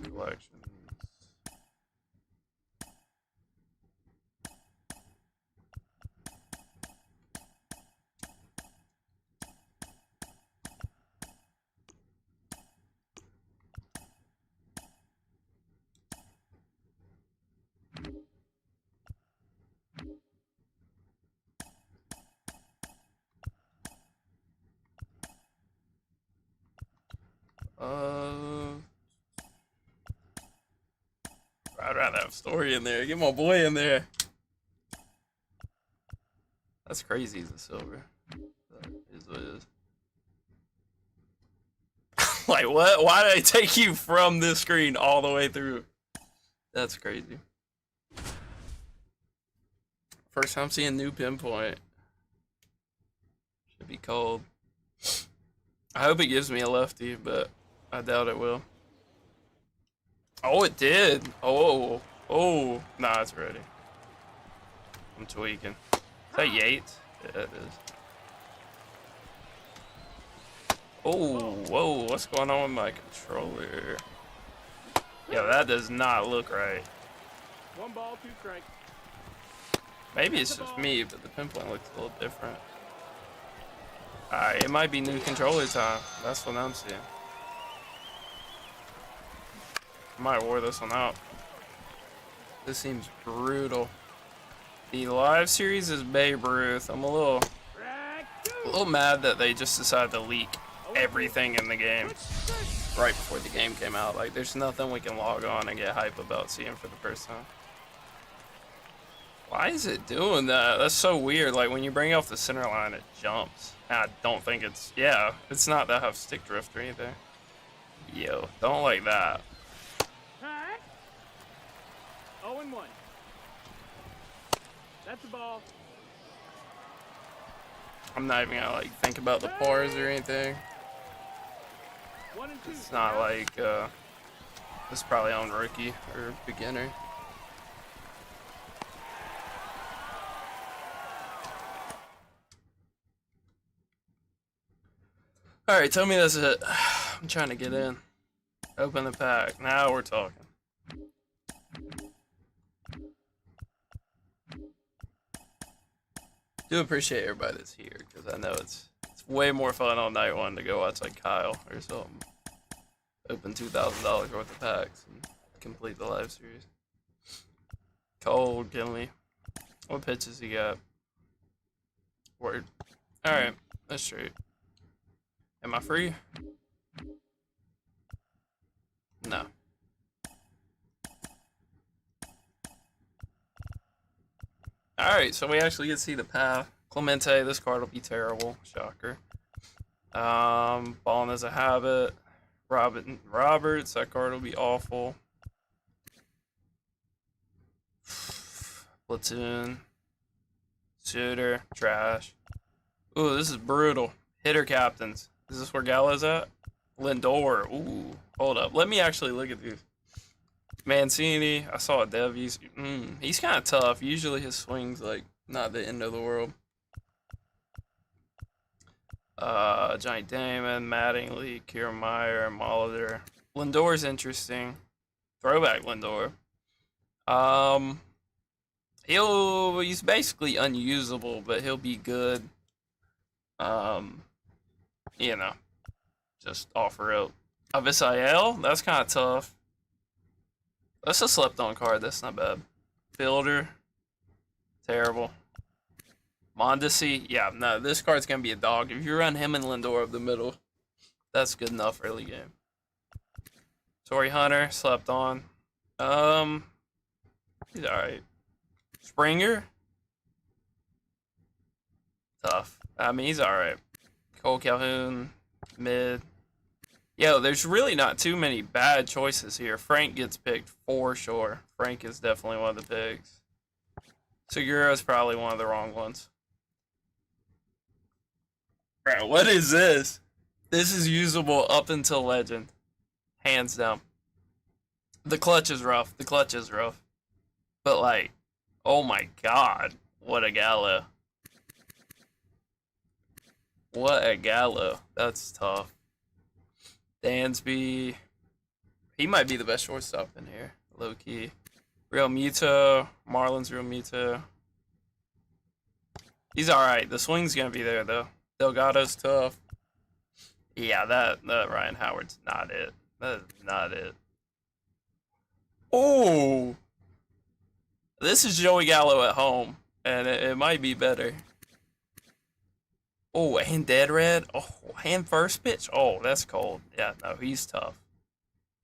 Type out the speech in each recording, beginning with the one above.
Collections. I'd rather have story in there. Get my boy in there. That's crazy. He's a silver. That is what it is. Like what? Why did I take you from this screen all the way through? That's crazy. First time seeing new pinpoint. Should be cold. I hope it gives me a lefty, but I doubt it will. Oh, it did. Oh, oh. Nah, it's ready. I'm tweaking. Is that Yates? Yeah, it is. Oh, whoa. What's going on with my controller? Yeah, that does not look right. 1 ball, 2 strikes. Maybe it's just me, but the pinpoint looks a little different. Alright, it might be new controller time. That's what I'm seeing. I might wear this one out. This seems brutal. The live series is Babe Ruth. I'm a little mad that they just decided to leak everything in the game right before the game came out. Like, there's nothing we can log on and get hype about seeing for the first time. Why is it doing that? That's so weird. Like, when you bring off the center line, it jumps. I don't think it's... Yeah, it's not that have stick drift or anything. Yo, don't like that. 0-1. That's the ball. I'm not even gonna, like, think about the pars or anything. 1 and 2. It's not like, this is probably on rookie or beginner. Alright, tell me that's it. I'm trying to get in. Open the pack. Now we're talking. Do appreciate everybody that's here, because I know it's way more fun on night one to go watch like Kyle or something. Open $2,000 worth of packs and complete the live series. Cole Kinley. What pitches he got? Word. Alright, that's straight. Am I free? No. Alright, so we actually get to see the path. Clemente, this card will be terrible. Shocker. Balling as a habit. Roberts, that card will be awful. Platoon. Shooter, trash. Ooh, this is brutal. Hitter captains. Is this where Gallo's at? Lindor. Ooh, hold up. Let me actually look at these. Mancini. I saw a Dev. He's kind of tough. Usually his swing's like not the end of the world. Johnny Damon, Mattingly, Kiermaier, Molitor. Lindor's interesting. Throwback Lindor. He's basically unusable, but he'll be good. You know, just offer out. Avisail, that's kind of tough. That's a slept on card, that's not bad. Fielder, terrible. Mondesi, yeah, no, this card's gonna be a dog. If you run him and Lindor up the middle, that's good enough early game. Torrey Hunter, slept on. He's alright. Springer, tough. I mean, he's alright. Cole Calhoun, mid. Yo, there's really not too many bad choices here. Frank gets picked for sure. Frank is definitely one of the picks. Segura's probably one of the wrong ones. Bro, what is this? This is usable up until legend. Hands down. The clutch is rough. The clutch is rough. But like, oh my god. What a Gallo. What a Gallo. That's tough. Dansby. He might be the best shortstop in here, low key. Real Muto. Marlins Real Muto. He's alright. The swing's gonna be there though. Delgado's tough. Yeah, that Ryan Howard's not it. That is not it. Oh, this is Joey Gallo at home, and it might be better. Oh, and Dead Red. Oh, and first pitch. Oh, that's cold. Yeah, no, he's tough.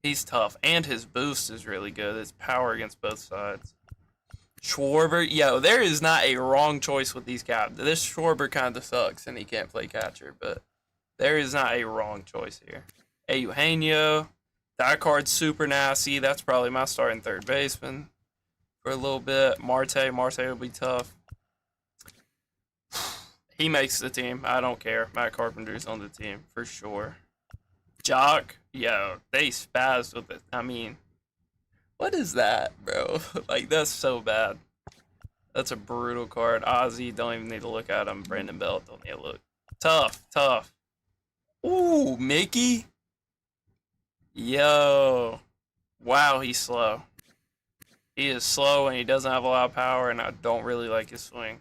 He's tough, and his boost is really good. His power against both sides. Schwarber, yo, there is not a wrong choice with these caps. This Schwarber kind of sucks, and he can't play catcher, but there is not a wrong choice here. Eugenio, that card's super nasty. That's probably my starting third baseman for a little bit. Marte will be tough. He makes the team. I don't care. Matt Carpenter's on the team for sure. Jock, yo, they spazzed with it. I mean, what is that, bro? Like, that's so bad. That's a brutal card. Ozzy, don't even need to look at him. Brandon Belt, don't need to look. Tough, tough. Ooh, Mickey. Yo. Wow, he's slow. He is slow and he doesn't have a lot of power, and I don't really like his swing.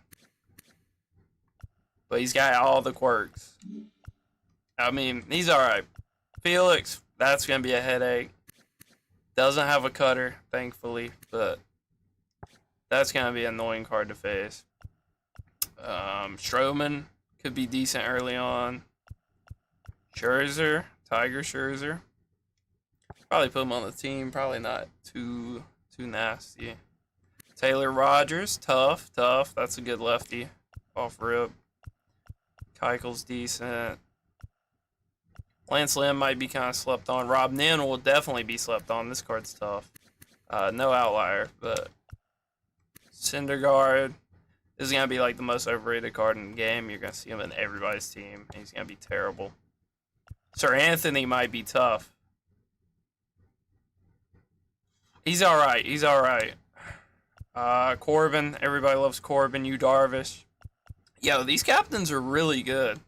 But he's got all the quirks. I mean, he's alright. Felix, that's going to be a headache. Doesn't have a cutter, thankfully, but that's going to be an annoying card to face. Stroman could be decent early on. Scherzer, Tiger Scherzer. Probably put him on the team. Probably not too nasty. Taylor Rogers, tough. That's a good lefty. Off rip. Keuchel's decent. Lance Lynn might be kind of slept on. Rob Nin will definitely be slept on. This card's tough. No outlier, but Syndergaard is going to be like the most overrated card in the game. You're going to see him in everybody's team. He's going to be terrible. Sir Anthony might be tough. He's alright. Corbin. Everybody loves Corbin. Yu Darvish. Yo, these captains are really good.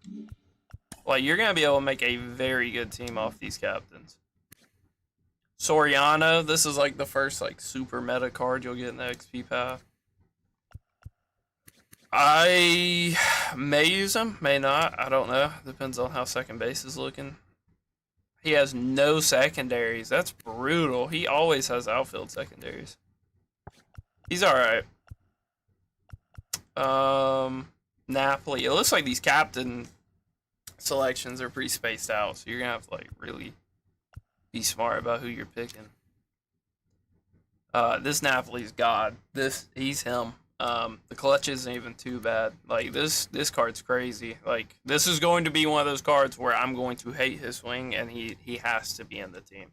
Like, you're going to be able to make a very good team off these captains. Soriano. This is like the first like super meta card you'll get in the XP path. I may use him, may not. I don't know. Depends on how second base is looking. He has no secondaries. That's brutal. He always has outfield secondaries. He's alright. Napoli. It looks like these captain selections are pretty spaced out, so you're going to have to like really be smart about who you're picking. This Napoli's God. He's him. The clutch isn't even too bad. Like, this card's crazy. Like, this is going to be one of those cards where I'm going to hate his swing, and he has to be in the team.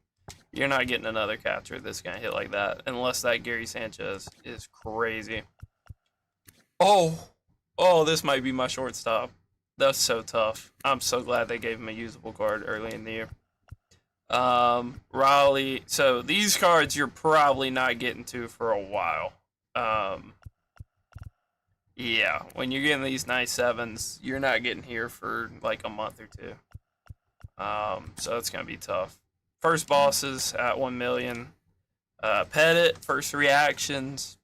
You're not getting another catcher that's going to hit like that, unless that Gary Sanchez is crazy. Oh, this might be my shortstop. That's so tough. I'm so glad they gave him a usable card early in the year. Raleigh. So, these cards you're probably not getting to for a while. Yeah, when you're getting these nice sevens, you're not getting here for like a month or two. So it's gonna be tough. First bosses at 1 million. Pettit, first reactions,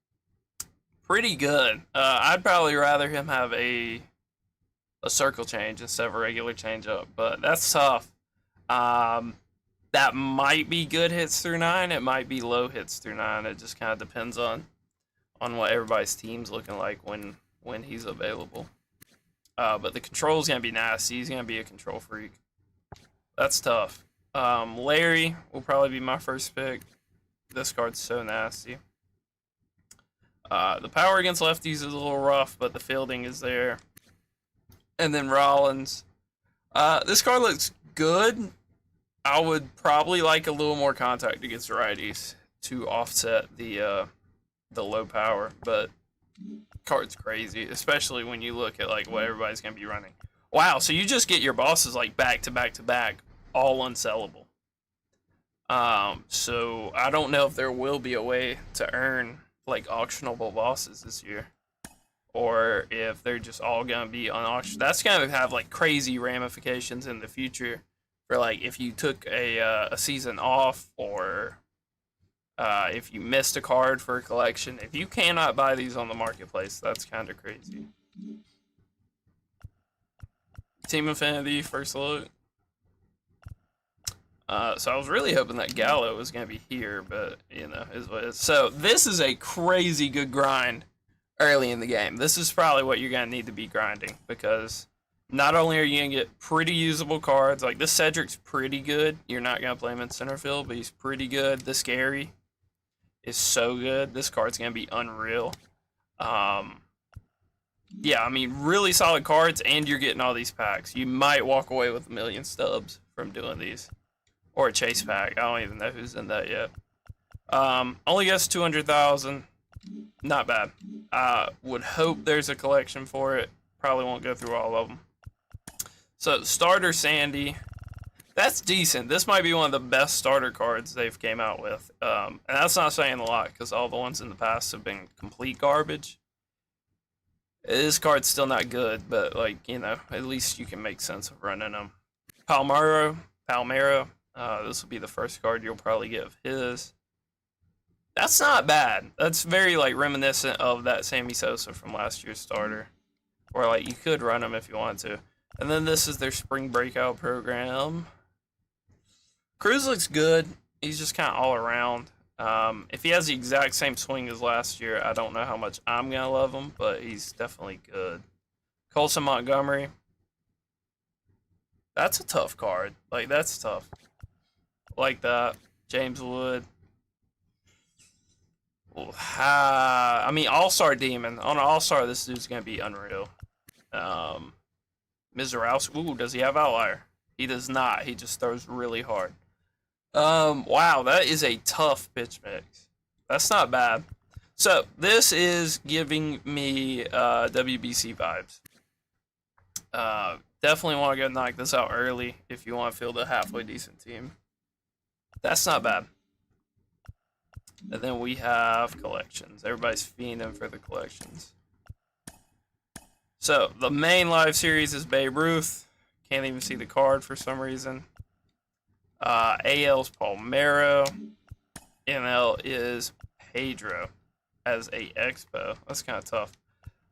pretty good. I'd probably rather him have a circle change instead of a regular changeup, but that's tough. That might be good hits through 9. It might be low hits through 9. It just kind of depends on what everybody's team's looking like when he's available. But the control's going to be nasty. He's going to be a control freak. That's tough. Larry will probably be my first pick. This card's so nasty. The power against lefties is a little rough, but the fielding is there. And then Rollins. This card looks good. I would probably like a little more contact against righties to offset the low power, but card's crazy, especially when you look at like what everybody's gonna be running. Wow, so you just get your bosses like back to back to back, all unsellable. So I don't know if there will be a way to earn like auctionable bosses this year, or if they're just all gonna be on auction. That's gonna have like crazy ramifications in the future for like if you took a season off, or if you missed a card for a collection. If you cannot buy these on the marketplace, that's kind of crazy. Team Affinity, first look. So I was really hoping that Gallo was going to be here, but, you know, is what it is. So this is a crazy good grind early in the game. This is probably what you're going to need to be grinding, because not only are you going to get pretty usable cards, like this Cedric's pretty good. You're not going to play him in center field, but he's pretty good. This Gary is so good. This card's going to be unreal. Yeah, I mean, really solid cards, and you're getting all these packs. You might walk away with 1 million stubs from doing these. Or a chase pack. I don't even know who's in that yet. Only gets 200,000. Not bad. Would hope there's a collection for it. Probably won't go through all of them. So, starter Sandy. That's decent. This might be one of the best starter cards they've came out with. And that's not saying a lot, because all the ones in the past have been complete garbage. This card's still not good, but, like, you know, at least you can make sense of running them. Palmeiro. This will be the first card you'll probably get of his. That's not bad. That's very, like, reminiscent of that Sammy Sosa from last year's starter. Or, like, you could run him if you wanted to. And then this is their spring breakout program. Cruz looks good. He's just kind of all around. If he has the exact same swing as last year, I don't know how much I'm going to love him, but he's definitely good. Colson Montgomery. That's a tough card. Like, that's tough. Like that. James Wood. I mean, All-Star Demon. On an All-Star, this dude's going to be unreal. Mizraus. Ooh, does he have Outlier? He does not. He just throws really hard. Wow, that is a tough pitch mix. That's not bad. So, this is giving me WBC vibes. Definitely want to go knock this out early if you want to field a halfway decent team. That's not bad. And then we have collections. Everybody's fiending for the collections. So, the main live series is Babe Ruth. Can't even see the card for some reason. AL's Palmeiro. NL is Pedro as a Expo. That's kind of tough.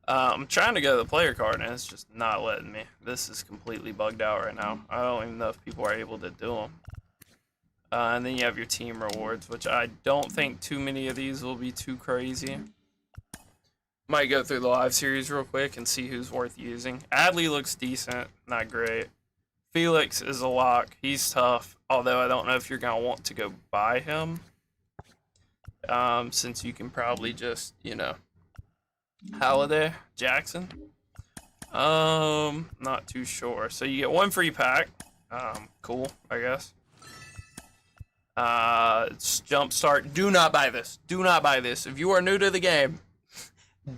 I'm trying to go to the player card, and it's just not letting me. This is completely bugged out right now. I don't even know if people are able to do them. And then you have your team rewards, which I don't think too many of these will be too crazy. Might go through the live series real quick and see who's worth using. Adley looks decent, not great. Felix is a lock. He's tough, although I don't know if you're going to want to go buy him. Since you can probably just, you know, Halliday, Jackson. Not too sure. So you get 1 free pack. Cool, I guess. It's Jumpstart. Do not buy this. Do not buy this. If you are new to the game,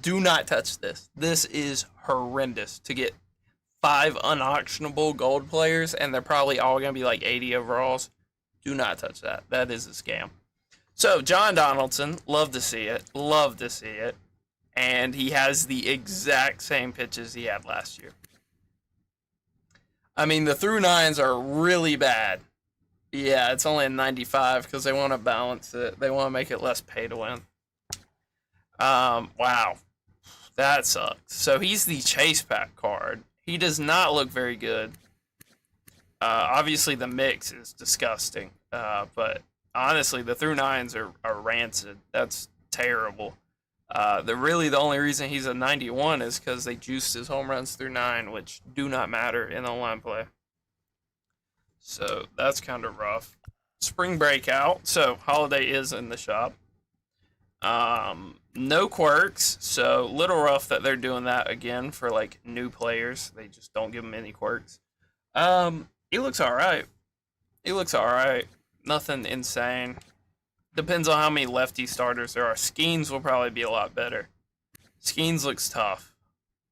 do not touch this. This is horrendous to get 5 unauctionable gold players, and they're probably all going to be like 80 overalls. Do not touch that. That is a scam. So, John Donaldson, love to see it. Love to see it. And he has the exact same pitches he had last year. I mean, the through 9s are really bad. Yeah, it's only a 95 because they want to balance it. They want to make it less pay to win. Wow. That sucks. So he's the chase pack card. He does not look very good. Obviously, the mix is disgusting. But honestly, the through 9s are rancid. That's terrible. The only reason he's a 91 is because they juiced his home runs through 9, which do not matter in online play. So that's kind of rough. Spring breakout. So Holiday is in the shop. No quirks. So little rough that they're doing that again for like new players. They just don't give them any quirks. He looks all right. He looks all right. Nothing insane. Depends on how many lefty starters there are. Skeens will probably be a lot better. Skeens looks tough.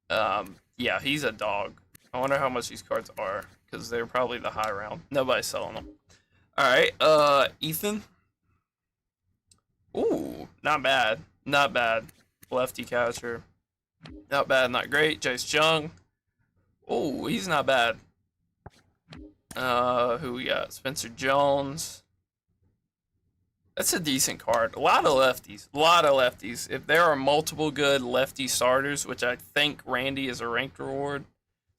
Yeah, he's a dog. I wonder how much these cards are, because they're probably the high round. Nobody's selling them. Alright, Ethan. Ooh, not bad. Not bad. Lefty catcher. Not bad, not great. Jace Jung. Ooh, he's not bad. Who we got? Spencer Jones. That's a decent card. A lot of lefties. A lot of lefties. If there are multiple good lefty starters, which I think Randy is a ranked reward.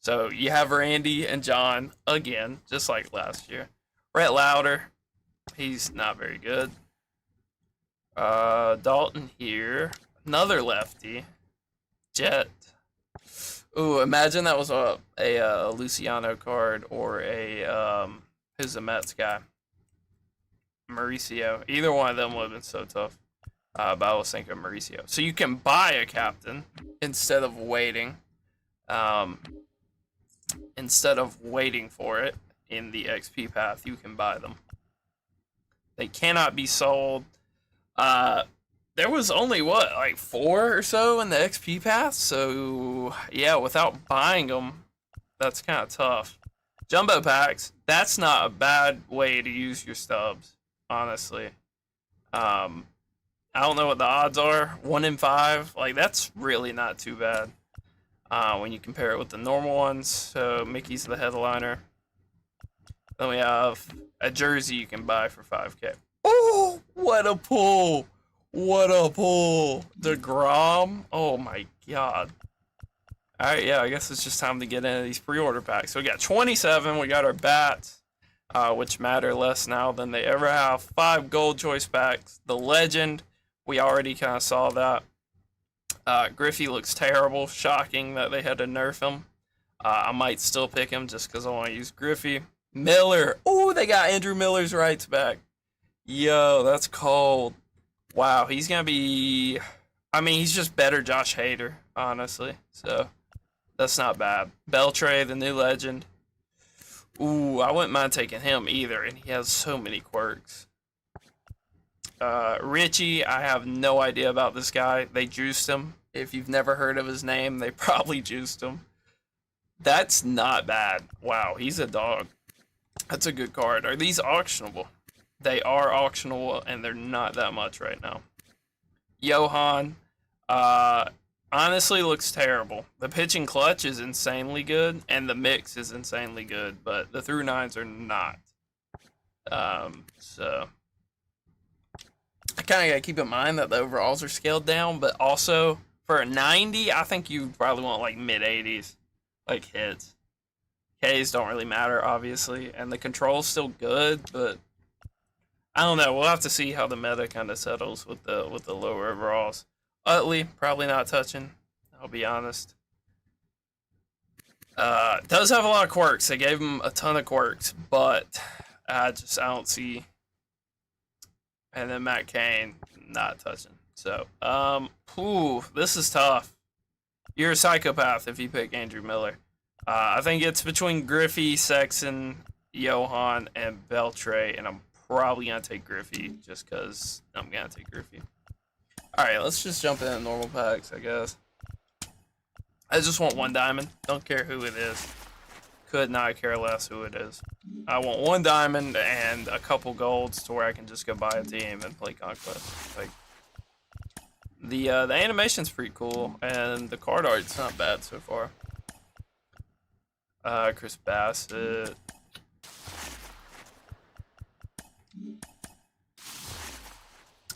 So you have Randy and John again, just like last year. Rhett Lauder. He's not very good. Dalton here. Another lefty. Jet. Ooh, imagine that was a Luciano card or a who's the Mets guy? Mauricio. Either one of them would have been so tough. But I was thinking Mauricio. So you can buy a captain instead of waiting. Instead of waiting for it in the XP path, you can buy them. They cannot be sold. There was only what, like 4 or so in the XP path, so yeah, without buying them, that's kind of tough. Jumbo packs, that's not a bad way to use your stubs, honestly. I don't know what the odds are. 1 in 5, like that's really not too bad when you compare it with the normal ones. So Mickey's the headliner. Then we have a jersey you can buy for 5K. Oh, what a pull! What a pull! DeGrom. Oh my god. Alright, yeah, I guess it's just time to get into these pre-order packs. So we got 27, we got our bats, which matter less now than they ever have. 5 gold choice packs. The legend, we already kind of saw that. Griffey looks terrible. Shocking that they had to nerf him. I might still pick him just because I want to use Griffey. Miller. Oh, they got Andrew Miller's rights back. Yo, that's cold. Wow, he's going to be... I mean, he's just better Josh Hader, honestly. So, that's not bad. Beltre, the new legend. Ooh, I wouldn't mind taking him either, and he has so many quirks. Richie, I have no idea about this guy. They juiced him. If you've never heard of his name, they probably juiced him. That's not bad. Wow, he's a dog. That's a good card. Are these auctionable? They are auctionable, and they're not that much right now. Johan, honestly looks terrible. The pitching clutch is insanely good, and the mix is insanely good, but the through nines are not. So I kind of got to keep in mind that the overalls are scaled down, but also for a 90, I think you probably want like mid 80s, like hits. Ks don't really matter, obviously, and the control's still good, but I don't know. We'll have to see how the meta kind of settles with the lower overalls. Utley, probably not touching. I'll be honest. Does have a lot of quirks. They gave him a ton of quirks, but I don't see. And then Matt Cain, not touching. So, this is tough. You're a psychopath if you pick Andrew Miller. I think it's between Griffey, Sexton, Johan, and Beltre, and I'm probably going to take Griffey just because I'm going to take Griffey. Alright, let's just jump into normal packs, I guess. I just want 1 diamond. Don't care who it is. Could not care less who it is. I want 1 diamond and a couple golds to where I can just go buy a team and play Conquest. Like, the animation's pretty cool, and the card art's not bad so far. Chris Bassett.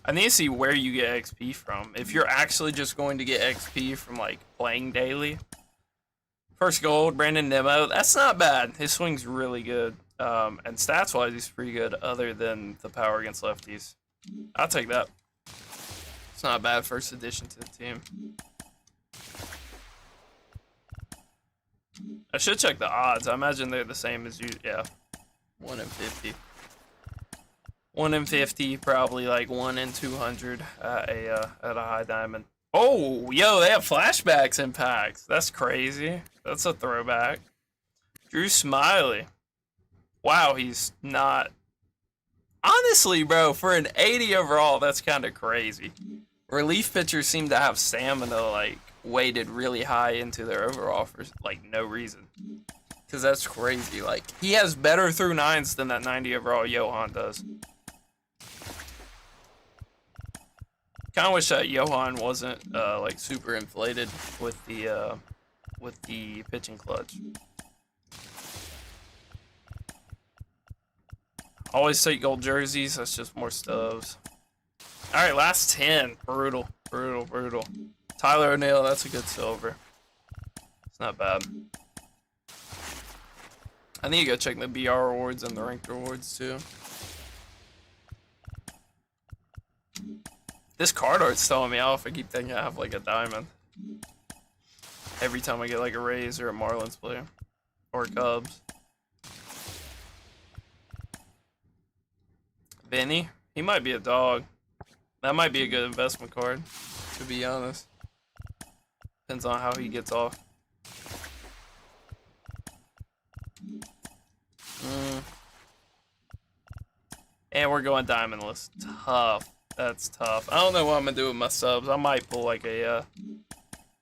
I need to see where you get XP from. If you're actually just going to get XP from, like, playing daily. First gold, Brandon Nimmo. That's not bad. His swing's really good. And stats-wise, he's pretty good other than the power against lefties. I'll take that. It's not a bad first addition to the team. I should check the odds. I imagine they're the same as you. Yeah. 1 in 50. 1 in 50, probably like 1 in 200 at a high diamond. Oh, yo, they have flashbacks in packs. That's crazy. That's a throwback. Drew Smiley. Wow, he's not. Honestly, bro, for an 80 overall, that's kind of crazy. Relief pitchers seem to have stamina, like, weighted really high into their overall for, like, no reason. Because that's crazy. Like, he has better through nines than that 90 overall Johan does. Kind of wish that Johan wasn't like super inflated with the pitching clutch. Always take gold jerseys. That's just more stubs. All right, last 10. Brutal, brutal, brutal. Tyler O'Neill, that's a good silver. It's not bad. I need to go check the BR rewards and the ranked rewards too. This card art's throwing me off. I keep thinking I have like a diamond every time I get like a Rays or a Marlins player or Cubs. Vinny, he might be a dog. That might be a good investment card, to be honest. Depends on how he gets off. And we're going diamondless. Tough. That's tough. I don't know what I'm gonna do with my subs. I might pull like a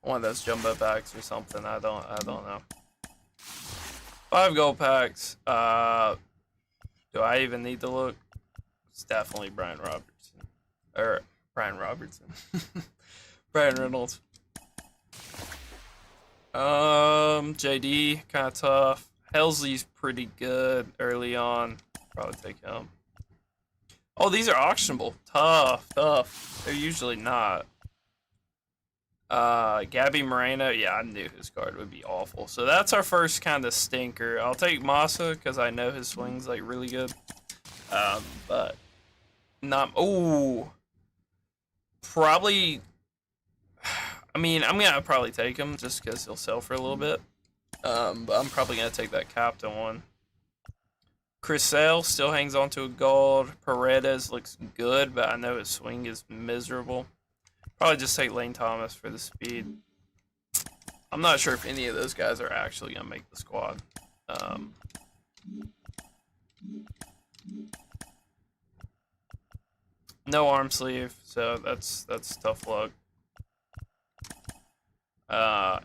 one of those jumbo packs or something. I don't know. 5 gold packs. Do I even need to look? It's definitely Brian Robertson. Or Brian Robertson. Brian Reynolds. JD, kind of tough. Helsley's pretty good early on. Probably take him. Oh, these are auctionable. Tough, tough. They're usually not. Gabby Moreno. Yeah, I knew his card would be awful. So that's our first kind of stinker. I'll take Massa because I know his swing's like really good. But not. Oh, probably. I mean, I'm gonna probably take him just because he'll sell for a little bit. But I'm probably gonna take that captain one. Chris Sale still hangs on to a gold. Paredes looks good, but I know his swing is miserable. Probably just take Lane Thomas for the speed. I'm not sure if any of those guys are actually gonna make the squad. No arm sleeve, so that's tough luck.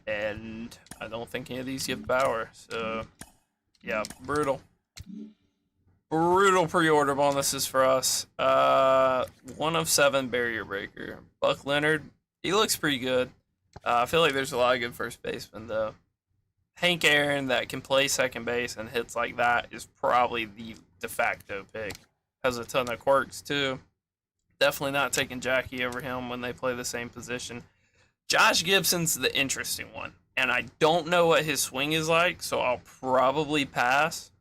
And I don't think any of these give power, so yeah, brutal. Brutal pre-order bonuses for us. 1 of 7 barrier breaker. Buck Leonard, he looks pretty good. I feel like there's a lot of good first basemen though. Hank Aaron that can play second base and hits like that is probably the de facto pick. Has a ton of quirks too. Definitely not taking Jackie over him when they play the same position. Josh Gibson's the interesting one, and I don't know what his swing is like, so I'll probably pass.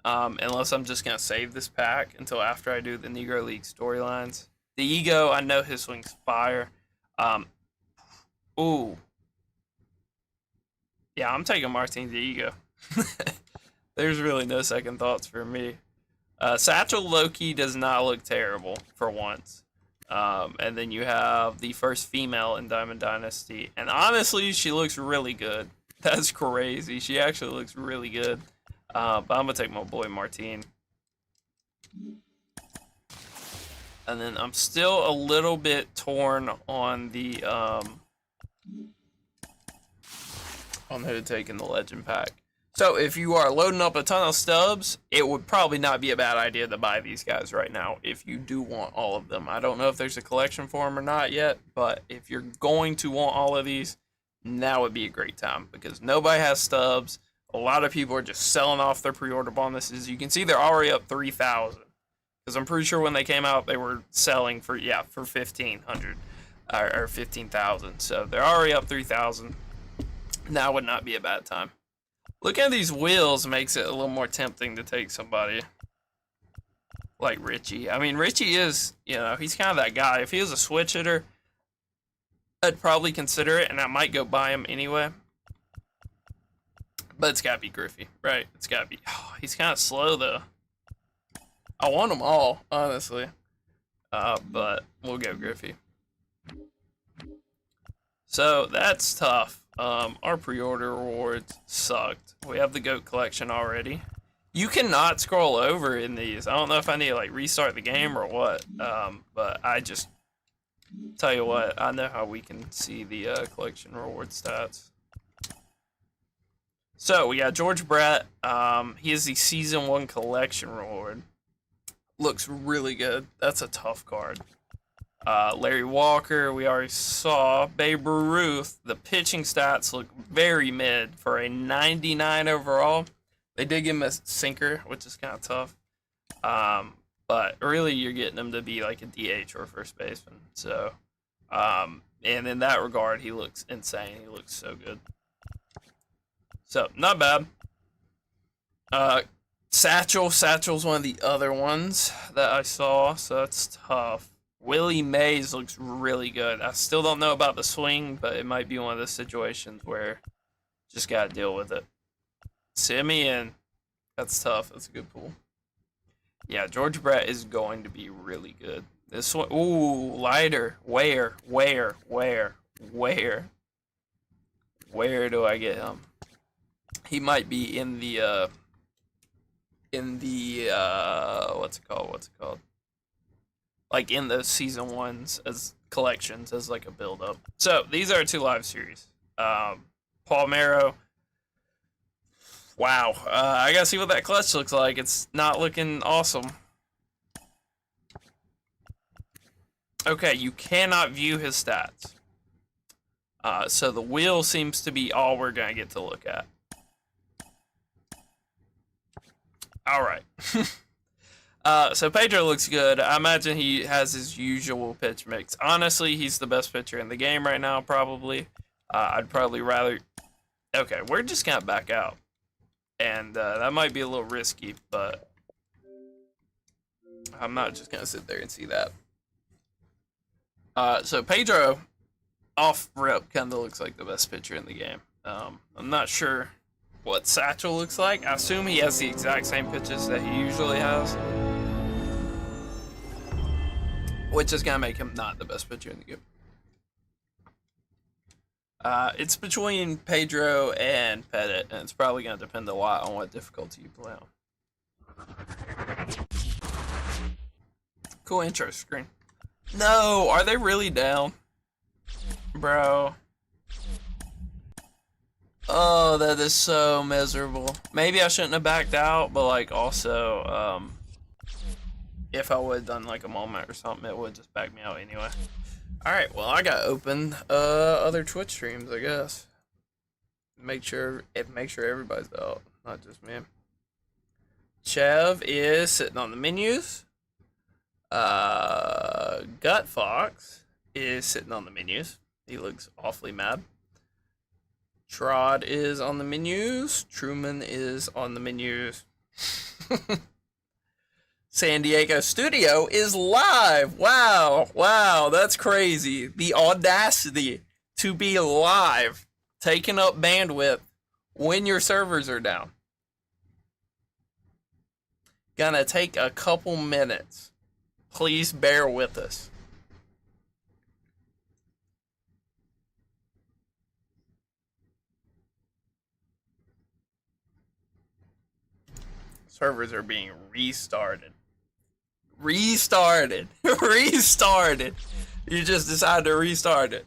Unless I'm just going to save this pack until after I do the Negro League storylines. The Ego, I know his swing's fire. Ooh. Yeah, I'm taking Martin the Ego. There's really no second thoughts for me. Satchel Loki does not look terrible for once. And then you have the first female in Diamond Dynasty. And honestly, she looks really good. That's crazy. She actually looks really good. But I'm going to take my boy Martin. And then I'm still a little bit torn on the on who to take in the Legend Pack. So if you are loading up a ton of stubs, it would probably not be a bad idea to buy these guys right now if you do want all of them. I don't know if there's a collection for them or not yet, but if you're going to want all of these, now would be a great time because nobody has stubs. A lot of people are just selling off their pre-order bonuses. You can see they're already up 3,000 because I'm pretty sure when they came out, they were selling for 1,500 or 15,000. So they're already up 3,000. Now would not be a bad time. Looking at these wheels makes it a little more tempting to take somebody like Richie. I mean, Richie is, he's kind of that guy. If he was a switch hitter, I'd probably consider it, and I might go buy him anyway. But it's got to be Griffey, right? It's got to be. Oh, he's kind of slow, though. I want them all, honestly. But we'll go Griffey. So that's tough. Our pre-order rewards sucked. We have the GOAT collection already. You cannot scroll over in these. I don't know if I need to restart the game or what. But I just tell you what, I know how we can see the collection reward stats. So we got George Brett. He is the Season 1 collection reward. Looks really good. That's a tough card. Larry Walker, we already saw. Babe Ruth, the pitching stats look very mid for a 99 overall. They did give him a sinker, which is kind of tough. But really, you're getting him to be like a DH or first baseman. So, and in that regard, he looks insane. He looks so good. So, not bad. Satchel's one of the other ones that I saw, so that's tough. Willie Mays looks really good. I still don't know about the swing, but it might be one of those situations where just gotta deal with it. Simeon, that's tough. That's a good pool. Yeah, George Brett is going to be really good. This one, ooh, lighter. Where do I get him? He might be in the what's it called? Like in the season ones as collections as like a build up. So these are 2 live series. Palmeiro. Wow. I gotta see what that clutch looks like. It's not looking awesome. Okay, you cannot view his stats. So the wheel seems to be all we're gonna get to look at. All right. So Pedro looks good. I imagine he has his usual pitch mix. Honestly, he's the best pitcher in the game right now, probably. I'd probably rather... Okay, we're just gonna back out. And that might be a little risky, but... I'm not just gonna sit there and see that. So Pedro, off rip, kinda looks like the best pitcher in the game. I'm not sure what Satchel looks like. I assume he has the exact same pitches that he usually has, which is gonna make him not the best pitcher in the game. It's between Pedro and Pettit, and it's probably gonna depend a lot on what difficulty you play on. Cool intro screen. No, are they really down? Bro. Oh, that is so miserable. Maybe I shouldn't have backed out, but like also, if I would have done like a moment or something, it would just back me out anyway. Alright, well I gotta open other Twitch streams, I guess. Make sure everybody's out, not just me. Chev is sitting on the menus. Gut Fox is sitting on the menus. He looks awfully mad. Trod is on the menus. Truman is on the menus. San Diego Studio is live. Wow, that's crazy. The audacity to be live, taking up bandwidth when your servers are down. Gonna take a couple minutes. Please bear with us. Servers are being restarted. Restarted. You just decided to restart it.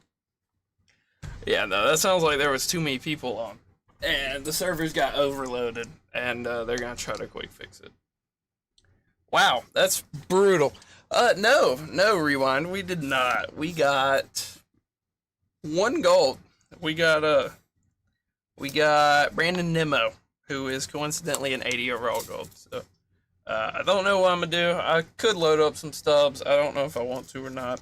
Yeah, no, that sounds like there was too many people on. And the servers got overloaded. And they're going to try to quick fix it. Wow, that's brutal. No, Rewind. We did not. We got 1 gold. We got Brandon Nimmo, who is coincidentally an 80 overall gold. So I don't know what I'm gonna do. I could load up some stubs. I don't know if I want to or not.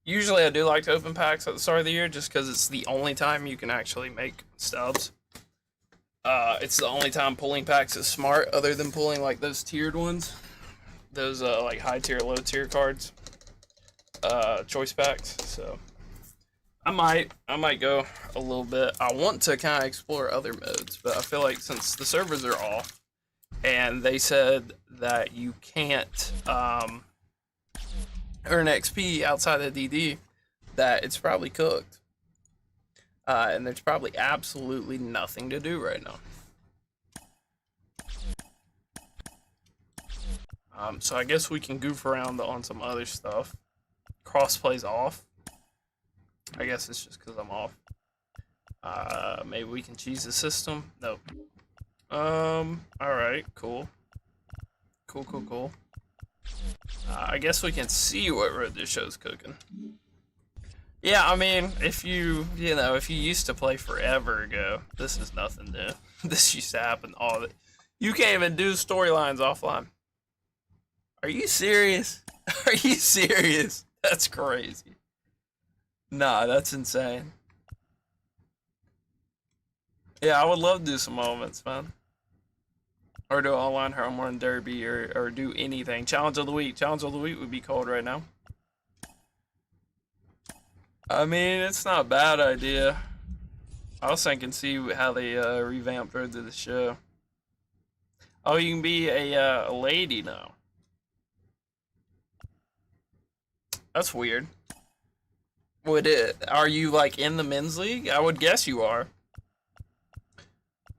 Usually I do like to open packs at the start of the year just because it's the only time you can actually make stubs. It's the only time pulling packs is smart, other than pulling like those tiered ones. Those like high tier, low tier cards. Choice packs. So I might go a little bit. I want to kind of explore other modes, but I feel like since the servers are off, and they said that you can't earn XP outside of DD, that it's probably cooked. And there's probably absolutely nothing to do right now. So I guess we can goof around on some other stuff. Crossplay's off. I guess it's just because I'm off. Maybe we can cheese the system. Nope. Alright, cool. Cool. I guess we can see what Road to Show's cooking. Yeah, I mean, if you used to play forever ago, this is nothing new. This used to happen You can't even do storylines offline. Are you serious? Are you serious? That's crazy. Nah, that's insane. Yeah, I would love to do some moments, man. Or do online home run derby or do anything. Challenge of the week. Challenge of the week would be called right now. I mean, it's not a bad idea. I was thinking, see how they revamped Road to the Show. Oh, you can be a lady now. That's weird. Are you like in the men's league? I would guess you are.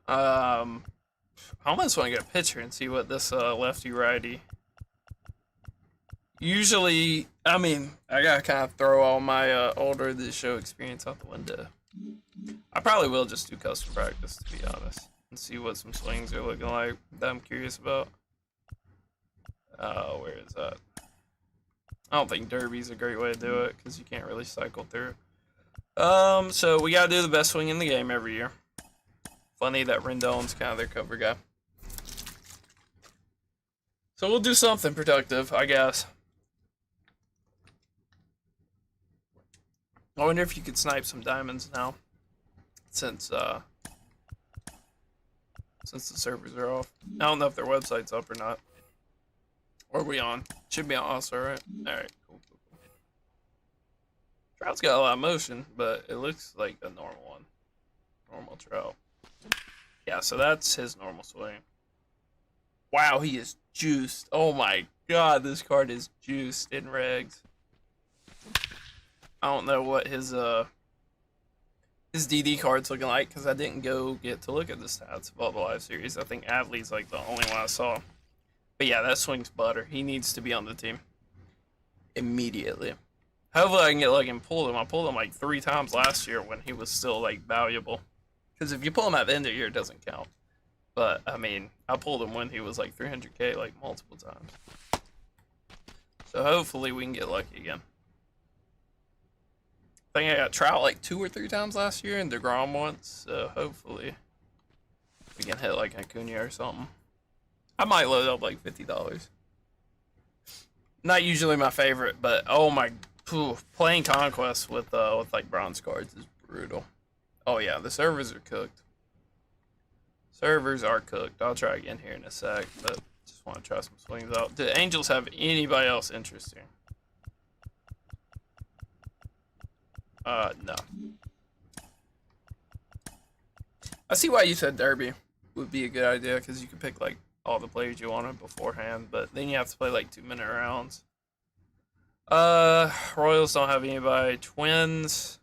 I almost want to get a picture and see what this lefty righty. Usually, I mean, I gotta kind of throw all my older the show experience out the window. I probably will just do custom practice, to be honest, and see what some swings are looking like that I'm curious about. Where is that? I don't think derby's a great way to do it because you can't really cycle through. So we gotta do the best swing in the game every year. Funny that Rendon's kind of their cover guy. So we'll do something productive, I guess. I wonder if you could snipe some diamonds now, since the servers are off. I don't know if their website's up or not. Or are we on? Should be on also, right? Alright, cool. Trout's got a lot of motion, but it looks like a normal one. Normal trout. Yeah, so that's his normal swing. Wow, he is juiced. Oh my god, this card is juiced in regs. I don't know what his DD card's looking like because I didn't go get to look at the stats of all the live series. I think Adley's like the only one I saw. But yeah, that swing's butter. He needs to be on the team immediately. Hopefully I can get lucky and pull him. I pulled him like 3 times last year when he was still like valuable. Because if you pull him at the end of the year, it doesn't count. But I mean, I pulled him when he was like 300k like multiple times. So hopefully we can get lucky again. I think I got Trout like 2 or 3 times last year and DeGrom once. So hopefully we can hit like Acuna or something. I might load up like $50. Not usually my favorite, but oh my, playing Conquest with like bronze cards is brutal. Oh yeah, the servers are cooked. Servers are cooked. I'll try again here in a sec, but just want to try some swings out. Do Angels have anybody else interesting? No. I see why you said Derby would be a good idea, because you could pick like all the players you wanted beforehand, but then you have to play like 2-minute rounds. Royals don't have anybody. Twins.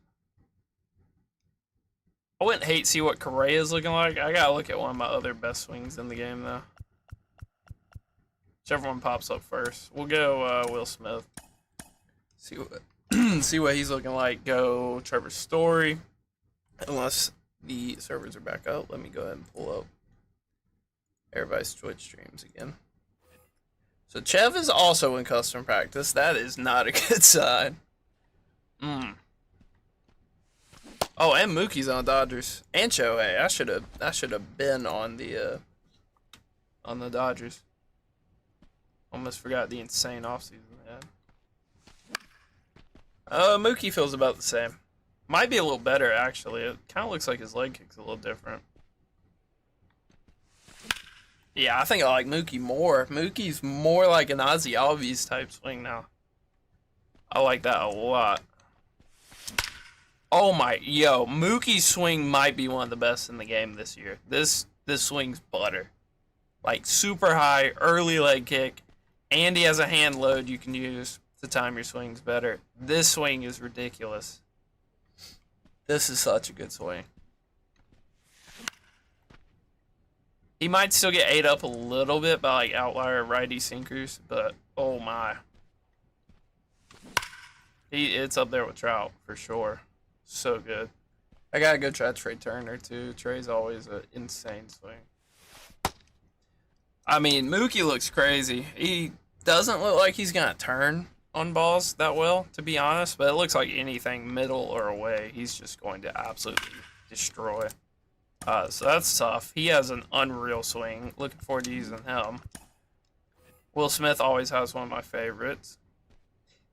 I wouldn't hate to see what Correa's looking like. I gotta look at one of my other best swings in the game though. Whichever one pops up first. We'll go Will Smith. See what see what he's looking like. Go Trevor Story. Unless the servers are back up. Let me go ahead and pull up everybody's Twitch streams again. So Chev is also in custom practice. That is not a good sign. Oh, and Mookie's on Dodgers. And Shohei. I should have been on the Dodgers. Almost forgot the insane offseason they had. Mookie feels about the same. Might be a little better actually. It kind of looks like his leg kick's a little different. Yeah, I think I like Mookie more. Mookie's more like an Ozzy Albies type swing now. I like that a lot. Oh my, yo, Mookie's swing might be one of the best in the game this year. This swing's butter. Like super high, early leg kick, and he has a hand load you can use to time your swings better. This swing is ridiculous. This is such a good swing. He might still get ate up a little bit by like outlier righty sinkers, but oh my. It's up there with Trout for sure. So good. I gotta go try Trey Turner too. Trey's always an insane swing. I mean, Mookie looks crazy. He doesn't look like he's gonna turn on balls that well, to be honest, but it looks like anything middle or away, he's just going to absolutely destroy. So that's tough. He has an unreal swing. Looking forward to using him. Will Smith always has one of my favorites.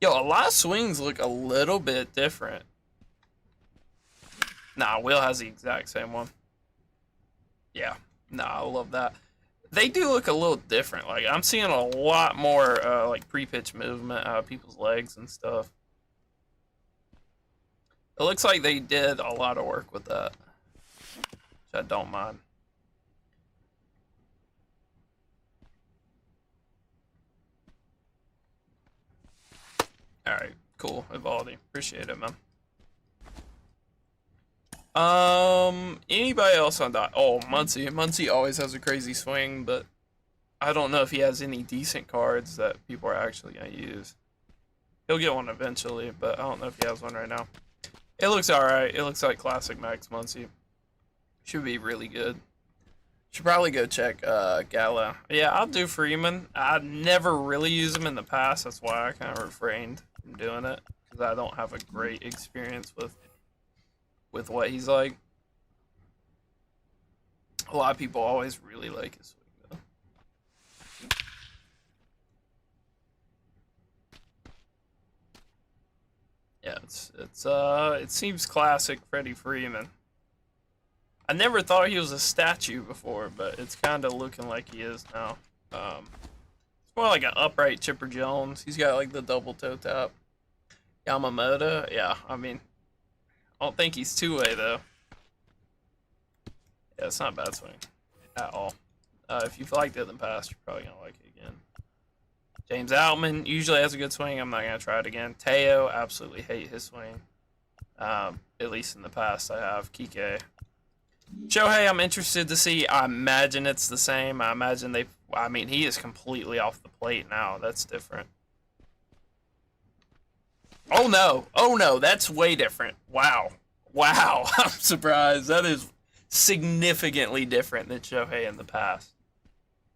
Yo, a lot of swings look a little bit different. Nah, Will has the exact same one. Yeah, nah, I love that. They do look a little different. Like, I'm seeing a lot more, like, pre-pitch movement out of people's legs and stuff. It looks like they did a lot of work with that, which I don't mind. Alright, cool, Evaldi. Appreciate it, man. Anybody else on that? Oh, Muncy. Muncy always has a crazy swing, but I don't know if he has any decent cards that people are actually gonna use. He'll get one eventually, but I don't know if he has one right now. It looks alright. It looks like classic Max Muncy. Should be really good. Should probably go check Gala. Yeah, I'll do Freeman. I never really used him in the past. That's why I kind of refrained from doing it, because I don't have a great experience with what he's like. A lot of people always really like his swing though. Yeah, it seems classic Freddie Freeman. I never thought he was a statue before, but it's kind of looking like he is now. It's more like an upright Chipper Jones. He's got like the double toe tap. Yamamoto, yeah, I mean, I don't think he's two-way though. Yeah, it's not a bad swing at all. If you've liked it in the past, you're probably gonna like it again. James Outman usually has a good swing. I'm not gonna try it again. Teo, absolutely hate his swing. At least in the past, I have. Kike. Shohei, I'm interested to see. I imagine it's the same. I mean, he is completely off the plate now. That's different. Oh no, that's way different. Wow. I'm surprised. That is significantly different than Shohei in the past.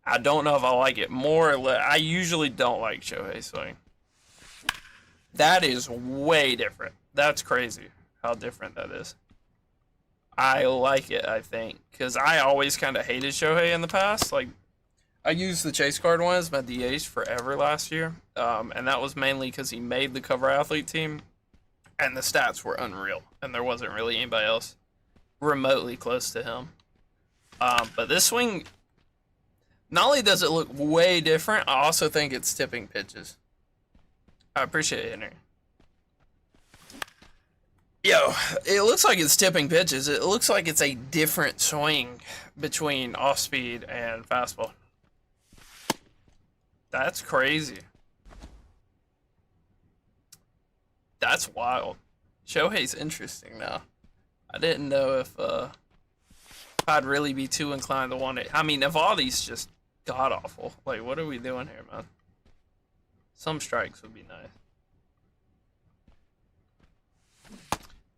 I don't know if I like it more or less. I usually don't like Shohei's swing. That is way different. That's crazy how different that is. I like it, I think, because I always kind of hated Shohei in the past. Like, I used the chase card one as my DH forever last year, and that was mainly because he made the cover athlete team, and the stats were unreal, and there wasn't really anybody else remotely close to him. But this swing, not only does it look way different, I also think it's tipping pitches. I appreciate it, Henry. Yo, it looks like it's tipping pitches. It looks like it's a different swing between off-speed and fastball. That's crazy. That's wild. Shohei's interesting now. I didn't know if I'd really be too inclined to want it. I mean, Evaldi's just god-awful. Like, what are we doing here, man? Some strikes would be nice.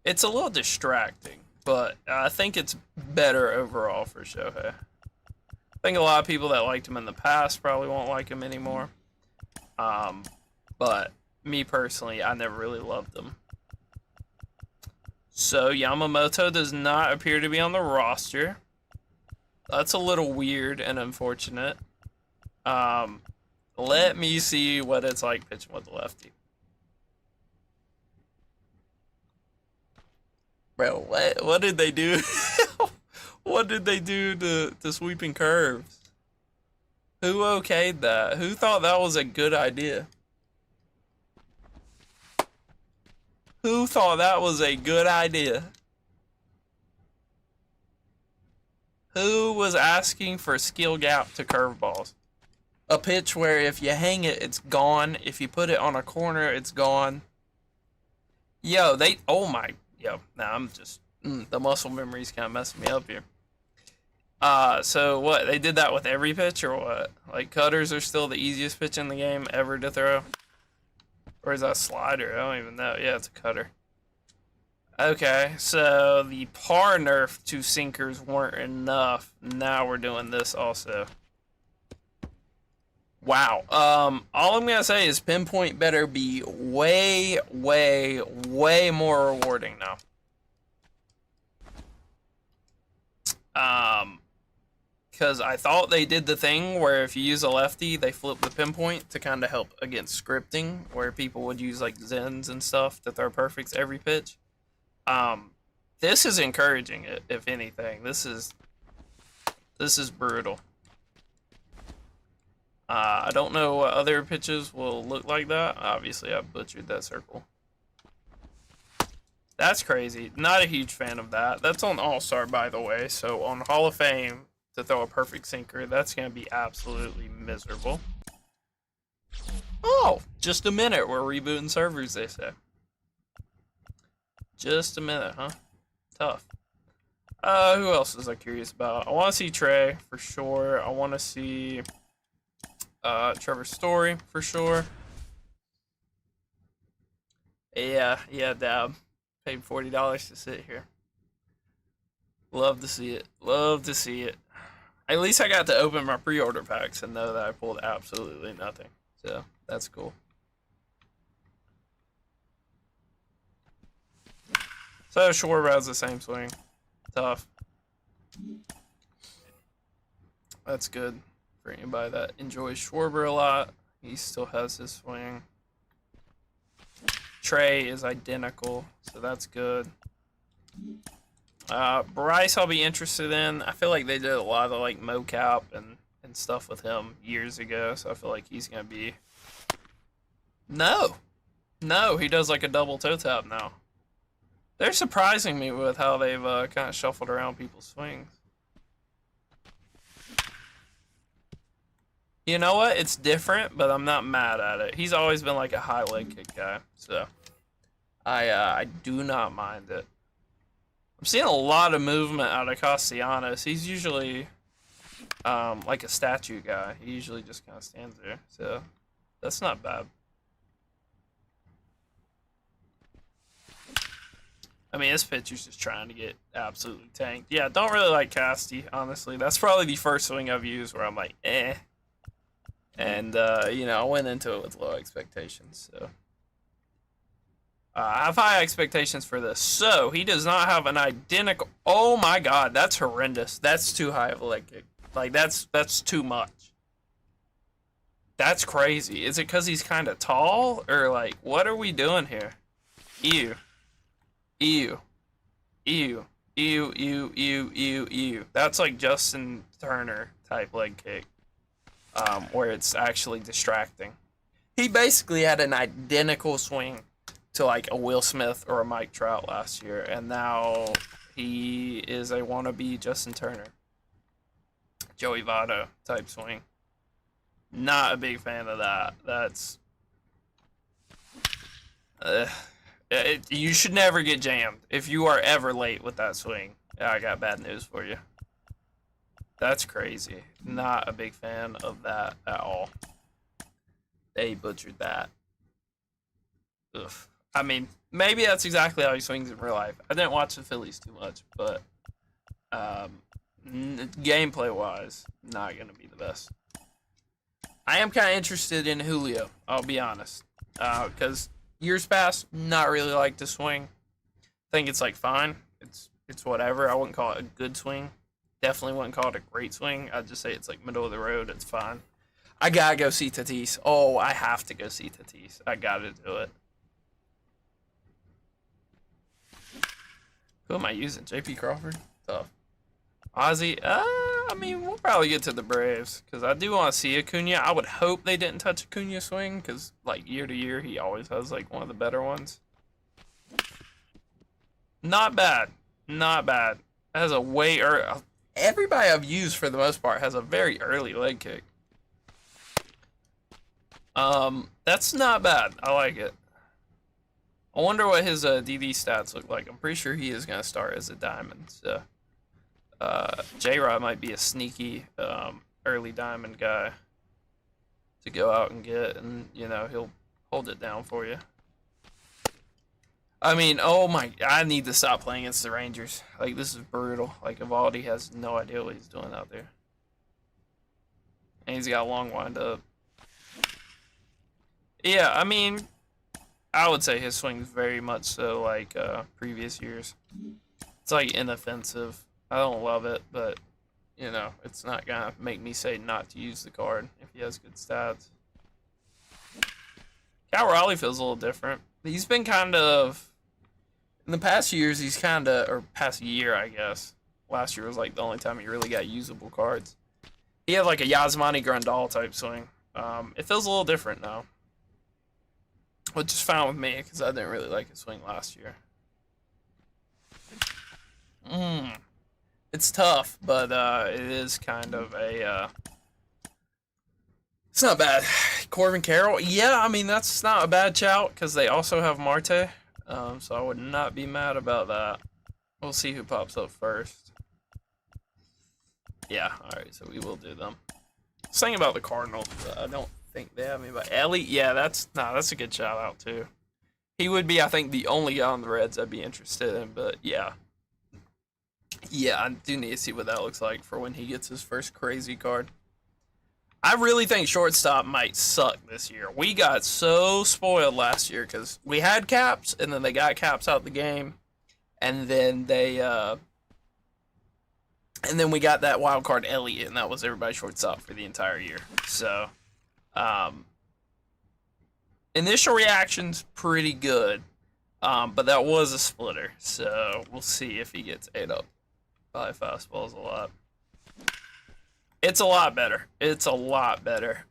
It's a little distracting, but I think it's better overall for Shohei. I think a lot of people that liked him in the past probably won't like him anymore. But me personally, I never really loved him. So Yamamoto does not appear to be on the roster. That's a little weird and unfortunate. Let me see what it's like pitching with the lefty. Bro, what did they do? What did they do to sweeping curves? Who okayed that? Who thought that was a good idea? Who thought that was a good idea? Who was asking for skill gap to curveballs? A pitch where if you hang it, it's gone. If you put it on a corner, it's gone. Yo, now I'm just, the muscle memory's kind of messing me up here. So what, they did that with every pitch or what? Like, cutters are still the easiest pitch in the game ever to throw? Or is that a slider? I don't even know. Yeah, it's a cutter. Okay, so the par nerf to sinkers weren't enough. Now we're doing this also. Wow. All I'm gonna say is pinpoint better be way, way, way more rewarding now. Because I thought they did the thing where if you use a lefty, they flip the pinpoint to kind of help against scripting, where people would use like Zens and stuff to throw perfects every pitch. This is encouraging it, if anything. This is brutal. I don't know what other pitches will look like that. Obviously, I butchered that circle. That's crazy. Not a huge fan of that. That's on All-Star, by the way. So on Hall of Fame, to throw a perfect sinker, that's going to be absolutely miserable. Oh, just a minute. We're rebooting servers, they say. Just a minute, huh? Tough. Who else is I curious about? I want to see Trey, for sure. I want to see Trevor Story, for sure. Yeah, Dab. Paid $40 to sit here. Love to see it. Love to see it. At least I got to open my pre-order packs and know that I pulled absolutely nothing. So, that's cool. So, Schwarber has the same swing. Tough. That's good for anybody that enjoys Schwarber a lot. He still has his swing. Trey is identical, so that's good. Bryce I'll be interested in. I feel like they did a lot of like mocap and stuff with him years ago, so I feel like he's gonna be... No, he does like a double toe tap now. They're surprising me with how they've kind of shuffled around people's swings. You know what? It's different, but I'm not mad at it. He's always been like a high leg kick guy, so I do not mind it. I'm seeing a lot of movement out of Castellanos. He's usually like a statue guy. He usually just kind of stands there, so that's not bad. I mean, this pitcher's just trying to get absolutely tanked. Yeah, don't really like Casty, honestly. That's probably the first swing I've used where I'm like, eh. And, you know, I went into it with low expectations, so. I have high expectations for this. So, he does not have an identical... Oh my god, that's horrendous. That's too high of a leg kick. Like, that's too much. That's crazy. Is it because he's kind of tall? Or, like, what are we doing here? Ew. Ew. Ew. Ew, ew, ew, ew, ew. That's like Justin Turner type leg kick. Where it's actually distracting. He basically had an identical swing to like a Will Smith or a Mike Trout last year, and now he is a wannabe Justin Turner. Joey Votto type swing. Not a big fan of that. That's... you should never get jammed. If you are ever late with that swing, I got bad news for you. That's crazy. Not a big fan of that at all. They butchered that. Ugh. I mean, maybe that's exactly how he swings in real life. I didn't watch the Phillies too much, but gameplay-wise, not going to be the best. I am kind of interested in Julio, I'll be honest. Because years past, not really like the swing. I think it's like fine. It's whatever. I wouldn't call it a good swing. Definitely wouldn't call it a great swing. I'd just say it's like middle of the road. It's fine. I gotta go see Tatis. Oh, I have to go see Tatis. I gotta do it. Who am I using? JP Crawford? Tough. Ozzy? I mean, we'll probably get to the Braves because I do want to see Acuna. I would hope they didn't touch Acuna's swing because, like, year to year, he always has, like, one of the better ones. Not bad. Not bad. It has a way early... Everybody I've used, for the most part, has a very early leg kick. That's not bad. I like it. I wonder what his DD stats look like. I'm pretty sure he is going to start as a diamond, so... J-Rod might be a sneaky early diamond guy to go out and get, and you know he'll hold it down for you. I mean, oh my! I need to stop playing against the Rangers. Like, this is brutal. Like, Evaldi has no idea what he's doing out there, and he's got a long windup. Yeah, I mean, I would say his swing's very much so like previous years. It's like inoffensive. I don't love it, but you know, it's not gonna make me say not to use the card if he has good stats. Cal Raleigh feels a little different. He's been kind of in the past years. He's kind of, or past year, I guess. Last year was like the only time he really got usable cards. He had like a Yasmani Grandal type swing. It feels a little different now, which is fine with me because I didn't really like his swing last year. It's tough, but it is kind of a. It's not bad. Corbin Carroll, yeah, I mean that's not a bad shout because they also have Marte, so I would not be mad about that. We'll see who pops up first. Yeah, all right, so we will do them. Saying about the Cardinals, I don't think they have anybody. Ellie, yeah, that's a good shout out too. He would be, I think, the only guy on the Reds I'd be interested in, but yeah. Yeah, I do need to see what that looks like for when he gets his first crazy card. I really think shortstop might suck this year. We got so spoiled last year because we had Caps, and then they got Caps out the game, and then we got that wild card Elliott, and that was everybody shortstop for the entire year. So, initial reactions pretty good, but that was a splitter. So we'll see if he gets ate up by fastballs a lot. It's a lot better. It's a lot better.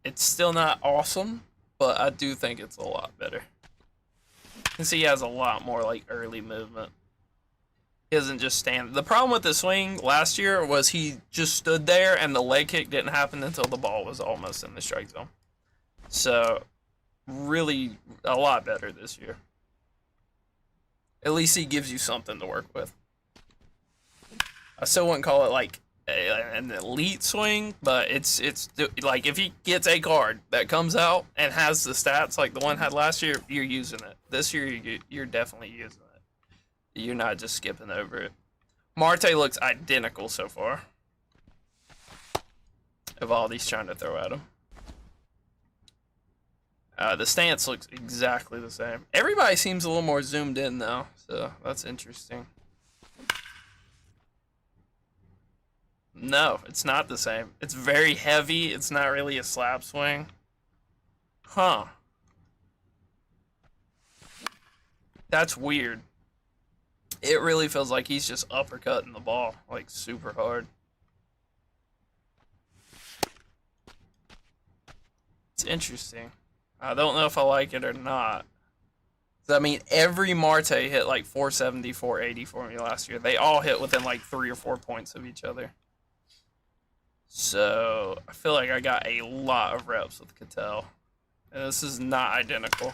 It's still not awesome, but I do think it's a lot better. You can see he has a lot more like early movement. He doesn't just stand. The problem with the swing last year was he just stood there and the leg kick didn't happen until the ball was almost in the strike zone. So, really a lot better this year. At least he gives you something to work with. I still wouldn't call it like an elite swing, but it's like if he gets a card that comes out and has the stats like the one had last year, you're using it. This year, you're definitely using it. You're not just skipping over it. Marte looks identical so far. Evaldi's trying to throw at him. The stance looks exactly the same. Everybody seems a little more zoomed in now, so that's interesting. No, it's not the same. It's very heavy. It's not really a slap swing. Huh. That's weird. It really feels like he's just uppercutting the ball, like super hard. It's interesting. I don't know if I like it or not. I mean, every Marte hit like 470, 480 for me last year. They all hit within like 3 or 4 points of each other. So, I feel like I got a lot of reps with Cattell. And this is not identical.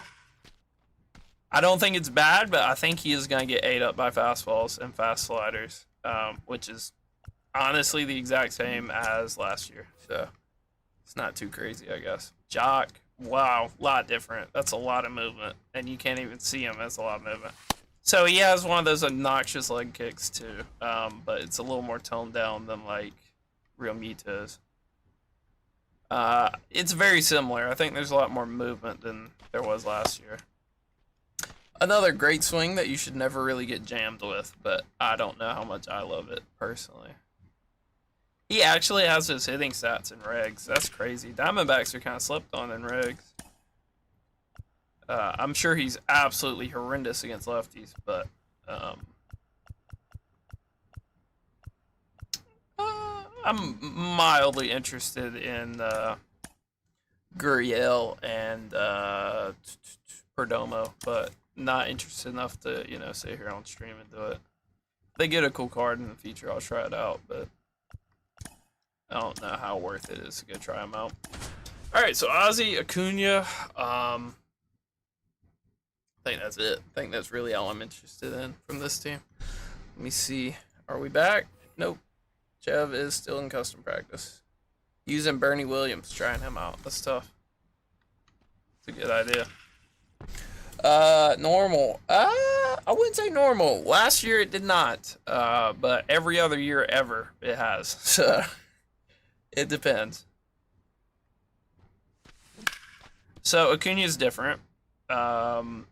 I don't think it's bad, but I think he is going to get ate up by fastballs and fast sliders, which is honestly the exact same as last year. So, it's not too crazy, I guess. Jock, wow, a lot different. That's a lot of movement, and you can't even see him. That's a lot of movement. So, he has one of those obnoxious leg kicks, too, but it's a little more toned down than, like, Real Mito's. It's very similar. I think there's a lot more movement than there was last year. Another great swing that you should never really get jammed with, but I don't know how much I love it personally. He actually has his hitting stats in regs. That's crazy. Diamondbacks are kind of slept on in regs. I'm sure he's absolutely horrendous against lefties, but I'm mildly interested in Gurriel and Perdomo, but not interested enough to, you know, sit here on stream and do it. If they get a cool card in the future, I'll try it out, but I don't know how worth it is to go try them out. All right, so Ozzy, Acuna, I think that's it. I think that's really all I'm interested in from this team. Let me see. Are we back? Nope. Chev is still in custom practice. Using Bernie Williams, trying him out. That's tough. It's a good idea. Normal. I wouldn't say normal. Last year it did not. But every other year ever it has. So it depends. So Acuna is different. Don't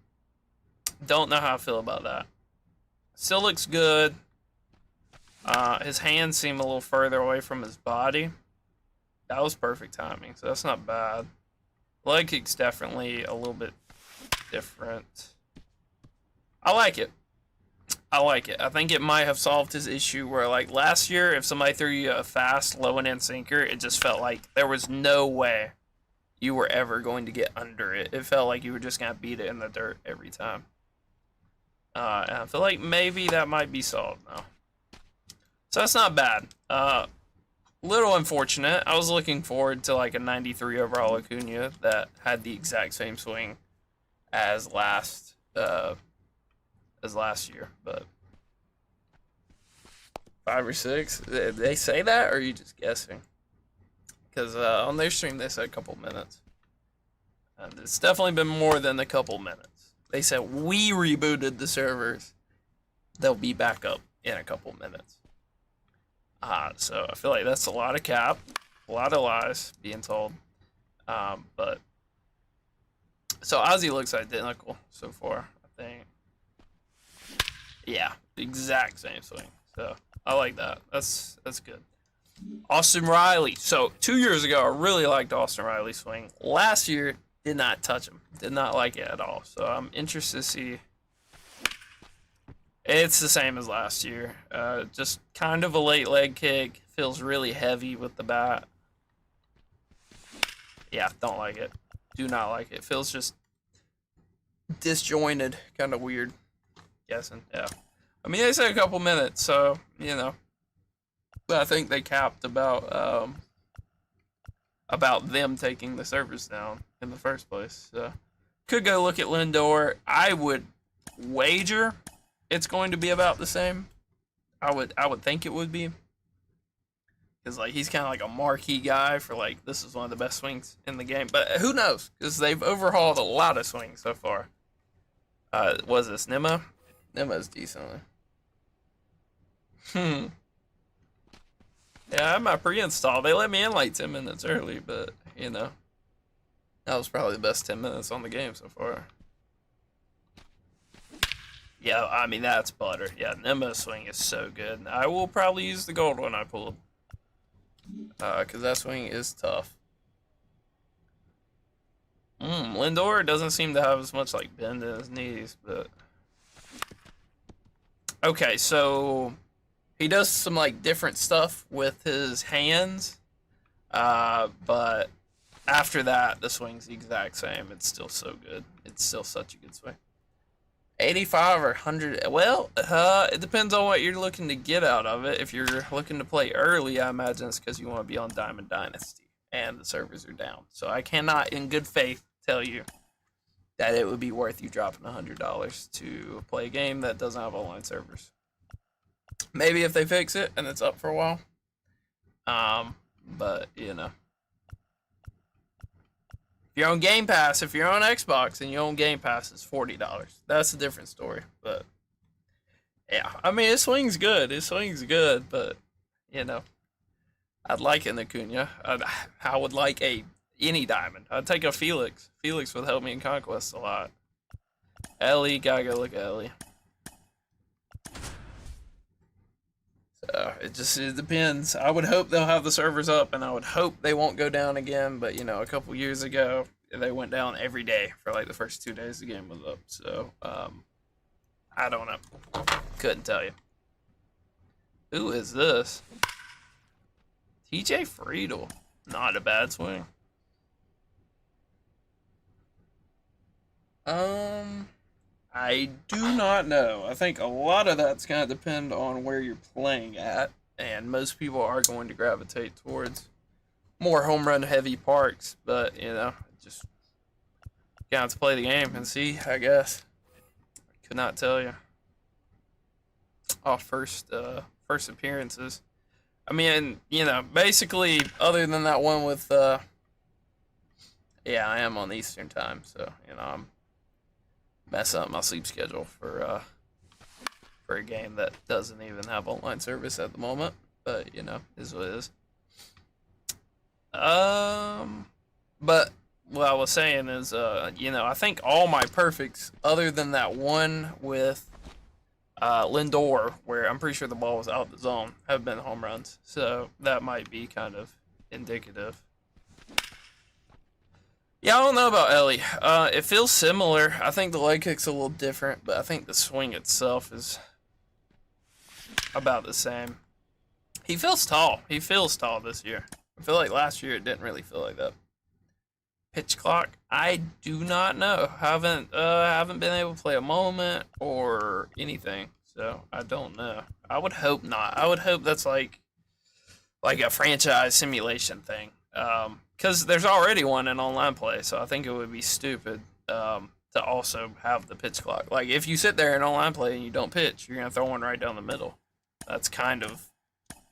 know how I feel about that. Still looks good. His hands seem a little further away from his body. That was perfect timing, so that's not bad. Leg kick's definitely a little bit different. I like it. I like it. I think it might have solved his issue where, like, last year, if somebody threw you a fast, low and in sinker, it just felt like there was no way you were ever going to get under it. It felt like you were just going to beat it in the dirt every time. And I feel like maybe that might be solved now. So that's not bad. Little unfortunate. I was looking forward to like a 93 overall Acuna that had the exact same swing as last year, but 5 or 6. Did they say that, or are you just guessing? Because on their stream they said a couple minutes, and it's definitely been more than a couple minutes. They said we rebooted the servers. They'll be back up in a couple minutes. So I feel like that's a lot of cap, a lot of lies being told. But so Ozzy looks identical so far, I think. Yeah, the exact same swing. So I like that. That's good. Austin Riley. So 2 years ago, I really liked Austin Riley's swing. Last year, did not touch him. Did not like it at all. So I'm interested to see. It's the same as last year. Just kind of a late leg kick. Feels really heavy with the bat. Yeah, don't like it. Do not like it. Feels just disjointed. Kind of weird. Guessing. Yeah. I mean, they said a couple minutes, so, you know. But I think they capped about them taking the servers down in the first place. So, could go look at Lindor. I would wager it's going to be about the same. I would think it would be, because like he's kind of like a marquee guy for like this is one of the best swings in the game. But who knows? Because they've overhauled a lot of swings so far. Was this Nima? Nima's decently. Yeah, I had my pre-install. They let me in like 10 minutes early, but you know, that was probably the best 10 minutes on the game so far. Yeah, I mean, that's butter. Yeah, Nima's swing is so good. I will probably use the gold one I pulled. Because that swing is tough. Lindor doesn't seem to have as much, like, bend in his knees, but... Okay, so... He does some, like, different stuff with his hands. But after that, the swing's the exact same. It's still so good. It's still such a good swing. 85 or 100. Well, it depends on what you're looking to get out of it. If you're looking to play early, I imagine it's because you want to be on Diamond Dynasty and the servers are down. So I cannot, in good faith, tell you that it would be worth you dropping $100 to play a game that doesn't have online servers. Maybe if they fix it and it's up for a while. But you know. If you're on Game Pass, if you're on Xbox and you own Game Pass, it's $40. That's a different story. But yeah, I mean, it swings good. It swings good, but you know, I'd like an Acuna. I would like any diamond. I'd take a Felix. Felix would help me in Conquest a lot. Ellie, gotta go look at Ellie. So it depends. I would hope they'll have the servers up, and I would hope they won't go down again. But you know, a couple years ago, they went down every day for like the first 2 days the game was up. So I don't know. Couldn't tell you. Who is this? TJ Friedel. Not a bad swing. I do not know. I think a lot of that's going to depend on where you're playing at, and most people are going to gravitate towards more home run heavy parks, but you know, just got to play the game and see, I guess. Could not tell you. Off first appearances. I mean, you know, basically, other than that one with, yeah, I am on Eastern time, so, you know, I'm messing up my sleep schedule for a game that doesn't even have online service at the moment, but, you know, is what it is. But what I was saying is, you know, I think all my perfects, other than that one with Lindor, where I'm pretty sure the ball was out the zone, have been home runs. So that might be kind of indicative. Yeah, I don't know about Ellie. It feels similar. I think the leg kick's a little different, but I think the swing itself is about the same. He feels tall. He feels tall this year. I feel like last year it didn't really feel like that. Pitch clock? I do not know. Haven't been able to play a moment or anything, so I don't know. I would hope not. I would hope that's like a franchise simulation thing. Because there's already one in online play, so I think it would be stupid to also have the pitch clock. Like if you sit there in online play and you don't pitch, you're gonna throw one right down the middle. That's kind of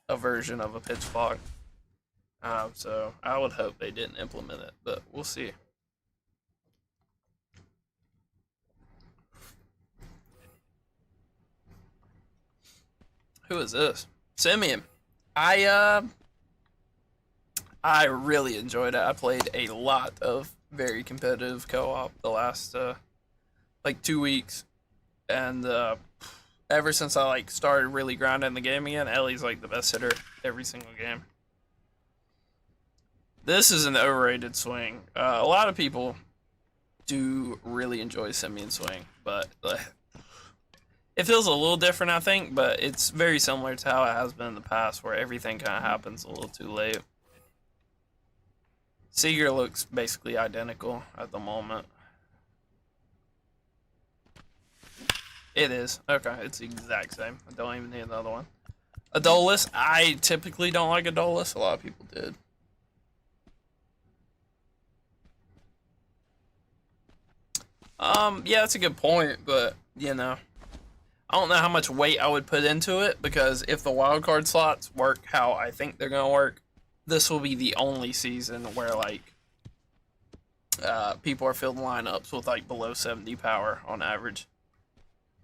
a version of a pitch clock. So I would hope they didn't implement it, but we'll see. Who is this? Simeon. I really enjoyed it. I played a lot of very competitive co-op the last like 2 weeks, and ever since I like started really grinding the game again, Ellie's like the best hitter every single game. This is an overrated swing. A lot of people do really enjoy Simeon's swing, but it feels a little different, I think, but it's very similar to how it has been in the past, where everything kind of happens a little too late. Seager looks basically identical at the moment. It is. Okay, it's the exact same. I don't even need another one. Adolis. I typically don't like Adolis. A lot of people did. Yeah, that's a good point, but, you know, I don't know how much weight I would put into it, because if the wildcard slots work how I think they're going to work, this will be the only season where, like, people are filling lineups with, like, below 70 power on average.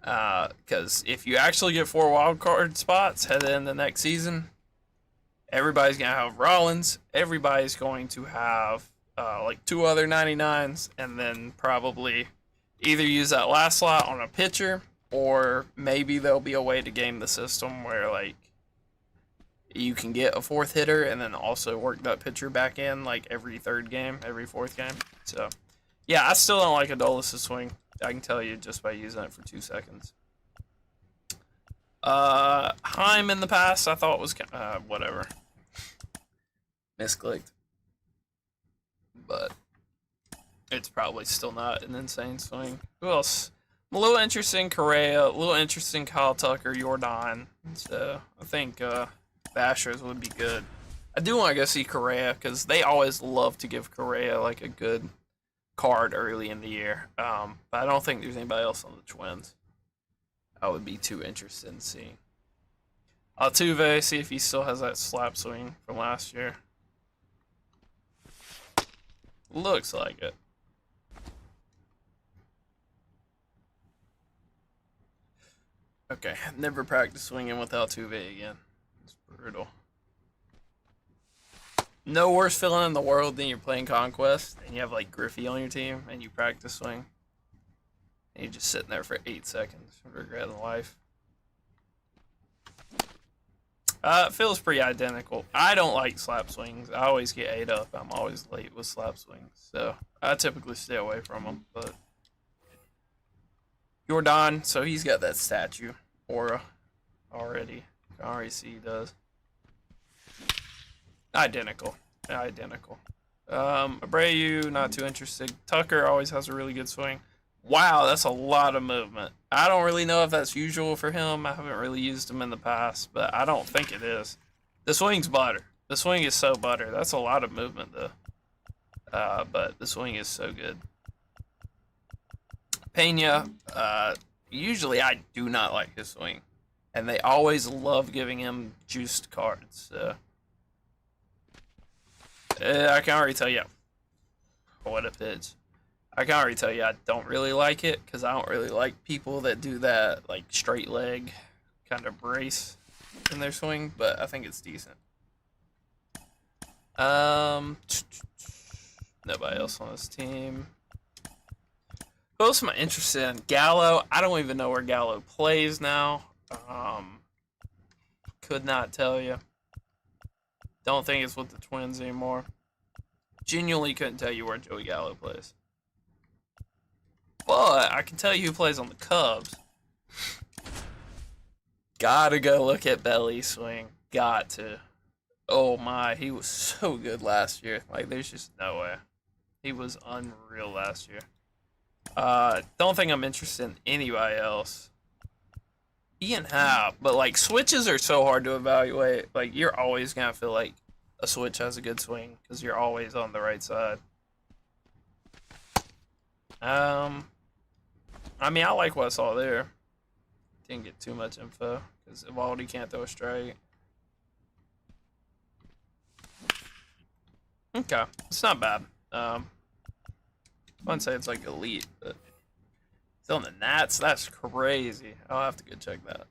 Because if you actually get 4 wildcard spots headed into next season, everybody's going to have Rollins, everybody's going to have, like, 2 other 99s, and then probably either use that last slot on a pitcher, or maybe there'll be a way to game the system where, like, you can get a 4th hitter and then also work that pitcher back in, like, every 3rd game, every 4th game. So, yeah, I still don't like Adolis' swing. I can tell you just by using it for 2 seconds. Heim in the past, I thought was, whatever. Misclicked. But it's probably still not an insane swing. Who else? I'm a little interested in Correa, a little interested in Kyle Tucker, Jordan. So I think the Astros would be good. I do want to go see Correa, because they always love to give Correa like a good card early in the year. But I don't think there's anybody else on the Twins I would be too interested in seeing. Altuve, see if he still has that slap swing from last year. Looks like it. Okay, never practice swinging with Altuve again. It's brutal. No worse feeling in the world than you're playing Conquest and you have like Griffey on your team and you practice swing. And you're just sitting there for 8 seconds, regretting life. It feels pretty identical. I don't like slap swings. I always get ate up. I'm always late with slap swings. So I typically stay away from them. But Jordan, so he's got that statue aura already. I already see he does. Identical. Abreu, not too interested. Tucker always has a really good swing. Wow, that's a lot of movement. I don't really know if that's usual for him. I haven't really used him in the past, but I don't think it is. The swing's butter. The swing is so butter. That's a lot of movement, though. But the swing is so good. Pena, usually I do not like his swing. And they always love giving him juiced cards. So. I can already tell you. What a pitch. I can already tell you I don't really like it, because I don't really like people that do that like straight leg kind of brace in their swing, but I think it's decent. Nobody else on this team. Who else am I interested in? Gallo. I don't even know where Gallo plays now. Could not tell you. Don't think it's with the Twins anymore. Genuinely couldn't tell you where Joey Gallo plays. But I can tell you who plays on the Cubs. Gotta go look at Belly swing. Got to. Oh my, he was so good last year. Like, there's just no way. He was unreal last year. Don't think I'm interested in anybody else. Ian Happ, but like switches are so hard to evaluate. Like, you're always gonna feel like a switch has a good swing because you're always on the right side. I mean, I like what I saw there. Didn't get too much info because Evaldi can't throw a strike. Okay, it's not bad. I wouldn't say it's like elite, but still in the Nats, that's crazy. I'll have to go check that.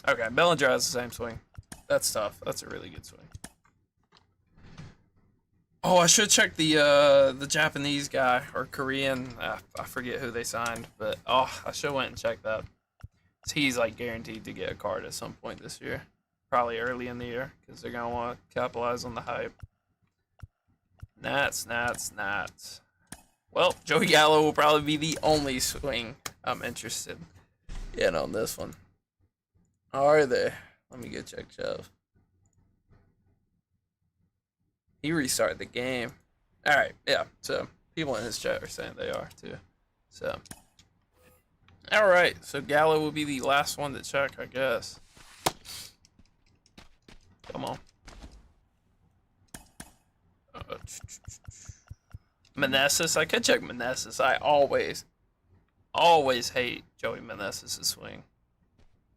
Okay, Bellinger has the same swing. That's tough. That's a really good swing. Oh, I should check the Japanese guy or Korean. I forget who they signed, but oh, I should have went and checked that. He's like guaranteed to get a card at some point this year, probably early in the year, because they're gonna want to capitalize on the hype. Nats. Well, Joey Gallo will probably be the only swing I'm interested in on this one. Are they? Let me go check Chubb. He restarted the game. Alright, yeah. So, people in his chat are saying they are, too. So. Alright, so Gallo will be the last one to check, I guess. Come on. Meneses. I could check Meneses. I always hate Joey Meneses' swing.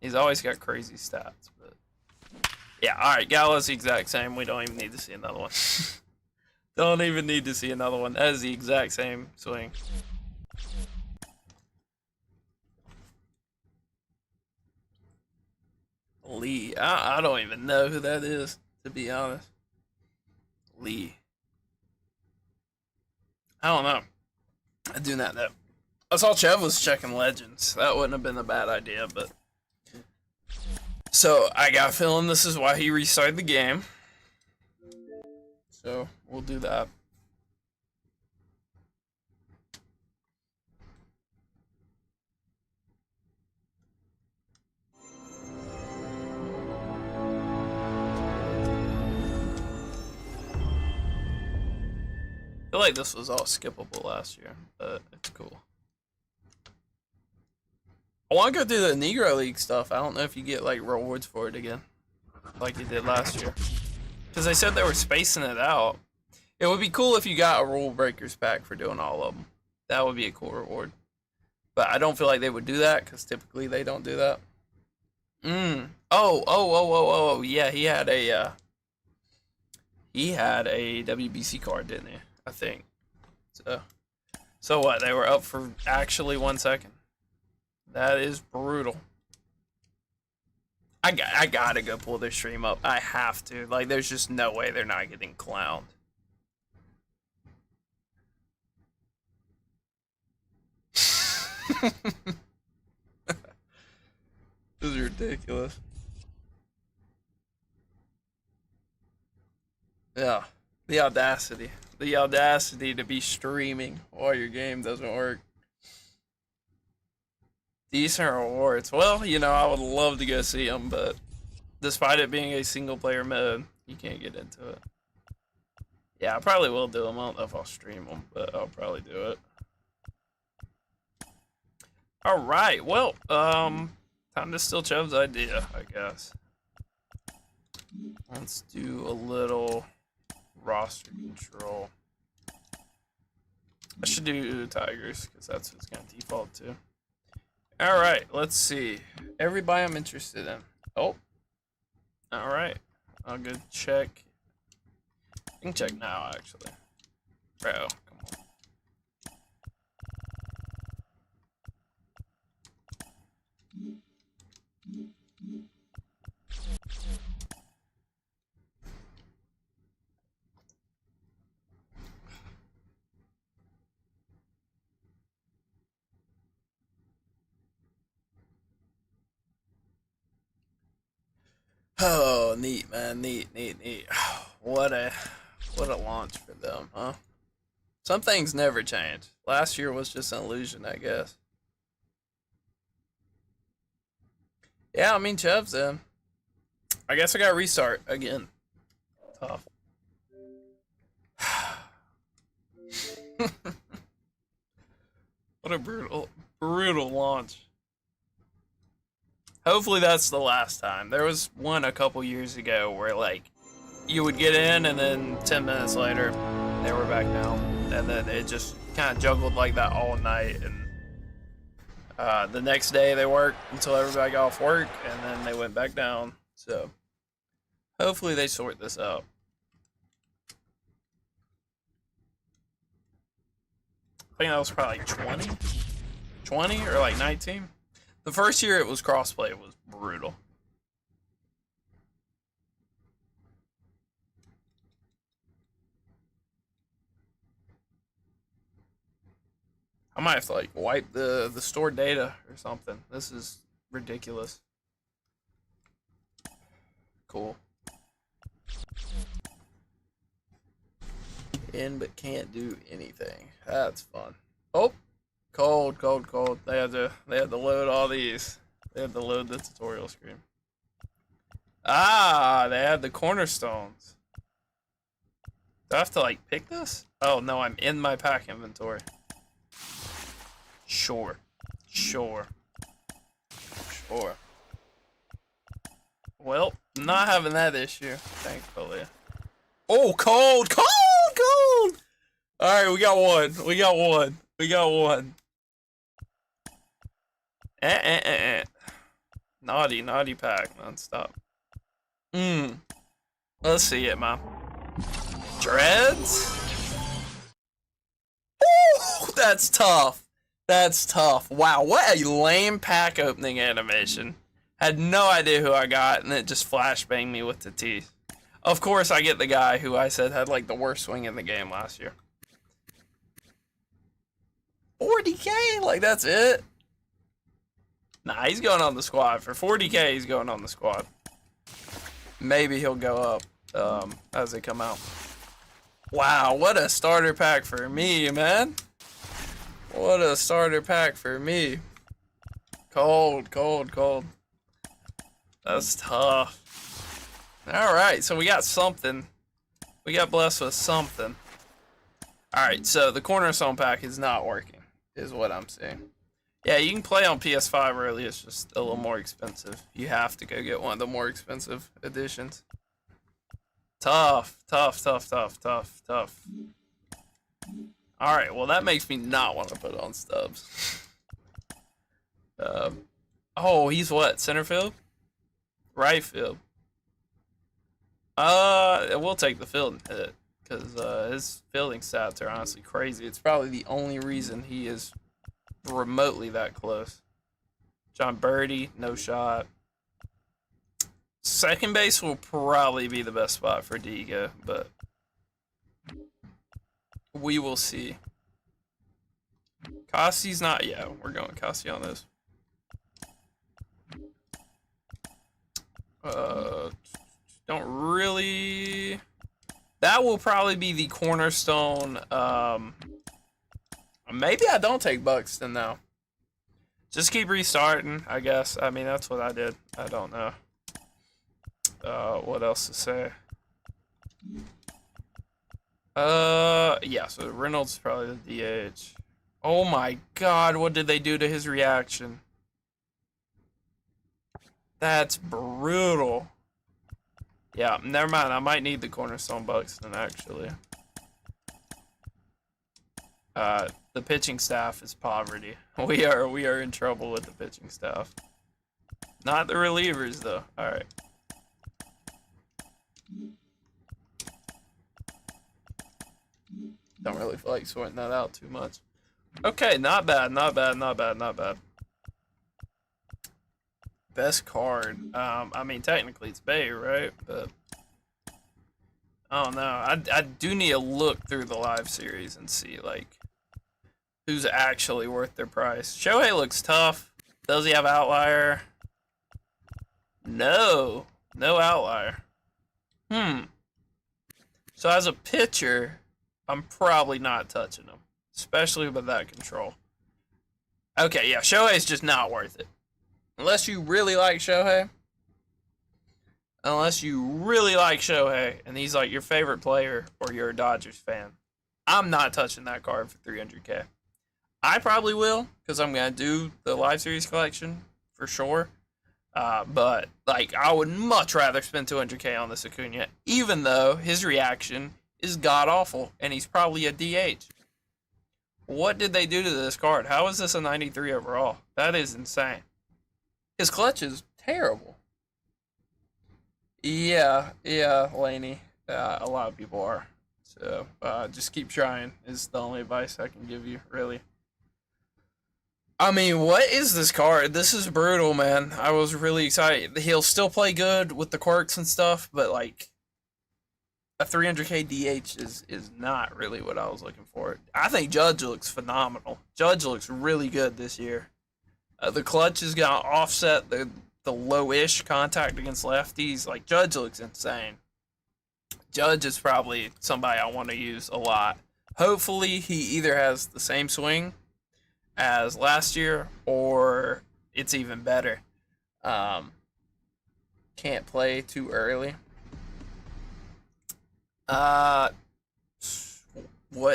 He's always got crazy stats, but yeah, alright, Gallo's the exact same. We don't even need to see another one. Don't even need to see another one. That is the exact same swing. Lee. I don't even know who that is, to be honest. Lee. I don't know. I do not know. I saw Chev was checking Legends. That wouldn't have been a bad idea, but so I got a feeling this is why he restarted the game. So we'll do that. I feel like this was all skippable last year, but it's cool. I want to go through the Negro League stuff. I don't know if you get like rewards for it again, like you did last year. Because they said they were spacing it out. It would be cool if you got a Rule Breakers pack for doing all of them. That would be a cool reward. But I don't feel like they would do that because typically they don't do that. Oh. Yeah, he had a WBC card, didn't he? I think. So what? They were up for actually 1 second. That is brutal. I gotta go pull their stream up. I have to. Like, there's just no way they're not getting clowned. This is ridiculous. Yeah. The audacity. The audacity to be streaming while your game doesn't work. Decent rewards. Well, you know, I would love to go see them, but despite it being a single player mode, you can't get into it. Yeah, I probably will do them. I don't know if I'll stream them, but I'll probably do it. Alright, well, time to steal Chev's idea, I guess. Let's do a little roster control. I should do Tigers, because that's what it's going to default to. Alright, let's see. Everybody I'm interested in. Oh. Alright. I'll go check. I can check now, actually. Bro, come on. Oh, neat, man. Neat. What a launch for them, huh? Some things never change. Last year was just an illusion, I guess. Yeah, I mean, Chev's in. I guess I got to restart again. Tough. What a brutal launch. Hopefully that's the last time. There was one a couple years ago where, like, you would get in and then 10 minutes later, they were back down. And then it just kind of juggled like that all night. And the next day they worked until everybody got off work, and then they went back down. So hopefully they sort this out. I think that was probably like 20 or like 19. The first year it was crossplay, it was brutal. I might have to like wipe the stored data or something. This is ridiculous. Cool. In but can't do anything. That's fun. Oh, cold. They had to load all these. They had to load the tutorial screen. Ah, they had the cornerstones. Do I have to like pick this? Oh no, I'm in my pack inventory. Sure. Well, not having that issue, thankfully. Oh, cold. All right, we got one. Naughty pack, non-stop. Let's see it, man. Dreads? Ooh, that's tough. Wow, what a lame pack opening animation. Had no idea who I got, and it just flashbanged me with the teeth. Of course, I get the guy who I said had like the worst swing in the game last year. 40K? Like, that's it? Nah, he's going on the squad. For 40K, he's going on the squad. Maybe he'll go up as they come out. Wow, what a starter pack for me, man. What a starter pack for me. Cold. That's tough. Alright, so we got something. We got blessed with something. Alright, so the cornerstone pack is not working, is what I'm saying. Yeah, you can play on PS5 early, it's just a little more expensive. You have to go get one of the more expensive editions. Tough. Alright, well that makes me not want to put on Stubbs. Oh, he's what? Center field? Right field. We'll take the field and hit, because his fielding stats are honestly crazy. It's probably the only reason he is remotely that close. John Birdie, no shot. Second base will probably be the best spot for Diego, but we will see. Cossey's not, yeah, we're going Cossey on this. Don't really. That will probably be the cornerstone. Maybe I don't take Buxton now. Just keep restarting, I guess. I mean, that's what I did. I don't know. What else to say? Yeah, so Reynolds is probably the DH. Oh my god, what did they do to his reaction? That's brutal. Yeah, never mind. I might need the cornerstone Buxton, actually. The pitching staff is poverty. We are in trouble with the pitching staff. Not the relievers, though. All right. Don't really feel like sorting that out too much. Okay, not bad. Best card. I mean, technically it's Bay, right? But I don't know. I do need to look through the live series and see like who's actually worth their price. Shohei looks tough. Does he have outlier? No. No outlier. So as a pitcher, I'm probably not touching him, especially with that control. Okay, yeah, Shohei's just not worth it. Unless you really like Shohei. Unless you really like Shohei and he's like your favorite player or you're a Dodgers fan. I'm not touching that card for 300K. I probably will because I'm going to do the Live Series collection for sure. But like I would much rather spend 200K on this Acuna, even though his reaction is god awful and he's probably a DH. What did they do to this card? How is this a 93 overall? That is insane. His clutch is terrible. Yeah, Laney. A lot of people are. So just keep trying is the only advice I can give you, really. I mean, what is this card? This is brutal, man. I was really excited. He'll still play good with the quirks and stuff, but like a 300K DH is not really what I was looking for. I think Judge looks phenomenal. Judge looks really good this year. The clutch is going to offset the low-ish contact against lefties. Like, Judge looks insane. Judge is probably somebody I want to use a lot. Hopefully, he either has the same swing as last year or it's even better. Can't play too early. What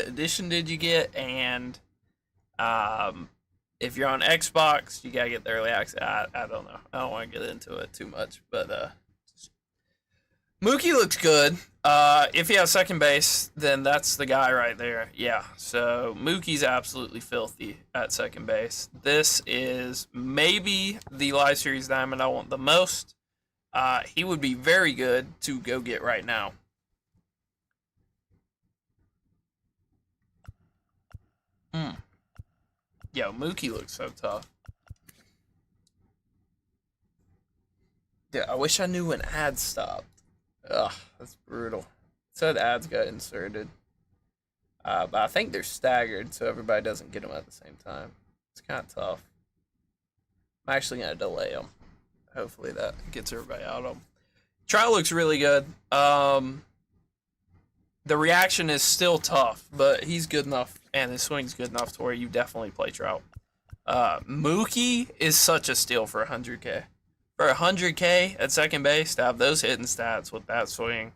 edition did you get? And if you're on Xbox, you gotta get the early access. I don't know. I don't want to get into it too much, but Mookie looks good. If he has second base, then that's the guy right there. Yeah, so Mookie's absolutely filthy at second base. This is maybe the Live Series diamond I want the most. He would be very good to go get right now. Yo, Mookie looks so tough. Yeah, I wish I knew when ads stopped. Ugh, that's brutal. It said ads got inserted. But I think they're staggered so everybody doesn't get them at the same time. It's kind of tough. I'm actually going to delay them. Hopefully that gets everybody out of them. Trout looks really good. The reaction is still tough, but he's good enough, and his swing's good enough to where you definitely play Trout. Mookie is such a steal for 100K. For 100K at second base, to have those hitting stats with that swing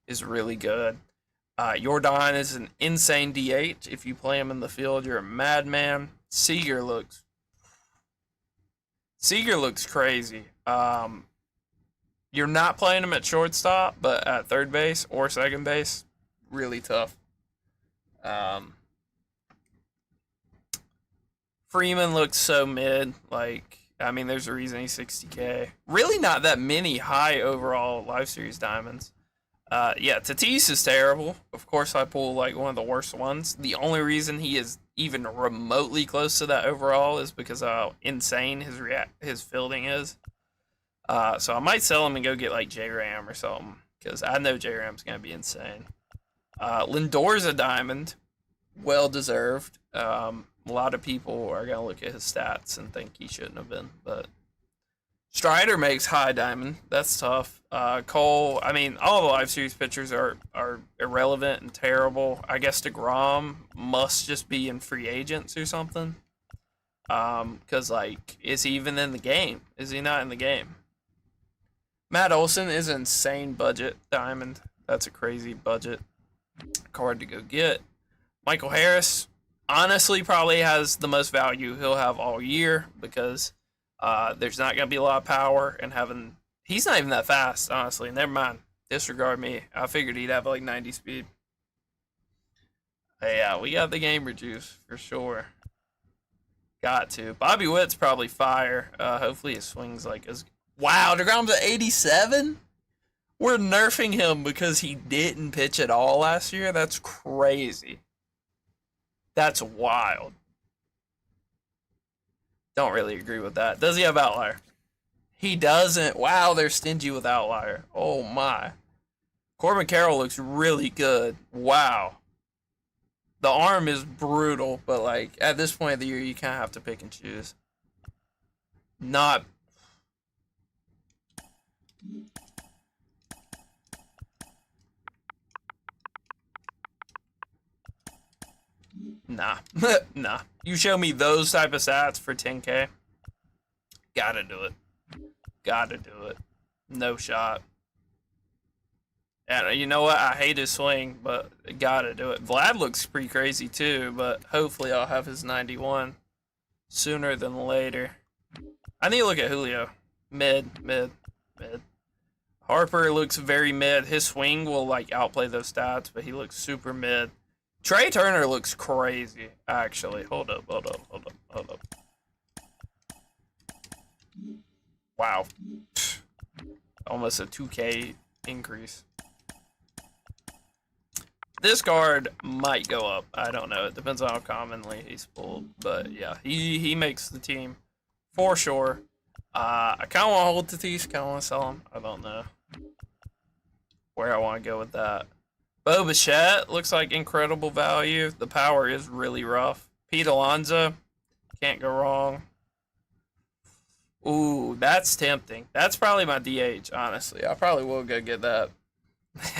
is really good. Jordan is an insane DH. If you play him in the field, you're a madman. Seager looks crazy. You're not playing him at shortstop, but at third base or second base, really tough. Freeman looks so mid. Like, I mean, there's a reason he's 60K. Really not that many high overall Live Series diamonds. Yeah, Tatis is terrible. Of course, I pull like one of the worst ones. The only reason he is even remotely close to that overall is because of how insane his fielding is. So I might sell him and go get like J-Ram or something, because I know J-Ram's going to be insane. Lindor's a diamond. Well deserved. A lot of people are going to look at his stats and think he shouldn't have been, but Strider makes high diamond. That's tough. Cole, I mean, all the Live Series pitchers are irrelevant and terrible. I guess DeGrom must just be in free agents or something. Because, like, is he even in the game? Is he not in the game? Matt Olson is an insane budget diamond. That's a crazy budget card to go get. Michael Harris, honestly, probably has the most value he'll have all year because there's not going to be a lot of power, and he's not even that fast, honestly. Never mind. Disregard me. I figured he'd have like 90 speed. But yeah, we got the gamer juice for sure. Got to. Bobby Witt's probably fire. Hopefully his swing's like as... Wow, DeGrom's at 87? We're nerfing him because he didn't pitch at all last year? That's crazy. That's wild. Don't really agree with that. Does he have outlier? He doesn't. Wow, they're stingy with outlier. Oh my. Corbin Carroll looks really good. Wow. The arm is brutal, but like at this point of the year, you kind of have to pick and choose. Not. Nah. Nah. You show me those type of stats for 10K. Gotta do it. Gotta do it. No shot. And you know what? I hate his swing, but gotta do it. Vlad looks pretty crazy too, but hopefully I'll have his 91 sooner than later. I need to look at Julio. Mid. Harper looks very mid. His swing will like outplay those stats, but he looks super mid. Trey Turner looks crazy, actually. Hold up. Wow. Almost a 2K increase. This card might go up. I don't know. It depends on how commonly he's pulled. But yeah, he makes the team for sure. I kind of want to hold Tatis. Kind of want to sell him. I don't know where I want to go with that. Bo Bichette looks like incredible value. The power is really rough. Pete Alonso, can't go wrong. Ooh, that's tempting. That's probably my DH, honestly. I probably will go get that.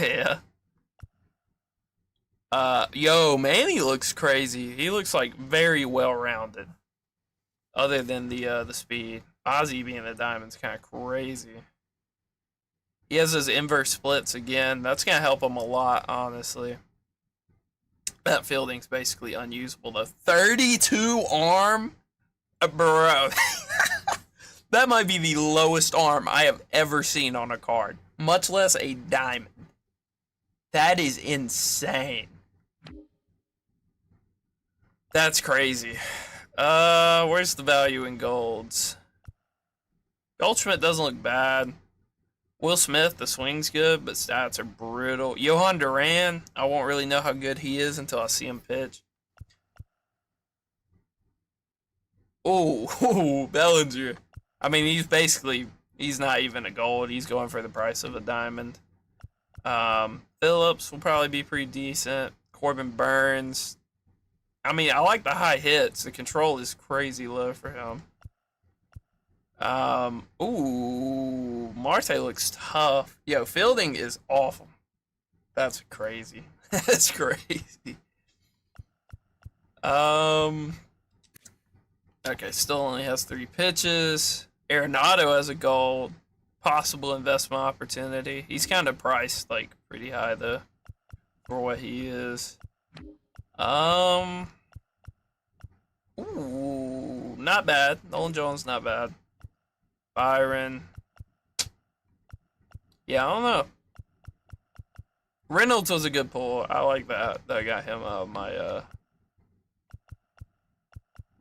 Yeah. Yo, Manny looks crazy. He looks like very well-rounded. Other than the speed. Ozzy being a diamond's kind of crazy. He has his inverse splits again. That's going to help him a lot, honestly. That fielding's basically unusable, though. 32 arm? Bro. That might be the lowest arm I have ever seen on a card. Much less a diamond. That is insane. That's crazy. Where's the value in golds? Goldschmidt doesn't look bad. Will Smith, the swing's good, but stats are brutal. Johan Duran, I won't really know how good he is until I see him pitch. Oh, Bellinger. I mean, he's not even a gold. He's going for the price of a diamond. Phillips will probably be pretty decent. Corbin Burns. I mean, I like the high hits. The control is crazy low for him. Ooh, Marte looks tough. Yo, fielding is awful. That's crazy. That's crazy. Okay, still only has 3 pitches. Arenado has a gold. Possible investment opportunity. He's kind of priced like pretty high though for what he is. Ooh, not bad. Nolan Jones, not bad. Byron. Yeah, I don't know. Reynolds was a good pull. I like that. That got him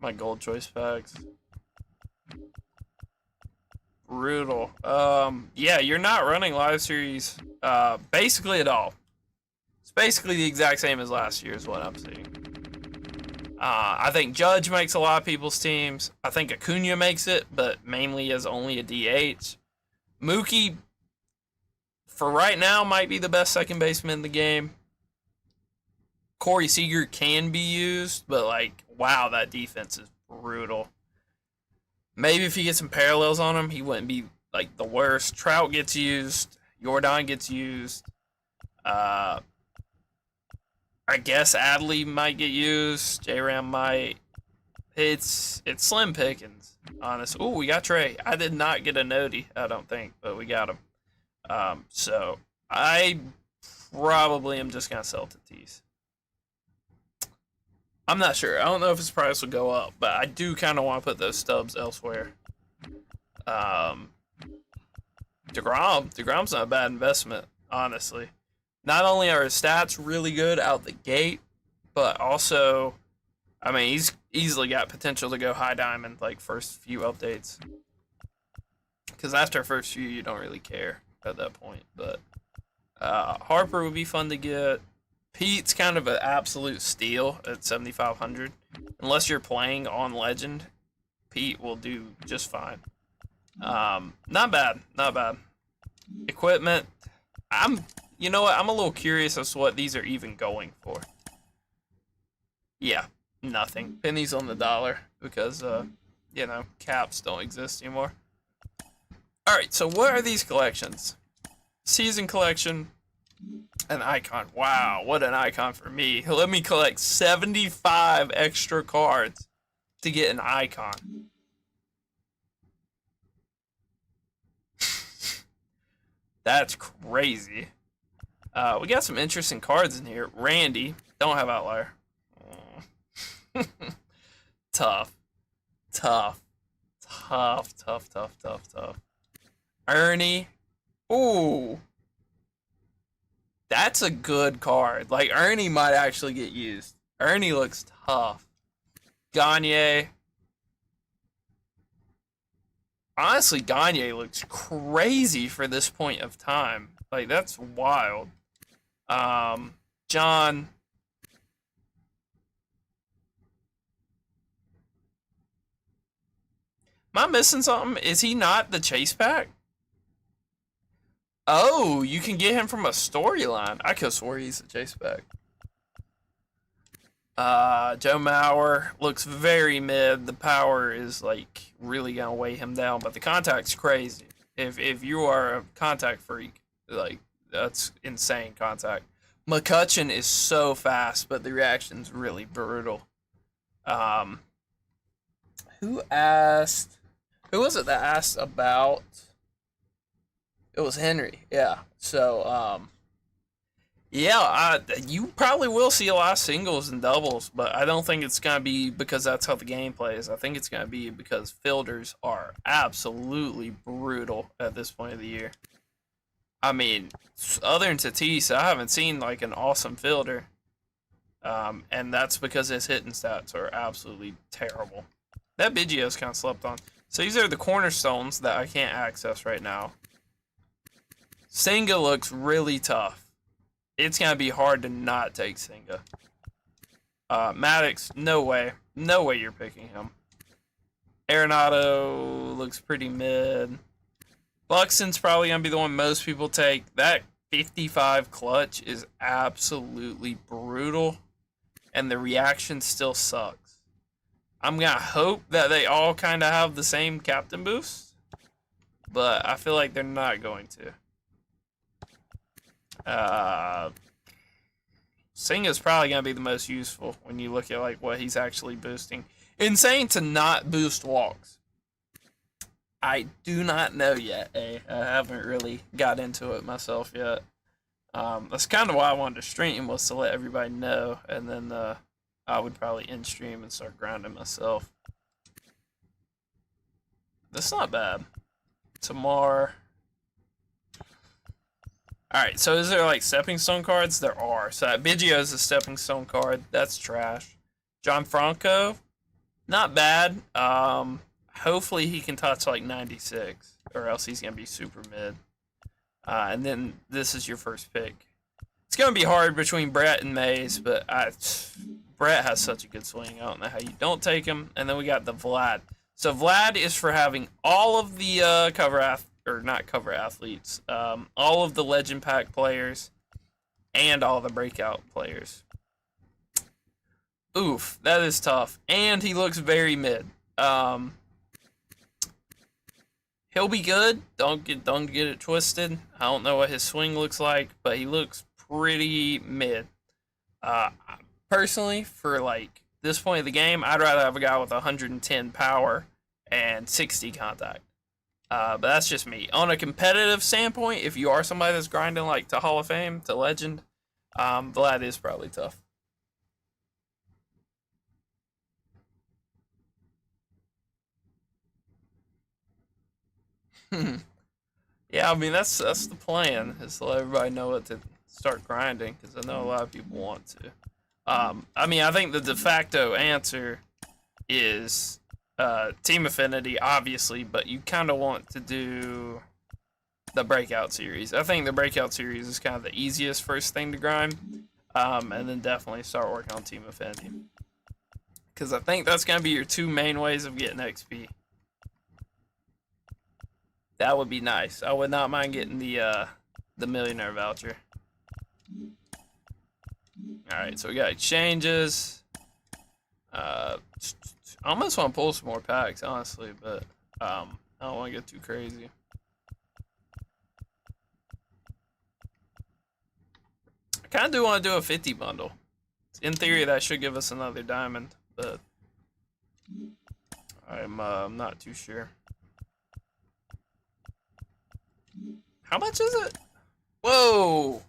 my gold choice packs. Brutal. Yeah, you're not running live series basically at all. It's basically the exact same as last year is what I'm seeing. I think Judge makes a lot of people's teams. I think Acuna makes it, but mainly as only a DH. Mookie, for right now, might be the best second baseman in the game. Corey Seager can be used, but like, wow, that defense is brutal. Maybe if he gets some parallels on him, he wouldn't be like the worst. Trout gets used. Jordan gets used. I guess Adley might get used. J-Ram might. It's slim pickings, honest. Ooh, we got Trey. I did not get a Noti, I don't think, but we got him. So I probably am just gonna sell Tatis. I'm not sure. I don't know if his price will go up, but I do kind of want to put those stubs elsewhere. DeGrom's not a bad investment, honestly. Not only are his stats really good out the gate, but also, I mean, he's easily got potential to go high diamond, like, first few updates. Because after first few, you don't really care at that point. But Harper would be fun to get. Pete's kind of an absolute steal at 7,500. Unless you're playing on Legend, Pete will do just fine. Not bad. Equipment, you know what? I'm a little curious as to what these are even going for. Yeah, nothing. Pennies on the dollar because, you know, caps don't exist anymore. All right, so what are these collections? Season collection. An icon. Wow, what an icon for me. Let me collect 75 extra cards to get an icon. That's crazy. We got some interesting cards in here. Randy, don't have outlier. Tough. Tough. Tough, tough, tough, tough, tough. Ernie. Ooh. That's a good card. Like, Ernie might actually get used. Ernie looks tough. Gagne. Honestly, Gagne looks crazy for this point of time. Like, that's wild. John. Am I missing something? Is he not the chase pack? Oh, you can get him from a storyline. I could have swore he's the chase pack. Joe Mauer looks very mid. The power is like really gonna weigh him down, but the contact's crazy. If you are a contact freak, like that's insane contact. McCutcheon is so fast, but the reaction's really brutal. Who asked? Who was it that asked about? It was Henry. Yeah. So yeah, you probably will see a lot of singles and doubles, but I don't think it's going to be because that's how the game plays. I think it's going to be because fielders are absolutely brutal at this point of the year. I mean, other than Tatis, I haven't seen like an awesome fielder. And that's because his hitting stats are absolutely terrible. That Biggio's kind of slept on. So these are the cornerstones that I can't access right now. Senga looks really tough. It's going to be hard to not take Senga. Maddox, no way. No way you're picking him. Arenado looks pretty mid. Buxton's probably going to be the one most people take. That 55 clutch is absolutely brutal. And the reaction still sucks. I'm going to hope that they all kind of have the same captain boost. But I feel like they're not going to. Senga's probably going to be the most useful when you look at like what he's actually boosting. Insane to not boost walks. I do not know yet. I haven't really got into it myself yet. That's kind of why I wanted to stream, was to let everybody know, and then I would probably end stream and start grinding myself. That's not bad. Tamar. Alright, so is there like stepping stone cards? There are. So that Biggio is a stepping stone card. That's trash. John Franco, not bad. Hopefully he can touch like 96, or else he's gonna be super mid. And then this is your first pick. It's gonna be hard between Brett and Mays, but Brett has such a good swing. I don't know how you don't take him. And then we got the Vlad. So Vlad is for having all of the not cover athletes, all of the legend pack players, and all the breakout players. Oof, that is tough. And he looks very mid. He'll be good. Don't get it twisted. I don't know what his swing looks like, but he looks pretty mid. Personally, for like this point of the game, I'd rather have a guy with 110 power and 60 contact. But that's just me. On a competitive standpoint, if you are somebody that's grinding like to Hall of Fame, to Legend, Vlad is probably tough. Yeah, I mean that's the plan, is to let everybody know what to start grinding, because I know a lot of people want to. I mean, I think the de facto answer is Team Affinity, obviously, but you kind of want to do the Breakout Series. I think the Breakout Series is kind of the easiest first thing to grind, and then definitely start working on Team Affinity, because I think that's going to be your two main ways of getting XP. That would be nice. I would not mind getting the millionaire voucher. Alright, so we got exchanges. I almost want to pull some more packs, honestly, but I don't want to get too crazy. kind of do want to do a 50 bundle. In theory, that should give us another diamond, but I'm not too sure. How much is it? Whoa!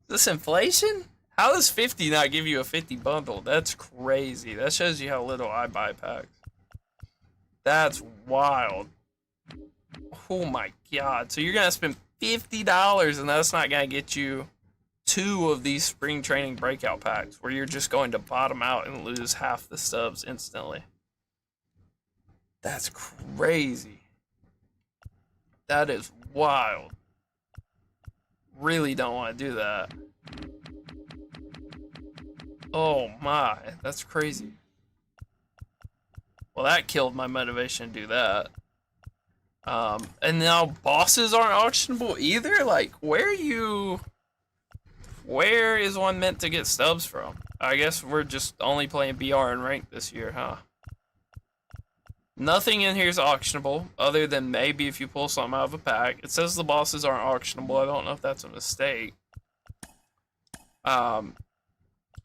Is this inflation? How does 50 not give you a 50 bundle? That's crazy. That shows you how little I buy packs. That's wild. Oh my god. So you're gonna spend $50 and that's not gonna get you 2 of these spring training breakout packs where you're just going to bottom out and lose half the stubs instantly. That's crazy. That is wild. Really don't want to do that. Oh my, that's crazy. Well, that killed my motivation to do that. And now bosses aren't auctionable either? Like, where is one meant to get stubs from? I guess we're just only playing BR and rank this year, huh? Nothing in here is auctionable, other than maybe if you pull something out of a pack. It says the bosses aren't auctionable. I don't know if that's a mistake.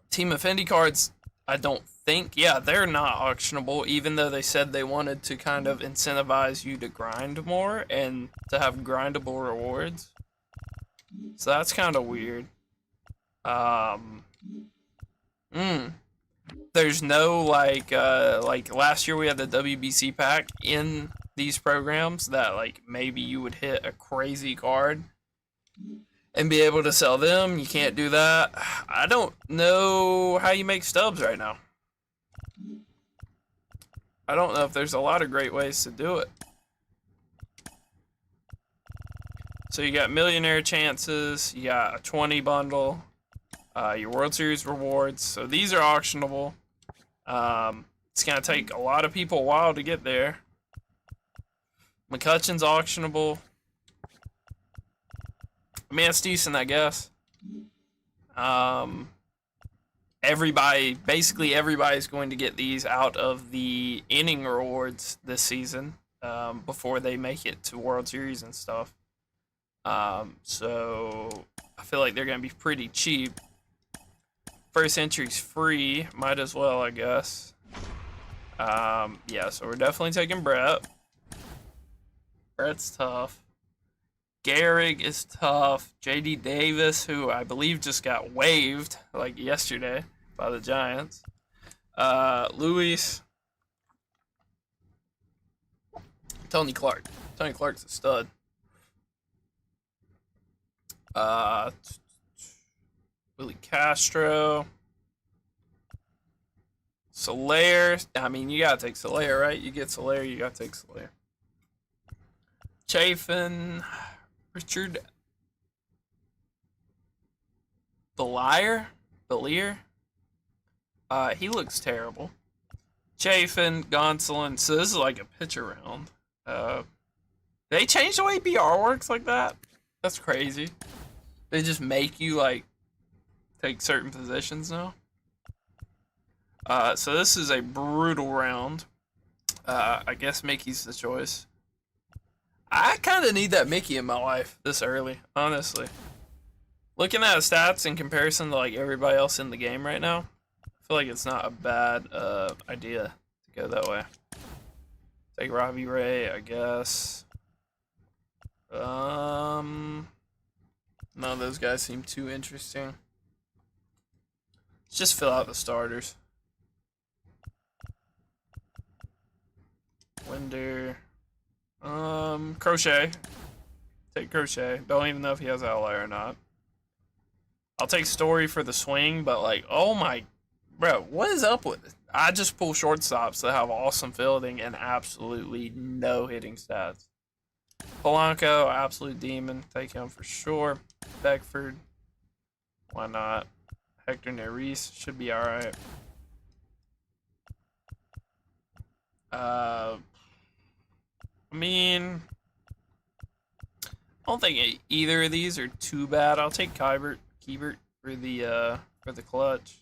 Team Affinity cards, I don't think. Yeah, they're not auctionable, even though they said they wanted to kind of incentivize you to grind more and to have grindable rewards. So that's kind of weird. There's no like last year we had the WBC pack in these programs that like maybe you would hit a crazy card and be able to sell them. You can't do that. I don't know how you make stubs right now. I don't know if there's a lot of great ways to do it. So you got millionaire chances, you got a 20 bundle, your World Series rewards. So these are auctionable. It's gonna take a lot of people a while to get there. McCutcheon's auctionable. I mean, it's decent, I guess. Basically everybody's going to get these out of the inning rewards this season, before they make it to World Series and stuff. So I feel like they're gonna be pretty cheap. First entry's free, might as well, I guess. Yeah, so we're definitely taking Brett. Brett's tough. Gehrig is tough. JD Davis, who I believe just got waived like yesterday by the Giants. Luis. Tony Clark. Tony Clark's a stud. Willie Castro. Soler. I mean, you gotta take Soler, right? You get Soler, you gotta take Soler. Chafin. Richard Belier? He looks terrible. Chafin, Gonsolin. So this is like a pitcher round. They changed the way BR works like that? That's crazy. They just make you like take certain positions now. So this is a brutal round. I guess Mickey's the choice. I kind of need that Mickey in my life this early, honestly. Looking at his stats in comparison to like everybody else in the game right now, I feel like it's not a bad idea to go that way. Take Robbie Ray, I guess. None of those guys seem too interesting. Let's just fill out the starters. Winder. Crochet. Take Crochet. Don't even know if he has ally or not. I'll take Story for the swing, but like, oh my, bro, what is up with it? I just pull shortstops that have awesome fielding and absolutely no hitting stats. Polanco, absolute demon. Take him for sure. Beckford. Why not? Hector Neris should be alright. I mean, I don't think either of these are too bad. I'll take Keibert for the clutch,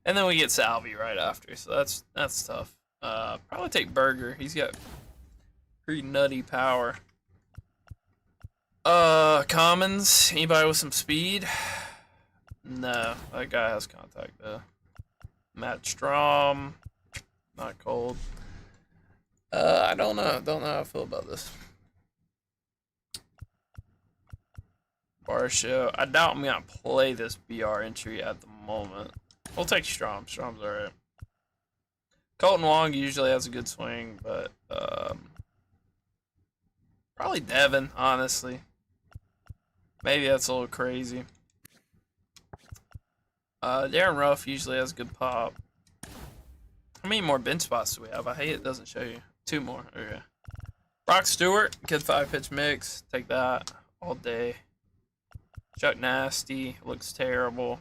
and then we get Salvi right after. So that's tough. Probably take Berger. He's got pretty nutty power. Commons. Anybody with some speed? No, that guy has contact though. Matt Strom, not cold. I don't know. Don't know how I feel about this. Bar show. I doubt I'm gonna play this BR entry at the moment. We'll take Strom. Strom's alright. Colton Wong usually has a good swing, but probably Devin, honestly. Maybe that's a little crazy. Darren Ruff usually has good pop. How many more bench spots do we have? I hate it doesn't show you. 2 more. Okay. Brock Stewart, good 5-pitch mix. Take that all day. Chuck Nasty looks terrible.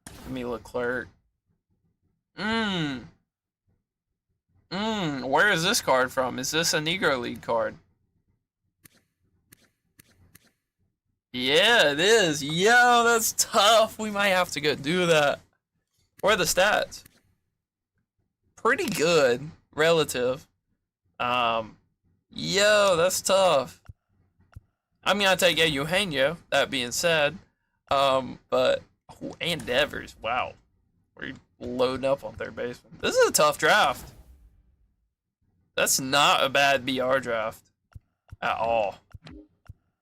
Give me Leclerc. Where is this card from? Is this a Negro League card? Yeah, it is. Yo, that's tough. We might have to go do that. What are the stats? Pretty good, relative. Yo, that's tough. I'm gonna take Eugenio, that being said. But and Devers, wow. We're loading up on third baseman. This is a tough draft. That's not a bad BR draft at all.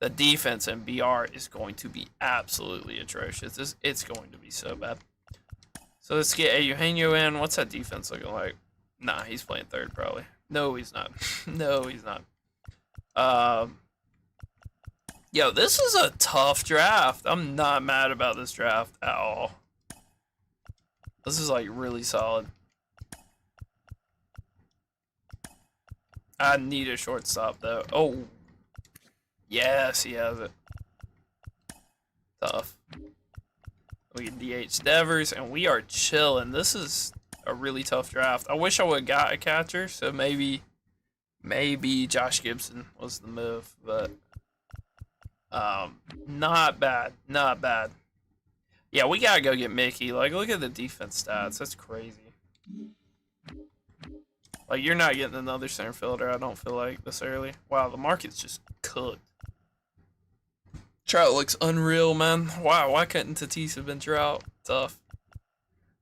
The defense in BR is going to be absolutely atrocious. It's going to be so bad. So let's get Eugenio in. What's that defense looking like? Nah, he's playing third probably. No, he's not. No, he's not. Yo, this is a tough draft. I'm not mad about this draft at all. This is like really solid. I need a shortstop though. Oh, yes, he has it. Tough. We can DH Devers, and we are chilling. This is a really tough draft. I wish I would have got a catcher, so maybe Josh Gibson was the move, but not bad, not bad. Yeah, we gotta go get Mickey. Like, look at the defense stats. That's crazy. Like, you're not getting another center fielder, I don't feel like, this early. Wow, the market's just cooked. Trout looks unreal, man. Wow, why couldn't Tatis have been Trout? Tough.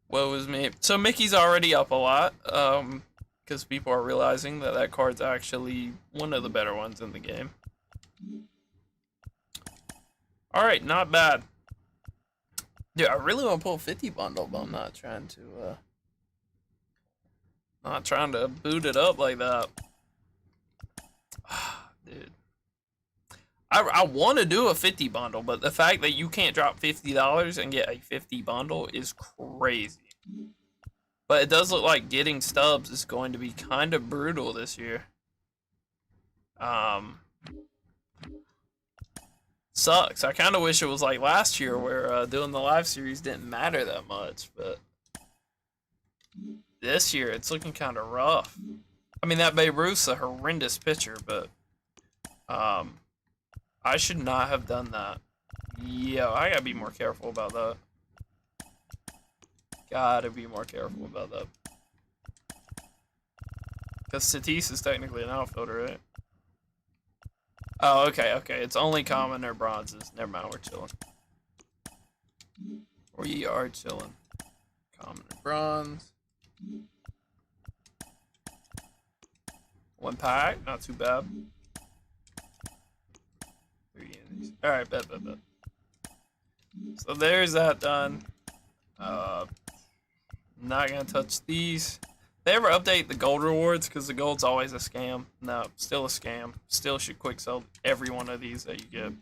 Woe is me. So Mickey's already up a lot, because people are realizing that that card's actually one of the better ones in the game. Alright, not bad. Dude, I really want to pull a 50 bundle, but I'm not trying to boot it up like that. Dude. I want to do a 50 bundle, but the fact that you can't drop $50 and get a 50 bundle is crazy. But it does look like getting stubs is going to be kind of brutal this year. Sucks. I kind of wish it was like last year where doing the live series didn't matter that much, but this year it's looking kind of rough. I mean, that Babe Ruth's a horrendous pitcher, but I should not have done that. Yo, I gotta be more careful about that. Gotta be more careful about that. Because Tatis is technically an outfielder, right? Oh, okay, okay. It's only common or bronzes. Never mind, we're chilling. We are chilling. Common or bronze. 1 pack, not too bad. 3 innings. Alright, bet. So there's that done. Not gonna touch these. They ever update the gold rewards? Because the gold's always a scam. No, still a scam. Still should quick sell every one of these that you get.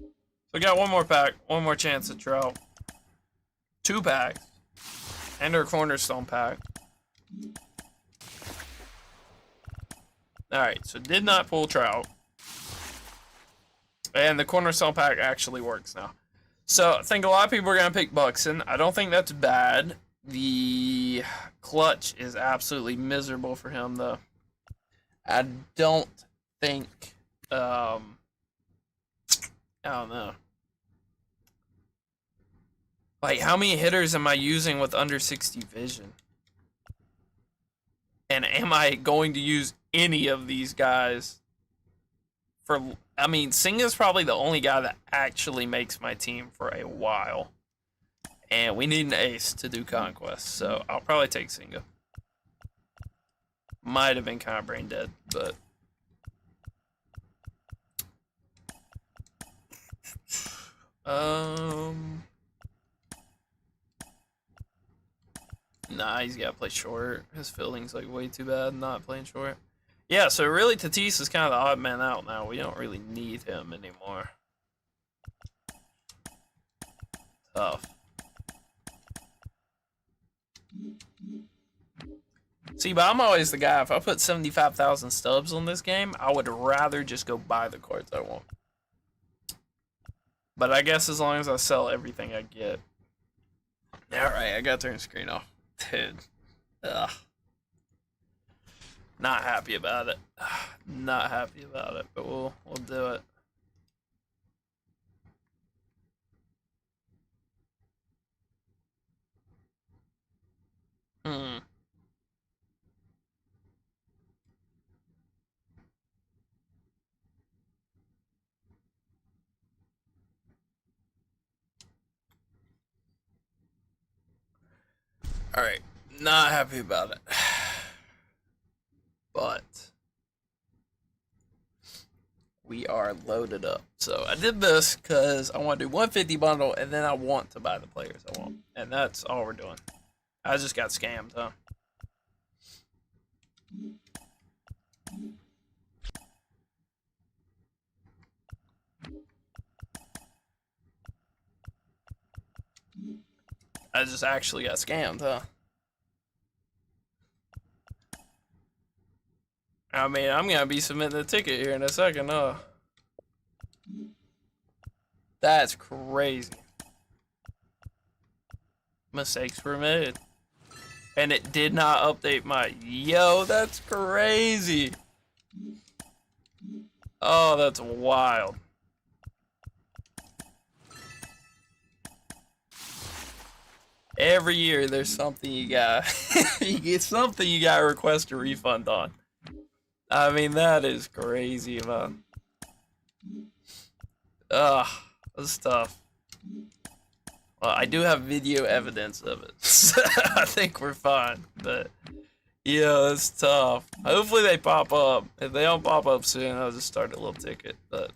So we got 1 more pack. 1 more chance at Trout. 2 packs. And our cornerstone pack. Alright, so did not pull Trout. And the cornerstone pack actually works now. So I think a lot of people are going to pick Buxton. I don't think that's bad. The clutch is absolutely miserable for him, though. I don't think... I don't know. Like, how many hitters am I using with under 60 vision? And am I going to use any of these guys for I mean, Senga's probably the only guy that actually makes my team for a while. And we need an ace to do Conquest, so I'll probably take Senga. Might have been kind of brain dead, but... Nah, he's got to play short. His fielding's like way too bad not playing short. Yeah, so really Tatis is kind of the odd man out now. We don't really need him anymore. Tough. See, but I'm always the guy, if I put 75,000 stubs on this game, I would rather just go buy the cards I want. But I guess as long as I sell everything I get. Alright, I gotta turn the screen off. Dude. Ugh. Not happy about it. Not happy about it, but we'll do it. Alright, not happy about it. But we are loaded up. So I did this because I want to do 150 bundle and then I want to buy the players I want. And that's all we're doing. I just got scammed, huh? I just actually got scammed, huh? I mean, I'm gonna be submitting the ticket here in a second, huh? That's crazy. Mistakes were made. And it did not update my... Yo, that's crazy. Oh, that's wild. Every year there's something you got. You get something you got to request a refund on. I mean, that is crazy, man. Ugh, that's tough. Well, I do have video evidence of it. So I think we're fine, but yeah, it's tough. Hopefully they pop up. If they don't pop up soon, I'll just start a little ticket, but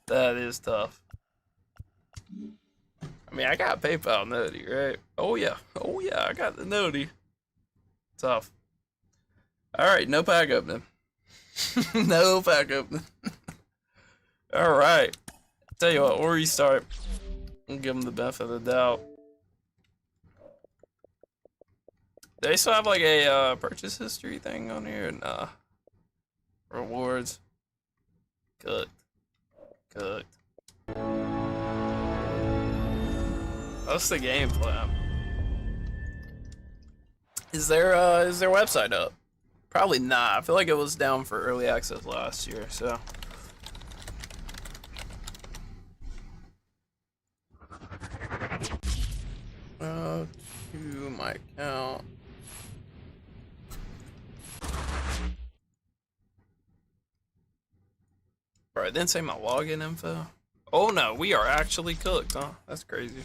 that is tough. I mean, I got PayPal Noti, right? Oh yeah, I got the Noti. Tough. Alright, no pack opening. No pack opening. Alright. Tell you what, we'll restart. And give them the benefit of the doubt. They still have like a purchase history thing on here? Nah. Rewards. Cooked. Cooked. What's the game plan? Is their website up? Probably not. I feel like it was down for early access last year, so. To my account. Bro, I didn't say my login info. Oh no, we are actually cooked, huh? That's crazy.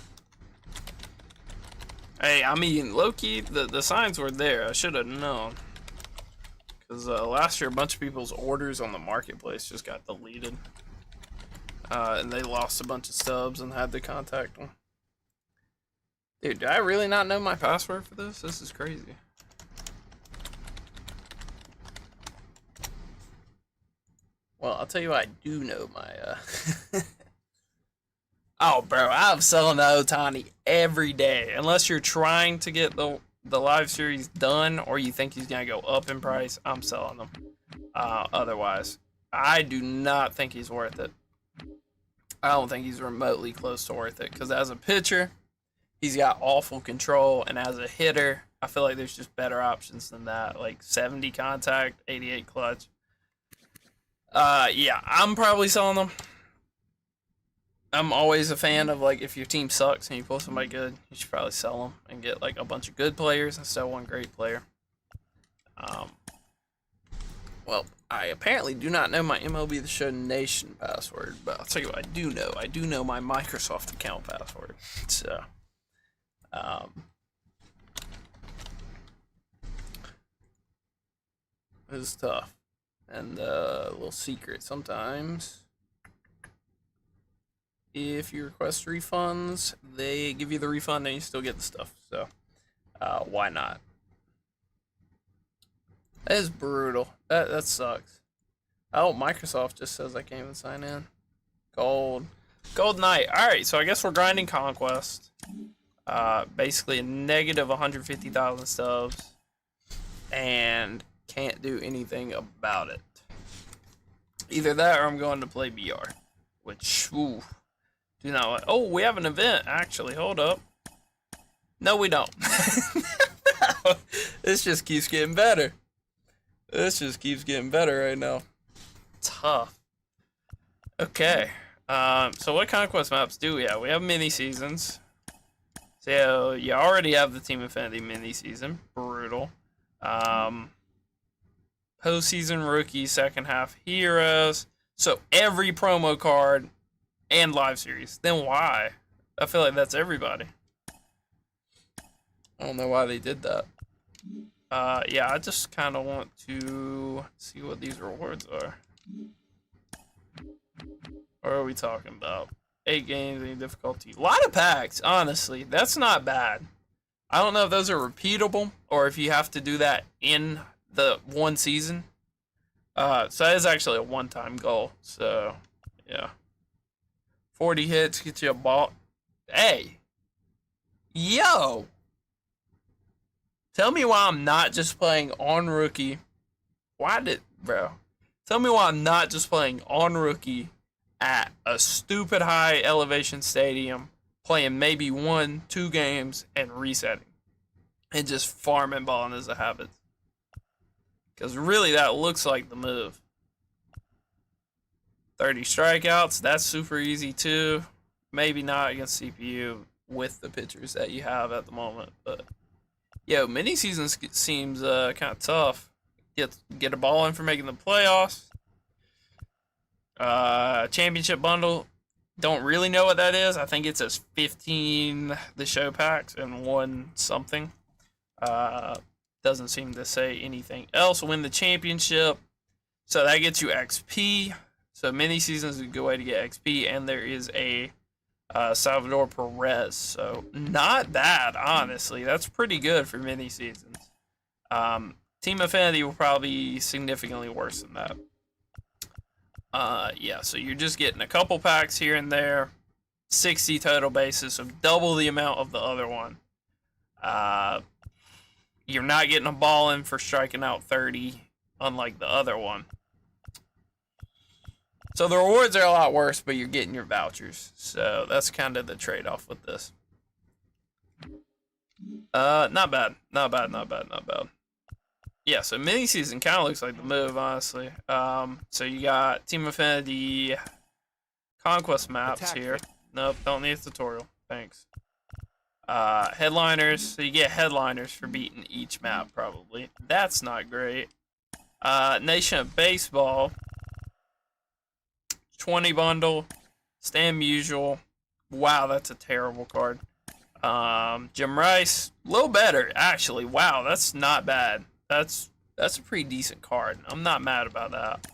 Hey, I mean, low-key, the signs were there. I should have known. Because last year, a bunch of people's orders on the marketplace just got deleted. And they lost a bunch of subs and had to contact them. Dude, do I really not know my password for this? This is crazy. Well, I'll tell you what, I do know my, Oh, bro, I'm selling the Ohtani every day. Unless you're trying to get the live series done or you think he's going to go up in price, I'm selling them. Otherwise, I do not think he's worth it. I don't think he's remotely close to worth it. Because as a pitcher, he's got awful control. And as a hitter, I feel like there's just better options than that. Like 70 contact, 88 clutch. Yeah, I'm probably selling them. I'm always a fan of, like, if your team sucks and you pull somebody good, you should probably sell them and get, like, a bunch of good players instead of one great player. Well, I apparently do not know my MLB The Show Nation password, but I'll tell you what I do know. I do know my Microsoft account password. So, it's tough. And a little secret sometimes. If you request refunds, they give you the refund and you still get the stuff. So, why not? That is brutal. That sucks. Oh, Microsoft just says I can't even sign in. Gold. Gold Knight. Alright, so I guess we're grinding Conquest. Basically a negative 150,000 stubs. And can't do anything about it. Either that or I'm going to play BR. Which, ooh. Do not want. Oh, we have an event, actually. Hold up. No, we don't. This just keeps getting better. This just keeps getting better right now. Tough. Okay. So what Conquest maps do we have? We have mini seasons. So you already have the Team Affinity mini season. Brutal. Postseason rookie, second half heroes. So every promo card and live series. Then why? I feel like that's everybody. I don't know why they did that. Yeah, I just kind of want to see what these rewards are. What are we talking about? 8 games, any difficulty. A lot of packs, honestly. That's not bad. I don't know if those are repeatable or if you have to do that in the one season. So that is actually a one-time goal. So, yeah. 40 hits, get you a ball. Hey. Yo. Tell me why I'm not just playing on rookie. Bro. Tell me why I'm not just playing on rookie at a stupid high elevation stadium, playing maybe 1-2 games and resetting. And just farming balling as a habit. Because really that looks like the move. 30 strikeouts, that's super easy too. Maybe not against CPU with the pitchers that you have at the moment, but yo, mini seasons seems kind of tough. Get a ball in for making the playoffs. Championship bundle, don't really know what that is. I think it says 15 the show packs and 1 something. Doesn't seem to say anything else. Win the championship, so that gets you XP. So mini seasons is a good way to get XP, and there is a Salvador Perez. So not bad, honestly. That's pretty good for mini seasons. Team Affinity will probably be significantly worse than that. Yeah, so you're just getting a couple packs here and there. 60 total bases, so double the amount of the other one. You're not getting a ball in for striking out 30, unlike the other one. So the rewards are a lot worse, but you're getting your vouchers. So that's kind of the trade-off with this. Not bad. Not bad. Yeah, so mini season kind of looks like the move, honestly. So you got Team Affinity Conquest maps here. Nope, don't need a tutorial. Thanks. Headliners, so you get headliners for beating each map, probably. That's not great. Nation of Baseball. 20 bundle. Stam Usual. Wow, that's a terrible card. Jim Rice, a little better, actually. Wow, that's not bad. That's a pretty decent card. I'm not mad about that.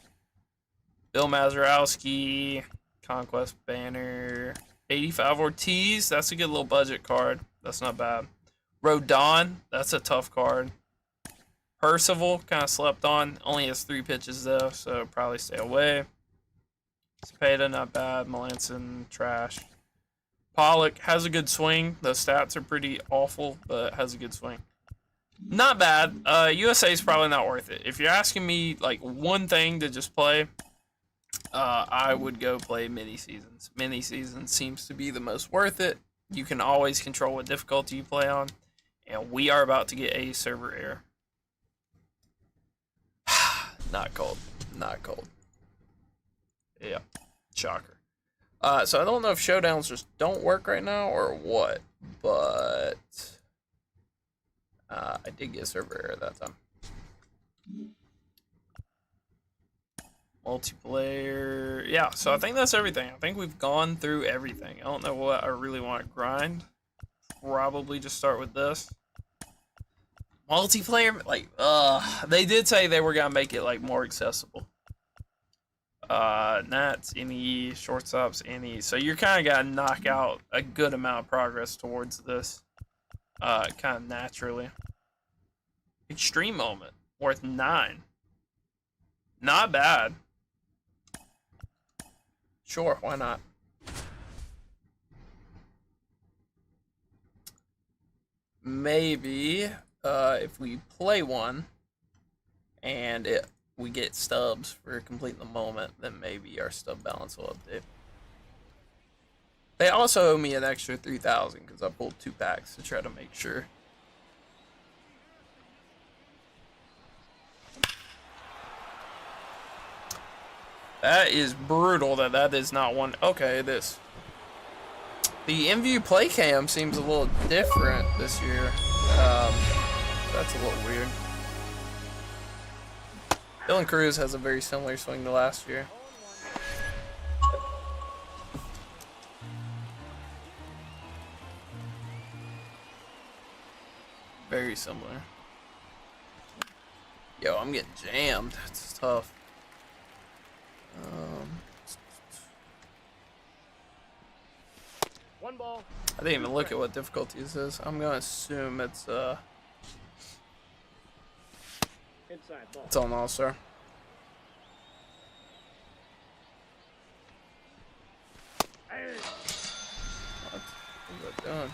Bill Mazeroski, Conquest Banner. 85 Ortiz, that's a good little budget card. That's not bad. Rodon, that's a tough card. Percival, kind of slept on. Only has 3 pitches though, so probably stay away. Cepeda, not bad. Melanson, trash. Pollock has a good swing. The stats are pretty awful, but has a good swing. Not bad. USA is probably not worth it. If you're asking me like one thing to just play, I would go play mini seasons. Mini seasons seems to be the most worth it. You can always control what difficulty you play on, and we are about to get a server error. Not cold. Not cold. Yeah, shocker. So I don't know if showdowns just don't work right now or what, but I did get a server error that time. Multiplayer. Yeah, so I think that's everything. I think we've gone through everything. I don't know what I really want to grind. Probably just start with this. Multiplayer, like, they did say they were gonna make it like more accessible. Nats, any shortstops, any. So you're kind of gotta knock out a good amount of progress towards this, kind of naturally. Extreme moment worth 9. Not bad. Sure, why not? Maybe if we play one and we get stubs for completing the moment, then maybe our stub balance will update. They also owe me an extra 3,000 because I pulled 2 packs to try to make sure. That is brutal that is not one. Okay, this. The MVU play cam seems a little different this year. That's a little weird. Dylan Cruz has a very similar swing to last year. Very similar. Yo, I'm getting jammed. It's tough. One ball. I didn't even look at what difficulty this is. I'm gonna assume it's Inside ball. on All-Star. What is that doing?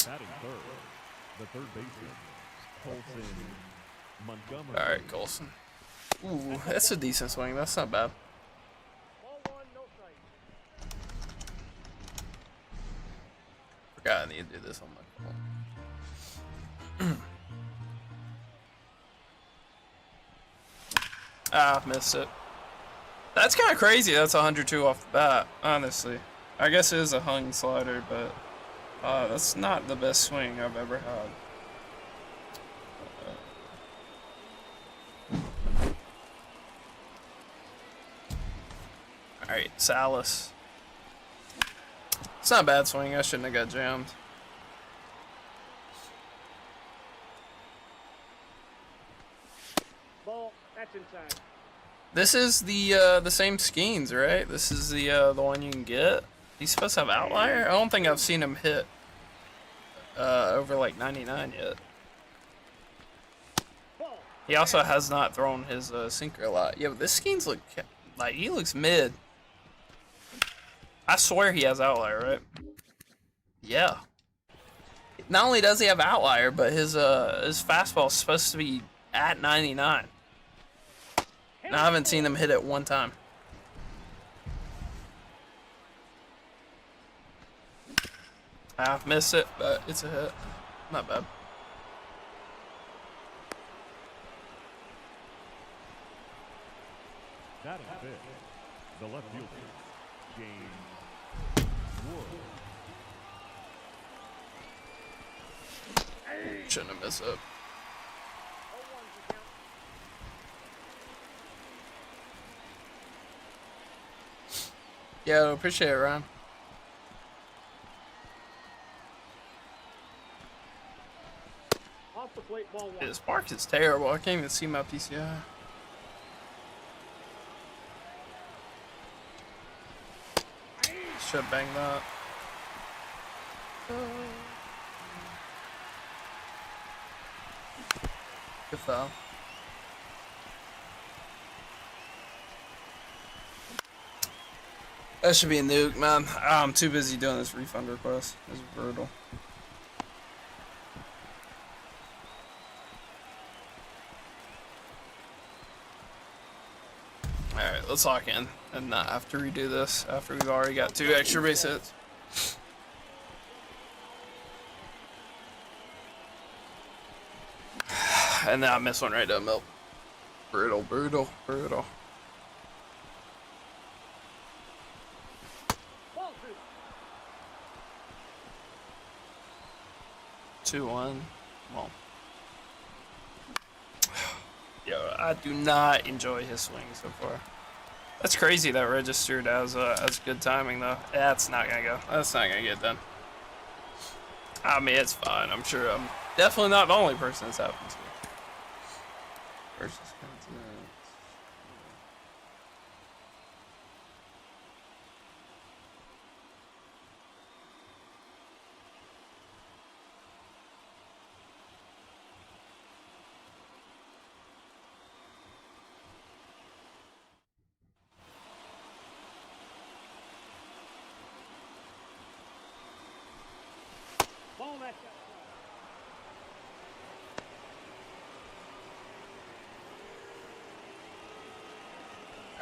Batting third, the third baseman, Colson Montgomery. All right, Colson. Ooh, that's a decent swing. That's not bad. Ball one, no strike. Forgot I need to do this on my phone. Missed it. That's kind of crazy. That's 102 off the bat, honestly. I guess it is a hung slider, but that's not the best swing I've ever had. Alright, Salas. It's not a bad swing. I shouldn't have got jammed. Ball, that's inside. This is the same Skeens, right? This is the one you can get. He's supposed to have outlier? I don't think I've seen him hit over like 99 yet. Ball. He also has not thrown his sinker a lot. Yeah, but this Skeens look like he looks mid. I swear he has outlier, right? Yeah. Not only does he have outlier, but his fastball is supposed to be at 99. And I haven't seen him hit it one time. I missed it, but it's a hit. Not bad. Batting fifth, the left fielder, James Wood. Shouldn't have missed it. Yeah, I appreciate it, Ryan. Off the plate, ball one. His mark is terrible. I can't even see my PCI. Should bang that. Good foul. That should be a nuke, man. I'm too busy doing this refund request. It's brutal. Alright, let's lock in and not have to redo this after we've already got 2 extra base hits. And then I missed one right down milk. Brutal, brutal, brutal. Ball two. 2-1. Well. Yo, I do not enjoy his swing so far. That's crazy that registered as good timing though. That's not gonna go. That's not gonna get done. I mean, it's fine. I'm sure I'm definitely not the only person this happens to. Versus continent. Ball that's outside.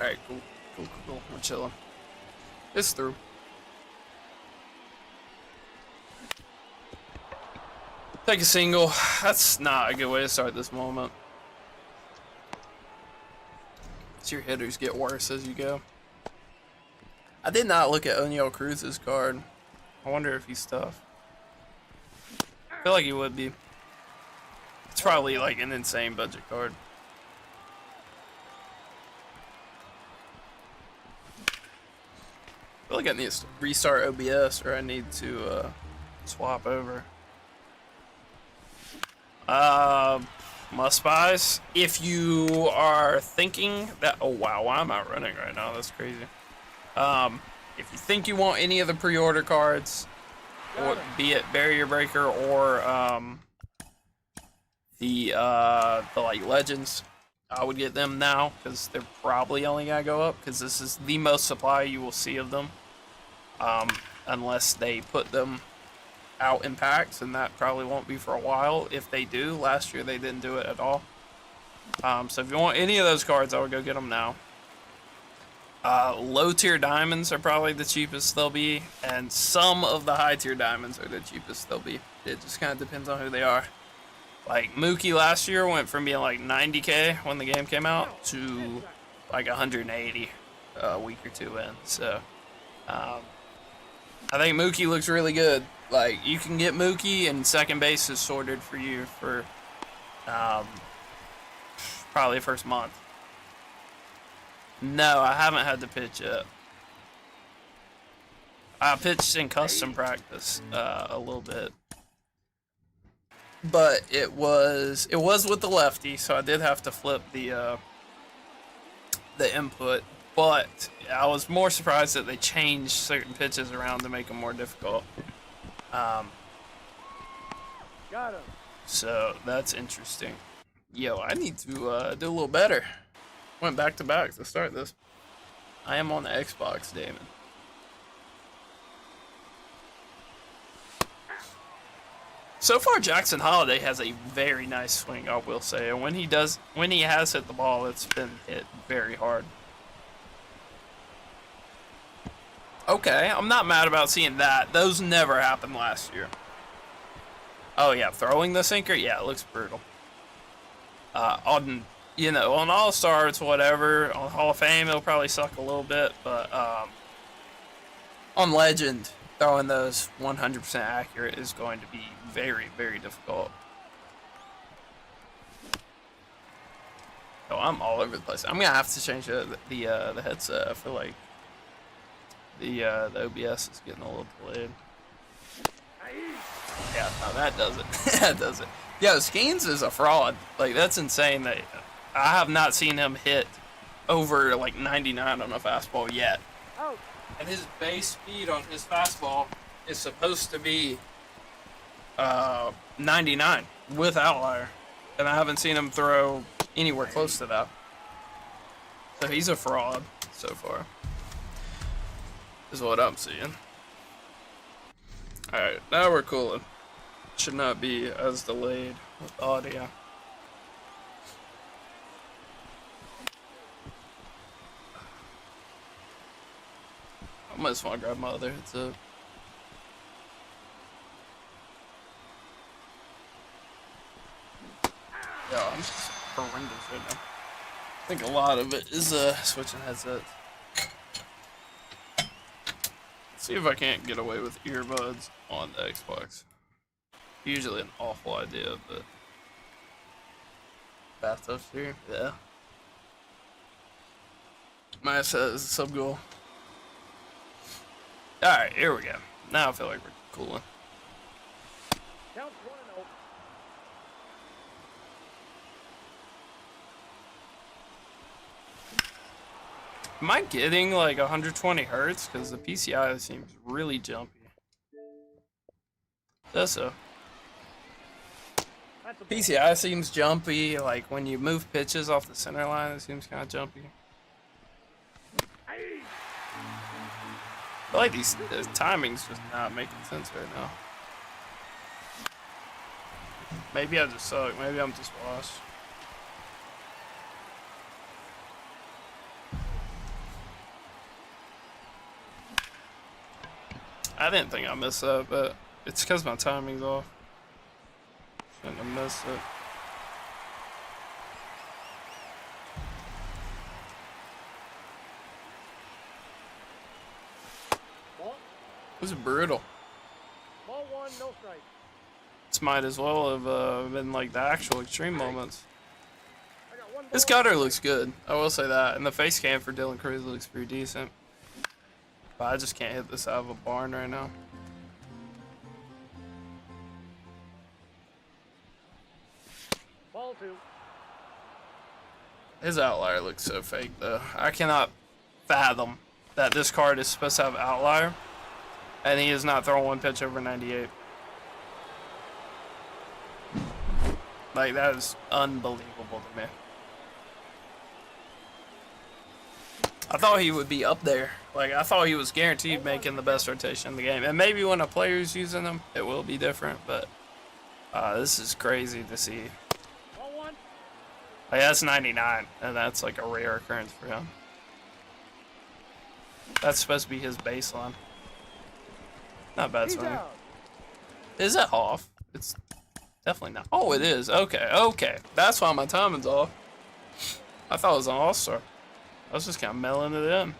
All right, cool. We're chilling. It's through. Take a single. That's not a good way to start this moment. Your hitters get worse as you go. I did not look at Oneil Cruz's card. I wonder if he's tough. I feel like he would be. It's probably like an insane budget card. I feel like I need to restart OBS or I need to swap over. Must buys. If you are thinking that, oh wow, why am I running right now? That's crazy. If you think you want any of the pre-order cards, or be it Barrier Breaker or the like Legends, I would get them now because they're probably only gonna go up because this is the most supply you will see of them, unless they put them out in packs, and that probably won't be for a while. If they do, last year they didn't do it at all. So if you want any of those cards, I would go get them now. Low tier diamonds are probably the cheapest they'll be, and some of the high tier diamonds are the cheapest they'll be. It just kind of depends on who they are. Like Mookie last year went from being like 90k when the game came out to like 180 a week or two in. So I think Mookie looks really good. Like you can get Mookie, and second base is sorted for you for probably the first month. No, I haven't had to pitch yet. I pitched in custom practice a little bit, but it was with the lefty, so I did have to flip the input. But I was more surprised that they changed certain pitches around to make them more difficult. Got him. So that's interesting. Yo, I need to do a little better. Went back to back to start this. I am on the Xbox, Damon. So far, Jackson Holiday has a very nice swing, I will say. And when he has hit the ball, it's been hit very hard. Okay, I'm not mad about seeing that. Those never happened last year. Oh yeah, throwing the sinker, yeah, it looks brutal. On All-Star, it's whatever. On Hall of Fame, it'll probably suck a little bit, but on Legend, throwing those 100% accurate is going to be very, very difficult. Oh, I'm all over the place. I'm gonna have to change the headset. I feel like the OBS is getting a little delayed. Yeah, no, that does it. That does it. Yo, Skeens is a fraud. Like, that's insane. That I have not seen him hit over like 99 on a fastball yet. Out. And his base speed on his fastball is supposed to be 99 with outlier, and I haven't seen him throw anywhere close to that. So he's a fraud so far, is what I'm seeing. Alright, now we're cooling. Should not be as delayed with audio. I might just want to grab my other headset. Yeah, I'm just horrendous right now. I think a lot of it is switching headsets. See if I can't get away with earbuds on the Xbox. Usually an awful idea, but bathtub here, yeah. My asset is a sub goal. Alright, here we go. Now I feel like we're cooling. Counts 1-0. Am I getting like 120 hertz? Because the PCI seems really jumpy. That's so. That's a ball. PCI seems jumpy. Like when you move pitches off the center line, it seems kind of jumpy. I feel like the timing's just not making sense right now. Maybe I just suck. Maybe I'm just washed. I didn't think I missed that, but it's because my timing's off. Shouldn't have missed it. Ball. It was brutal. Ball 1, no strike. This might as well have been like the actual extreme moments. I got one ball. This gutter looks good. I will say that. And the face cam for Dylan Cruz looks pretty decent. But I just can't hit this out of a barn right now. Ball 2. His outlier looks so fake though. I cannot fathom that this card is supposed to have outlier. And he is not throwing one pitch over 98. Like, that is unbelievable to me. I thought he would be up there. Like, I thought he was guaranteed making the best rotation in the game. And maybe when a player's using him, it will be different. But this is crazy to see. Ball 1. Like, that's 99, and that's like a rare occurrence for him. That's supposed to be his baseline. Not bad He's swing. out. Is it off? It's definitely not. Oh, it is. Okay, okay. That's why my timing's off. I thought it was an all-star. I was just kind of mailing it in.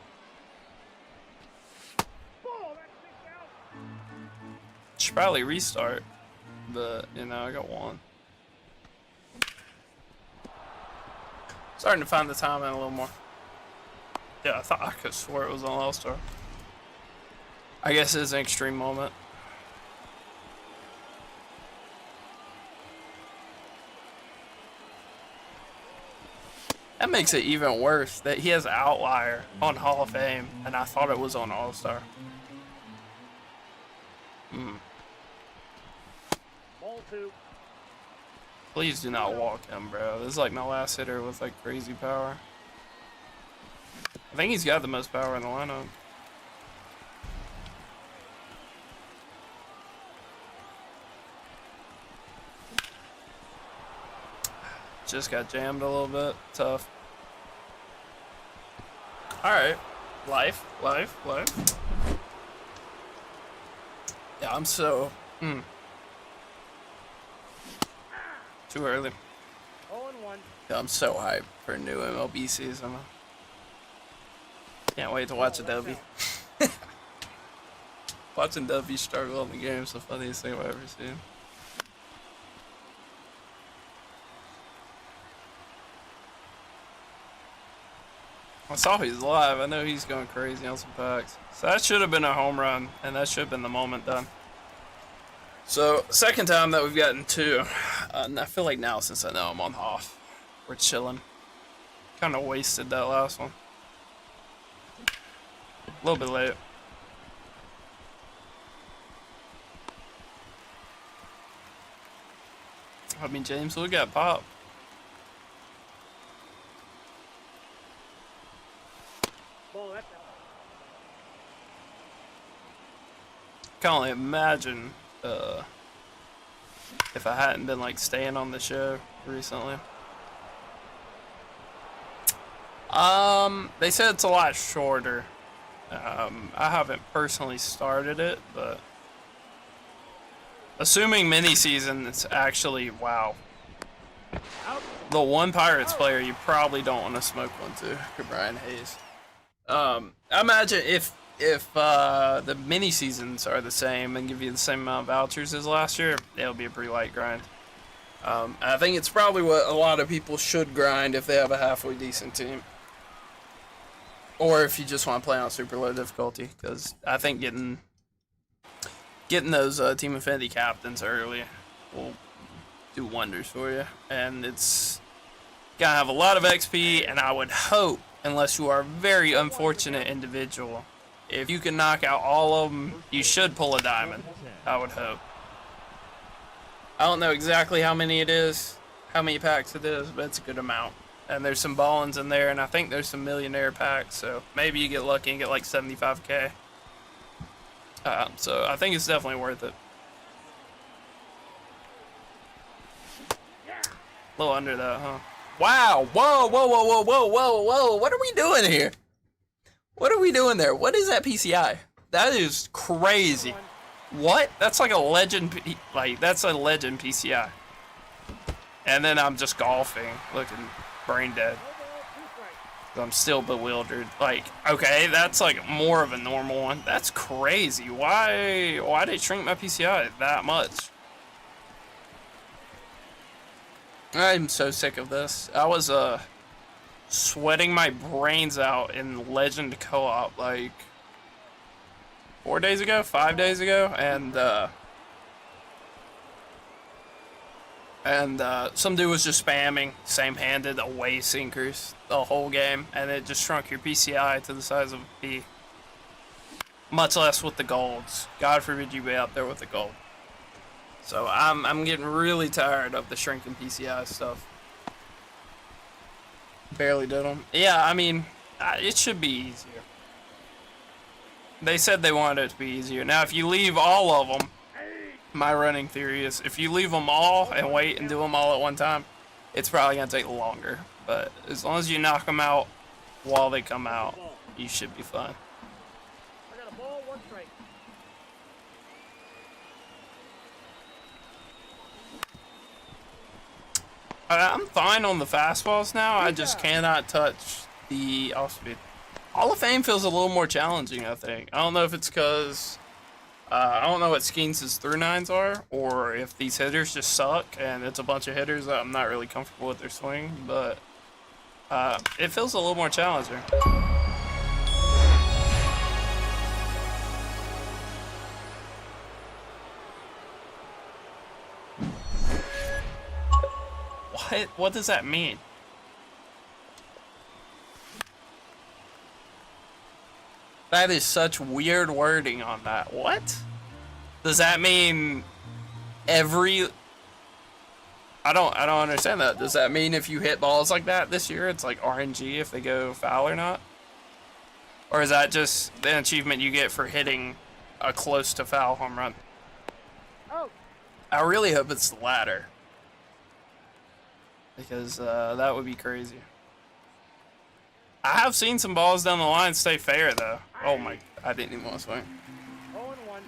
Ball, that's 6 out. Should probably restart, but you know, I got one. Starting to find the timing a little more. Yeah, I could swear it was on all-star. I guess it's an extreme moment. That makes it even worse that he has an outlier on Hall of Fame, and I thought it was on All-Star. Ball 2. Please do not walk him, bro. This is like my last hitter with like crazy power. I think he's got the most power in the lineup. Just got jammed a little bit. Tough. Alright. Life. Yeah, I'm so... Too early. 0-1. Yeah, I'm so hyped for a new MLB season. Can't wait to watch a W. Watching W struggle in the game is the funniest thing I've ever seen. I saw he's live. I know he's going crazy on some packs. So that should have been a home run, and that should have been the moment done. So, second time that we've gotten two. And I feel like now, since I know I'm on off, we're chilling. Kind of wasted that last one. A little bit late. I mean, James Wood got popped. Ball, that's out. Can only imagine if I hadn't been like staying on the show recently. They said it's a lot shorter. I haven't personally started it, but assuming mini season, it's actually wow. Out. The one Pirates player you probably don't want to smoke one to, Brian Hayes. I imagine if the mini seasons are the same and give you the same amount of vouchers as last year, it'll be a pretty light grind. I think it's probably what a lot of people should grind if they have a halfway decent team. or if you just want to play on super low difficulty, because I think getting those Team Infinity captains early will do wonders for you, and it's gonna have a lot of XP. And I would hope, unless you are a very unfortunate individual, if you can knock out all of them, you should pull a diamond. I would hope. I don't know exactly how many it is, how many packs it is, but it's a good amount. And there's some ballins in there, and I think there's some millionaire packs, so maybe you get lucky and get like 75k. So I think it's definitely worth it. A little under that, huh? Wow! Whoa! Whoa! Whoa! Whoa! Whoa! Whoa! Whoa! What are we doing here? What are we doing there? What is that PCI? That is crazy. What? That's like a legend. Like that's a legend PCI. And then I'm just golfing, looking brain dead. I'm still bewildered. Like, okay, that's like more of a normal one. That's crazy. Why did it shrink my PCI that much? I'm so sick of this. I was sweating my brains out in Legend Co-op like 4 days ago, 5 days ago, and some dude was just spamming same-handed away sinkers the whole game, and it just shrunk your PCI to the size of a pea. Much less with the golds. God forbid you be out there with the gold. So I'm getting really tired of the shrinking PCI stuff. Barely did them. Yeah, I mean, it should be easier. They said they wanted it to be easier. Now, if you leave all of them, my running theory is if you leave them all and wait and do them all at one time, it's probably going to take longer. But as long as you knock them out while they come out, you should be fine. I got a ball, 1 strike. I'm fine on the fastballs now. I just cannot touch the off-speed. Hall of Fame feels a little more challenging, I think. I don't know if it's because I don't know what Skeens' through nines are, or if these hitters just suck and it's a bunch of hitters that I'm not really comfortable with their swing, but it feels a little more challenging. What does that mean? That is such weird wording on that. What? Does that mean every... I don't understand that. Does that mean if you hit balls like that this year, it's like RNG if they go foul or not? Or is that just the achievement you get for hitting a close to foul home run? Oh. I really hope it's the latter. Because that would be crazy. I have seen some balls down the line stay fair though. Oh my, I didn't even want to swing. 0-1.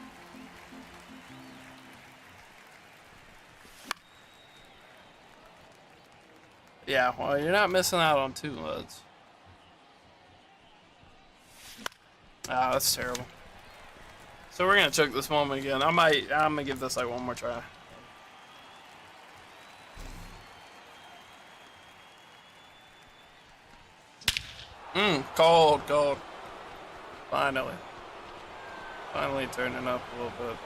Yeah, well, you're not missing out on 2 loads. Ah, that's terrible. So we're gonna choke this moment again. I'm gonna give this like one more try. Cold. Finally turning up a little bit.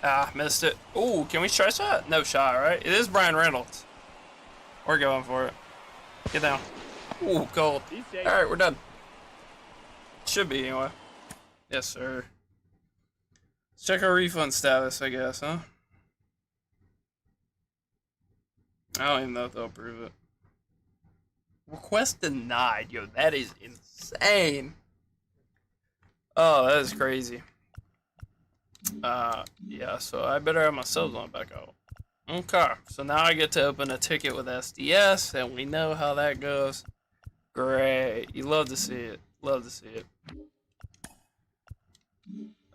Ah, missed it. Ooh, can we stretch that? No shot, right? It is Brian Reynolds. We're going for it. Get down. Ooh, cold. Alright, we're done. Should be, anyway. Yes, sir. Let's check our refund status, I guess, huh? I don't even know if they'll approve it. Request denied. Yo, that is insane. Oh, that is crazy. Yeah, so I better have my subs on back out. Okay, so now I get to open a ticket with SDS, and we know how that goes. Great. You love to see it. Love to see it.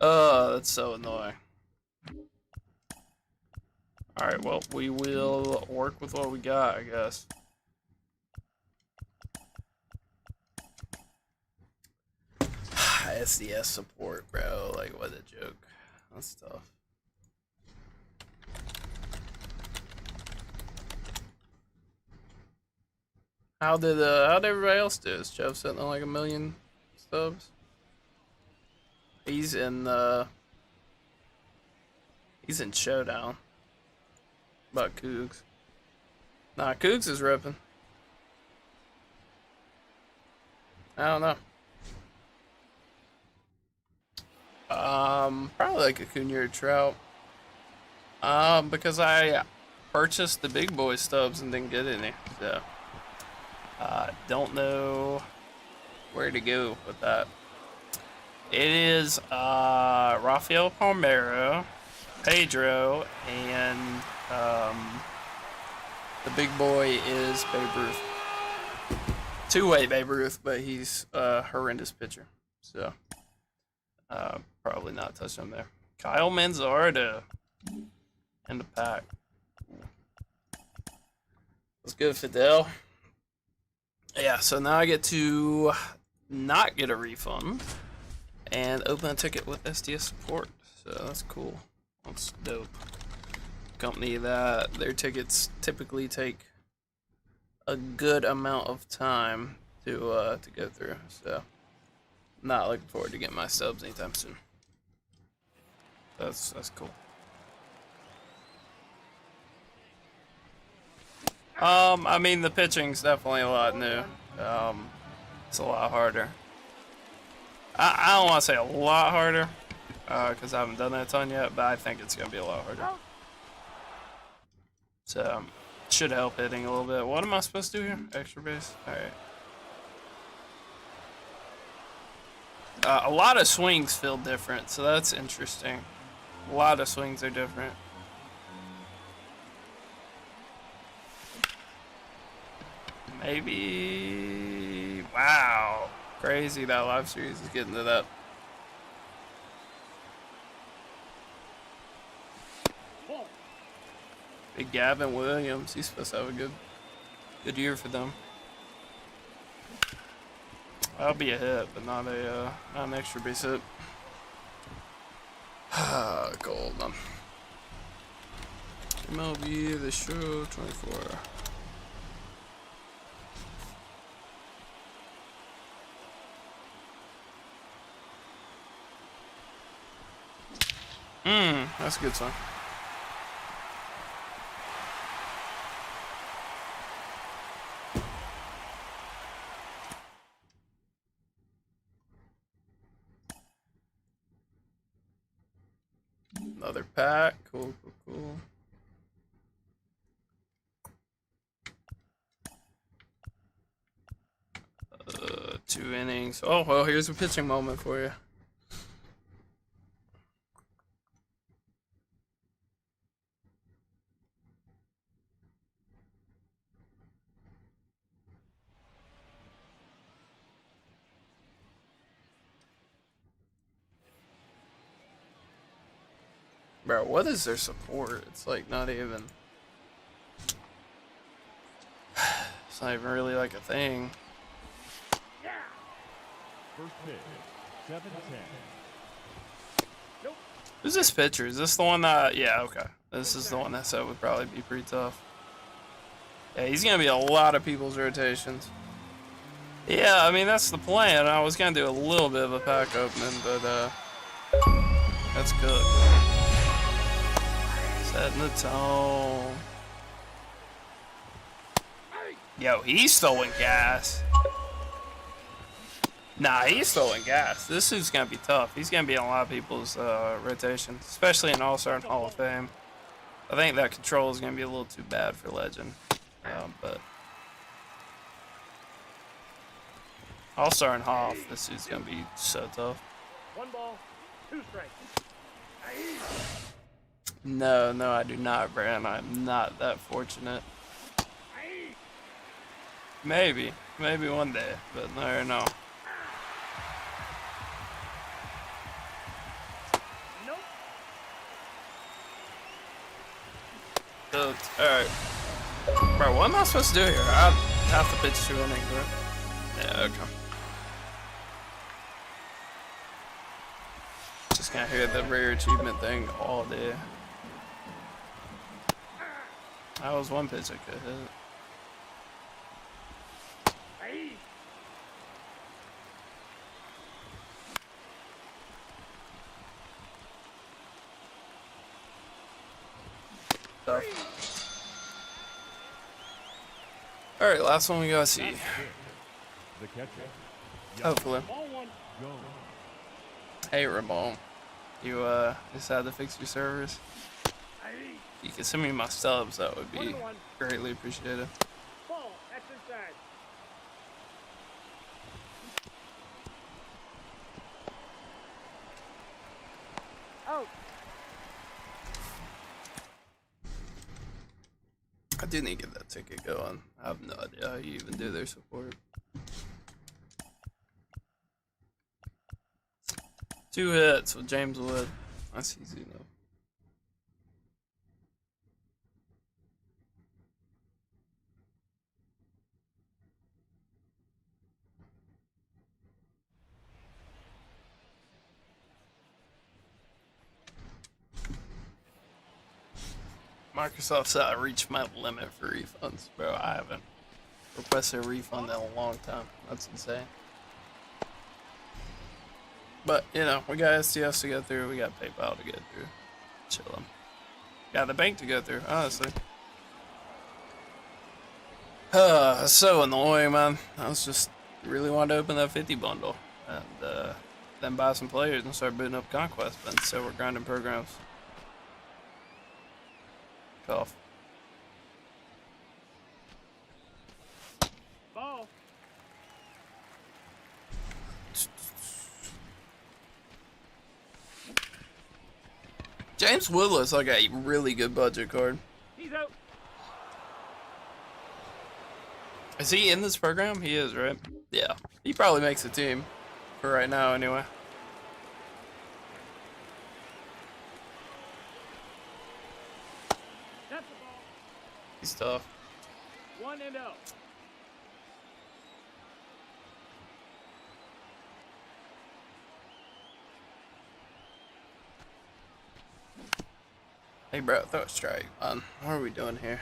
Oh, that's so annoying. Alright, well, we will work with what we got, I guess. SDS support, bro. Like, what a joke. That's tough. How did everybody else do? Is Jeff sitting on like 1 million subs? He's in Showdown. About Cougs. Nah, Cougs is ripping. I don't know. Probably like a Cunha Trout. Because I purchased the big boy stubs and didn't get any, so don't know where to go with that. It is Rafael Palmeiro, Pedro, and the big boy is Babe Ruth. Two-way Babe Ruth, but he's a horrendous pitcher, so probably not touch him there. Kyle Manzardo in the pack. Let's go, Fidel. Yeah, so now I get to not get a refund and open a ticket with SDS support. So that's cool. That's dope. Company that their tickets typically take a good amount of time to go through. So not looking forward to getting my subs anytime soon. That's cool. I mean, the pitching's definitely a lot new. It's a lot harder. I don't want to say a lot harder, because I haven't done that ton yet, but I think it's going to be a lot harder. So, should help hitting a little bit. What am I supposed to do here? Extra base? Alright. A lot of swings feel different, so that's interesting. A lot of swings are different. Maybe. Wow. Crazy that live series is getting to that. Big Gavin Williams. He's supposed to have a good year for them. That'll be a hit, but not an extra base hit. Gold. MLB The Show 24. That's a good song. Another pack. Cool. 2 innings. Oh, well, here's a pitching moment for you. Bro, what is their support? It's like not even... It's not even really like a thing. First pitch, 7-10. Nope. Who's this pitcher? Is this the one that... Yeah, okay. This is the one that said would probably be pretty tough. Yeah, he's going to be a lot of people's rotations. Yeah, I mean, that's the plan. I was going to do a little bit of a pack opening, but that's good. Setting the tone. Yo, he's throwing gas. Nah, he's throwing gas. This is gonna be tough. He's gonna be in a lot of people's rotation, especially in All-Star and Hall of Fame. I think that control is gonna be a little too bad for Legend, but All-Star and Hoff, this is gonna be so tough. 1 ball, 2 strikes. No, I do not, Brand. I'm not that fortunate. Maybe one day, but no. Nope. Alright. Bro, what am I supposed to do here? I have to pitch 2 innings, right? Yeah, okay. gonna hear the rare achievement thing all day. That was one pitch I could hit. Hey. Tough. All right, last one we gotta see. The catcher. Hopefully. Ball one. Go. Hey Ramon, you decided to fix your servers? Hey. You can send me my subs. That would be 1-1. greatly appreciated. Ball. That's inside. Out. I do need to get that ticket going. I have no idea how you even do their support. 2 hits with James Wood. That's easy enough. Microsoft said I reached my limit for refunds, bro. I haven't requested a refund in a long time. That's insane. But, you know, we got STS to go through, we got PayPal to get through. Chillin'. Got the bank to go through, honestly. So annoying, man. I was just really wanted to open that 50 bundle and then buy some players and start booting up Conquest, but instead we're grinding programs. Cough. Ball. James Wood looks like a really good budget card. He's out. Is he in this program? He is, right? Yeah. He probably makes a team. For right now, anyway. That's the ball. He's tough. 1 and out. Hey, bro, throw a strike, man. What are we doing here?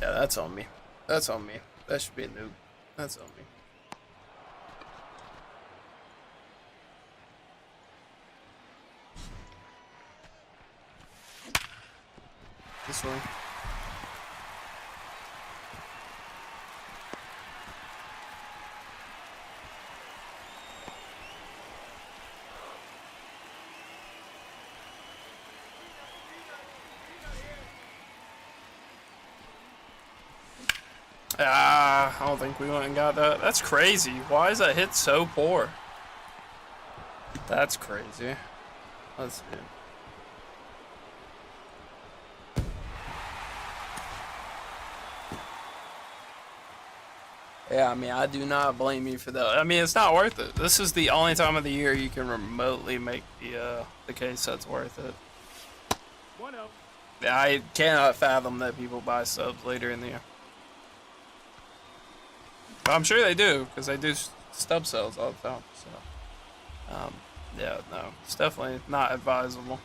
Yeah, that's on me. That's on me. That should be a noob. That's on me. This one. Ah, I don't think we went and got that. That's crazy. Why is that hit so poor? That's crazy. Let's see. Yeah, I mean, I do not blame you for that. I mean, it's not worth it. This is the only time of the year you can remotely make the case that's worth it. 1-0. I cannot fathom that people buy subs later in the year. But I'm sure they do, because they do stub sales all the time. So, yeah, no, it's definitely not advisable.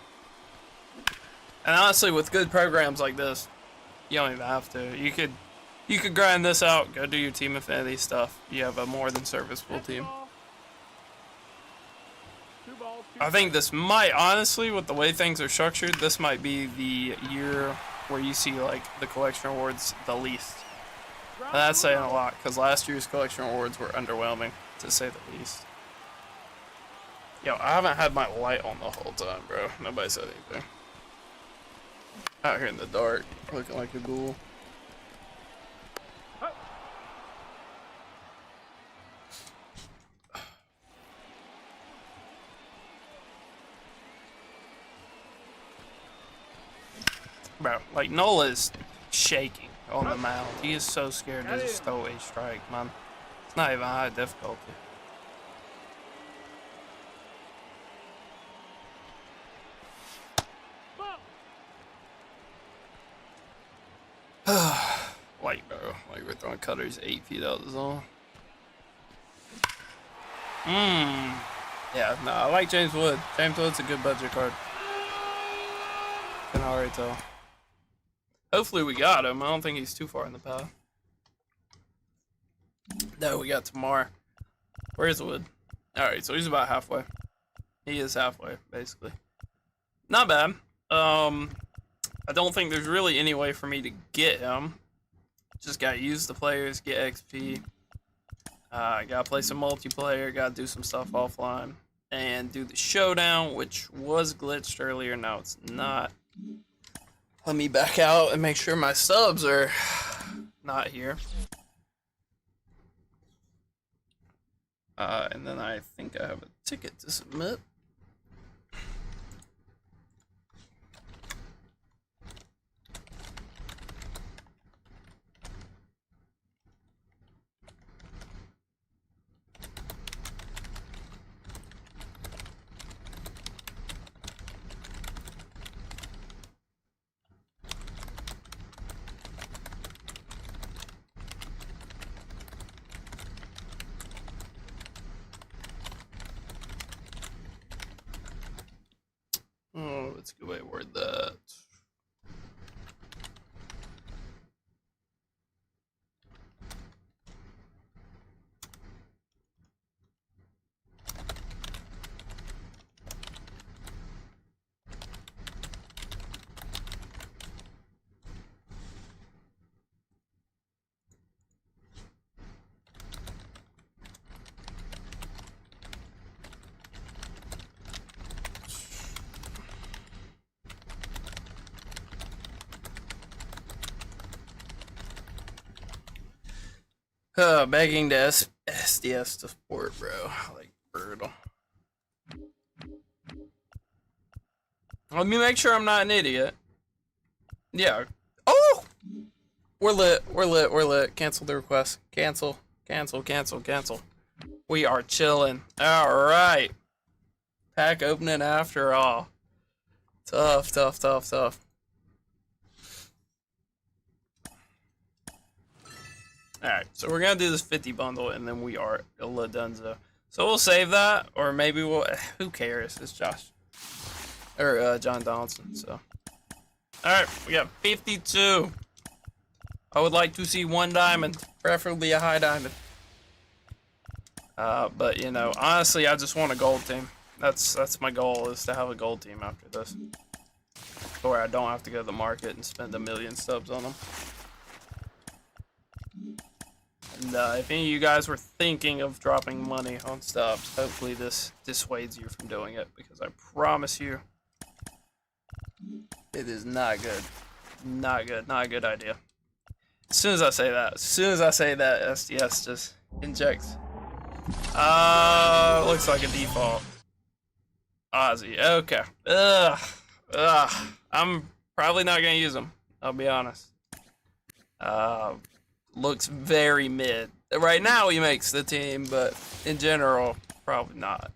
And honestly, with good programs like this, you don't even have to. You could grind this out, go do your Team Affinity stuff. You have a more than serviceable That's the team. ball. 2 balls. 2 I think this might, honestly, with the way things are structured, this might be the year where you see like the collection awards the least. And that's saying a lot, because last year's collection awards were underwhelming, to say the least. Yo, I haven't had my light on the whole time, bro. Nobody said anything. Out here in the dark, looking like a ghoul. Oh. Bro, like Nola is shaking on the mound. He is so scared to just throw a strike, man. It's not even high difficulty. Like, bro, like we're throwing cutters 8 feet out of the zone. Yeah, no, I like James Wood. James Wood's a good budget card. Can already tell. Hopefully we got him. I don't think he's too far in the path. No, we got Tamar. Where's Wood? Alright, so he's about halfway. He is halfway, basically. Not bad. I don't think there's really any way for me to get him. Just gotta use the players, get XP. Gotta play some multiplayer, gotta do some stuff offline. And do the showdown, which was glitched earlier, now it's not. Let me back out and make sure my subs are not here. And then I think I have a ticket to submit. Oh, that's a good way to word that. Begging to SDS to support, bro. Like, brutal. Let me make sure I'm not an idiot. Yeah. Oh! We're lit. We're lit. We're lit. Cancel the request. Cancel. Cancel. Cancel. Cancel. We are chilling. Alright. Pack opening after all. Tough, tough, tough, tough. Alright, so we're gonna do this 50 bundle and then we are La Dunzo. So we'll save that, or maybe we'll. Who cares? It's Josh. Or John Donaldson, so. Alright, we got 52. I would like to see one diamond, preferably a high diamond. But you know, honestly, I just want a gold team. That's my goal, is to have a gold team after this. Where I don't have to go to the market and spend 1 million subs on them. And if any of you guys were thinking of dropping money on subs, hopefully this dissuades you from doing it, because I promise you, it is not good. Not good. Not a good idea. As soon as I say that, SDS just injects. Looks like a default. Ozzy. Okay. I'm probably not gonna use them. I'll be honest. Looks very mid. Right now he makes the team, but in general, probably not.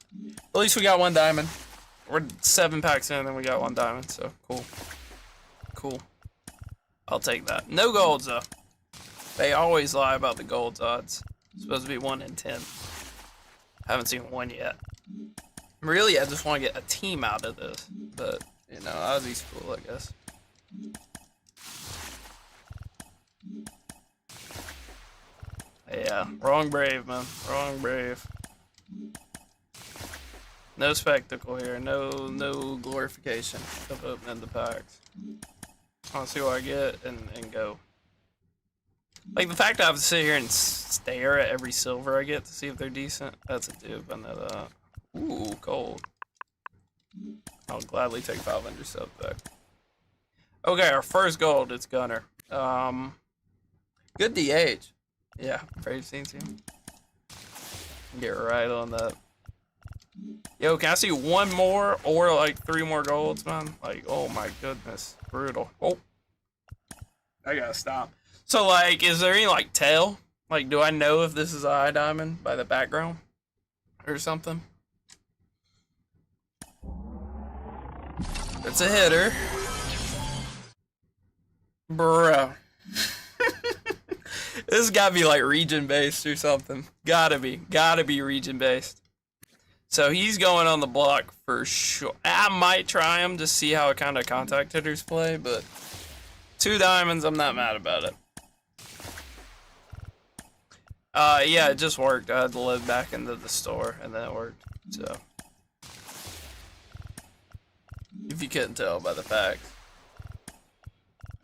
At least we got 1 diamond. We're 7 packs in and we got 1 diamond, so cool. Cool. I'll take that. No golds though. They always lie about the golds odds. It's supposed to be 1 in 10. Haven't seen 1 yet. Really, I just want to get a team out of this. But, you know, Ozzy's cool, I guess. Yeah, wrong brave, man. Wrong brave. No spectacle here. No glorification of opening the packs. I want to see what I get and go. Like, the fact I have to sit here and stare at every silver I get to see if they're decent, that's a dupe. I know that. Ooh, gold. I'll gladly take 500 subs back. Okay, our first gold, it's Gunner. Good DH. Yeah, Brave team. Get right on that. Yo, can I see 1 more or like 3 more golds, man? Like, oh my goodness, brutal. Oh, I gotta stop. So, like, is there any like tail? Like, do I know if this is a high diamond by the background or something? It's a hitter, bro. This has gotta be like region based or something. Gotta be region based. So he's going on the block for sure. I might try him to see how kind of contact hitters play, but 2 diamonds, I'm not mad about it. Yeah, it just worked. I had to load back into the store, and then it worked. So, if you couldn't tell by the facts.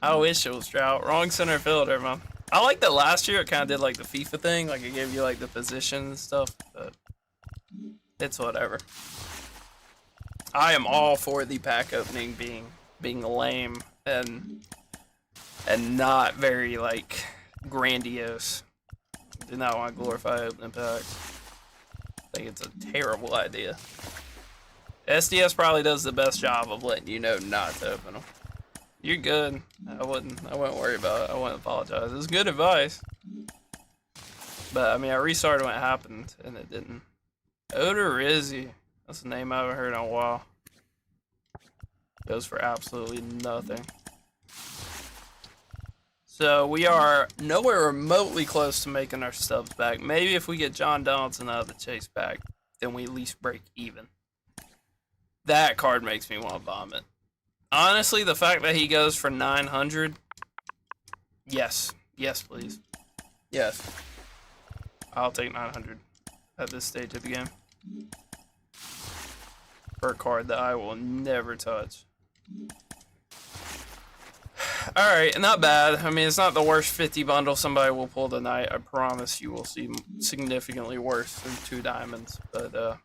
I wish it was Drought. Wrong center fielder, man. I like that last year it kind of did like the FIFA thing, like it gave you like the position and stuff, but it's whatever. I am all for the pack opening being lame and not very like grandiose. Do not want to glorify opening packs. I think it's a terrible idea. SDS probably does the best job of letting you know not to open them. You're good. I wouldn't worry about it. I wouldn't apologize. It was good advice. But I mean, I restarted when it happened and it didn't. Odorizzi. That's a name I haven't heard in a while. Goes for absolutely nothing. So we are nowhere remotely close to making our stubs back. Maybe if we get John Donaldson out of the chase back, then we at least break even. That card makes me want to vomit. Honestly, the fact that he goes for 900, yes. Yes, please. Yes. I'll take 900 at this stage of the game. For a card that I will never touch. Alright, not bad. I mean, it's not the worst 50 bundle somebody will pull tonight. I promise you will see significantly worse than 2 diamonds. But,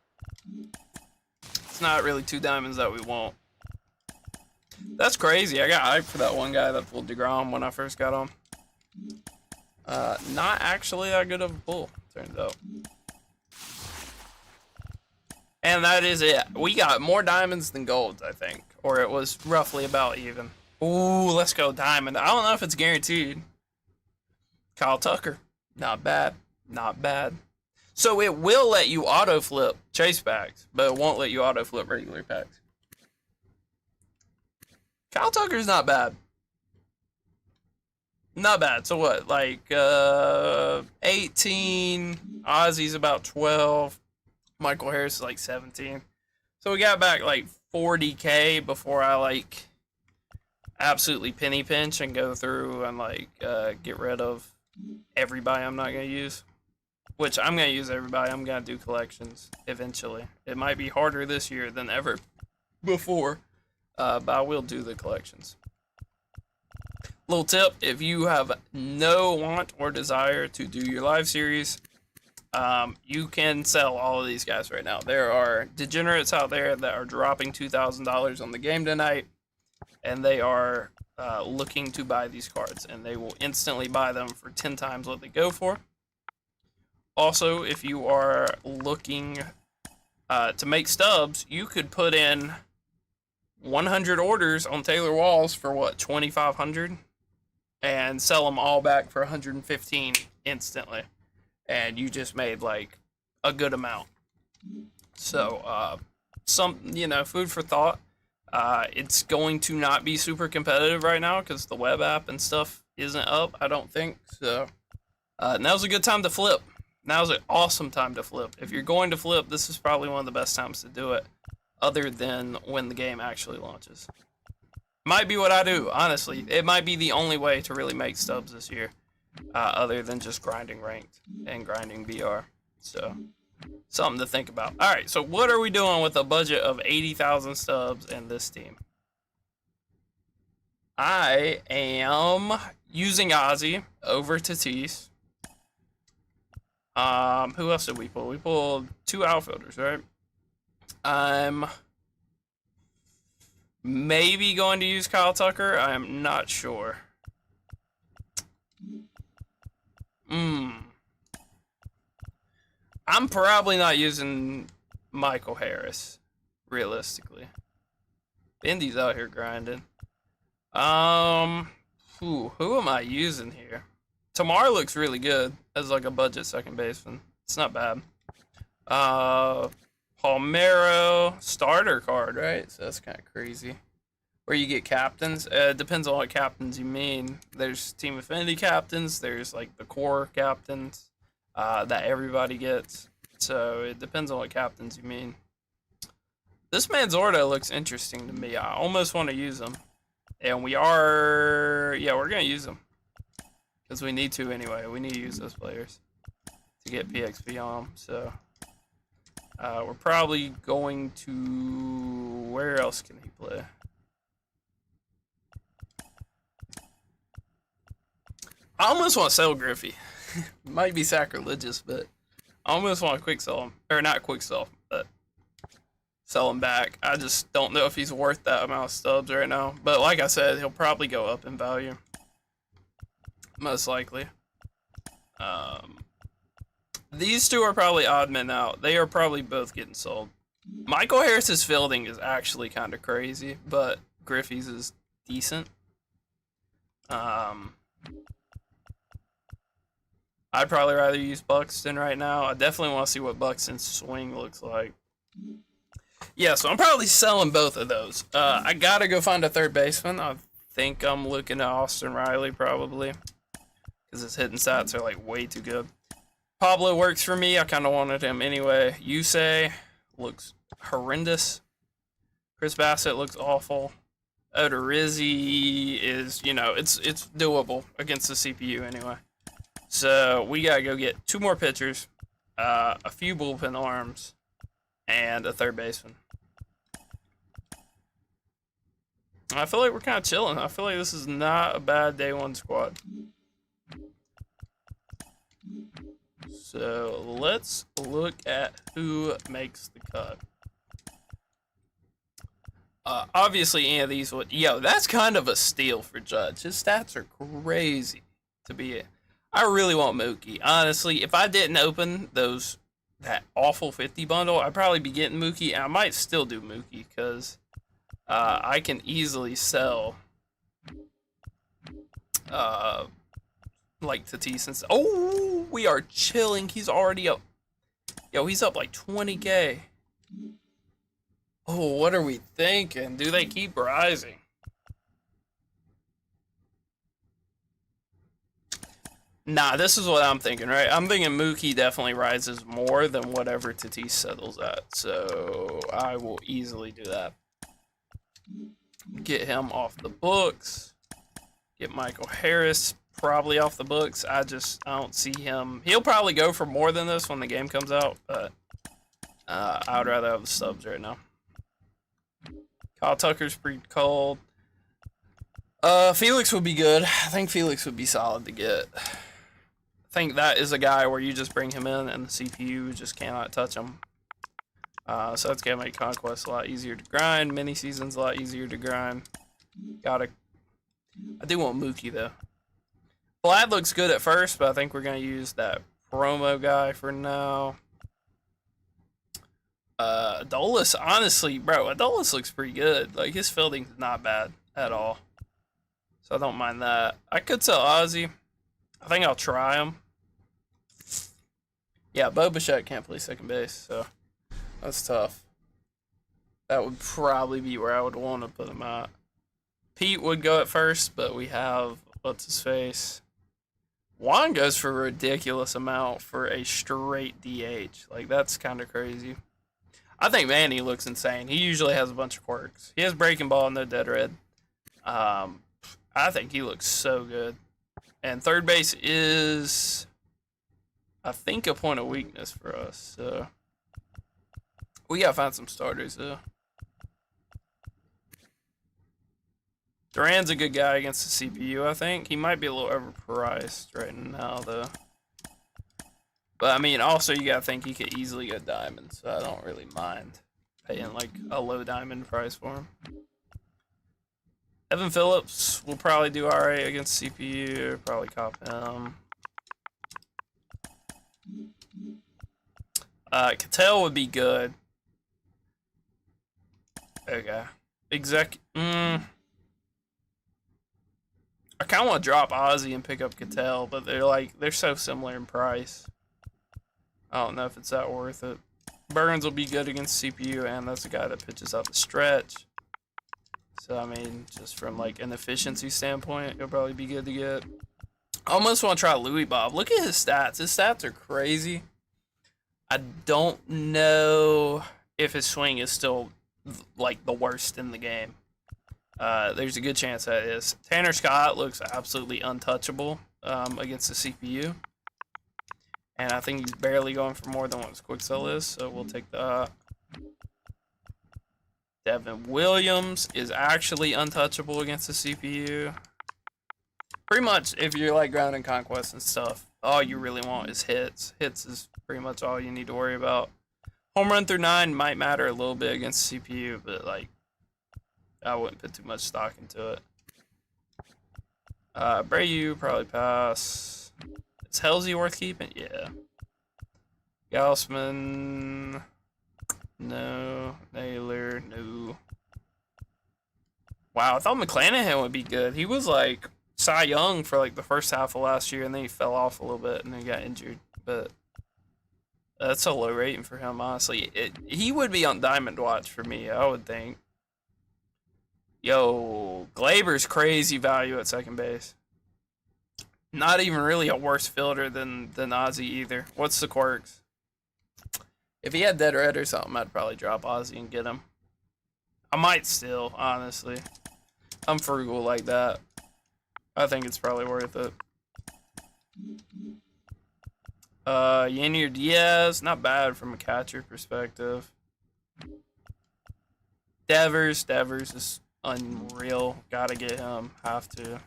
it's not really 2 diamonds that we want. That's crazy. I got hyped for that one guy that pulled DeGrom when I first got him. Not actually that good of a pull, turns out. And that is it. We got more diamonds than golds, I think. Or it was roughly about even. Ooh, let's go diamond. I don't know if it's guaranteed. Kyle Tucker. Not bad. Not bad. So it will let you auto flip chase packs, but it won't let you auto flip regular packs. Kyle Tucker's not bad. Not bad. So what? Like 18. Ozzy's about 12. Michael Harris is like 17. So we got back like 40K before I like absolutely penny pinch and go through and like get rid of everybody I'm not gonna use. Which I'm gonna use everybody. I'm gonna do collections eventually. It might be harder this year than ever before, but I will do the collections. Little tip: if you have no want or desire to do your live series, you can sell all of these guys right now. There are degenerates out there that are dropping $2,000 on the game tonight, and they are looking to buy these cards, and they will instantly buy them for 10 times what they go for. Also, if you are looking to make stubs, you could put in 100 orders on Taylor Walls for what, 2,500, and sell them all back for 115 instantly, and you just made like a good amount. So, food for thought. It's going to not be super competitive right now because the web app and stuff isn't up, I don't think. So, now's a good time to flip. Now's an awesome time to flip. If you're going to flip, this is probably one of the best times to do it, other than when the game actually launches. Might be what I do, honestly. It might be the only way to really make stubs this year, other than just grinding ranked and grinding BR. So, something to think about. All right, so what are we doing with a budget of 80,000 stubs and this team? I am using Ozzy over Tatis. Who else did we pull? We pulled 2 outfielders, right? I'm maybe going to use Kyle Tucker. I am not sure. I'm probably not using Michael Harris, realistically. Indy's out here grinding. Who am I using here? Tamar looks really good as like a budget second baseman. It's not bad. Palmeiro, starter card, right? So that's kind of crazy. Where you get captains. It depends on what captains you mean. There's Team Affinity captains. There's like the core captains that everybody gets. So it depends on what captains you mean. This Manzordo looks interesting to me. I almost want to use him. And we are... Yeah, we're going to use him. Because we need to anyway. We need to use those players to get PXP on them. So we're probably going to... Where else can he play? I almost want to sell Griffey. Might be sacrilegious, but I almost want to quick sell him. Or not quick sell, but sell him back. I just don't know if he's worth that amount of stubs right now. But like I said, he'll probably go up in value. Most likely. These two are probably odd men out. They are probably both getting sold. Michael Harris's fielding is actually kind of crazy, but Griffey's is decent. I'd probably rather use Buxton right now. I definitely want to see what Buxton's swing looks like. Yeah, so I'm probably selling both of those. I gotta go find a third baseman. I think I'm looking at Austin Riley probably, because his hitting stats are like way too good. Pablo works for me. I kind of wanted him anyway. Yusei looks horrendous. Chris Bassett looks awful. Odorizzi is, you know, it's doable against the CPU anyway. So we gotta go get 2 more pitchers, a few bullpen arms, and a third baseman. I feel like we're kind of chilling. I feel like this is not a bad day 1 squad. So let's look at who makes the cut. Obviously, any of these would... Yo, that's kind of a steal for Judge. His stats are crazy to be... I really want Mookie. Honestly, if I didn't open that awful 50 bundle, I'd probably be getting Mookie. And I might still do Mookie because I can easily sell like Tatis and... Oh, we are chilling. He's already up. Yo, he's up like 20K. Oh, what are we thinking? Do they keep rising? Nah, this is what I'm thinking, right? I'm thinking Mookie definitely rises more than whatever Tatis settles at. So I will easily do that. Get him off the books. Get Michael Harris probably off the books. I don't see him. He'll probably go for more than this when the game comes out, but I would rather have the subs right now. Kyle Tucker's pretty cold. Felix would be good. I think Felix would be solid to get. I think that is a guy where you just bring him in and the CPU just cannot touch him. So that's gonna make Conquest a lot easier to grind. Mini seasons a lot easier to grind. I do want Mookie though. Vlad looks good at first, but I think we're gonna use that promo guy for now. Adolis, honestly, bro, Adolis looks pretty good. Like, his fielding's not bad at all. So I don't mind that. I could sell Ozzy. I think I'll try him. Yeah, Bo Bichette can't play second base, so that's tough. That would probably be where I would want to put him at. Pete would go at first, but we have, what's his face? Juan goes for a ridiculous amount for a straight DH. Like, that's kind of crazy. I think Manny looks insane. He usually has a bunch of quirks. He has breaking ball and no dead red. I think he looks so good. And third base is, I think, a point of weakness for us. So we gotta find some starters though. Duran's a good guy against the CPU, I think. He might be a little overpriced right now though. But I mean, also you gotta think he could easily get diamonds, so I don't really mind paying like a low diamond price for him. Evan Phillips will probably do alright against CPU, probably cop him. Cattell would be good. Okay. I kind of want to drop Ozzy and pick up Cattell, but they're so similar in price. I don't know if it's that worth it. Burns will be good against CPU, and that's a guy that pitches out the stretch. So, I mean, just from like an efficiency standpoint, it'll probably be good to get. I almost want to try Louis Bob. Look at his stats. His stats are crazy. I don't know if his swing is still like the worst in the game. There's a good chance that it is. Tanner Scott looks absolutely untouchable against the CPU. And I think he's barely going for more than what his quick sell is, so we'll take that. Devin Williams is actually untouchable against the CPU. Pretty much, if you're like ground and conquest and stuff, all you really want is hits. Hits is pretty much all you need to worry about. Home run through 9 might matter a little bit against the CPU, but like, I wouldn't put too much stock into it. Brayu, probably pass. Is Halsey worth keeping? Yeah. Gaussman, no. Naylor, no. Wow, I thought McClanahan would be good. He was like Cy Young for like the first half of last year, and then he fell off a little bit and then got injured. But that's a low rating for him, honestly. He would be on Diamond Watch for me, I would think. Yo, Glaber's crazy value at second base. Not even really a worse fielder than Ozzy either. What's the quirks? If he had Dead Red or something, I'd probably drop Ozzy and get him. I might still, honestly. I'm frugal like that. I think it's probably worth it. Yanier Diaz, not bad from a catcher perspective. Devers is unreal. Gotta get him. Have to.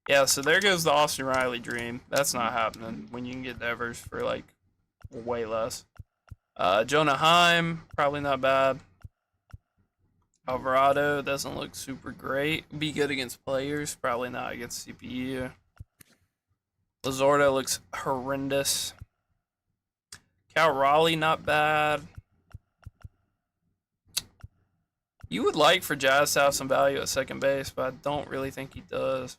Yeah, so there goes the Austin Riley dream. That's not happening when you can get Devers for like way less. Jonah Heim, probably not bad. Alvarado doesn't look super great. Be good against players, probably not against CPU. Lazorda looks horrendous. Cal Raleigh, not bad. You would like for Jazz to have some value at second base, but I don't really think he does.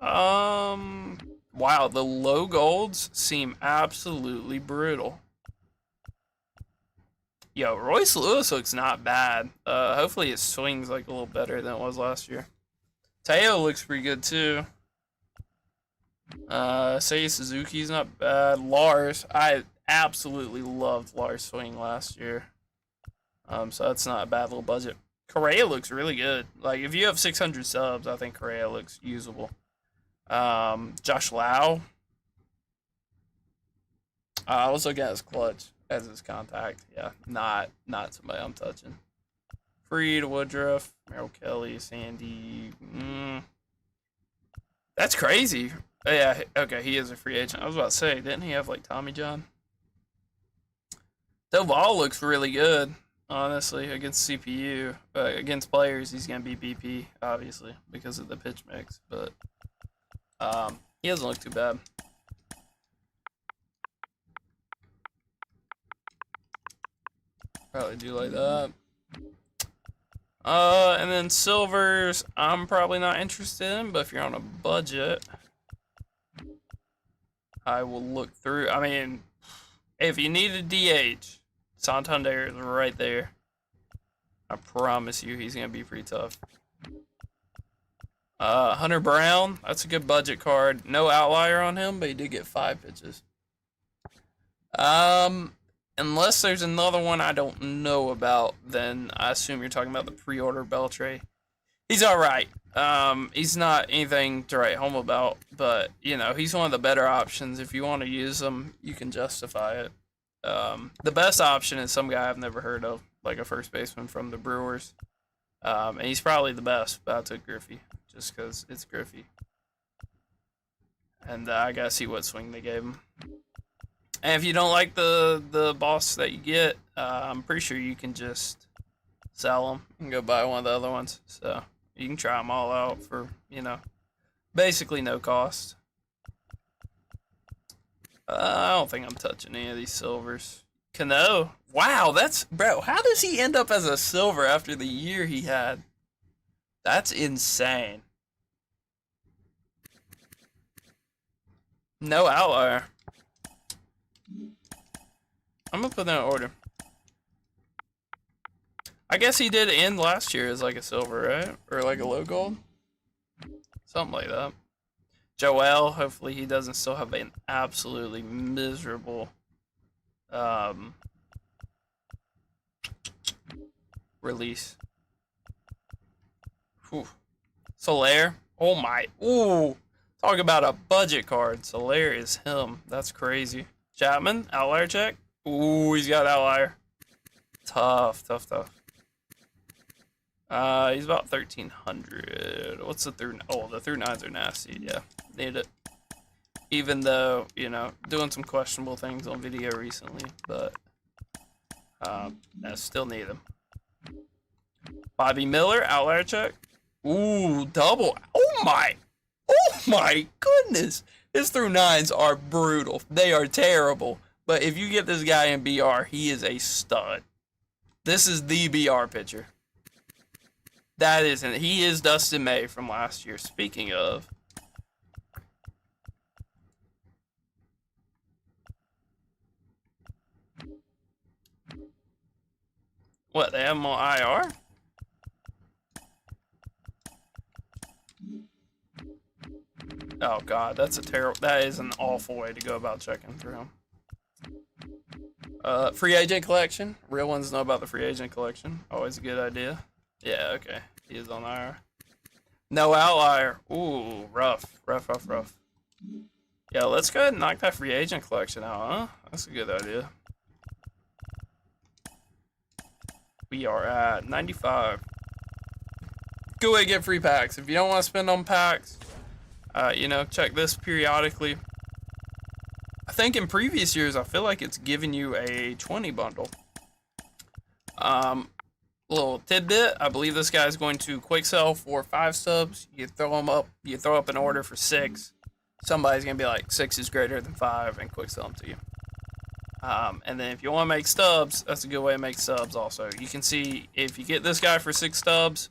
Wow, the low golds seem absolutely brutal. Yo, Royce Lewis looks not bad. Hopefully his swing's like a little better than it was last year. Teo looks pretty good too. Seiya Suzuki's not bad. Lars, I absolutely loved Lars' swing last year. So that's not a bad little budget. Correa looks really good. Like, if you have 600 subs, I think Correa looks usable. Josh Lau. I was looking at his clutch as his contact. Yeah, not somebody I'm touching. Freed, Woodruff, Merrill Kelly, Sandy. That's crazy. Oh, yeah, okay, he is a free agent. I was about to say, didn't he have like Tommy John? Doval looks really good, honestly, against CPU. Against players, he's going to be BP, obviously, because of the pitch mix. But he doesn't look too bad. Probably do like that. And then silvers, I'm probably not interested in, but if you're on a budget, I will look through. I mean, if you need a DH, Santander is right there. I promise you he's going to be pretty tough. Hunter Brown, that's a good budget card. No outlier on him, but he did get 5 pitches. Unless there's another one I don't know about, then I assume you're talking about the pre-order Beltre. He's alright. He's not anything to write home about, but, you know, he's one of the better options. If you want to use him, you can justify it. The best option is some guy I've never heard of, like a first baseman from the Brewers. And he's probably the best, but I took Griffey, just because it's Griffey. And I gotta see what swing they gave him. And if you don't like the boss that you get, I'm pretty sure you can just sell them and go buy one of the other ones. So you can try them all out for, you know, basically no cost. I don't think I'm touching any of these silvers. Cano, wow, that's, bro, how does he end up as a silver after the year he had? That's insane. No outlier. I'm gonna put that in order. I guess he did end last year as like a silver, right? Or like a low gold? Something like that. Joel, hopefully he doesn't still have an absolutely miserable release. Whew. Solaire. Oh my. Ooh. Talk about a budget card. Solaire is him. That's crazy. Chapman, outlier check. Ooh, he's got outlier. Tough. He's about 1,300. What's the through? Oh, the through 9s are nasty. Yeah, need it. Even though, you know, doing some questionable things on video recently, but I still need them. Bobby Miller, outlier check. Ooh, double. Oh my goodness. His through 9s are brutal. They are terrible. But if you get this guy in BR, he is a stud. This is the BR pitcher. That isn't. He is Dustin May from last year. Speaking of. What, they have him on IR? Oh god, that's a terrible. That is an awful way to go about checking through him. Free agent collection. Real ones know about the free agent collection. Always a good idea. Yeah, okay. He is on IR. No outlier. Ooh, rough. Yeah, let's go ahead and knock that free agent collection out, huh? That's a good idea. We are at 95. Go ahead and get free packs. If you don't want to spend on packs, you know, check this periodically. I think in previous years, I feel like it's giving you a 20 bundle. Little tidbit, I believe this guy's going to quick sell for 5 subs. You throw them up, you throw up an order for 6. Somebody's gonna be like 6 is greater than 5 and quick sell them to you. And then if you want to make stubs, that's a good way to make subs also. You can see if you get this guy for 6 stubs,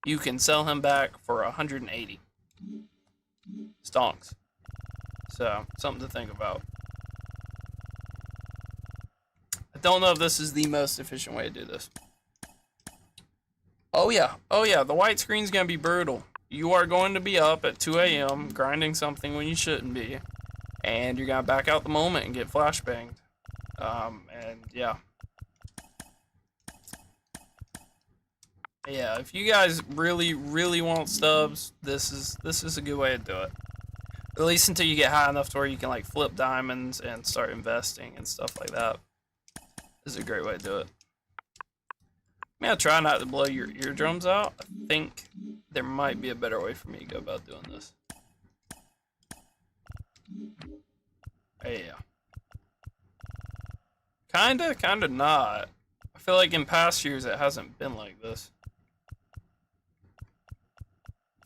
you can sell him back for 180 stonks. So, something to think about. I don't know if this is the most efficient way to do this. Oh yeah, the white screen's gonna be brutal. You are going to be up at 2 a.m. grinding something when you shouldn't be, and you're gonna back out the moment and get flashbanged. And yeah. Yeah, if you guys really want stubs, this is a good way to do it. At least until you get high enough to where you can like flip diamonds and start investing and stuff like that. This is a great way to do it. I'm gonna try not to blow your eardrums out. I think there might be a better way for me to go about doing this. Yeah. Kinda not. I feel like in past years it hasn't been like this.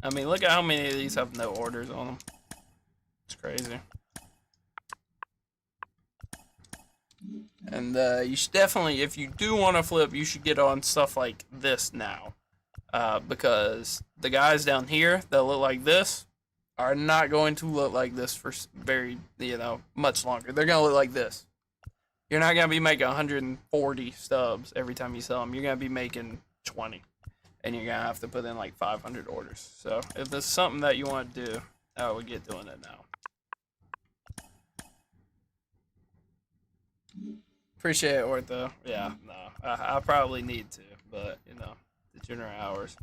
I mean, look at how many of these have no orders on them. It's crazy. And you should definitely, if you do want to flip, you should get on stuff like this now. Because the guys down here that look like this are not going to look like this for very, you know, much longer. They're going to look like this. You're not going to be making 140 stubs every time you sell them. You're going to be making 20. And you're going to have to put in like 500 orders. So if this is something that you want to do, I would get doing it now. Appreciate it, Ortho. Yeah, no. I probably need to, but, you know, degenerate hours.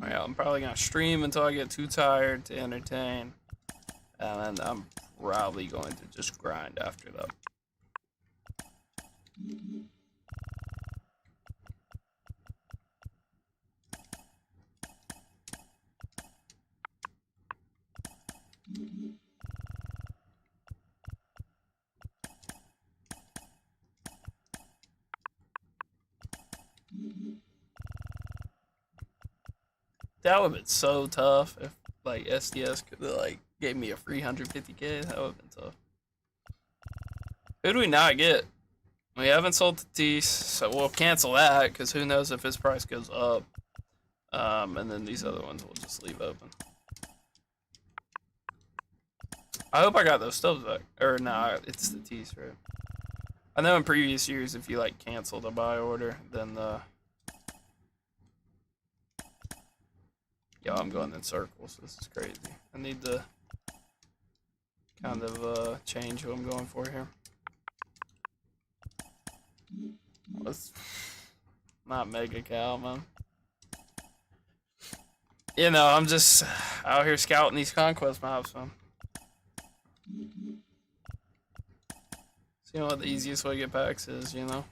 Yeah, I'm probably going to stream until I get too tired to entertain. And then I'm probably going to just grind after that. That would have been so tough if like SDS could have like gave me a free 150k. That would have been tough. Who do we not get? We haven't sold Tatis, so we'll cancel that because who knows if his price goes up. And then these other ones we'll just leave open. I hope I got those stubs back. Or nah, it's Tatis, right? I know in previous years, if you like canceled a buy order, then the yo, I'm going in circles. This is crazy. I need to kind of change what I'm going for here. Let's not mega cow, man. You know, I'm just out here scouting these conquest maps, man. You know what the easiest way to get packs is, you know?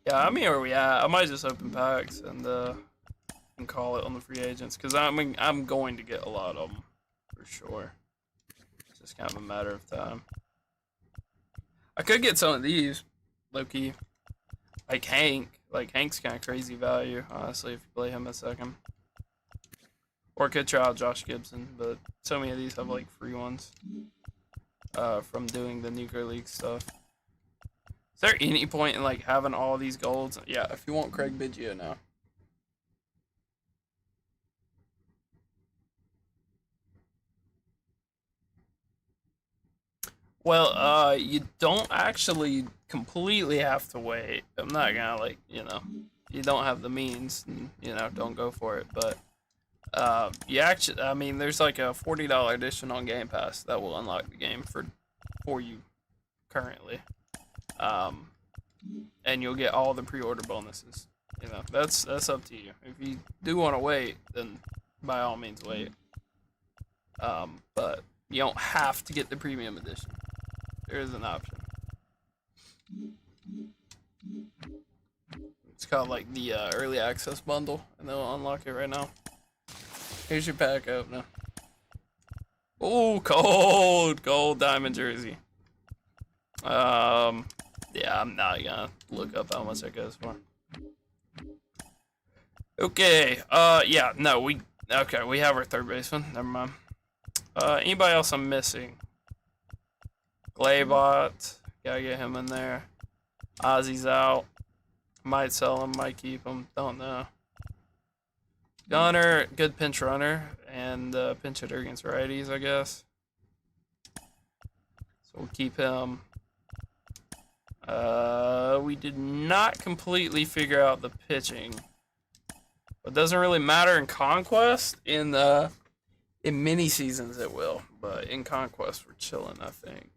Yeah, I mean, where we at? I might just open packs and call it on the free agents, because I'm going to get a lot of them for sure. It's just kind of a matter of time. I could get some of these, low-key. Like Hank. Like Hank's kind of crazy value, honestly, if you play him a second. Or could try out Josh Gibson, but so many of these have like free ones from doing the Nuclear League stuff. Is there any point in like having all these golds? Yeah, if you want Craig Biggio now. Well, you don't actually completely have to wait. I'm not gonna like, you know, you don't have the means, and, you know, don't go for it, but you actually, I mean, there's like a $40 edition on Game Pass that will unlock the game for you currently, and you'll get all the pre-order bonuses. You know, that's up to you. If you do want to wait, then by all means wait. But you don't have to get the premium edition. There is an option. It's called like the early access bundle, and they'll unlock it right now. Here's your pack opener. Oh, gold diamond jersey. Yeah, I'm not gonna look up how much that goes for. Okay, yeah, no, we have our third baseman. Never mind. Anybody else I'm missing? Glaybot, gotta get him in there. Ozzy's out. Might sell him, might keep him, don't know. Gunner, good pinch runner, and pinch hitter against righties, I guess. So we'll keep him. We did not completely figure out the pitching. It doesn't really matter in Conquest. In mini seasons it will, but in Conquest we're chilling, I think.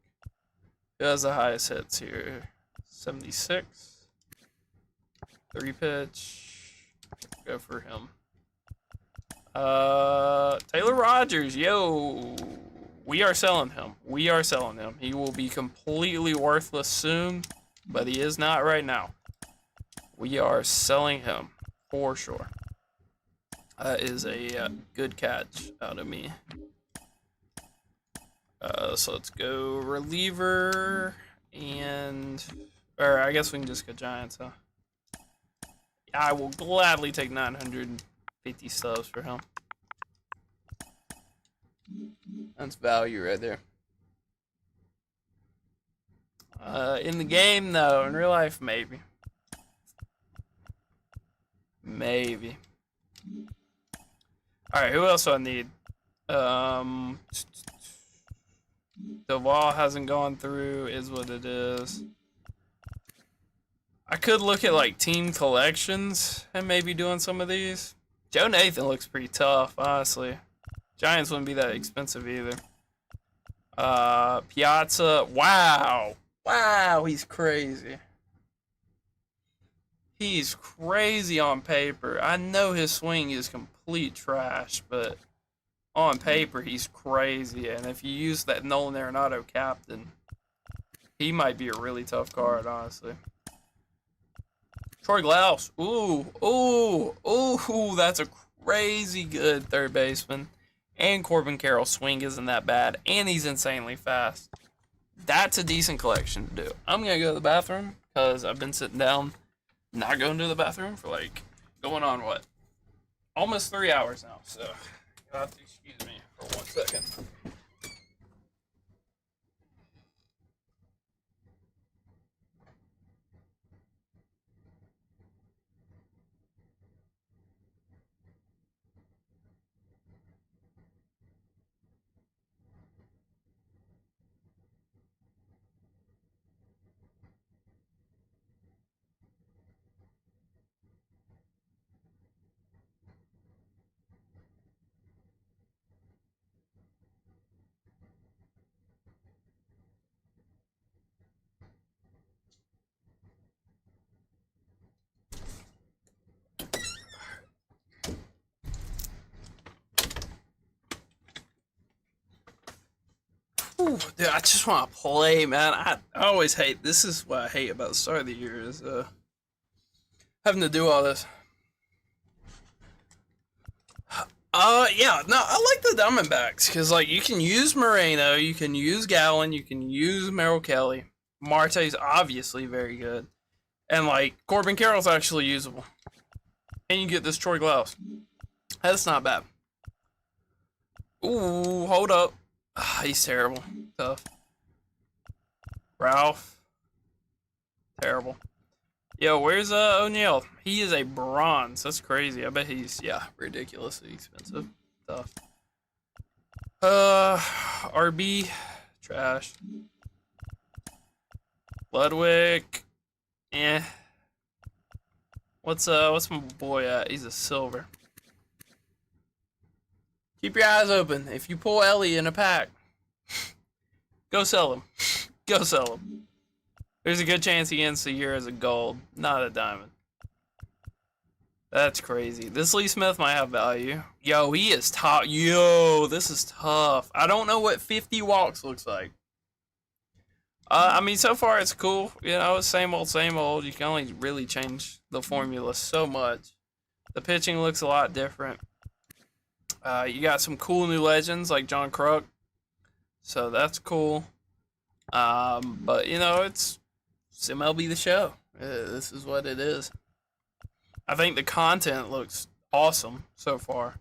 Who has the highest hits here? 76. 3 pitch. Go for him. Taylor Rogers, yo. We are selling him. We are selling him. He will be completely worthless soon, but he is not right now. We are selling him for sure. That is a good catch out of me. So let's go reliever and, or I guess we can just go Giants, huh? I will gladly take 950 stubs for him. That's value right there. In the game, though. In real life, maybe. Maybe. Alright, who else do I need? Duvall hasn't gone through, is what it is. I could look at, like, team collections and maybe doing some of these. Joe Nathan looks pretty tough, honestly. Giants wouldn't be that expensive either. Piazza. Wow. Wow, he's crazy. He's crazy on paper. I know his swing is complete trash, but on paper, he's crazy. And if you use that Nolan Arenado captain, he might be a really tough card, honestly. Troy Glaus. Ooh, ooh, ooh, that's a crazy good third baseman. And Corbin Carroll's swing isn't that bad, and he's insanely fast. That's a decent collection to do. I'm going to go to the bathroom, because I've been sitting down, not going to the bathroom for, like, going on, what? Almost 3 hours now, so you'll have to excuse me for 1 second. Ooh, dude, I just want to play, man. I always hate. This is what I hate about the start of the year is having to do all this. Yeah, no, I like the Diamondbacks because like you can use Moreno, you can use Gallen, you can use Merrill Kelly. Marte's obviously very good, and like Corbin Carroll's actually usable, and you get this Troy Glaus. That's not bad. Ooh, hold up. He's terrible. Tough. Ralph. Terrible. Yo, where's O'Neal? He is a bronze. That's crazy. I bet he's, yeah, ridiculously expensive. Tough. RB. Trash. Ludwig. Eh. What's my boy at? He's a silver. Keep your eyes open. If you pull Ellie in a pack, go sell him. Go sell him. There's a good chance he ends the year as a gold, not a diamond. That's crazy. This Lee Smith might have value. Yo, he is top. Yo, this is tough. I don't know what 50 walks looks like. I mean, so far it's cool. You know, it's same old, same old. You can only really change the formula so much. The pitching looks a lot different. You got some cool new legends like John Kruk. So that's cool. But, you know, it's MLB The Show. This is what it is. I think the content looks awesome so far.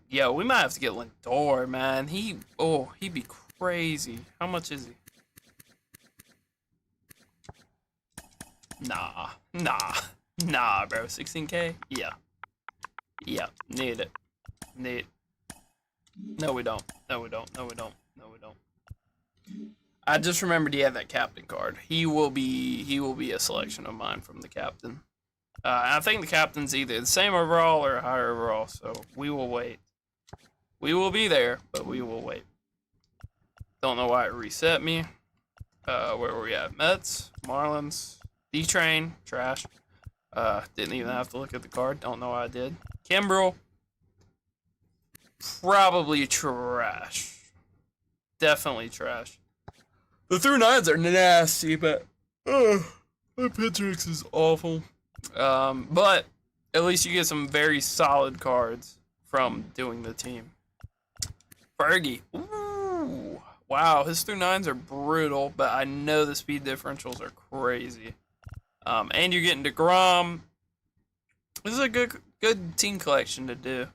Yeah, we might have to get Lindor, man. He'd be crazy. How much is he? Nah, bro. 16K? Yeah. Yeah, need it. No, we don't. I just remembered he had that captain card. He will be a selection of mine from the captain. I think the captain's either the same overall or higher overall, so we will wait. We will be there, but we will wait. Don't know why it reset me. Where were we at? Mets, Marlins, D-Train, trash. Didn't even have to look at the card. Don't know why I did. Kimbrel, probably trash. Definitely trash. The through nines are nasty, but my Pittrix is awful. But at least you get some very solid cards from doing the team. Fergie. Ooh. Wow, his through nines are brutal, but I know the speed differentials are crazy. And you're getting DeGrom. This is a good team collection to do.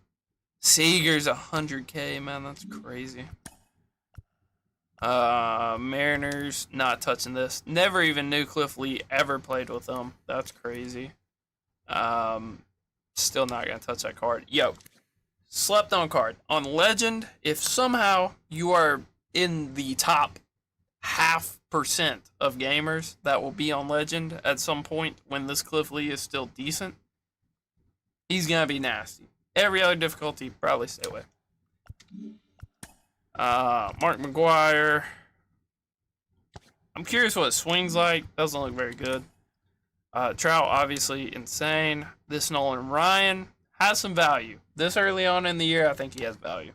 Seager's 100K, man, that's crazy. Mariners, not touching this. Never even knew Cliff Lee ever played with them. That's crazy. Still not gonna touch that card. Yo, slept on card. On Legend, if somehow you are in the top 0.5% of gamers that will be on Legend at some point when this Cliff Lee is still decent, he's gonna be nasty. Every other difficulty, probably stay away. Mark McGuire. I'm curious what it swings like. Doesn't look very good. Trout, obviously insane. This Nolan Ryan has some value. This early on in the year, I think he has value.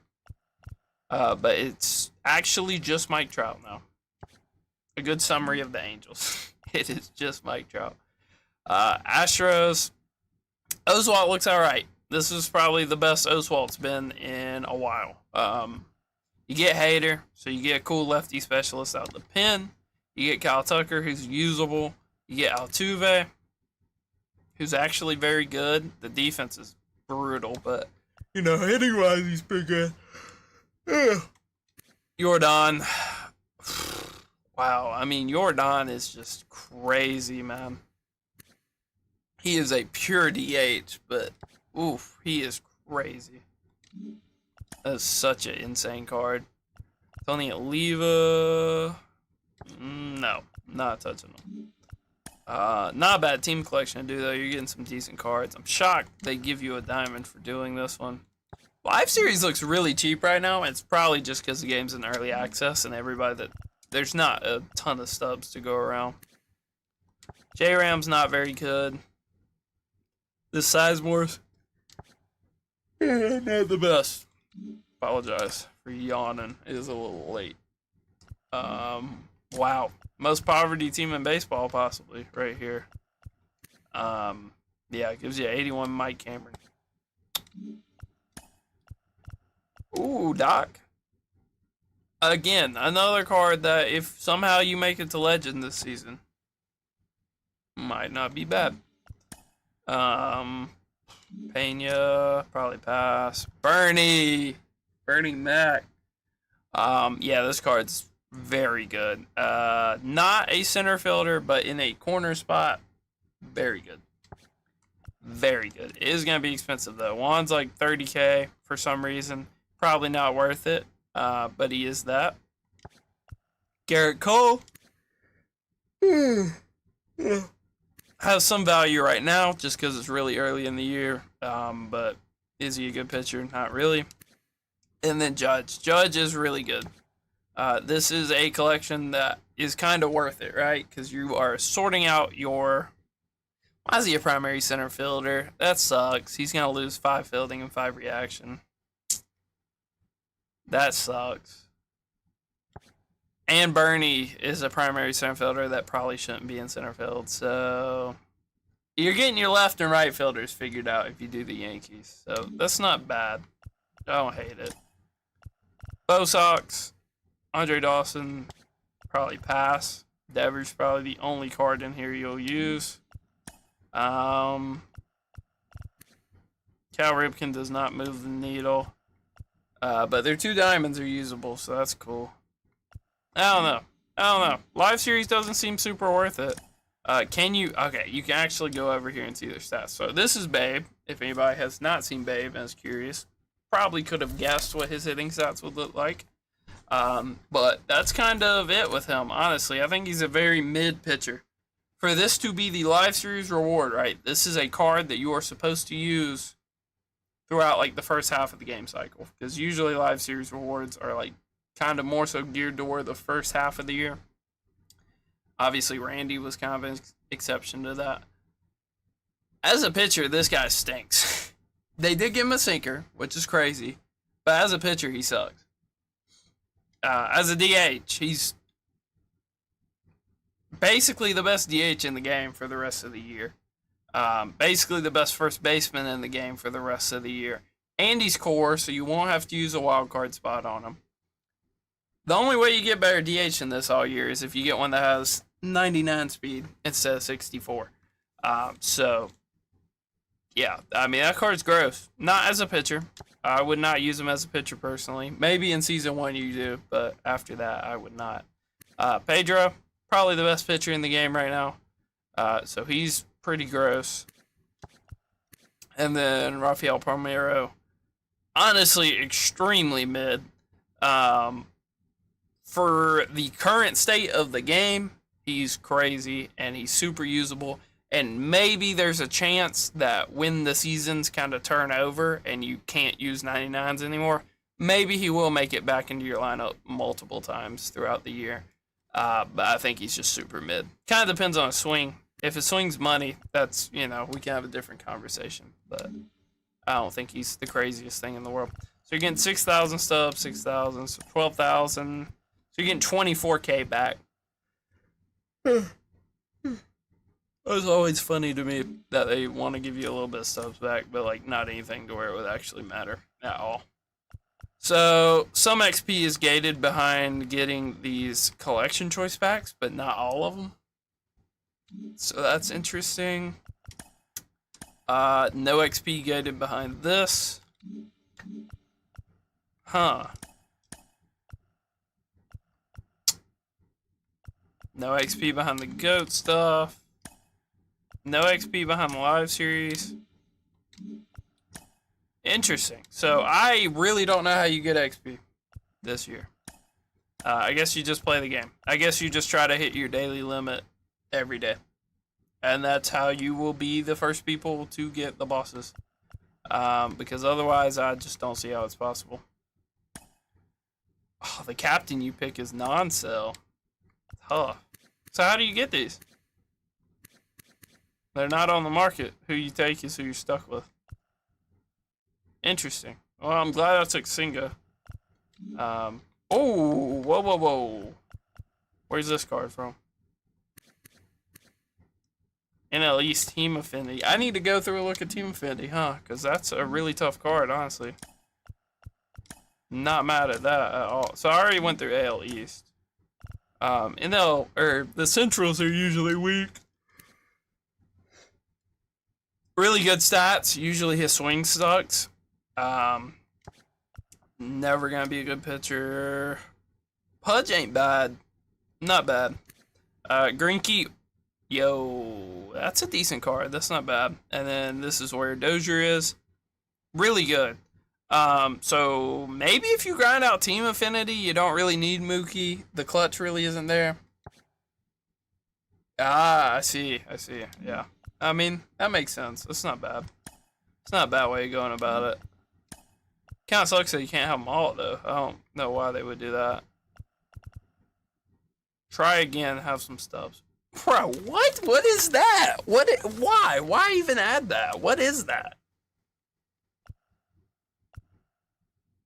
But it's actually just Mike Trout now. A good summary of the Angels. It is just Mike Trout. Astros. Oswalt looks alright. This is probably the best Oswalt's been in a while. You get Hader, so you get a cool lefty specialist out of the pen. You get Kyle Tucker, who's usable. You get Altuve, who's actually very good. The defense is brutal, but, you know, hitting-wise, he's pretty good. Jordan. Wow, I mean, Jordan is just crazy, man. He is a pure DH, but, oof, he is crazy. That's such an insane card. Tony Oliva. No, not touching him. Not a bad team collection to do, though. You're getting some decent cards. I'm shocked they give you a diamond for doing this one. Live Series looks really cheap right now. It's probably just because the game's in early access and there's not a ton of stubs to go around. J-Ram's not very good. This Sizemore's not the best. Apologize for yawning. It is a little late. Wow. Most poverty team in baseball, possibly, right here. Yeah, it gives you 81 Mike Cameron. Ooh, Doc. Again, another card that if somehow you make it to Legend this season, might not be bad. Pena, probably pass. Bernie Mac. Yeah, this card's very good. Not a center fielder, but in a corner spot, very good. Very good. It is gonna be expensive though. Juan's like 30K for some reason. Probably not worth it. But he is that. Garrett Cole. Has some value right now just because it's really early in the year. But is he a good pitcher? Not really. And then Judge. Judge is really good. This is a collection that is kind of worth it, right? Because you are sorting out your... Why is he a primary center fielder? That sucks. He's going to lose 5 fielding and 5 reaction. That sucks. And Bernie is a primary center fielder that probably shouldn't be in center field. So you're getting your left and right fielders figured out if you do the Yankees. So that's not bad. I don't hate it. Bo Sox, Andre Dawson, probably pass. Devers probably the only card in here you'll use. Cal Ripken does not move the needle. But their 2 diamonds are usable, so that's cool. I don't know. Live Series doesn't seem super worth it. Can you... Okay, you can actually go over here and see their stats. So this is Babe. If anybody has not seen Babe and is curious, probably could have guessed what his hitting stats would look like. But that's kind of it with him, honestly. I think he's a very mid pitcher. For this to be the Live Series reward, right, this is a card that you are supposed to use throughout, like, the first half of the game cycle. Because usually Live Series rewards are, like, kind of more so geared toward the first half of the year. Obviously, Randy was kind of an exception to that. As a pitcher, this guy stinks. They did give him a sinker, which is crazy. But as a pitcher, he sucks. As a DH, he's basically the best DH in the game for the rest of the year. Basically the best first baseman in the game for the rest of the year. And he's core, so you won't have to use a wild card spot on him. The only way you get better DH in this all year is if you get one that has 99 speed instead of 64. So, yeah, I mean, that card's gross. Not as a pitcher. I would not use him as a pitcher personally. Maybe in Season 1 you do, but after that, I would not. Pedro, probably the best pitcher in the game right now. So he's pretty gross. And then Rafael Palmeiro, honestly, extremely mid. For the current state of the game, he's crazy and he's super usable. And maybe there's a chance that when the seasons kind of turn over and you can't use 99s anymore, maybe he will make it back into your lineup multiple times throughout the year. But I think he's just super mid. Kind of depends on his swing. If his swing's money, that's, you know, we can have a different conversation. But I don't think he's the craziest thing in the world. So you're getting 6,000 stubs, 6,000, so 12,000. So you're getting 24K back. It's always funny to me that they want to give you a little bit of stubs back, but like not anything to where it would actually matter at all. So some XP is gated behind getting these collection choice packs, but not all of them. So that's interesting. No XP gated behind this. Huh. No XP behind the GOAT stuff. No XP behind the Live Series. Interesting. So I really don't know how you get XP this year. I guess you just play the game. I guess you just try to hit your daily limit every day. And that's how you will be the first people to get the bosses. Because otherwise, I just don't see how it's possible. Oh, the captain you pick is non-sell. Huh. So how do you get these? They're not on the market. Who you take is who you're stuck with. Interesting. Well, I'm glad I took Singa. Oh, whoa. Where's this card from? NL East Team Affinity. I need to go through a look at Team Affinity, huh? Because that's a really tough card, honestly. Not mad at that at all. So I already went through AL East. The Centrals are usually weak. Really good stats. Usually his swing sucks. Never gonna be a good pitcher. Pudge ain't bad. Not bad. Greinke, yo, that's a decent card. That's not bad. And then this is where Dozier is. Really good. So maybe if you grind out Team Affinity, you don't really need Mookie. The clutch really isn't there. Ah, I see. Yeah. I mean, that makes sense. It's not bad. It's not a bad way of going about it. Kind of sucks that you can't have them all, though. I don't know why they would do that. Try again, have some stubs. Bro, what? What is that? Why? Why even add that? What is that?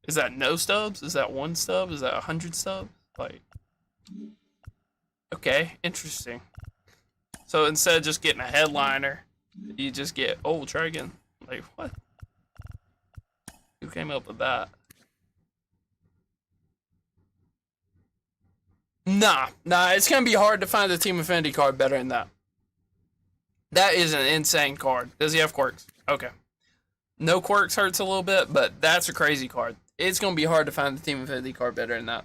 Is that no stubs? Is that one stub? Is that 100 stubs? Like, okay, interesting. So instead of just getting a headliner, you just get, oh, try again. Like, what? Who came up with that? Nah, it's gonna be hard to find a Team Affinity card better than that. That is an insane card. Does he have quirks? Okay. No quirks hurts a little bit, but that's a crazy card. It's gonna be hard to find the Team Affinity card better than that.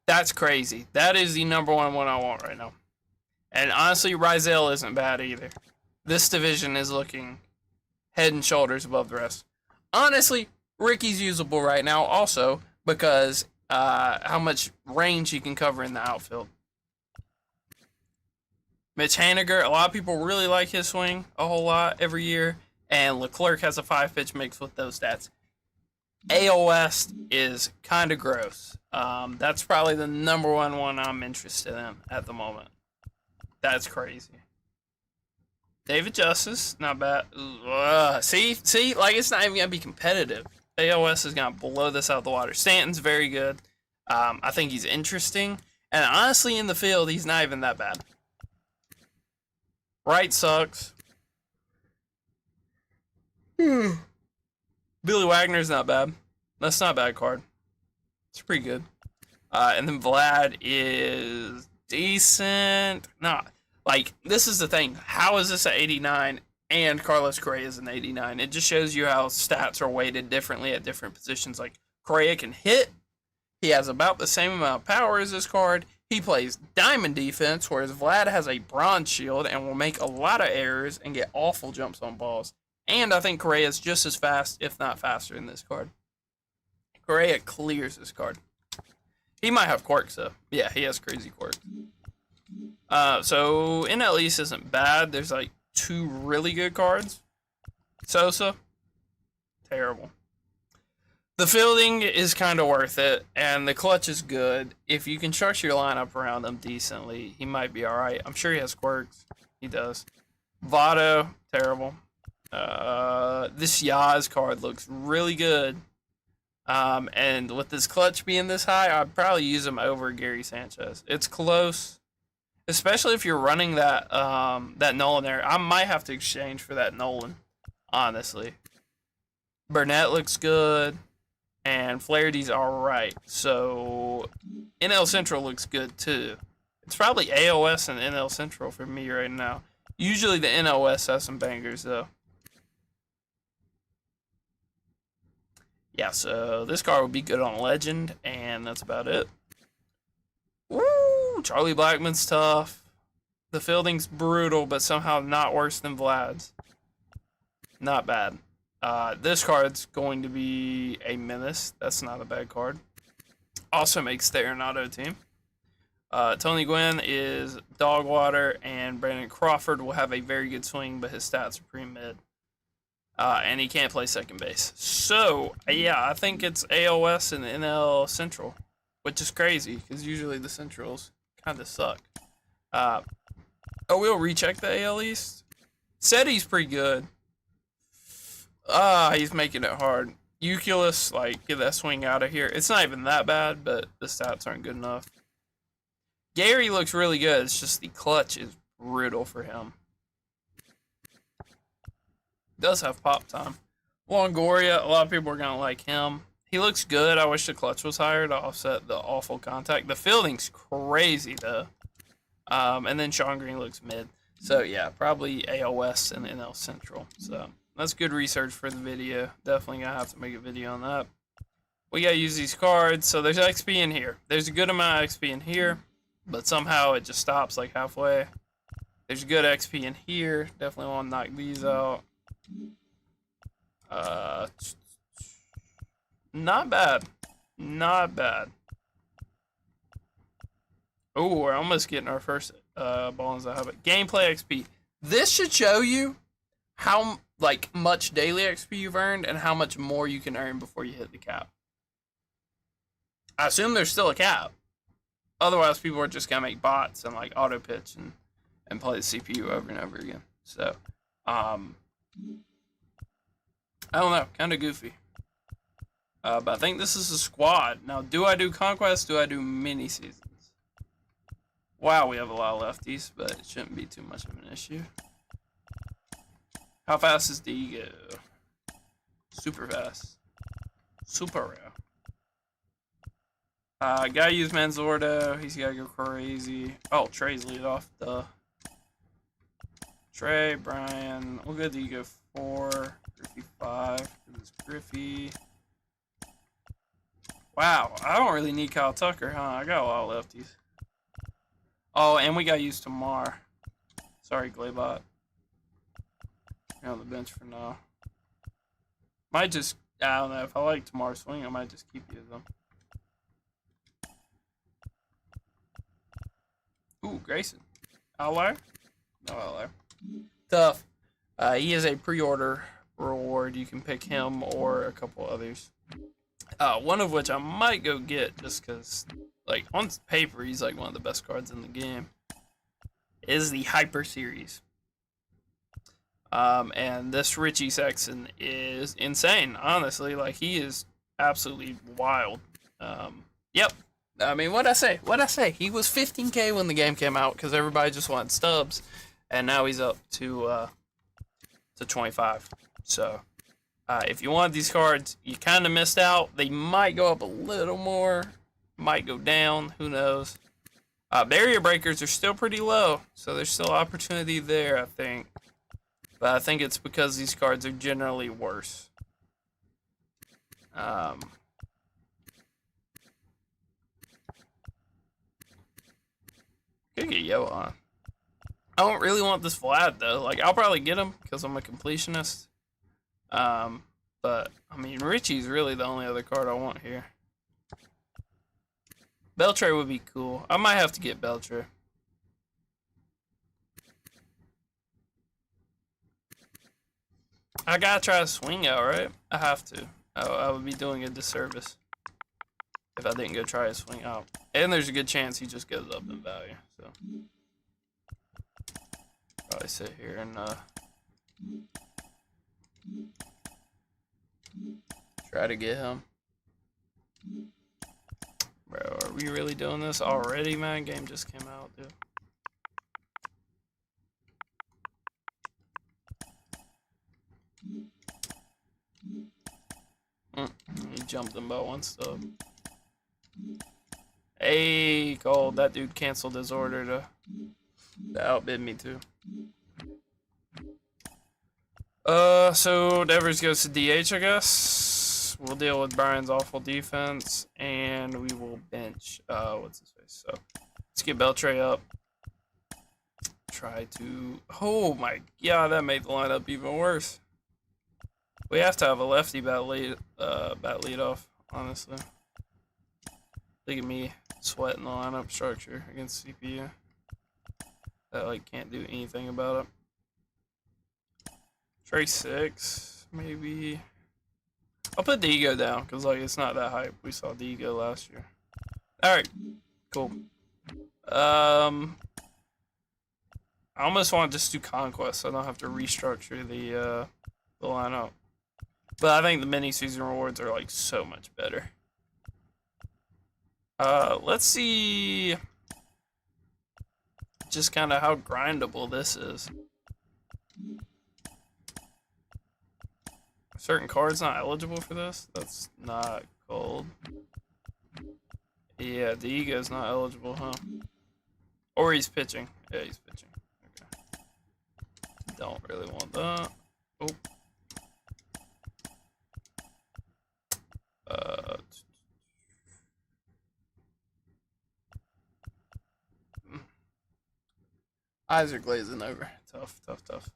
That's crazy. That is the number one I want right now. And honestly, Rizal isn't bad either. This division is looking head and shoulders above the rest. Honestly, Ricky's usable right now also because how much range he can cover in the outfield. Mitch Haniger, a lot of people really like his swing a whole lot every year, and Leclerc has a 5-pitch mix with those stats. AL West is kind of gross. That's probably the number one I'm interested in at the moment. That's crazy. David Justice, not bad. See, like it's not even gonna be competitive. AOS is gonna blow this out the water. Stanton's very good. I think he's interesting, and honestly, in the field, he's not even that bad. Wright sucks. Billy Wagner's not bad. That's not a bad card. It's pretty good. And then Vlad is decent. Not like this is the thing. How is this at 89 and Carlos Correa is an 89? It just shows you how stats are weighted differently at different positions. Like Correa can hit. He has about the same amount of power as this card. He plays diamond defense, whereas Vlad has a bronze shield and will make a lot of errors and get awful jumps on balls. And I think Correa is just as fast, if not faster, in this card. Correa clears this card. He might have quirks, though. Yeah, he has crazy quirks. So NL East isn't bad. There's like 2 really good cards. Sosa, terrible. The fielding is kind of worth it, and the clutch is good. If you can structure your lineup around him decently, he might be all right. I'm sure he has quirks. He does. Votto, terrible. This Yaz card looks really good. And with this clutch being this high, I'd probably use him over Gary Sanchez. It's close, especially if you're running that that Nolan there. I might have to exchange for that Nolan, honestly. Burnett looks good, and Flaherty's all right. So NL Central looks good too. It's probably AOS and NL Central for me right now. Usually the NOS has some bangers though. Yeah, so this card would be good on Legend, and that's about it. Woo! Charlie Blackmon's tough. The fielding's brutal, but somehow not worse than Vlad's. Not bad. This card's going to be a menace. That's not a bad card. Also makes the Arenado team. Tony Gwynn is dog water, and Brandon Crawford will have a very good swing, but his stats are pretty mid. And he can't play second base. So, yeah, I think it's AOS and NL Central, which is crazy, because usually the Centrals kind of suck. We'll recheck the AL East. Said he's pretty good. He's making it hard. Euculus, like, get that swing out of here. It's not even that bad, but the stats aren't good enough. Gary looks really good. It's just the clutch is brutal for him. Does have pop time. Longoria, a lot of people are going to like him. He looks good. I wish the clutch was higher to offset the awful contact. The fielding's crazy, though. And then Sean Green looks mid. So, yeah, probably AL West and NL Central. So, that's good research for the video. Definitely going to have to make a video on that. We got to use these cards. So, there's XP in here. There's a good amount of XP in here. But somehow it just stops like halfway. There's good XP in here. Definitely want to knock these out. Not bad. Not bad. Oh, we're almost getting our first ball as I have it. Gameplay XP. This should show you how much daily XP you've earned and how much more you can earn before you hit the cap. I assume there's still a cap. Otherwise, people are just gonna make bots and like auto pitch and play the CPU over and over again. So, I don't know, kind of goofy. But I think this is a squad. Now, do I do Conquest? Do I do mini seasons? Wow, we have a lot of lefties, but it shouldn't be too much of an issue. How fast is Diego? Super fast. Super rare. Gotta use Manzordo. He's gotta go crazy. Oh, Trey's lead off. Duh. Trey, Brian. We'll go Diego 4. Griffey 5. This is Griffey. Wow, I don't really need Kyle Tucker, huh? I got a lot of lefties. Oh, and we gotta use Tamar. Sorry, Glaybot. You're on the bench for now. Might just, I don't know, if I like Tamar's swing, I might just keep using them. Ooh, Grayson. Outlier? No outlier. Tough. He is a pre-order reward. You can pick him or a couple others. One of which I might go get just because, like, on paper, he's like one of the best cards in the game. Is the Hyper Series. And this Richie Sexton is insane, honestly. Like, he is absolutely wild. Yep. I mean, what'd I say? What'd I say? He was 15K when the game came out because everybody just wanted stubs. And now he's up to 25. So, if you want these cards, you kind of missed out. They might go up a little more. Might go down. Who knows? Barrier breakers are still pretty low. So, there's still opportunity there, I think. But I think it's because these cards are generally worse. Could get yellow on. I don't really want this Vlad though. Like, I'll probably get him because I'm a completionist. But I mean, Richie's really the only other card I want here. Beltre would be cool. I might have to get Beltre. I gotta try to swing out, right? I have to. I would be doing a disservice if I didn't go try to swing out. And there's a good chance he just goes up in value. So probably sit here and try to get him. Bro, are we really doing this already, man? Game just came out, dude. He jumped him by one stub. Hey, Cole, that dude canceled his order to outbid me too. So Devers goes to DH, I guess. We'll deal with Brian's awful defense, and we will bench. What's his face? So let's get Beltre up. Try to. Oh my god, that made the lineup even worse. We have to have a lefty bat lead off, honestly. Look at me sweating the lineup structure against CPU. That like can't do anything about it. Trey 6, maybe. I'll put Diego down because like it's not that hype. We saw Diego last year. All right, cool. I almost want to just do Conquest so I don't have to restructure the lineup. But I think the mini season rewards are like so much better. Let's see. just kind of how grindable this is. Certain cards not eligible for this? That's not cold. Yeah, the ego's not eligible, huh? Or he's pitching. Yeah, he's pitching. Okay. Don't really want that. Oh. Eyes are glazing over. Tough, tough, tough.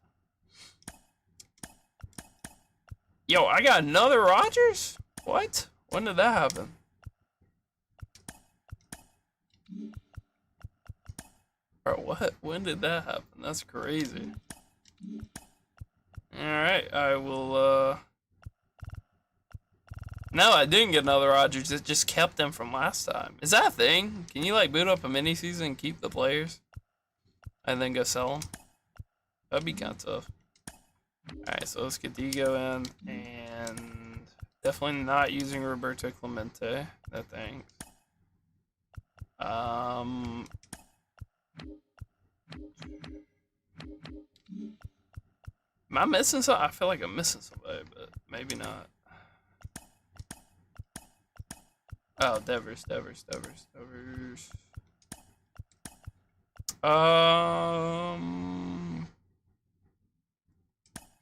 Yo, I got another Rogers? What? When did that happen? Bro, what? When did that happen? That's crazy. Alright, I will, No, I didn't get another Rogers. It just kept them from last time. Is that a thing? Can you, like, boot up a mini-season and keep the players? And then go sell them? That'd be kind of tough. Alright, so let's get Diego in. And definitely not using Roberto Clemente. No thanks. Am I missing something? I feel like I'm missing somebody, but maybe not. Oh, Devers.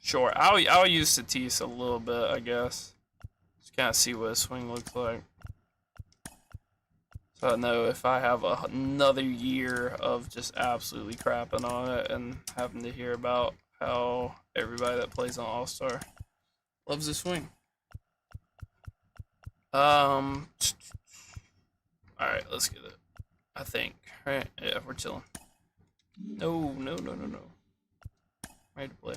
Sure. I'll use Tatis a little bit, I guess. Just kind of see what his swing looks like. So I know if I have another year of just absolutely crapping on it and having to hear about how everybody that plays on All-Star loves the swing. Alright, let's get it. I think. Right? Yeah, we're chilling. No. Ready to play.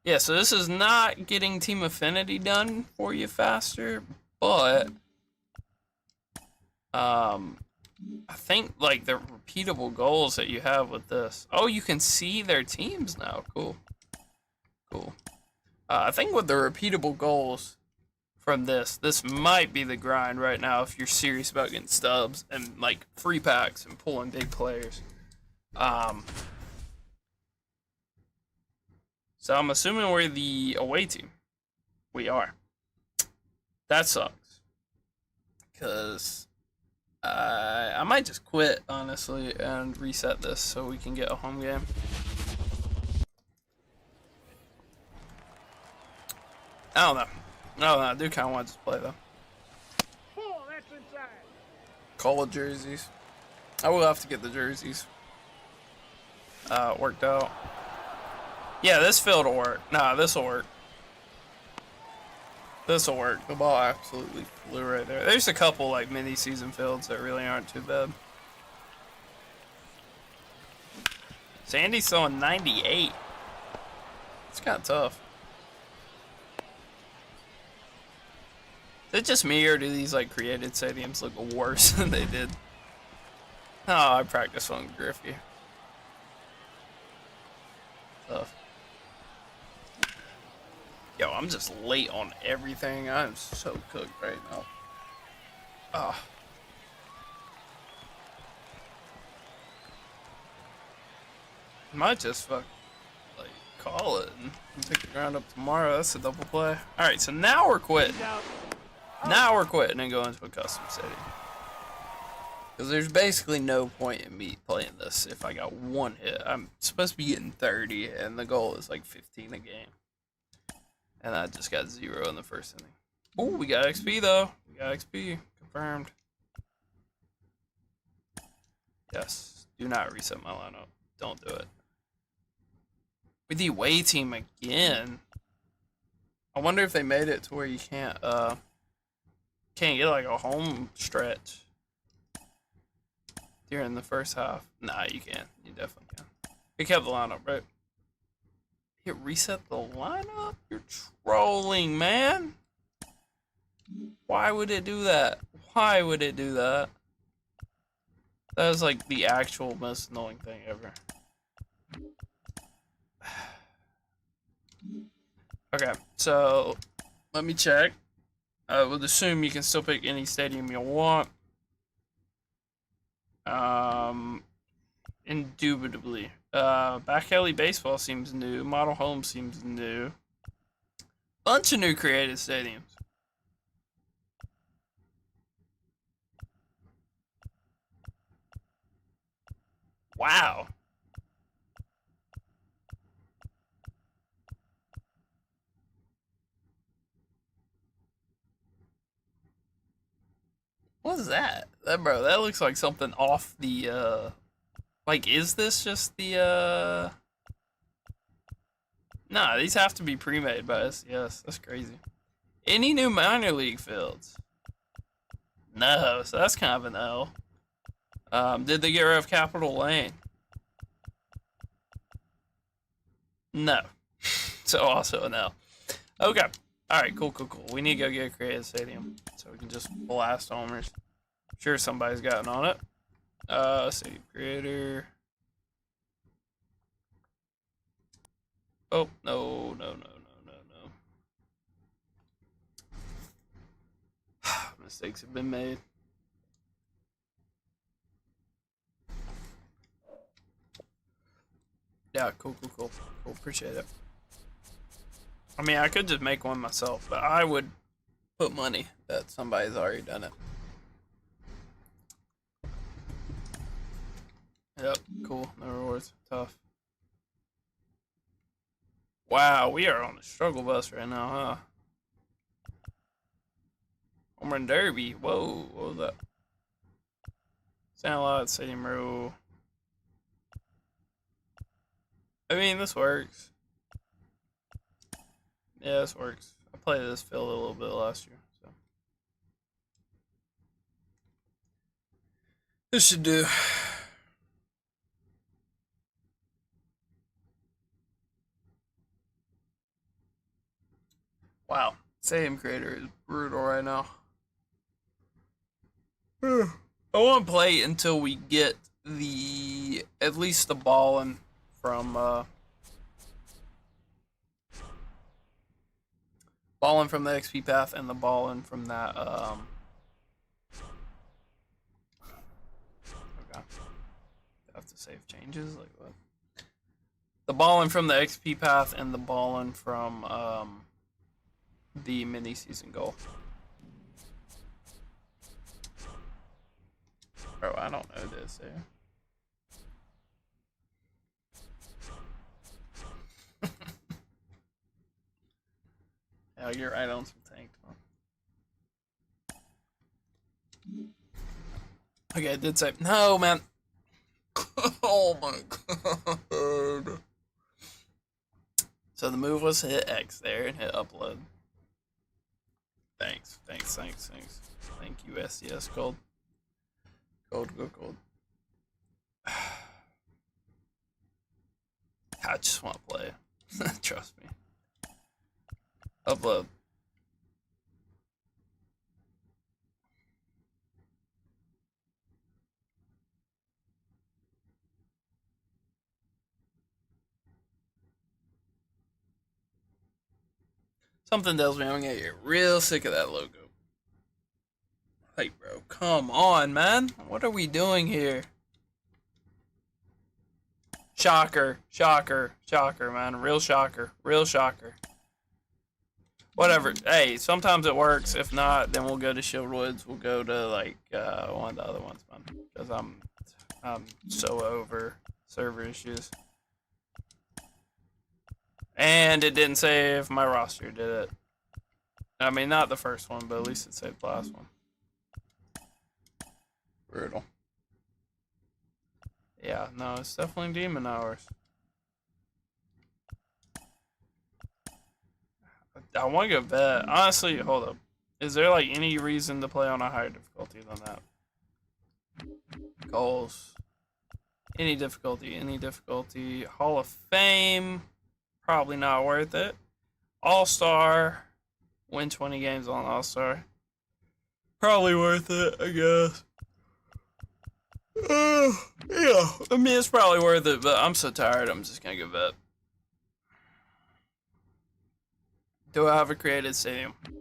Yeah, so this is not getting Team Affinity done for you faster, but I think like the repeatable goals that you have with this. Oh, you can see their teams now. Cool. I think with the repeatable goals from this might be the grind right now if you're serious about getting stubs and like free packs and pulling big players. So I'm assuming we're the away team. We are. That sucks. Because I might just quit, honestly, and reset this so we can get a home game. I don't know. I do kind of want to just play, though. Ball, that's inside. Call it jerseys. I will have to get the jerseys worked out. Yeah, this field will work. Nah, this will work. This will work. The ball absolutely flew right there. There's a couple like mini season fields that really aren't too bad. Sandy's throwing 98. It's kind of tough. Is it just me or do these like created stadiums look worse than they did? Oh, I practiced on Griffey. Tough. Yo, I'm just late on everything. I'm so cooked right now. Ah. Might just like call it and take the ground up tomorrow. That's a double play. All right, so now we're quitting. Now we're quitting and going to a custom stadium. Because there's basically no point in me playing this if I got one hit. I'm supposed to be getting 30, and the goal is like 15 a game. And I just got 0 in the first inning. Oh, we got XP though. We got XP. Confirmed. Yes. Do not reset my lineup. Don't do it. With the away team again. I wonder if they made it to where you can't get like a home stretch during the first half. Nah, you can. You definitely can. We kept the lineup, right? Hit reset the lineup? You're trolling, man. Why would it do that? Why would it do that? That was like the actual most annoying thing ever. Okay, so let me check. I would assume you can still pick any stadium you want. Indubitably. Back alley baseball seems new. Model home seems new. Bunch of new creative stadiums. Wow. What is that? Bro, that looks like something off the like, is this just the Nah, these have to be pre-made by us. Yes, that's crazy. Any new minor league fields? No, so that's kind of an L. Did they get rid of Capitol Lane? No. So also an L. Okay. Alright, cool. We need to go get a creative stadium so we can just blast homers. I'm sure somebody's gotten on it. Let's see. Creator. Oh, no. Mistakes have been made. Yeah, cool. Appreciate it. I mean, I could just make one myself, but I would put money that somebody's already done it. Yep, cool. No rewards. Tough. Wow, we are on the struggle bus right now, huh? Home Run Derby. Whoa, what was that? Sandlot, Stadium Row. I mean, this works. Yeah, this works. I played this field a little bit last year, so this should do. Wow, Stadium Creator is brutal right now. I won't play until we get at least the ballin' from the XP path and the ballin' from that okay. I have to save changes, like what? The ballin' from the XP path and the ballin' from the mini season goal. Bro, I don't know this here. Yeah, you're right on some tank. Okay, I did say no, man. Oh my god. So the move was hit X there and hit upload. Thanks. Thank you, SDS Gold. Gold. I just want to play. Trust me. Upload. Something tells me I'm gonna get real sick of that logo. Hey, bro, come on, man. What are we doing here? Shocker, man. Real shocker. Whatever. Hey, sometimes it works. If not, then we'll go to Shield Woods. We'll go to like one of the other ones, man. Because I'm so over server issues. And it didn't say if my roster did it. I mean, not the first one, but at least it saved the last one. Brutal. Yeah, no, it's definitely demon hours. I want to go vet. Honestly, hold up. Is there like any reason to play on a higher difficulty than that? Goals. Any difficulty. Hall of Fame. Probably not worth it. All-Star. Win 20 games on All-Star. Probably worth it, I guess. Yeah. I mean, it's probably worth it, but I'm so tired, I'm just gonna go vet. Do I have a created stadium? It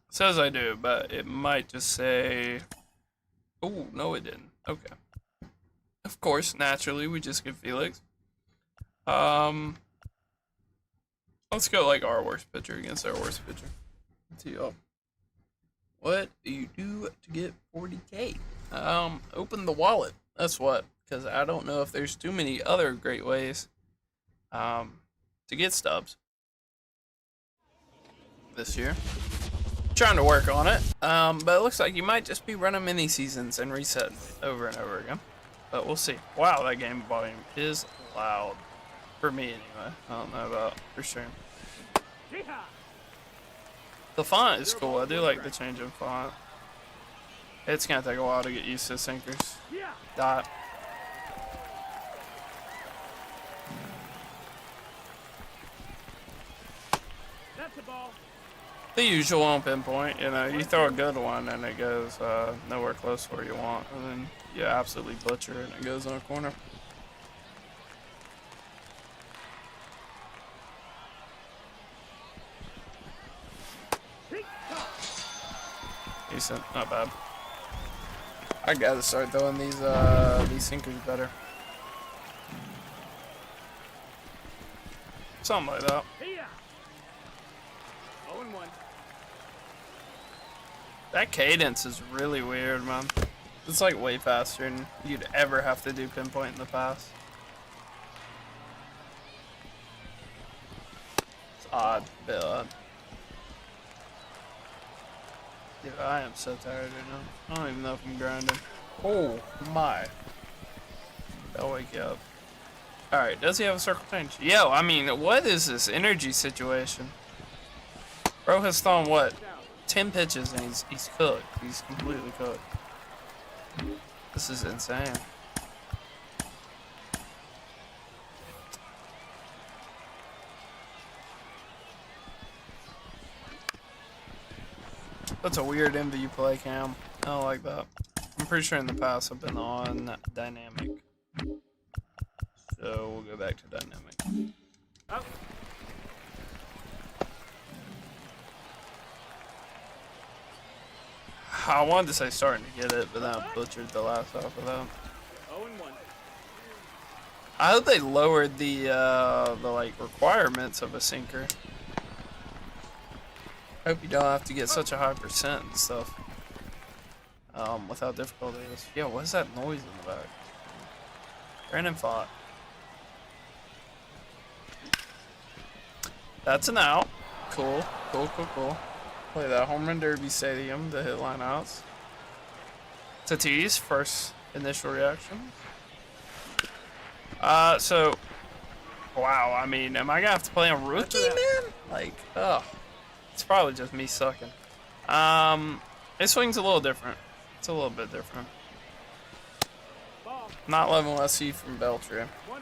says I do, but it might just say Oh, no it didn't. Okay. Of course, naturally, we just get Felix. Let's go like our worst pitcher against our worst pitcher. T.O. What do you do to get 40K? Open the wallet. That's what. Because I don't know if there's too many other great ways to get stubs this year. Trying to work on it. But it looks like you might just be running mini seasons and resetting over and over again. But we'll see. Wow, that game volume is loud. For me, anyway. I don't know about for sure. The font is cool. I do like the change in font. It's gonna take a while to get used to sinkers. Dot. That's the ball. The usual on pinpoint. You know, you throw a good one and it goes nowhere close to where you want, and then you absolutely butcher it and it goes on a corner. Decent, not bad. I gotta start throwing these sinkers better. Something like that. 0-1. That cadence is really weird, man. It's like way faster than you'd ever have to do pinpoint in the past. It's odd, a bit odd. Dude, I am so tired right now. I don't even know if I'm grinding. Oh my. That'll wake you up. Alright, does he have a circle change? Yo, I mean, what is this energy situation? Bro has thrown, what, 10 pitches and he's cooked. He's completely cooked. This is insane. That's a weird MVU play cam. I don't like that. I'm pretty sure in the past I've been on dynamic. So we'll go back to dynamic. Up. I wanted to say starting to get it, but then I butchered the last half of that. 0-1. I hope they lowered the like requirements of a sinker. I hope you don't have to get such a high percent and stuff. With how difficult it is. Yeah, what's that noise in the back? Brandon fought. That's an out. Cool. Cool. Play that home run derby stadium to hit line outs. Tatis, first initial reaction. So, wow, I mean, am I gonna have to play a rookie, man? Like, oh, it's probably just me sucking. His swing's a little different. It's a little bit different. Ball. Not loving what I see from Beltry. 1-0.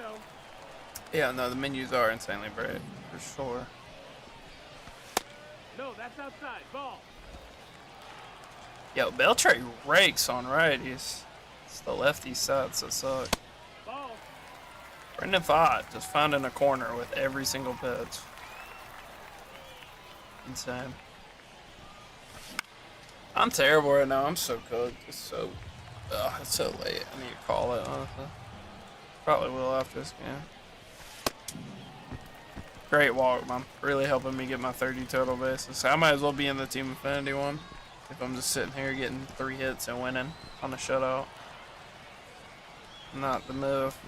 Yeah, no, the menus are insanely bright, for sure. No, that's outside. Ball. Yo, Beltray rakes on righties. It's the lefty sides that suck. Ball. Brendan Fott just finding a corner with every single pitch. Insane. I'm terrible right now. I'm so cooked. It's so late. I need to call it, honestly. Probably will after this game. Great walk, man. Really helping me get my 30 total bases. I might as well be in the Team Infinity one if I'm just sitting here getting 3 hits and winning on a shutout. Not the move.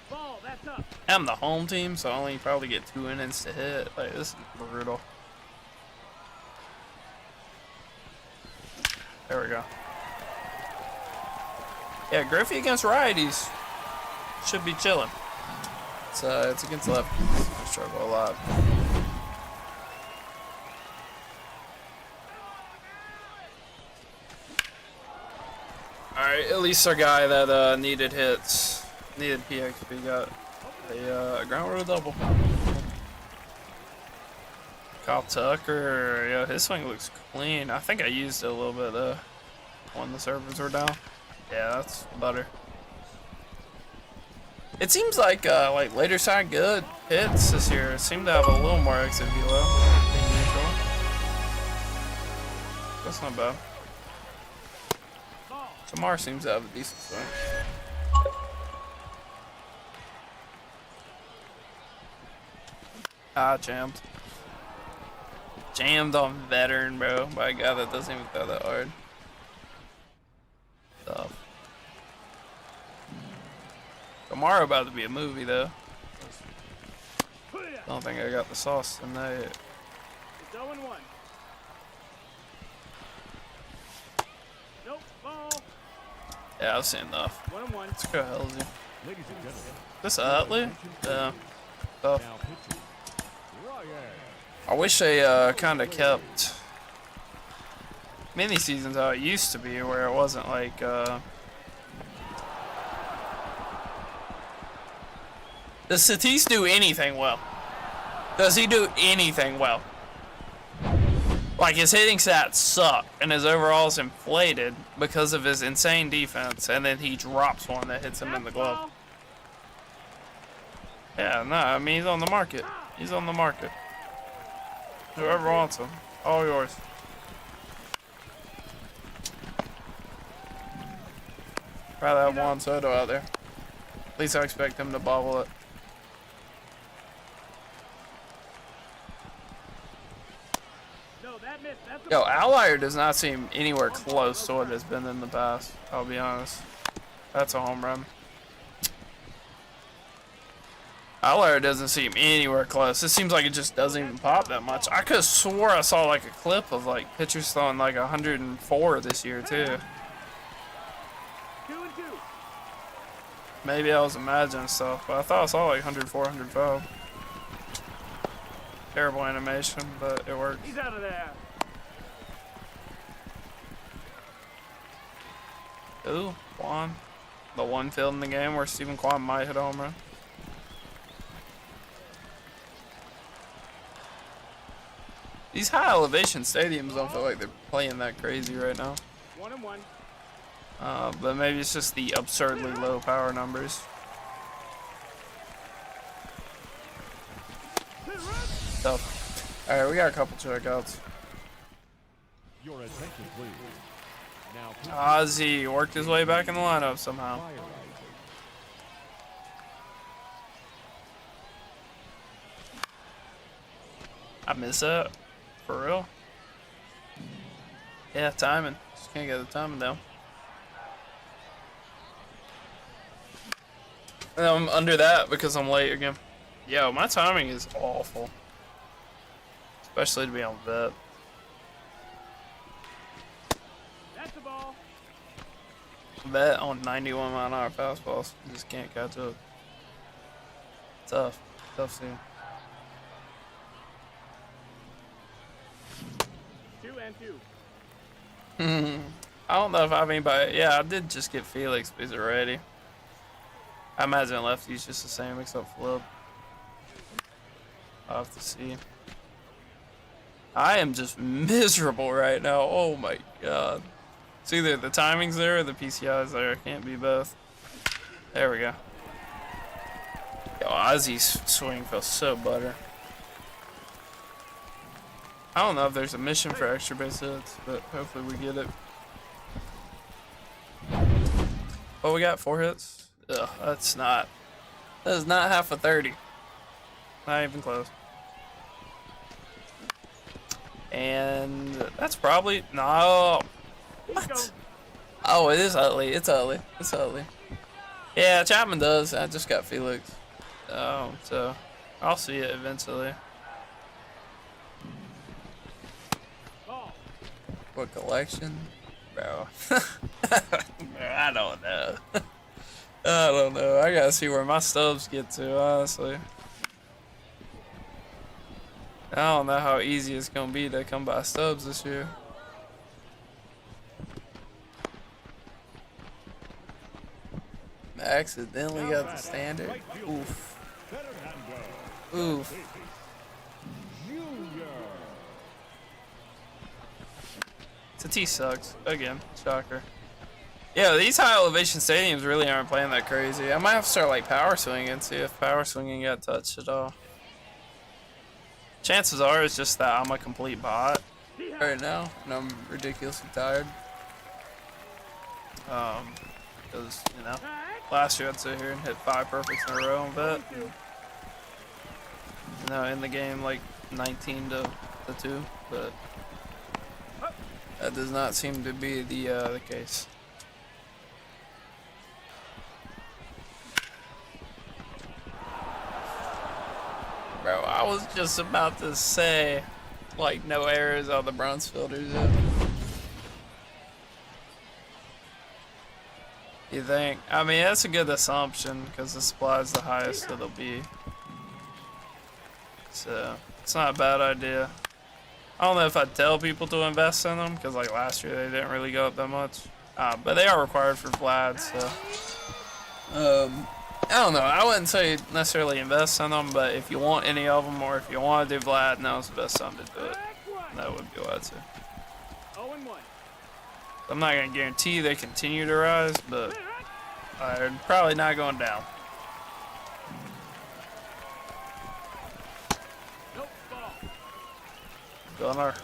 Ball. That's up. I'm the home team, so I only probably get 2 innings to hit. Like, this is brutal. There we go. Yeah, Griffey against righties should be chilling. It's against lefties. I struggle a lot. Alright, at least our guy that needed hits, needed PXP, got a ground rule double. Kyle Tucker, yeah, his swing looks clean. I think I used it a little bit when the servers were down. Yeah, that's butter. It seems like later side good hits this year seem to have a little more exit velo than usual. That's not bad. Ball. Jamar seems to have a decent swing. Ah, jammed. Jammed on veteran, bro. By a guy that doesn't even throw that hard. Tough. Kamara about to be a movie, though. Don't think I got the sauce tonight. It's 0-1. Nope, ball. Yeah, I've seen enough. 1-1. Let's go, Halsey. Ladies and gentlemen, This Utley? Yeah. Tough. now pitching. Ryan. I wish they kind of kept mini seasons how it used to be, where it wasn't like Does Tatis do anything well? Does he do anything well? Like, his hitting stats suck and his overall's inflated because of his insane defense, and then he drops one that hits him in the glove. Yeah, no, I mean, he's on the market. He's on the market. Whoever wants him, all yours. Rather have Juan Soto out there. At least I expect him to bobble it. No, that missed. That's a Yo, ball. Outlier does not seem anywhere close to what it's been in the past. I'll be honest. That's a home run. Outlier doesn't seem anywhere close. It seems like it just doesn't even pop that much. I could have swore I saw like a clip of like pitchers throwing like 104 this year too. 2-2. Maybe I was imagining stuff, but I thought I saw like 104, 105. Terrible animation, but it works. He's out of there. Ooh, Kwan. The one field in the game where Stephen Kwan might hit a home run. These high elevation stadiums don't feel like they're playing that crazy right now. 1-1. But maybe it's just the absurdly low power numbers. Tough. Alright, we got a couple checkouts. Your attention, please. Now pitching. Ozzy worked his way back in the lineup somehow. Fire rising. I miss that. For real. Yeah, timing. Just can't get the timing down. And I'm under that because I'm late again. Yo, my timing is awful. Especially to be on vet. That's the ball. Vet on 91 mile an hour fastballs. You just can't catch up. Tough. Tough scene. 2-2. I don't know if I have anybody. Yeah, I did just get Felix Pizzarelli. I imagine lefty's just the same except flip. I'll have to see. I am just miserable right now. Oh my god. It's either the timing's there or the PCI's there. It can't be both. There we go. Yo, Ozzy's swing feels so butter. I don't know if there's a mission for extra base hits, but hopefully we get it. Oh, we got 4 hits? Ugh, that is not half a 30. Not even close. And that's probably, no. What? Oh, it is Utley. It's Utley. It's Utley. Yeah, Chapman does. I just got Felix. So I'll see it eventually. Ball. What collection? Bro. I don't know. I don't know. I gotta see where my stubs get to, honestly. I don't know how easy it's gonna be to come by stubs this year. Accidentally got the standard. Oof. Fernando. Oof. Junior. Tatis sucks. Again. Shocker. Yeah, these high elevation stadiums really aren't playing that crazy. I might have to start like power swinging and see if power swinging got touched at all. Chances are it's just that I'm a complete bot right now and I'm ridiculously tired. Because, you know, last year I'd sit here and hit 5 perfects in a row on bet. You know, in the game, like 19 to 2, but that does not seem to be the case. Bro, I was just about to say, like, no errors on the bronze filters yet. You think? I mean, that's a good assumption because the supply is the highest it'll be. So, it's not a bad idea. I don't know if I'd tell people to invest in them because, like, last year they didn't really go up that much. But they are required for Vlad, so. I don't know. I wouldn't say necessarily invest in them, but if you want any of them or if you want to do Vlad, now's the best time to do it. That would be what I'd say. 0-1. I'm not going to guarantee they continue to rise, but they're probably not going down. Nope, ball. Gunner.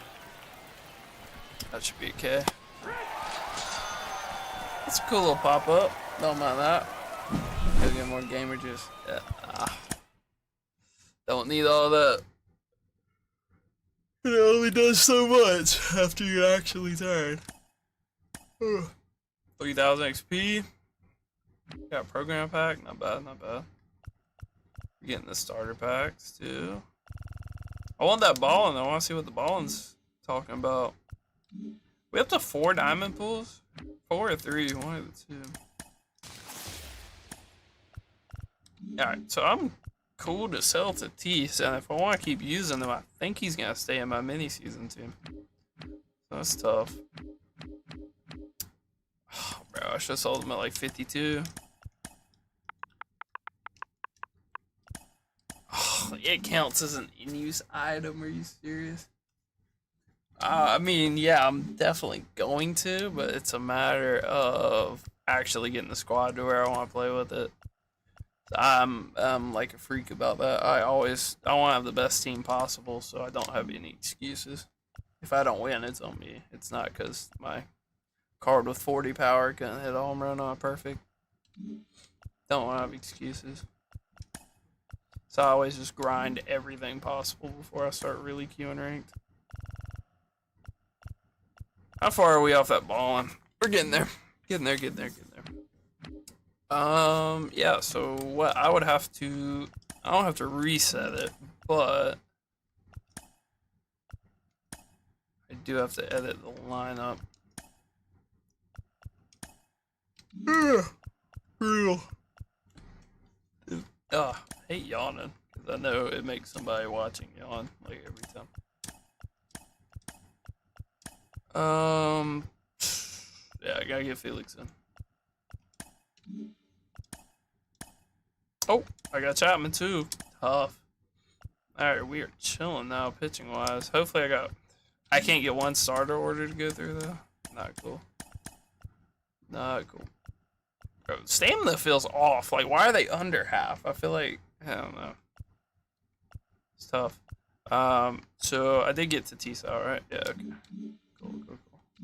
That should be okay. That's a cool little pop-up. Don't mind that. Go get more gamer juice. Yeah. Don't need all that. It only does so much after you're actually tired. 3000 XP. Got a program pack. Not bad, not bad. We're getting the starter packs too. I want that ballin'. I want to see what the ballin's talking about. We up to 4 diamond pools? 4 or 3? One of the 2. Alright, so I'm cool to sell to Tease, and if I want to keep using them, I think he's going to stay in my mini-season team. So that's tough. Oh, bro, I should have sold him at like 52. Oh, it counts as an in-use item, are you serious? I mean, yeah, I'm definitely going to, but it's a matter of actually getting the squad to where I want to play with it. I'm like a freak about that. I want to have the best team possible, so I don't have any excuses. If I don't win, it's on me. It's not because my card with 40 power can hit a home run on a perfect. Don't want to have excuses. So I always just grind everything possible before I start really queuing ranked. How far are we off that ball? We're getting there. Getting there. Yeah, so what I would have to, I don't have to reset it, but I do have to edit the lineup. Real. I hate yawning, because I know it makes somebody watching yawn, like, every time. Yeah, I gotta get Felix in. Oh, I got Chapman too. Tough. Alright, we are chilling now, pitching wise. Hopefully I can't get one starter order to go through though. Not cool. Not cool. Bro, stamina feels off. Like, why are they under half? I feel like, I don't know. It's tough. So I did get to T-Cell, right? Yeah, okay. Cool.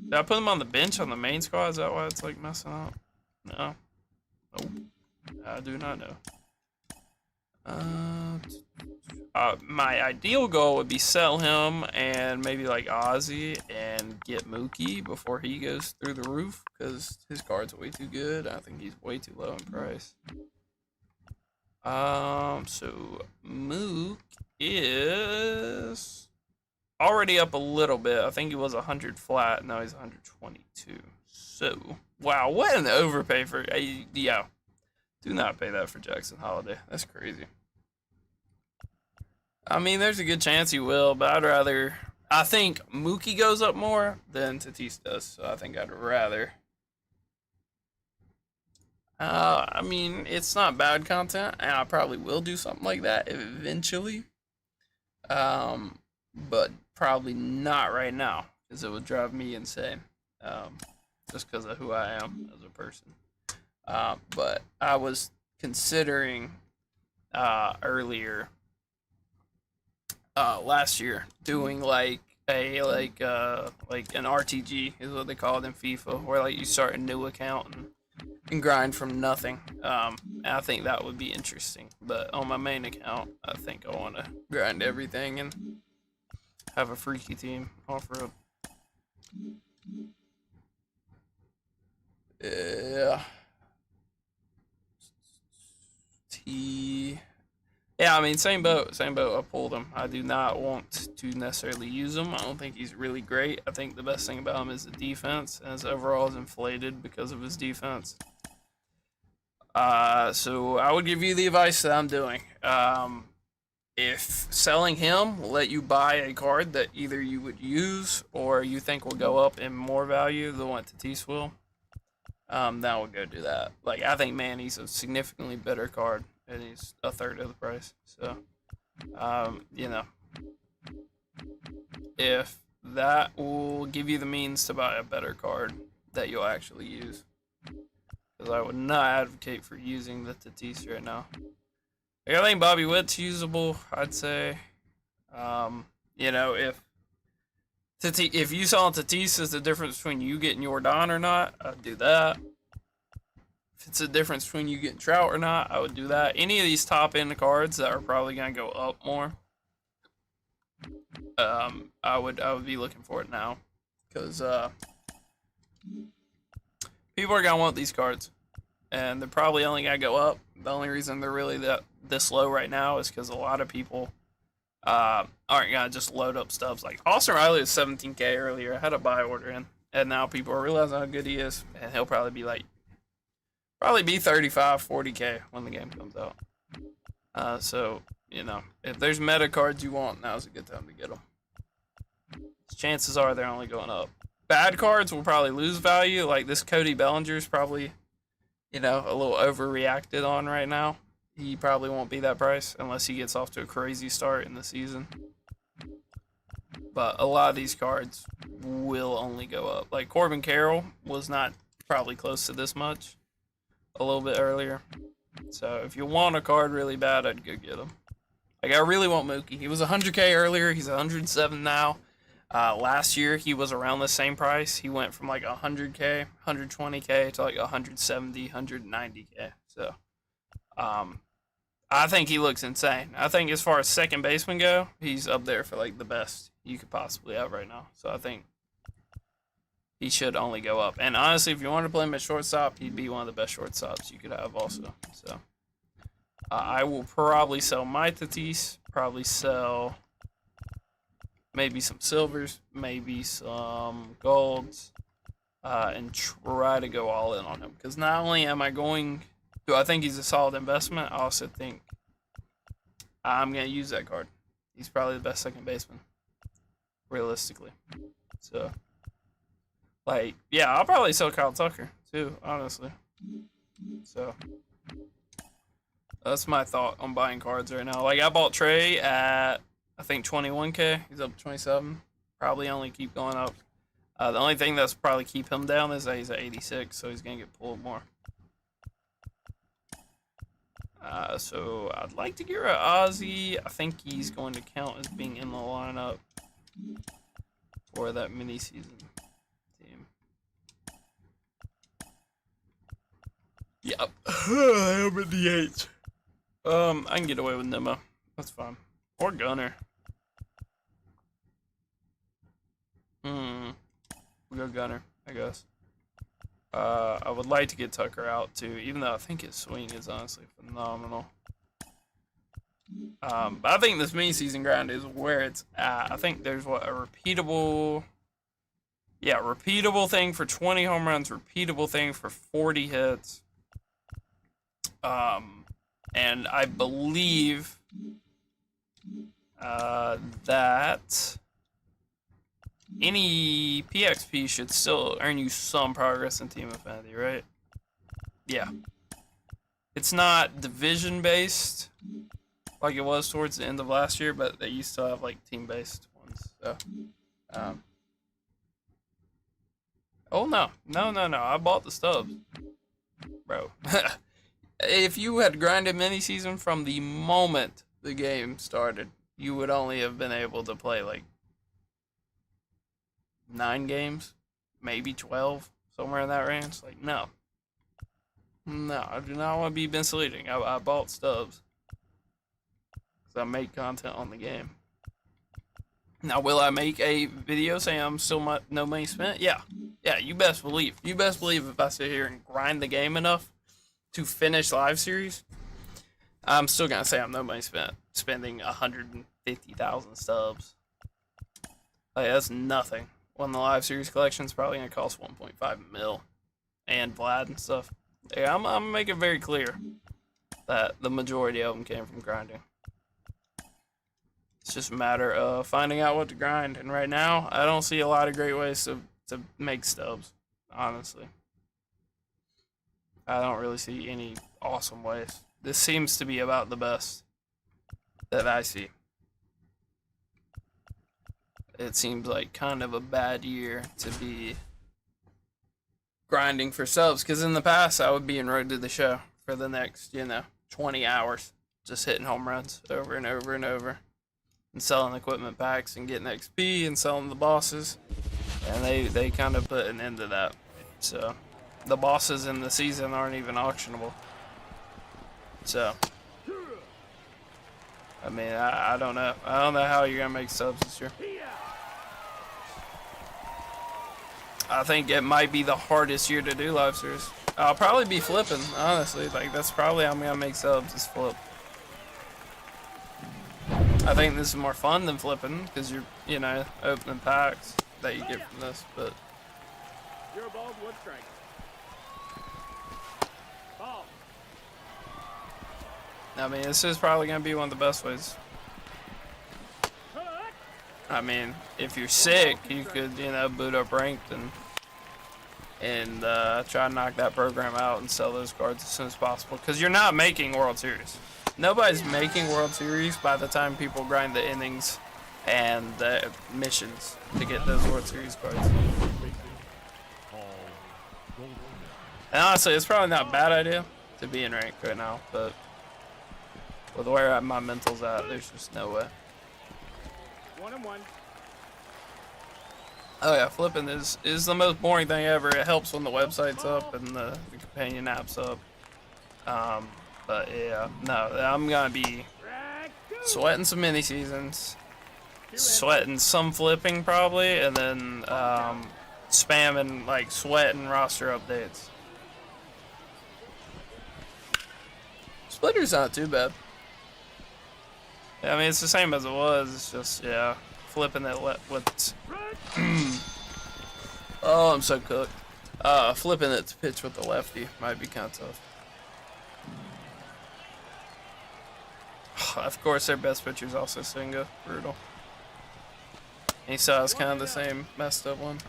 Did I put him on the bench on the main squad? Is that why it's like messing up? No. Nope. I do not know. My ideal goal would be sell him and maybe like Ozzy and get Mookie before he goes through the roof because his card's way too good. I think he's way too low in price. So Mook is already up a little bit. I think he was 100 flat. Now he's 122. So, wow, what an overpay for, yeah. Do not pay that for Jackson Holiday. That's crazy. I mean, there's a good chance he will, but I think Mookie goes up more than Tatis does, so I think I'd rather. I mean, it's not bad content, and I probably will do something like that eventually. But probably not right now, because it would drive me insane, just because of who I am as a person. But I was considering earlier last year doing like like an RTG is what they call it in FIFA, where like you start a new account and grind from nothing. And I think that would be interesting. But on my main account, I think I want to grind everything and have a freaky team off-road. Yeah. Yeah, I mean, same boat. I pulled him. I do not want to necessarily use him. I don't think he's really great. I think the best thing about him is the defense, and his overall is inflated because of his defense. So I would give you the advice that I'm doing. If selling him will let you buy a card that either you would use or you think will go up in more value than what Tatis will, then I would go do that. Like, I think Manny's a significantly better card, and he's a third of the price. So, you know, if that will give you the means to buy a better card that you'll actually use. Because I would not advocate for using the Tatis right now. Like, I think Bobby Witt's usable, I'd say. You know, if you saw Tatis as the difference between you getting Yordan or not, I'd do that. If it's the difference between you getting Trout or not, I would do that. Any of these top end cards that are probably gonna go up more, I would be looking for it now, because people are gonna want these cards, and they're probably only gonna go up. The only reason they're really this low right now is because a lot of people aren't gonna just load up stubs. Like Austin Riley was 17K earlier. I had a buy order in, and now people are realizing how good he is, and he'll probably be 35, 40K when the game comes out. So, you know, if there's meta cards you want, now's a good time to get them. Chances are they're only going up. Bad cards will probably lose value. Like this Cody Bellinger's probably, you know, a little overreacted on right now. He probably won't be that price unless he gets off to a crazy start in the season. But a lot of these cards will only go up. Like Corbin Carroll was not probably close to this much a little bit earlier. So if you want a card really bad, I'd go get him. Like, I really want Mookie. He was 100K earlier. He's 107 now. Last year, he was around the same price. He went from like 100K, 120K to like 170, 190K. So, I think he looks insane. I think as far as second baseman go, he's up there for like the best you could possibly have right now. So I think he should only go up. And honestly, if you want to play him at shortstop, he'd be one of the best shortstops you could have also. So I will probably sell my Tatis, probably sell maybe some silvers, maybe some golds, and try to go all in on him. Because not only do I think he's a solid investment, I also think I'm going to use that card. He's probably the best second baseman, realistically. So, like, yeah, I'll probably sell Kyle Tucker, too, honestly. So, that's my thought on buying cards right now. Like, I bought Trey at, I think, 21K. He's up to 27. Probably only keep going up. The only thing that's probably keep him down is that he's at 86, so he's going to get pulled more. So I'd like to get rid of Ozzy. I think he's going to count as being in the lineup for that mini-season team. Yep. I'm in the 8. I can get away with Nimmo. That's fine. Or Gunner. We'll go Gunner, I guess. I would like to get Tucker out too, even though I think his swing is honestly phenomenal. But I think this mini season grind is where it's at. I think there's a repeatable thing for 20 home runs, repeatable thing for 40 hits. And I believe that any PXP should still earn you some progress in Team Affinity, right? Yeah. It's not division based like it was towards the end of last year, but they used to have like team based ones. So, oh no, I bought the stubs, bro. If you had grinded mini season from the moment the game started, you would only have been able to play like 9 games, maybe 12, somewhere in that range. Like, no. No, I do not want to be misleading. I bought stubs because I make content on the game. Now, will I make a video saying I'm still no money spent? Yeah. Yeah, you best believe. You best believe if I sit here and grind the game enough to finish live series, I'm still going to say I'm no money spent. Spending 150,000 stubs. Like, that's nothing. When the live series collection is probably going to cost 1.5 mil. And Vlad and stuff. Yeah, I'm going to make it very clear that the majority of them came from grinding. It's just a matter of finding out what to grind. And right now, I don't see a lot of great ways to make stubs, honestly. I don't really see any awesome ways. This seems to be about the best that I see. It seems like kind of a bad year to be grinding for subs, because in the past I would be in Road to the Show for the next, 20 hours, just hitting home runs over and over and over, and selling equipment packs and getting XP and selling the bosses, and they kind of put an end to that. So the bosses in the season aren't even auctionable. So I mean, I don't know. I don't know how you're gonna make subs this year. I think it might be the hardest year to do live series. I'll probably be flipping, honestly. Like, that's probably how I'm gonna make subs, is flip. I think this is more fun than flipping, because you're, opening packs that you get from this, but... You're a ball, wood strike. Ball. I mean, this is probably gonna be one of the best ways. I mean, if you're sick, you could, boot up ranked and try to knock that program out and sell those cards as soon as possible. Because you're not making World Series. Nobody's making World Series by the time people grind the innings and the missions to get those World Series cards. And honestly, it's probably not a bad idea to be in rank right now, but with where my mental's at, there's just no way. 1-1. Oh yeah, flipping is the most boring thing ever. It helps when the website's up and the companion app's up. But yeah, no, I'm gonna be sweating some mini seasons, sweating some flipping probably, and then spamming like sweating roster updates. Splitter's not too bad. I mean, it's the same as it was. It's just, flipping it with... Oh, I'm so cooked. Flipping it to pitch with the lefty might be kind of tough. Of course, their best pitcher is also Singa. Brutal. He still has kind of the same messed up one.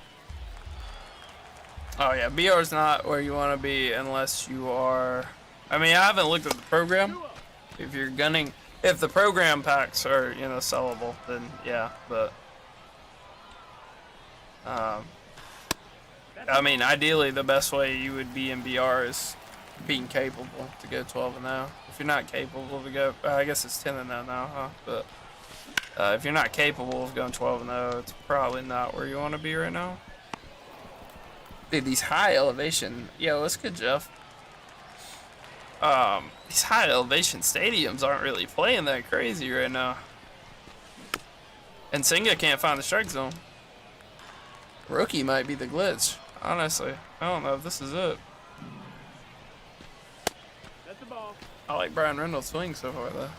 Oh, yeah. BR is not where you want to be unless you are... I mean, I haven't looked at the program. If you're gunning... If the program packs are, sellable, then yeah, but... I mean, ideally, the best way you would be in BR is being capable to go 12-0. If you're not capable to go... I guess it's 10-0 now, huh? But if you're not capable of going 12-0, it's probably not where you want to be right now. Dude, these high elevation... Yo, what's good, Jeff? These high elevation stadiums aren't really playing that crazy right now. And Singa can't find the strike zone. Rookie might be the glitch. Honestly, I don't know if this is it. That's the ball. I like Brian Reynolds' swing so far, though.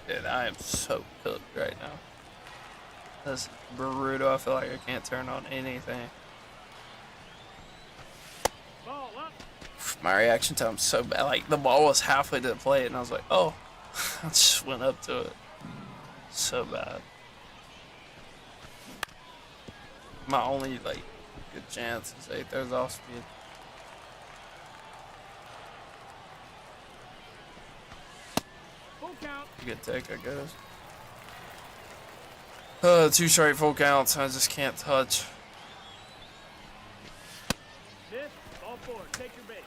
Dude, I am so cooked right now. That's brutal. I feel like I can't turn on anything. Ball up. My reaction time's so bad. Like, the ball was halfway to the plate, and I was like, oh. I just went up to it. So bad. My only, good chance is 8 throws off speed. Full count. Good take, I guess. 2 straight full counts. I just can't touch. This, ball 4. Take your base.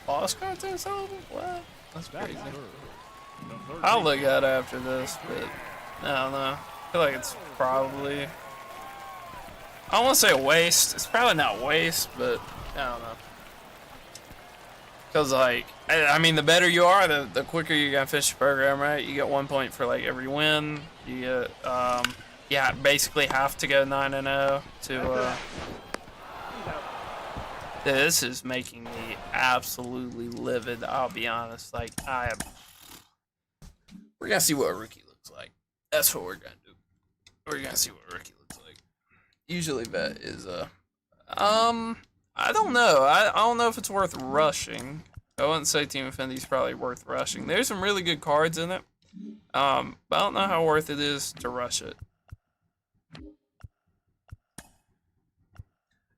Boss content sellable? What? That's That's crazy. third. The third I'll base look at it after this, but I don't know. I feel like it's probably. I don't want to say a waste. It's probably not waste, but I don't know. Because, like, I mean, the better you are, the quicker you're going to finish the program, right? You get 1 point for, like, every win. You get, yeah, basically have to go 9-0 to, this is making me absolutely livid, I'll be honest. Like, we're going to see what a rookie looks like. That's what we're going to do. We're going to see what a rookie looks like. Usually vet is, I don't know. I don't know if it's worth rushing. I wouldn't say Team Affinity's probably worth rushing. There's some really good cards in it. But I don't know how worth it is to rush it.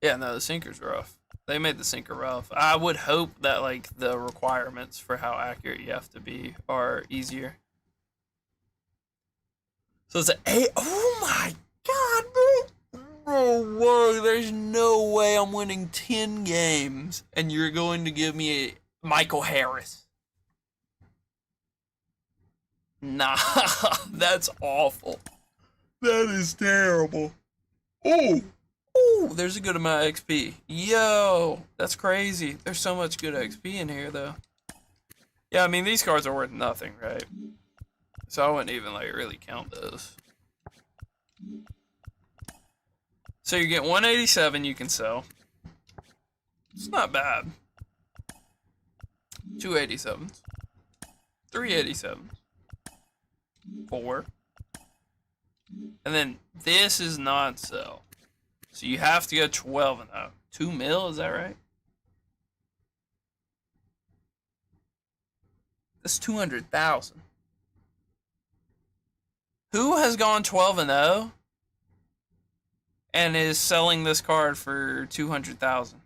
Yeah, no, the sinker's rough. They made the sinker rough. I would hope that, like, the requirements for how accurate you have to be are easier. So it's oh my god, bro! Bro, whoa, there's no way I'm winning 10 games and you're going to give me a Michael Harris. Nah, that's awful. That is terrible. Oh, there's a good amount of XP. Yo, that's crazy. There's so much good XP in here, though. Yeah, I mean, these cards are worth nothing, right? So I wouldn't even, like, really count those. So you get 187 you can sell. It's not bad. 287s. 387s. 4. And then this is not sell. So you have to go 12-0. 2 mil, is that right? That's 200,000. Who has gone 12-0 and is selling this card for 200,000?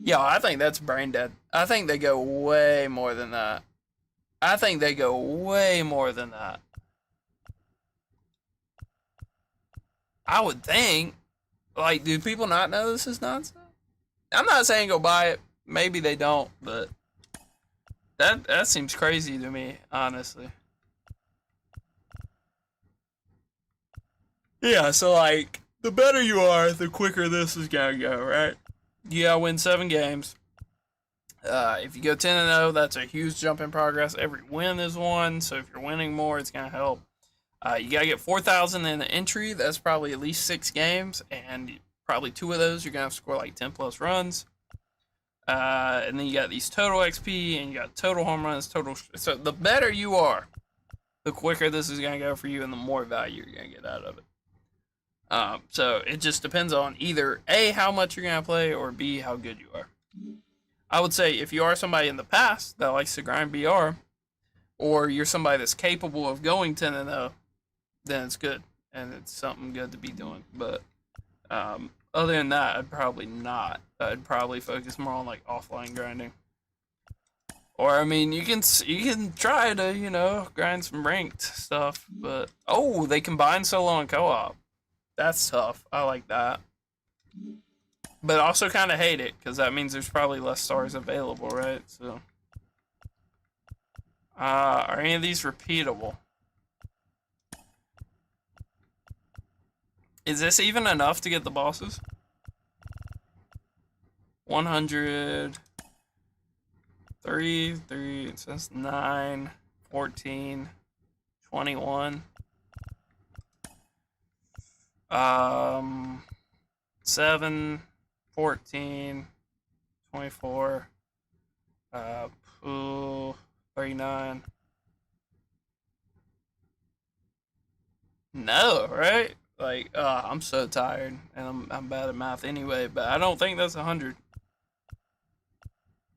Yo, I think that's brain dead. I think they go way more than that. I think they go way more than that. I would think. Like, do people not know this is nonsense? I'm not saying go buy it. Maybe they don't, but that seems crazy to me, honestly. Yeah, so, like, the better you are, the quicker this is gonna go, right? You gotta win 7 games. If you go 10-0, that's a huge jump in progress. Every win is 1, so if you're winning more, it's gonna help. You gotta get 4,000 in the entry. That's probably at least 6 games, and probably 2 of those you're gonna have to score like 10+ runs. And then you got these total XP, and you got total home runs, total. So the better you are, the quicker this is gonna go for you, and the more value you're gonna get out of it. So it just depends on either A, how much you're gonna play, or B, how good you are. I would say if you are somebody in the past that likes to grind BR, or you're somebody that's capable of going 10-0, then it's good, and it's something good to be doing. But other than that, I'd probably not. I'd probably focus more on like offline grinding. Or I mean, you can try to, you know, grind some ranked stuff, but oh, they combine solo and co-op. That's tough. I like that. But also kind of hate it, because that means there's probably less stars available, right? So, are any of these repeatable? Is this even enough to get the bosses? 100, 3, it says 9, 14, 21. 7, 14, 24, 39. No, right? Like, I'm so tired, and I'm bad at math anyway, but I don't think that's 100.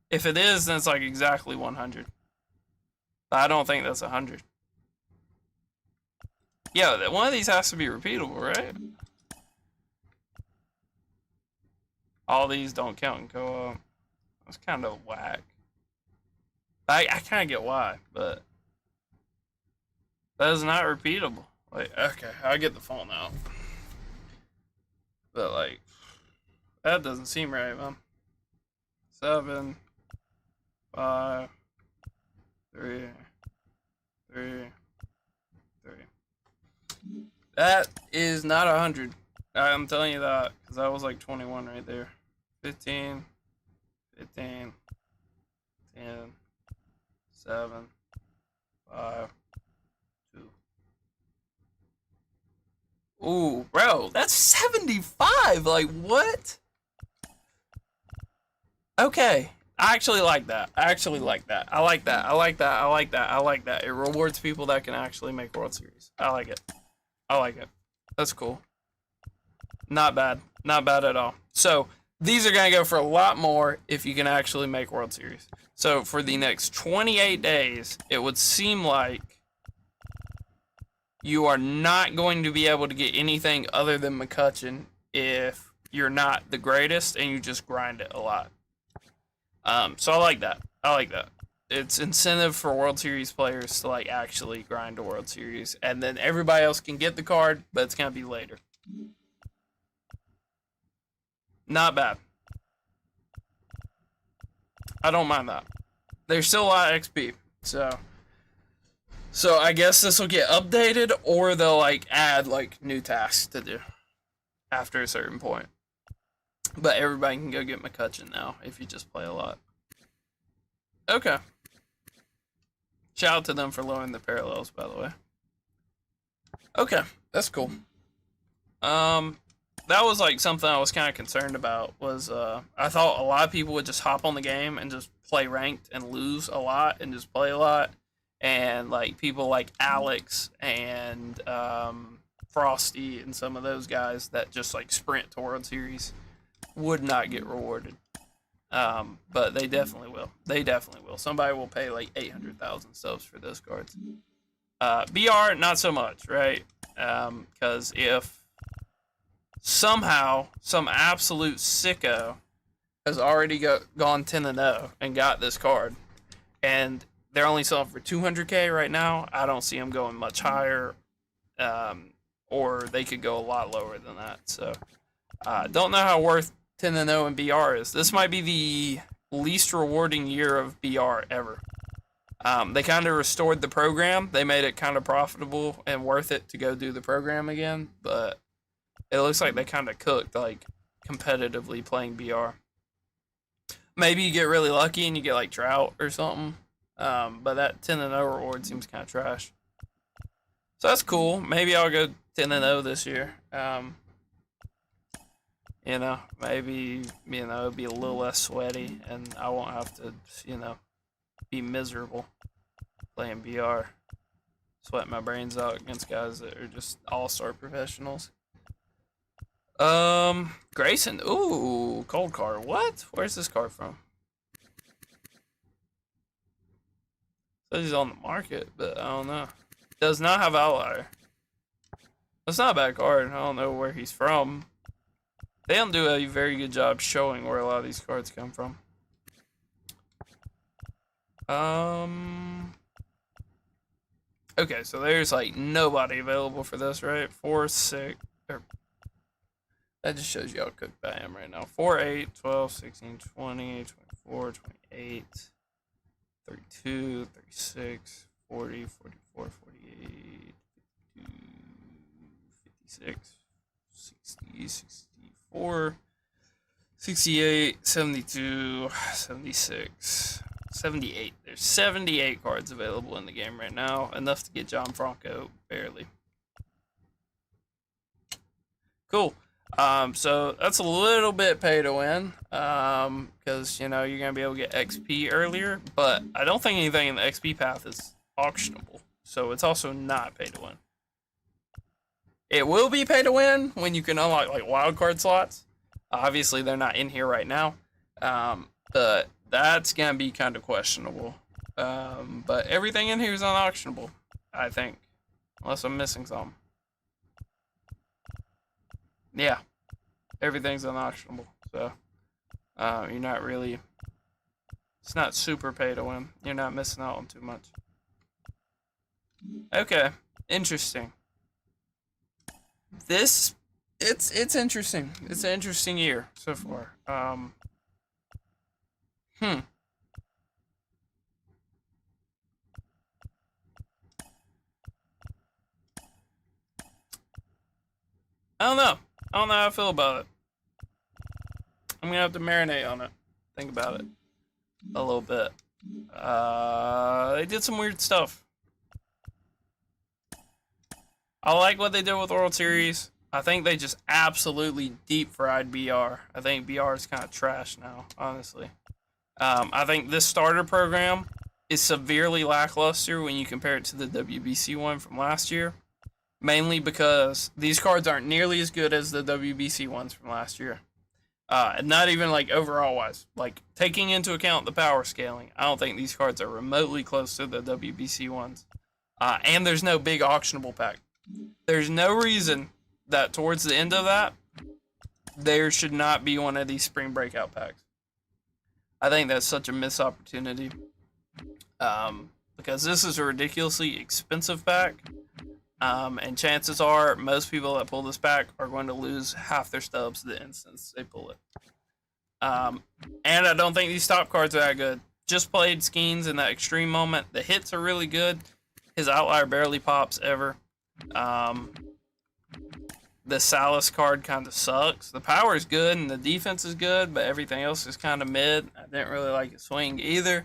If it is, then it's like exactly 100. But I don't think that's 100. Yeah, one of these has to be repeatable, right? All these don't count in co-op. That's kind of whack. I kind of get why, but that is not repeatable. Like, okay, I'll get the phone out. But, like, that doesn't seem right, man. 7, 5, 3, 3, 3. That is not 100. I'm telling you that because that was like 21 right there. 15, 15, 10, 7, 5, 2. Ooh, bro, that's 75. Like, what? Okay. I actually like that. I actually like that. I like that. I like that. I like that. I like that. It rewards people that can actually make World Series. I like it. I like it. That's cool. Not bad. Not bad at all. So, these are going to go for a lot more if you can actually make World Series. So, for the next 28 days, it would seem like you are not going to be able to get anything other than McCutchen if you're not the greatest and you just grind it a lot. So I like that. I like that. It's incentive for World Series players to like actually grind a World Series, and then everybody else can get the card, but it's gonna be later. Not bad. I don't mind that. There's still a lot of XP, so I guess this will get updated, or they'll like add like new tasks to do after a certain point. But everybody can go get McCutchen now if you just play a lot. Okay. Shout out to them for lowering the parallels, by the way. Okay, that's cool. That was like something I was kind of concerned about. Was I thought a lot of people would just hop on the game and just play ranked and lose a lot and just play a lot, and like people like Alex and Frosty and some of those guys that just like sprint to World Series would not get rewarded. But they definitely will. They definitely will. Somebody will pay like 800,000 subs for those cards. BR, not so much, right? Because if somehow some absolute sicko has already gone 10-0 and got this card, and they're only selling for 200K right now, I don't see them going much higher, or they could go a lot lower than that. So, don't know how worth 10-0 in BR is. This might be the least rewarding year of BR ever. They kind of restored the program. They made it kind of profitable and worth it to go do the program again, but it looks like they kind of cooked, like, competitively playing BR. Maybe you get really lucky and you get, like, Trout or something, but that 10-0 reward seems kind of trash. So that's cool. Maybe I'll go 10-0 this year. You know, maybe, you know, it'll be a little less sweaty and I won't have to, you know, be miserable playing BR. Sweat my brains out against guys that are just all-star professionals. Grayson. Ooh, cold card. What? Where's this card from? Says he's on the market, but I don't know. Does not have Outlier. That's not a bad card. I don't know where he's from. They don't do a very good job showing where a lot of these cards come from. Okay, so there's like nobody available for this, right? 4, 6, or that just shows you how cooked I am right now. 4, 8, 12, 16, 20, 24, 28, 32, 36, 40, 44, 48, 52, 56, 60, 64, 68, 72, 76, 78. There's 78 cards available in the game right now. Enough to get John Franco, barely. Cool. So that's a little bit pay to win, because, you know, you're going to be able to get XP earlier, but I don't think anything in the XP path is auctionable, so it's also not pay to win. It will be pay to win when you can unlock, like, wildcard slots. Obviously, they're not in here right now, but that's going to be kind of questionable. But everything in here is unauctionable, I think, unless I'm missing something. Yeah, everything's unauctionable, so you're not really, it's not super pay to win. You're not missing out on too much. Okay, interesting. It's interesting. It's an interesting year so far. I don't know. I don't know how I feel about it. I'm gonna have to marinate on it. Think about it a little bit. They did some weird stuff. I like what they did with World Series. I think they just absolutely deep fried BR. I think BR is kind of trash now, honestly. I think this starter program is severely lackluster when you compare it to the WBC one from last year. Mainly because these cards aren't nearly as good as the WBC ones from last year. Not even like overall wise. Like taking into account the power scaling, I don't think these cards are remotely close to the WBC ones. And there's no big auctionable pack. There's no reason that towards the end of that, there should not be one of these spring breakout packs. I think that's such a missed opportunity. Because this is a ridiculously expensive pack. And chances are most people that pull this pack are going to lose half their stubs the instant they pull it. And I don't think these top cards are that good. Just played Skeens in that extreme moment. The hits are really good. His outlier barely pops ever. The Salas card kind of sucks. The power is good and the defense is good, but everything else is kind of mid. I didn't really like his swing either.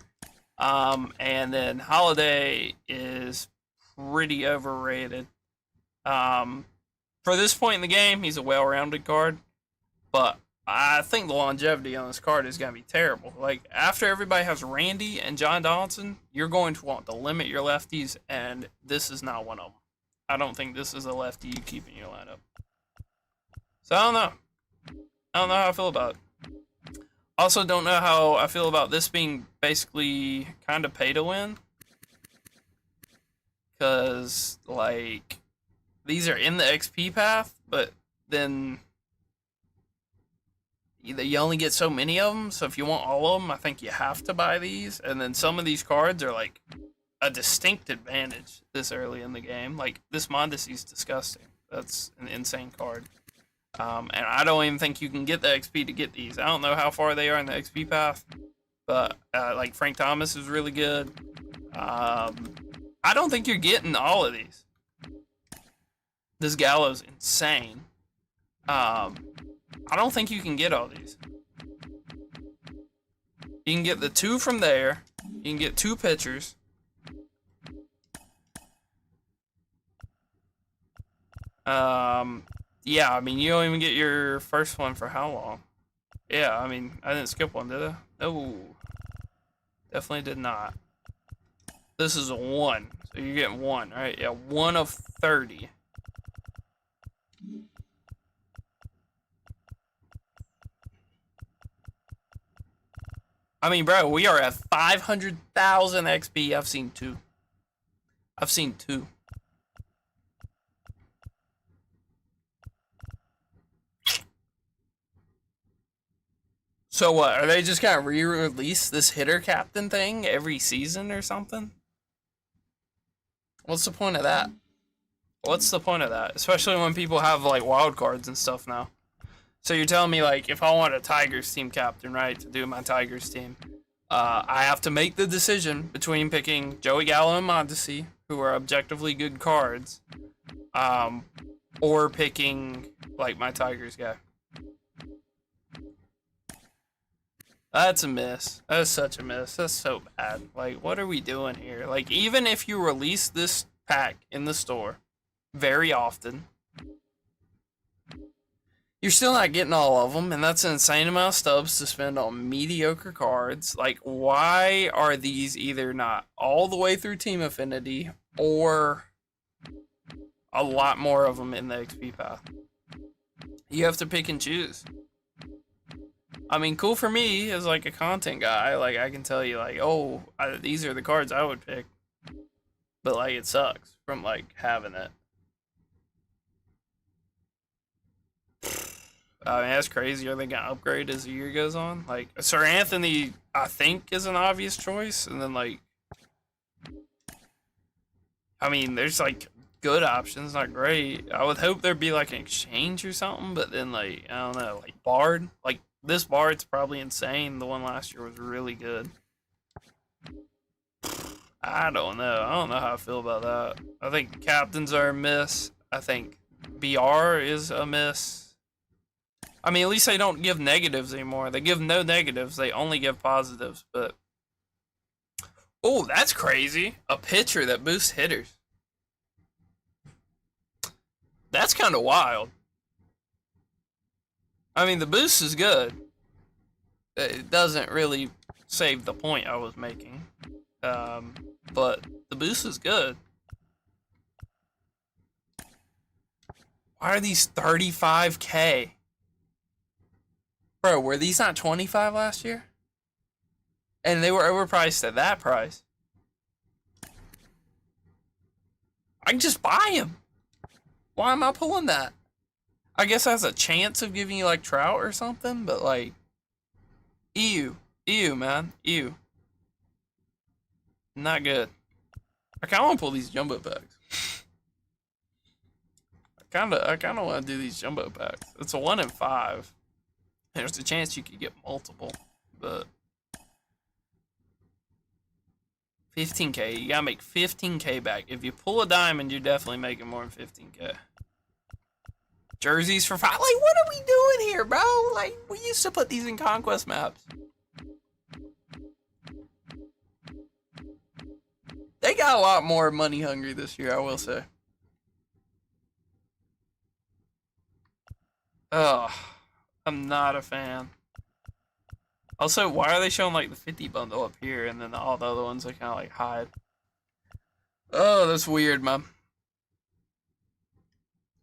And then Holiday is pretty overrated. For this point in the game, he's a well-rounded card, but I think the longevity on this card is going to be terrible. Like, after everybody has Randy and John Donaldson, you're going to want to limit your lefties, and this is not one of them. I don't think this is a lefty you keep in your lineup. So, I don't know. I don't know how I feel about it. Also, don't know how I feel about this being basically kind of pay to win. Because, like, these are in the XP path, but then you only get so many of them. So if you want all of them, I think you have to buy these. And then some of these cards are, like, a distinct advantage this early in the game. Like, this Mondesi is disgusting. That's an insane card. And I don't even think you can get the XP to get these. I don't know how far they are in the XP path. But, like, Frank Thomas is really good. I don't think you're getting all of these. This Gallo's insane. I don't think you can get all these. You can get the 2 from there. You can get 2 pitchers. Yeah, I mean, you don't even get your first one for how long? Yeah, I mean, I didn't skip one, did I? No. Definitely did not. This is a 1, so you're getting 1, right? Yeah, 1 of 30. I mean, bro, we are at 500,000 XP. I've seen 2. I've seen 2. So what? Are they just gonna re-release this hitter captain thing every season or something? What's the point of that? What's the point of that? Especially when people have, like, wild cards and stuff now. So you're telling me, like, if I want a Tigers team captain, right, to do my Tigers team, I have to make the decision between picking Joey Gallo and Mondesi, who are objectively good cards, or picking, like, my Tigers guy. That's a miss. That's such a miss. That's so bad. Like, what are we doing here? Like, even if you release this pack in the store very often, you're still not getting all of them, and that's an insane amount of stubs to spend on mediocre cards. Like, why are these either not all the way through Team Affinity, or a lot more of them in the XP path? You have to pick and choose. I mean, cool for me as, like, a content guy. Like, I can tell you, like, oh, these are the cards I would pick. But, like, it sucks from, like, having it. I mean, that's crazy. Are they going to upgrade as the year goes on? Like, Sir Anthony, I think, is an obvious choice. And then, like, I mean, there's, like, good options, not great. I would hope there'd be, like, an exchange or something. But then, like, I don't know, like, Bard. Like, this bar, it's probably insane. The one last year was really good. I don't know. I don't know how I feel about that. I think captains are a miss. I think BR is a miss. I mean, at least they don't give negatives anymore. They give no negatives. They only give positives. But oh, that's crazy. A pitcher that boosts hitters. That's kind of wild. I mean, the boost is good. It doesn't really save the point I was making. But the boost is good. Why are these 35K? Bro, were these not 25 last year? And they were overpriced at that price. I can just buy them. Why am I pulling that? I guess that's a chance of giving you like Trout or something, but like, ew, man, ew. Not good. I kind of want to pull these jumbo packs. I kind of want to do these jumbo packs. It's a 1 in 5. There's a chance you could get multiple, but 15K. You gotta make 15K back. If you pull a diamond, you're definitely making more than 15K. Jerseys for 5. Like, what are we doing here, bro? Like, we used to put these in conquest maps. They got a lot more money hungry this year, I will say. Ugh, I'm not a fan. Also, why are they showing like the 50 bundle up here and then all the other ones they kind of like hide? Oh, that's weird, man.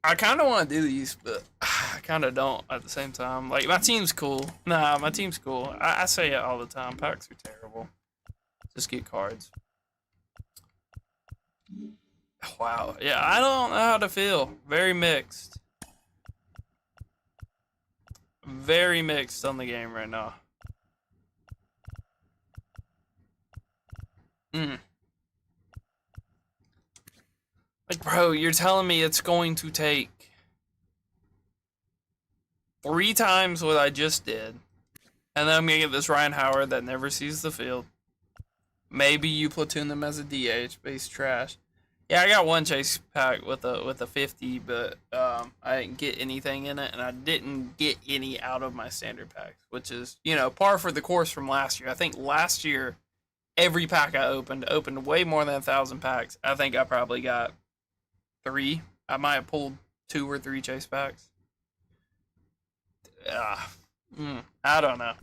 I kind of want to do these, but I kind of don't at the same time. Like, my team's cool. Nah, my team's cool. I say it all the time. Packs are terrible. Just get cards. Wow. Yeah, I don't know how to feel. Very mixed. Very mixed on the game right now. Like, bro, you're telling me it's going to take 3 times what I just did, and then I'm gonna get this Ryan Howard that never sees the field. Maybe you platoon them as a DH, but he's trash. Yeah, I got one chase pack with a 50, but I didn't get anything in it, and I didn't get any out of my standard packs, which is, you know, par for the course from last year. I think last year, every pack I opened way more than 1,000 packs. I think I probably got 3. I might have pulled 2 or 3 chase packs. I don't know.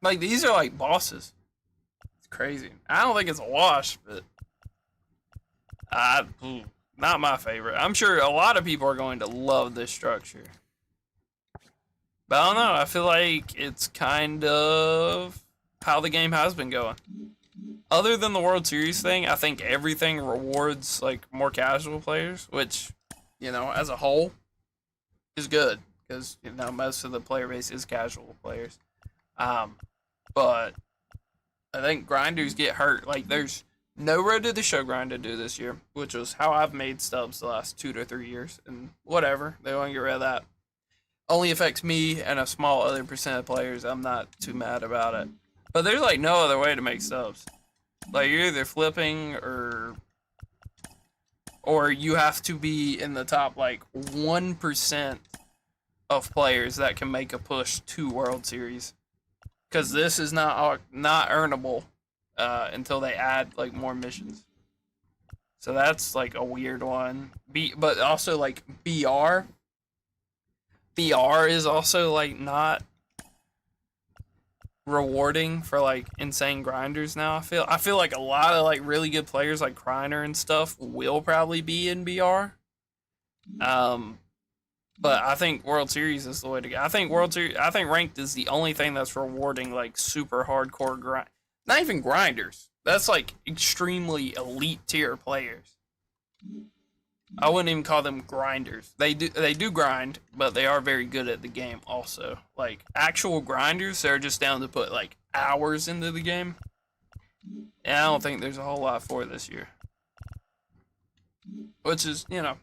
Like, these are like bosses. It's crazy. I don't think it's a wash, but not my favorite. I'm sure a lot of people are going to love this structure. But I don't know. I feel like it's kind of how the game has been going. Other than the World Series thing, I think everything rewards like more casual players, which, you know, as a whole is good because, you know, most of the player base is casual players. But I think grinders get hurt. Like, there's no road to the show grind to do this year, which was how I've made stubs the last 2 to 3 years. And whatever, they want to get rid of that. Only affects me and a small other percent of players. I'm not too mad about it. But there's like no other way to make stubs. Like, you're either flipping or you have to be in the top like 1% of players that can make a push to World Series. Because this is not earnable until they add like more missions. So that's like a weird one. But also like BR is also like not rewarding for like insane grinders now. I feel like a lot of like really good players like Kreiner and stuff will probably be in BR. But I think World Series is the way to go. I think ranked is the only thing that's rewarding like super hardcore grind. Not even grinders. That's like extremely elite tier players. I wouldn't even call them grinders. They do grind, but they are very good at the game also. Like actual grinders, they're just down to put like hours into the game. And I don't think there's a whole lot for this year. Which is, you know,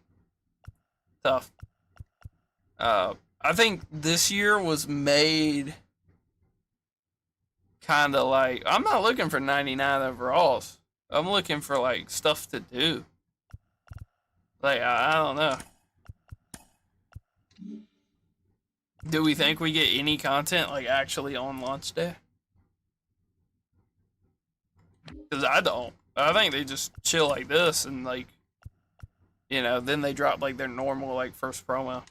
Tough. I think this year was made kind of like, I'm not looking for 99 overalls. I'm looking for like stuff to do. Like, I don't know. Do we think we get any content like actually on launch day? Because I don't. I think they just chill like this and like, you know, then they drop like their normal like first promo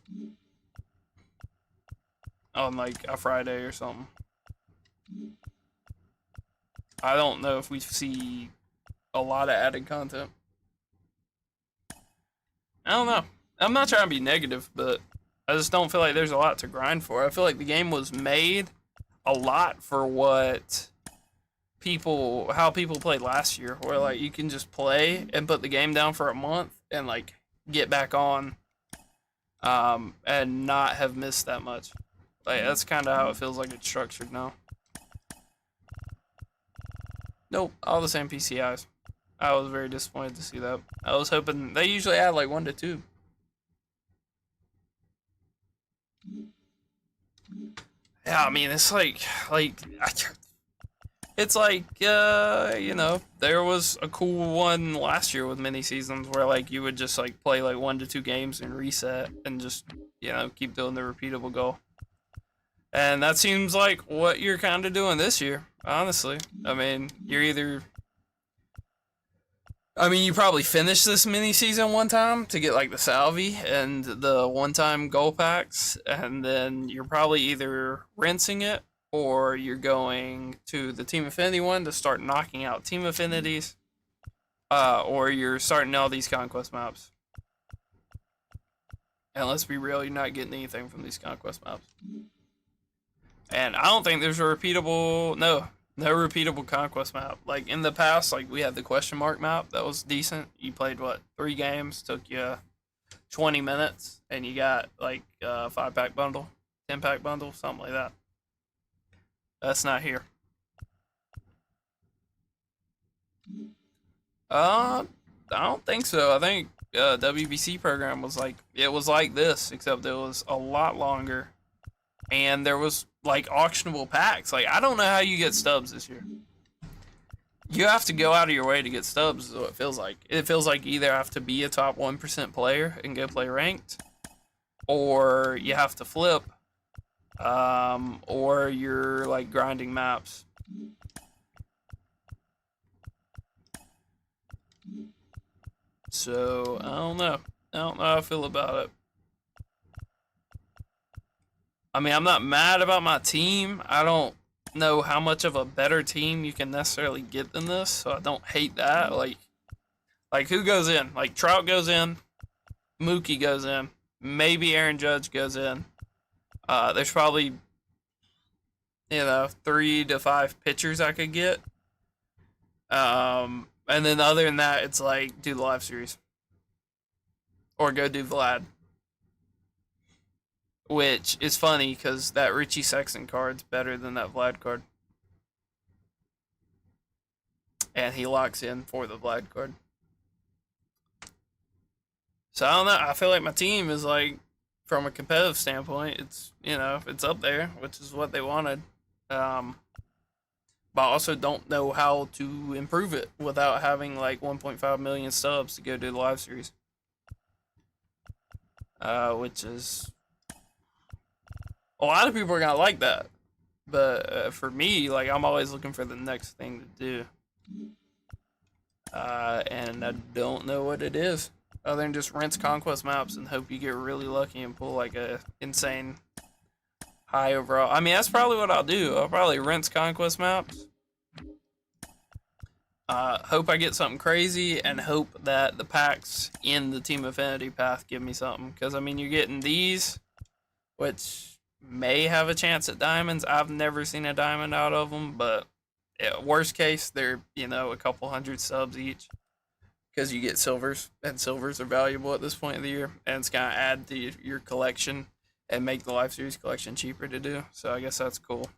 on like a Friday or something. I don't know if we see a lot of added content. I don't know. I'm not trying to be negative, but I just don't feel like there's a lot to grind for. I feel like the game was made a lot for what how people played last year, where like you can just play and put the game down for a month and like get back on and not have missed that much. Like that's kind of how it feels like it's structured now. Nope, all the same PCIs. I was very disappointed to see that. I was hoping they usually add like 1 to 2. Yeah, I mean it's like it's like you know, there was a cool one last year with mini seasons where like you would just like play like 1 to 2 games and reset and just, you know, keep doing the repeatable goal. And that seems like what you're kind of doing this year, honestly. I mean, you probably finished this mini season one time to get like the Salvi and the one-time goal packs, and then you're probably either rinsing it or you're going to the Team Affinity one to start knocking out Team Affinities, or you're starting all these Conquest maps. And let's be real, you're not getting anything from these Conquest maps. And I don't think there's a repeatable, no repeatable Conquest map. Like in the past, like we had the question mark map that was decent. You played what, 3 games, took you 20 minutes, and you got like a 5-pack bundle, 10-pack bundle, something like that. That's not here. I don't think so. I think WBC program was like this, except it was a lot longer, and there was like auctionable packs. Like I don't know how you get stubs this year. You have to go out of your way to get stubs, is what it feels like. It feels like you either have to be a top 1% player and go play ranked, or you have to flip, or you're like grinding maps. So I don't know how I feel about it. I mean, I'm not mad about my team. I don't know how much of a better team you can necessarily get than this, so I don't hate that. Like who goes in? Like Trout goes in, Mookie goes in, maybe Aaron Judge goes in. There's probably, you know, 3 to 5 pitchers I could get. And then other than that, it's like do the live series or go do Vlad. Which is funny because that Richie Sexton card's better than that Vlad card. And he locks in for the Vlad card. So I don't know. I feel like my team is like, from a competitive standpoint, it's, you know, it's up there, which is what they wanted. But I also don't know how to improve it without having like 1.5 million subs to go do the live series. Which is... a lot of people are gonna like that, but for me, like I'm always looking for the next thing to do, and I don't know what it is other than just rinse Conquest maps and hope you get really lucky and pull like a insane high overall. I mean, that's probably what I'll do. I'll probably rinse Conquest maps, hope I get something crazy, and hope that the packs in the Team Affinity path give me something. Because I mean, you're getting these, which may have a chance at diamonds. I've never seen a diamond out of them, but yeah, worst case, they're, you know, a couple hundred subs each, because you get silvers, and silvers are valuable at this point of the year, and it's gonna add to your collection and make the live series collection cheaper to do. So I guess that's cool.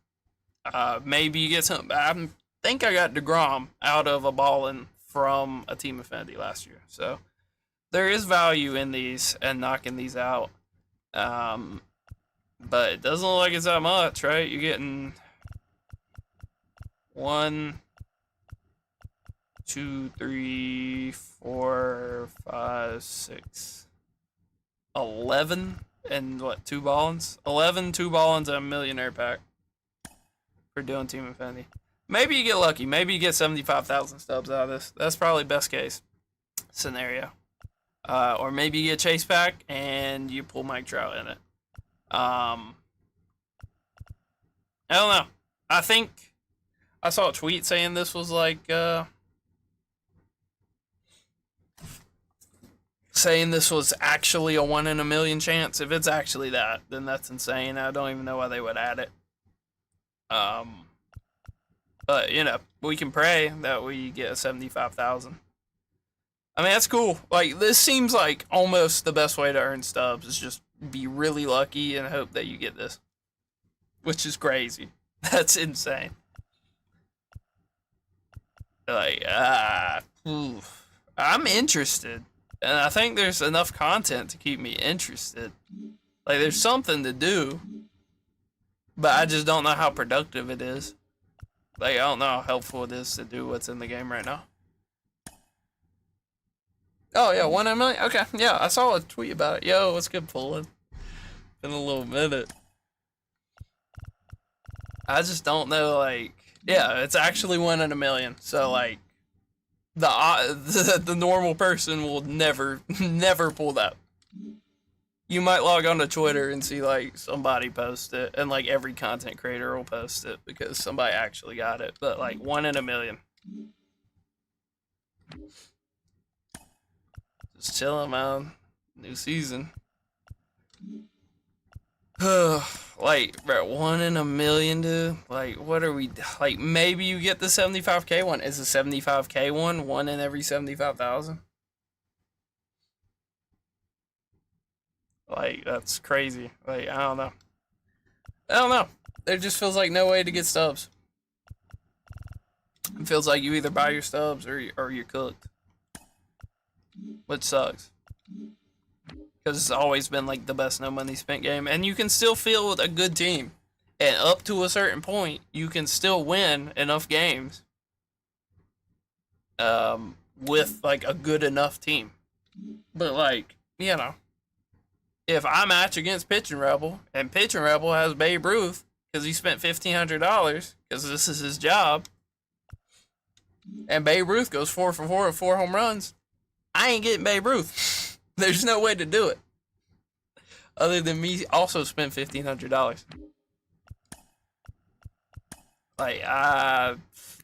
Maybe you get something. I think I got DeGrom out of a ballin' from a Team Affinity last year, so there is value in these and knocking these out. But it doesn't look like it's that much, right? You're getting 1, 2, 3, 4, 5, 6, 11, and what, 2 ballins? 11, 2 ballins, and a millionaire pack for doing Team Infinity. Maybe you get lucky. Maybe you get 75,000 stubs out of this. That's probably best case scenario. Or maybe you get Chase pack and you pull Mike Trout in it. I don't know. I think I saw a tweet saying this was like saying this was actually a 1 in a million chance. If it's actually that, then that's insane. I don't even know why they would add it. But you know, we can pray that we get a 75,000. I mean, that's cool. Like, this seems like almost the best way to earn stubs is just be really lucky and hope that you get this, which is crazy. That's insane. Like, I'm interested, and I think there's enough content to keep me interested. Like, there's something to do, but I just don't know how productive it is. Like, I don't know how helpful it is to do what's in the game right now. Oh, yeah, 1 in a million? Okay, yeah, I saw a tweet about it. Yo, what's good, pulling? In a little minute. I just don't know, like, yeah, it's actually 1 in a million. So, like, the normal person will never pull that. You might log on to Twitter and see, like, somebody post it, and, like, every content creator will post it because somebody actually got it. But, like, 1 in a million. Just chilling, man. New season. Like, bro, 1 in a million, dude. Like, what are we, like, maybe you get the 75K one. Is the 75K one 1 in every 75,000? Like, that's crazy. Like, I don't know. I don't know. There just feels like no way to get stubs. It feels like you either buy your stubs or you're cooked. Which sucks. Because it's always been like the best no money spent game. And you can still field a good team. And up to a certain point, you can still win enough games. With like a good enough team. But like, you know. If I match against Pitching Rebel, and Pitching Rebel has Babe Ruth, because he spent $1,500, because this is his job, and Babe Ruth goes 4 for 4 with 4 home runs, I ain't getting Babe Ruth. There's no way to do it. Other than me also spend $1,500. Like,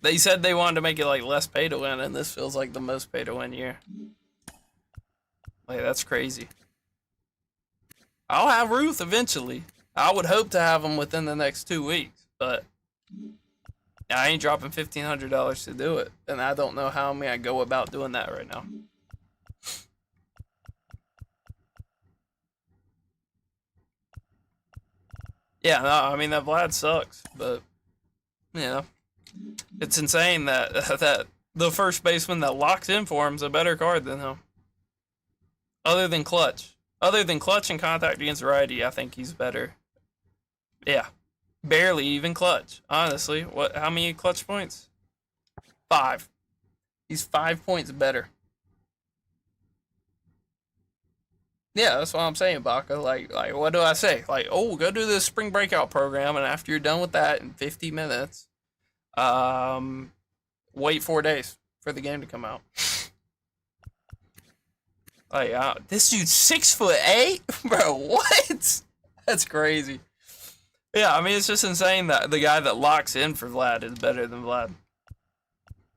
they said they wanted to make it like less pay to win, and this feels like the most pay to win year. Like, that's crazy. I'll have Ruth eventually. I would hope to have him within the next 2 weeks, but I ain't dropping $1,500 to do it, and I don't know how I go about doing that right now. Yeah, no, I mean, that Vlad sucks, but, you know, it's insane that that the first baseman that locks in for him is a better card than him. Other than Clutch. Other than Clutch and Contact Against Variety, I think he's better. Yeah. Barely even Clutch, honestly. How many Clutch points? 5. He's 5 points better. Yeah, that's what I'm saying, Baca. Like, what do I say? Like, oh, go do this spring breakout program, and after you're done with that in 50 minutes, wait 4 days for the game to come out. Like, this dude's 6'8", bro. What? That's crazy. Yeah, I mean, it's just insane that the guy that locks in for Vlad is better than Vlad.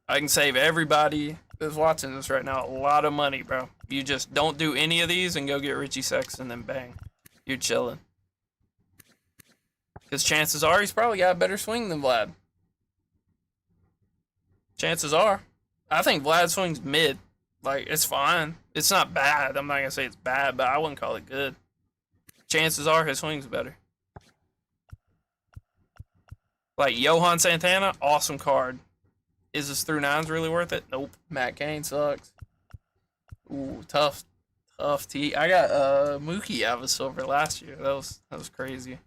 I can save everybody that's watching this right now a lot of money, bro. You just don't do any of these and go get Richie Sexton and bang, you're chilling. Because chances are he's probably got a better swing than Vlad. Chances are. I think Vlad swings mid. Like, it's fine. It's not bad. I'm not going to say it's bad, but I wouldn't call it good. Chances are his swing's better. Like, Johan Santana, awesome card. Is his through 9s really worth it? Nope. Matt Cain sucks. Ooh, tough tough T. I got Mookie out of a silver last year. That was crazy.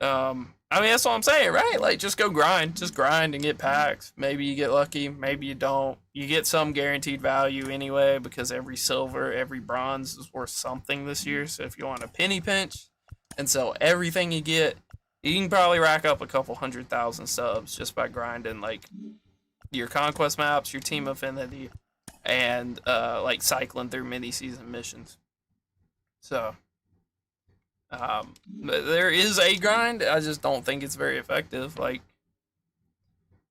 I mean that's what I'm saying, right? Like just go grind, just grind and get packs. Maybe you get lucky, maybe you don't. You get some guaranteed value anyway because every silver, every bronze is worth something this year. So if you want a penny pinch and sell everything you get, you can probably rack up a couple 100,000 subs just by grinding like your conquest maps, your team affinity, and like cycling through mini season missions. So there is a grind. I just don't think it's very effective. Like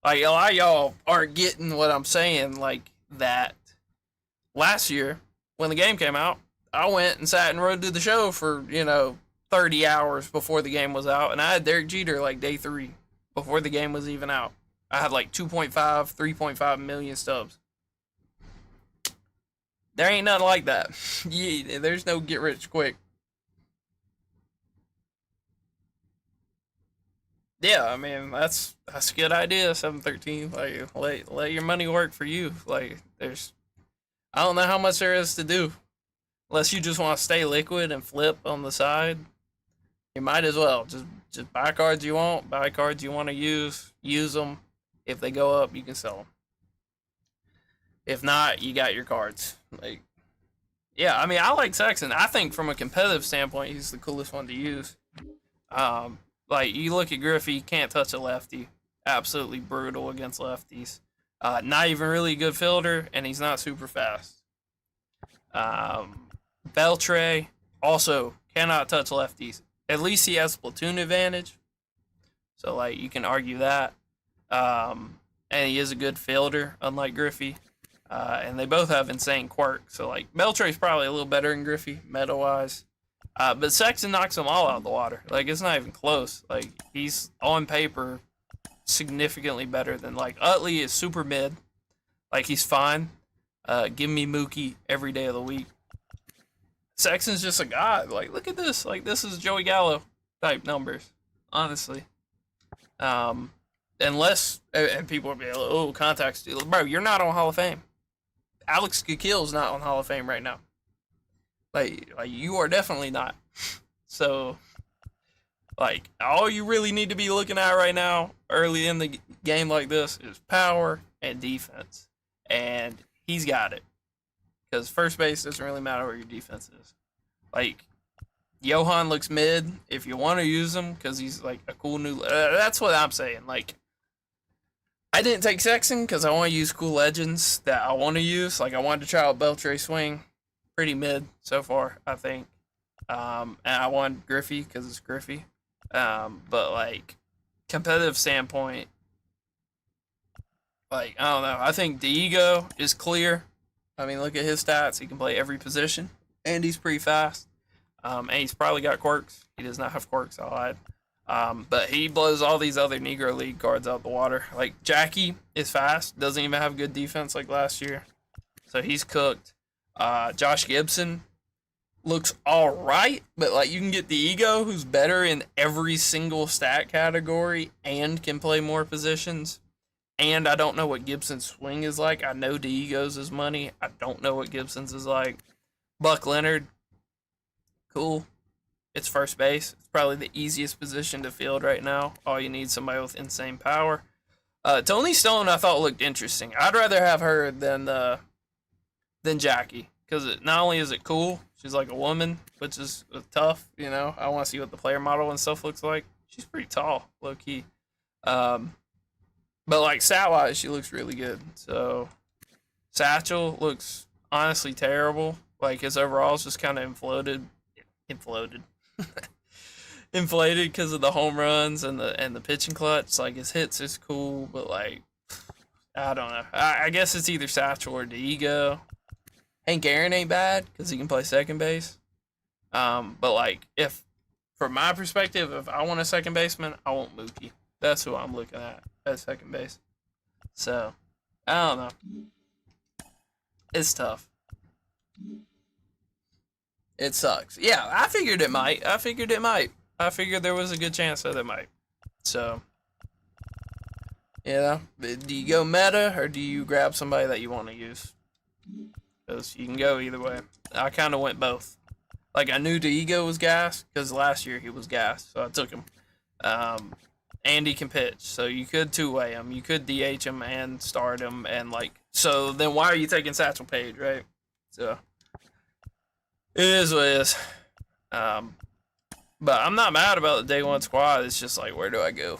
a lot of y'all aren't getting what I'm saying. Like that last year when the game came out, I went and sat and rode to the show for 30 hours before the game was out, and I had Derek Jeter like day 3 before the game was even out. I had like 2.5, 3.5 million stubs. There ain't nothing like that. Yeah, there's no get rich quick. Yeah, I mean that's a good idea. 713, like let your money work for you. Like I don't know how much there is to do, unless you just want to stay liquid and flip on the side. You might as well just buy cards you want, buy cards you want to use them. If they go up, you can sell them. If not, you got your cards. Like, yeah, I mean I like Sexton. I think from a competitive standpoint, he's the coolest one to use. Like, you look at Griffey, can't touch a lefty. Absolutely brutal against lefties. Not even really a good fielder, and he's not super fast. Beltre also cannot touch lefties. At least he has platoon advantage. So, like, you can argue that. And he is a good fielder, unlike Griffey. And they both have insane quirk. So, like, Beltre's probably a little better than Griffey, meta-wise. But Sexton knocks them all out of the water. Like, it's not even close. Like, he's, on paper, significantly better than, like, Utley is super mid. Like, he's fine. Give me Mookie every day of the week. Sexton's just a god. Like, look at this. Like, this is Joey Gallo type numbers, honestly. Unless, and people will be like, oh, contact stealer. Bro, you're not on Hall of Fame. Alex Kikill's not on Hall of Fame right now. Like you are definitely not. So, like, all you really need to be looking at right now, early in the game like this, is power and defense. And he's got it. Because first base doesn't really matter where your defense is. Like, Johan looks mid if you want to use him because he's, like, a cool new... that's what I'm saying. Like, I didn't take Sexton because I want to use cool legends that I want to use. Like, I wanted to try out Beltre swing. Pretty mid so far, I think. And I wanted Griffey because it's Griffey. But, like, competitive standpoint, like, I don't know. I think Diego is clear. I mean, look at his stats. He can play every position. And he's pretty fast. And he's probably got quirks. He does not have quirks, I'll add. But he blows all these other Negro League cards out the water. Like, Jackie is fast. Doesn't even have good defense like last year. So he's cooked. Josh Gibson looks alright, but like you can get Diego, who's better in every single stat category and can play more positions. And I don't know what Gibson's swing is like. I know Diego's is money. I don't know what Gibson's is like. Buck Leonard, cool. It's first base. It's probably the easiest position to field right now. All you need is somebody with insane power. Tony Stone, I thought looked interesting. I'd rather have her than Jackie, because not only is it cool, she's like a woman, which is tough, I want to see what the player model and stuff looks like. She's pretty tall, low-key. But like stat-wise, she looks really good. So Satchel looks honestly terrible. Like his overalls just kind of inflated because of the home runs and the pitching clutch. Like his hits is cool, but like I don't know. I guess it's either Satchel or Diego. Hank Aaron ain't bad because he can play second base. But like, from my perspective, if I want a second baseman, I want Mookie. That's who I'm looking at second base. So, I don't know. It's tough. It sucks. Yeah, I figured it might. I figured there was a good chance that it might. So, do you go meta or do you grab somebody that you want to use? Because you can go either way. I kind of went both. Like, I knew Diego was gas because last year he was gas, so I took him. And he can pitch, so you could two-way him. You could DH him and start him, and like, so then why are you taking Satchel Paige, right? So it is what it is. But I'm not mad about the day one squad. It's just like, where do I go?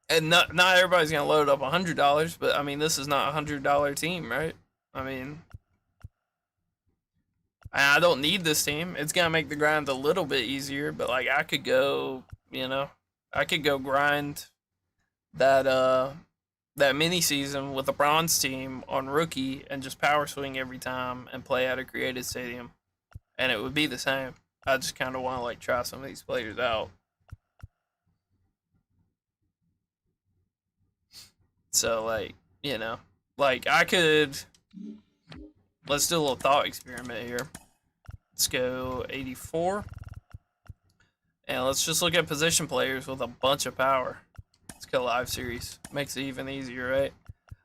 And not everybody's gonna load up $100, but I mean, this is not a $100 team, right? I mean, I don't need this team. It's gonna make the grind a little bit easier, but like, I could go, you know, I could go grind that that mini season with a bronze team on rookie and just power swing every time and play at a created stadium, and it would be the same. I just kind of want to like try some of these players out. So like, you know, like I could, let's do a little thought experiment here. Let's go 84. And let's just look at position players with a bunch of power. Let's go live series. Makes it even easier, right?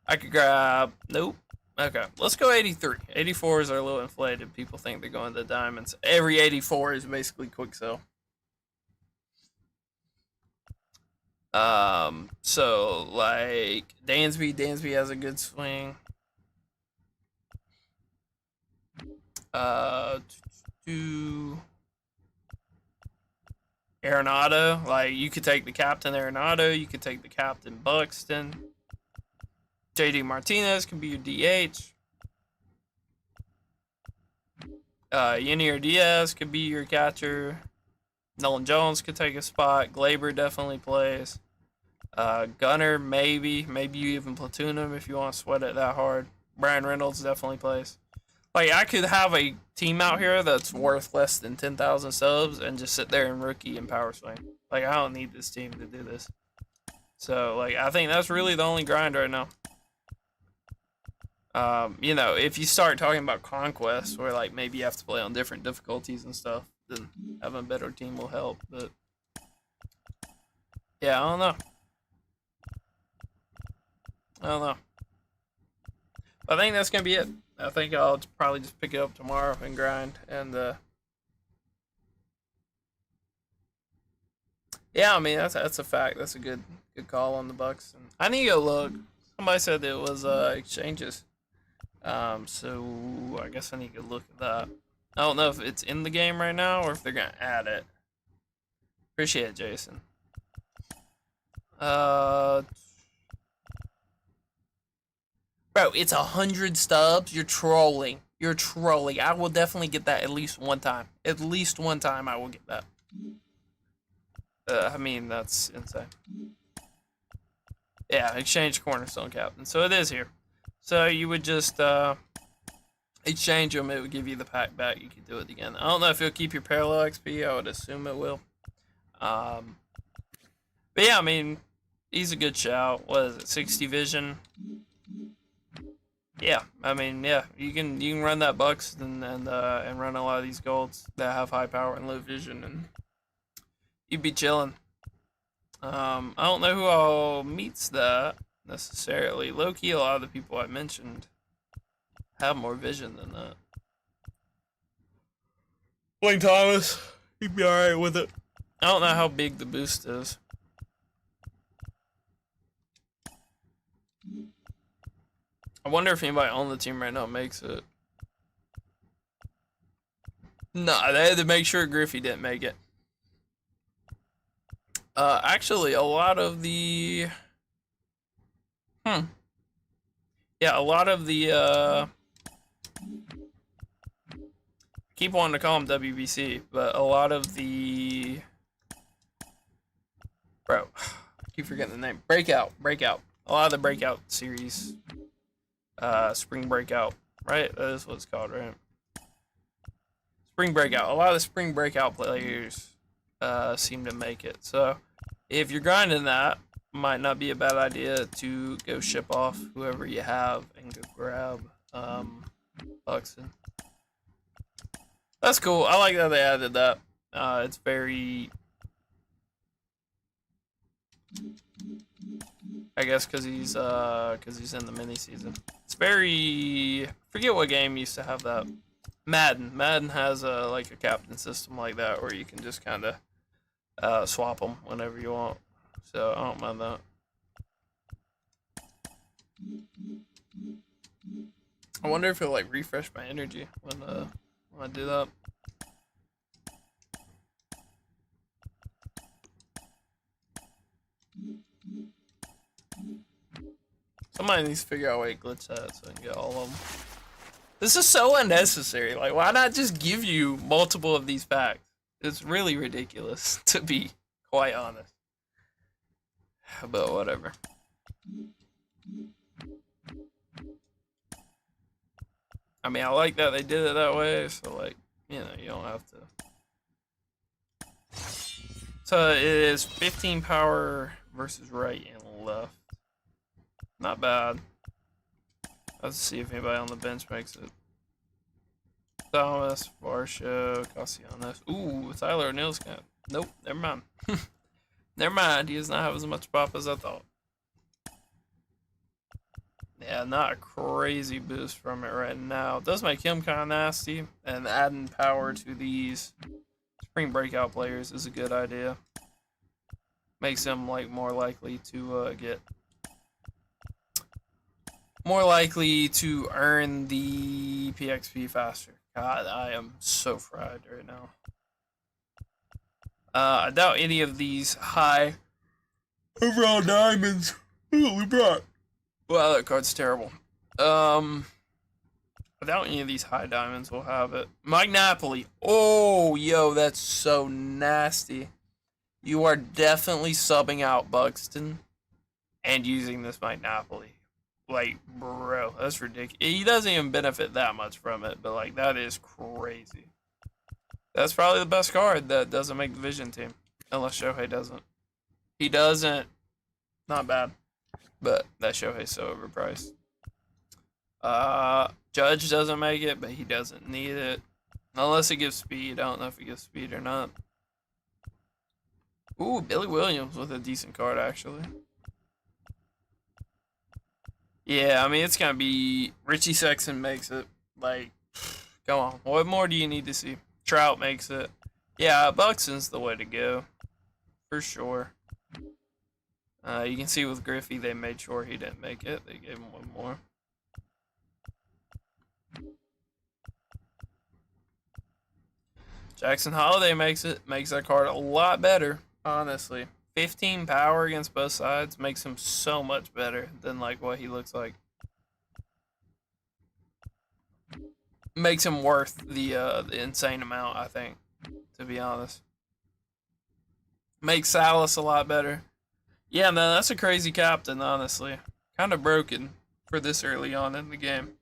I could grab, nope. Okay, let's go 83. 84s are a little inflated. People think they're going to diamonds. Every 84 is basically quick sell. So like Dansby has a good swing. Arenado, like you could take the captain Arenado, you could take the captain Buxton. JD Martinez could be your DH. Yenier Diaz could be your catcher. Nolan Jones could take a spot. Glaber definitely plays. Gunner, maybe you even platoon him if you want to sweat it that hard. Brian Reynolds definitely plays. Like, I could have a team out here that's worth less than 10,000 subs and just sit there and rookie and power swing. Like, I don't need this team to do this. So, like, I think that's really the only grind right now. You know, if you start talking about conquest, where, like, maybe you have to play on different difficulties and stuff, then having a better team will help. But, yeah, I don't know. I think that's going to be it. I think I'll probably just pick it up tomorrow and grind. And, yeah, I mean, that's a fact. That's a good call on the Bucks. And I need to go look. Somebody said it was exchanges. So I guess I need to look at that. I don't know if it's in the game right now or if they're going to add it. Appreciate it, Jason. Bro, it's 100 stubs. You're trolling. You're trolling. I will definitely get that at least one time. At least one time I will get that. I mean, that's insane. Yeah, exchange cornerstone captain. So it is here. So you would just exchange them. It would give you the pack back. You could do it again. I don't know if it'll keep your parallel XP. I would assume it will. But yeah, I mean, he's a good shout. What is it? 60 vision. Yeah, I mean, yeah, you can run that Bucks and run a lot of these golds that have high power and low vision, and you'd be chilling. I don't know who all meets that necessarily. Low key, a lot of the people I mentioned have more vision than that. Wayne Thomas, he'd be alright with it. I don't know how big the boost is. I wonder if anybody on the team right now makes it. Nah, they had to make sure Griffey didn't make it. Actually, a lot of the... Yeah, a lot of the, keep wanting to call him WBC, but a lot of the... Bro, I keep forgetting the name. Breakout. A lot of the Breakout series... Spring Breakout, right? That is what it's called, right? Spring Breakout. A lot of the Spring Breakout players seem to make it. So if you're grinding that, might not be a bad idea to go ship off whoever you have and go grab Buxton. That's cool. I like that they added that. It's very I guess because he's in the mini season. It's very, forget what game used to have that. Madden. Madden has like a captain system like that where you can just kind of swap them whenever you want. So I don't mind that. I wonder if it'll like refresh my energy when I do that. Somebody needs to figure out a way to glitch that so I can get all of them. This is so unnecessary. Like, why not just give you multiple of these packs? It's really ridiculous, to be quite honest. But whatever. I mean, I like that they did it that way, so like, you know, you don't have to. So it is 15 power versus right and left. Not bad. Let's see if anybody on the bench makes it. Thomas, Varsho, Castellanos. Ooh, Tyler O'Neill's got. Nope, never mind. Never mind, he does not have as much pop as I thought. Yeah, not a crazy boost from it right now. It does make him kind of nasty, and adding power to these spring breakout players is a good idea. Makes him like more likely to earn the PXP faster. God, I am so fried right now. I doubt any of these high overall diamonds. Holy crap. Wow, that card's terrible. I doubt any of these high diamonds will have it. Mike Napoli. Oh, yo, that's so nasty. You are definitely subbing out Buxton and using this Mike Napoli. Like, bro, that's ridiculous. He doesn't even benefit that much from it, but like, that is crazy. That's probably the best card that doesn't make the Vision team. Unless Shohei doesn't. He doesn't. Not bad. But that Shohei's so overpriced. Judge doesn't make it, but he doesn't need it. Unless it gives speed. I don't know if it gives speed or not. Ooh, Billy Williams with a decent card, actually. Yeah, I mean, it's going to be... Richie Sexton makes it. Like, come on. What more do you need to see? Trout makes it. Yeah, Buxton's the way to go. For sure. You can see with Griffey, they made sure he didn't make it. They gave him one more. Jackson Holiday makes it. Makes that card a lot better, honestly. 15 power against both sides makes him so much better than like what he looks like. Makes him worth the insane amount, I think, to be honest. Makes Salas a lot better. Yeah, man, that's a crazy captain, honestly. Kind of broken for this early on in the game.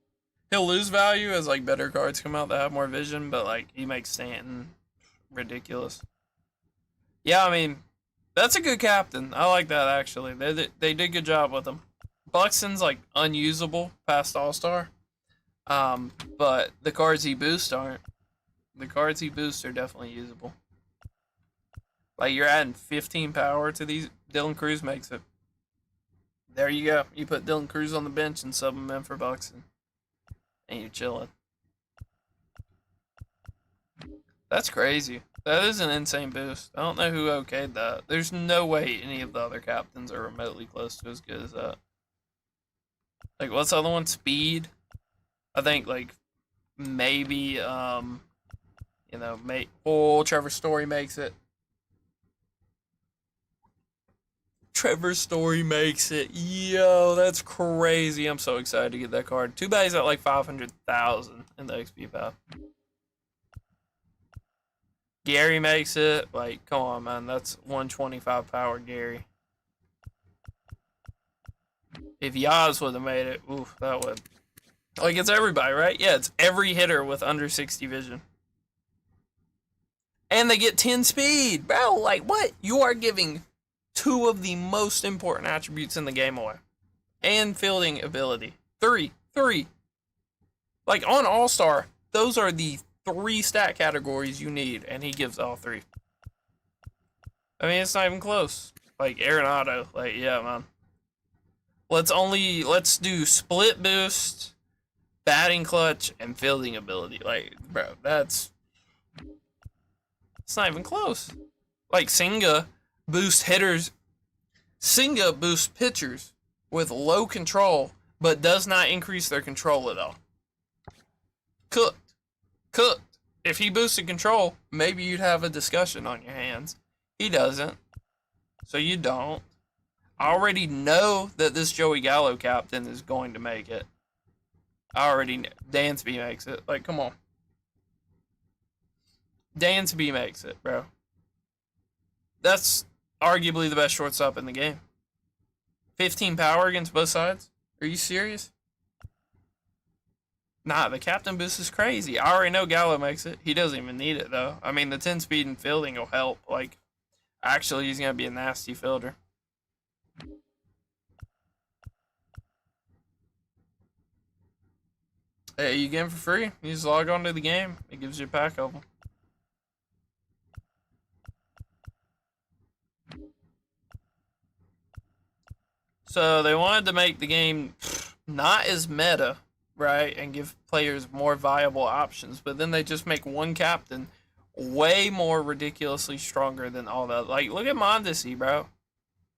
He'll lose value as like better cards come out that have more vision, but like he makes Stanton ridiculous. Yeah, I mean, that's a good captain. I like that actually. They did a good job with him. Buxton's like unusable past All-Star. But the cards he boosts aren't. The cards he boosts are definitely usable. Like, you're adding 15 power to these. Dylan Cruz makes it. There you go. You put Dylan Cruz on the bench and sub him in for Buxton. And you're chilling. That's crazy. That is an insane boost. I don't know who okayed that. There's no way any of the other captains are remotely close to as good as that. Like, what's the other one? Speed? I think, like, maybe, you know, Trevor Story makes it. Trevor Story makes it. Yo, that's crazy. I'm so excited to get that card. Too bad he's at like 500,000 in the XP path. Gary makes it. Like, come on, man. That's 125 power Gary. If Yaz would have made it, oof, that would. Like, it's everybody, right? Yeah, it's every hitter with under 60 vision. And they get 10 speed. Bro, like, what? You are giving two of the most important attributes in the game away. And fielding ability. Three. Like, on All-Star, those are the 3 stat categories you need, and he gives all 3. I mean, it's not even close. Like Arenado, like yeah, man. Let's do split boost, batting clutch, and fielding ability. Like, bro, it's not even close. Like Senga boosts hitters, Senga boosts pitchers with low control, but does not increase their control at all. Cooked. If he boosted control, maybe you'd have a discussion on your hands. He doesn't. So you don't. I already know that this Joey Gallo captain is going to make it. I already know. Dansby makes it. Like, come on. Dansby makes it, bro. That's arguably the best shortstop in the game. 15 power against both sides? Are you serious? Nah, the captain boost is crazy. I already know Gallo makes it. He doesn't even need it, though. I mean, the 10 speed and fielding will help. Like, actually, he's going to be a nasty fielder. Hey, you get him for free. You just log on to the game. It gives you a pack of them. So they wanted to make the game not as meta, right, and give players more viable options, but then they just make one captain way more ridiculously stronger than all that. Like, look at Mondesi, bro.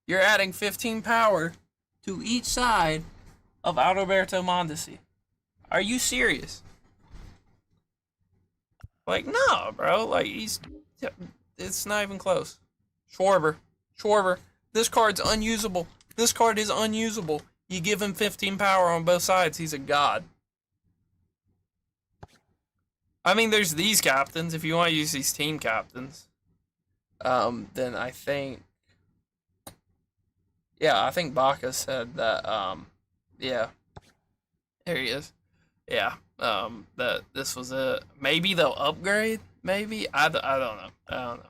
You're adding 15 power to each side of Adalberto Mondesi. Are you serious? Like, no, bro. Like, it's not even close. Schwarber. This card's unusable. This card is unusable. You give him 15 power on both sides, he's a god. I mean, there's these captains. If you want to use these team captains, then I think... Yeah, I think Baca said that, yeah. There he is. Yeah, that this was it. Maybe they'll upgrade. Maybe I don't know.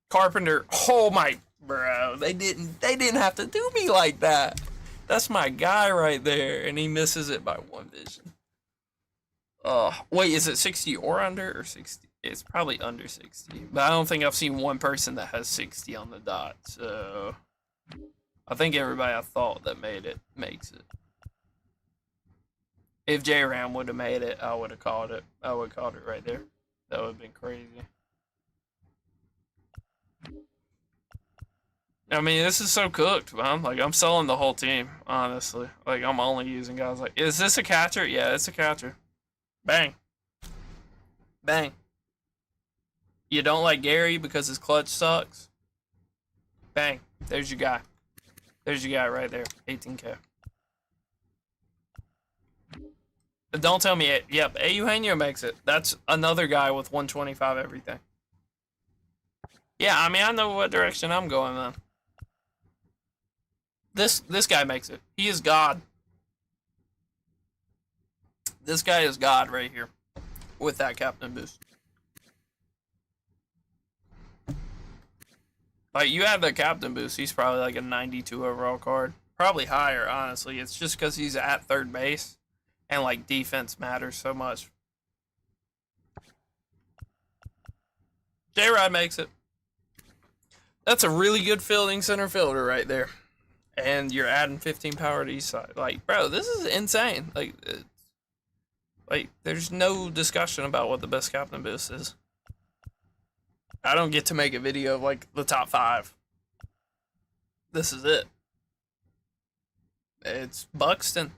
Carpenter. Oh my, bro. They didn't have to do me like that. That's my guy right there, and he misses it by one vision. Wait, is it 60 or under or 60? It's probably under 60, but I don't think I've seen one person that has 60 on the dot. So I think everybody I thought that made it makes it. If J-Ram would have made it, I would have called it. I would have called it right there. That would have been crazy. I mean, this is so cooked, man. Like, I'm selling the whole team, honestly. Like, I'm only using guys like... Is this a catcher? Yeah, it's a catcher. Bang. Bang. You don't like Gary because his clutch sucks? Bang. There's your guy. There's your guy right there. 18K. Don't tell me it. Yep, Eugenio makes it. That's another guy with 125 everything. Yeah, I mean, I know what direction I'm going, man. This guy makes it. He is God. This guy is God right here with that captain boost. Like, you have the captain boost, he's probably like a 92 overall card. Probably higher, honestly. It's just because he's at third base. And, like, defense matters so much. J-Rod makes it. That's a really good fielding center fielder right there. And you're adding 15 power to each side. Like, bro, this is insane. Like, there's no discussion about what the best captain boost is. I don't get to make a video of, like, the top 5. This is it. It's Buxton.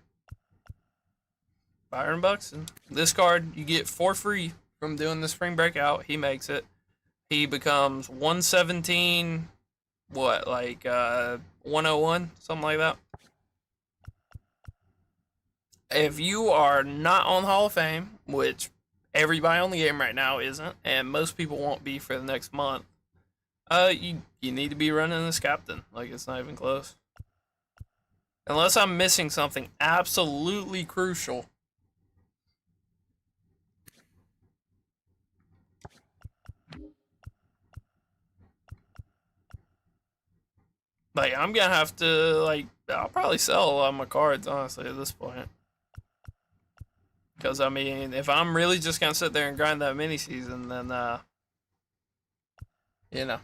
Byron Buxton. This card you get for free from doing the spring breakout. He makes it. He becomes 117, what, like 101, something like that. If you are not on Hall of Fame, which everybody on the game right now isn't, and most people won't be for the next month, you need to be running this captain. Like, it's not even close. Unless I'm missing something absolutely crucial. Like, I'm gonna have to, like, I'll probably sell a lot of my cards, honestly, at this point. Because, I mean, if I'm really just gonna sit there and grind that mini season, then, you know.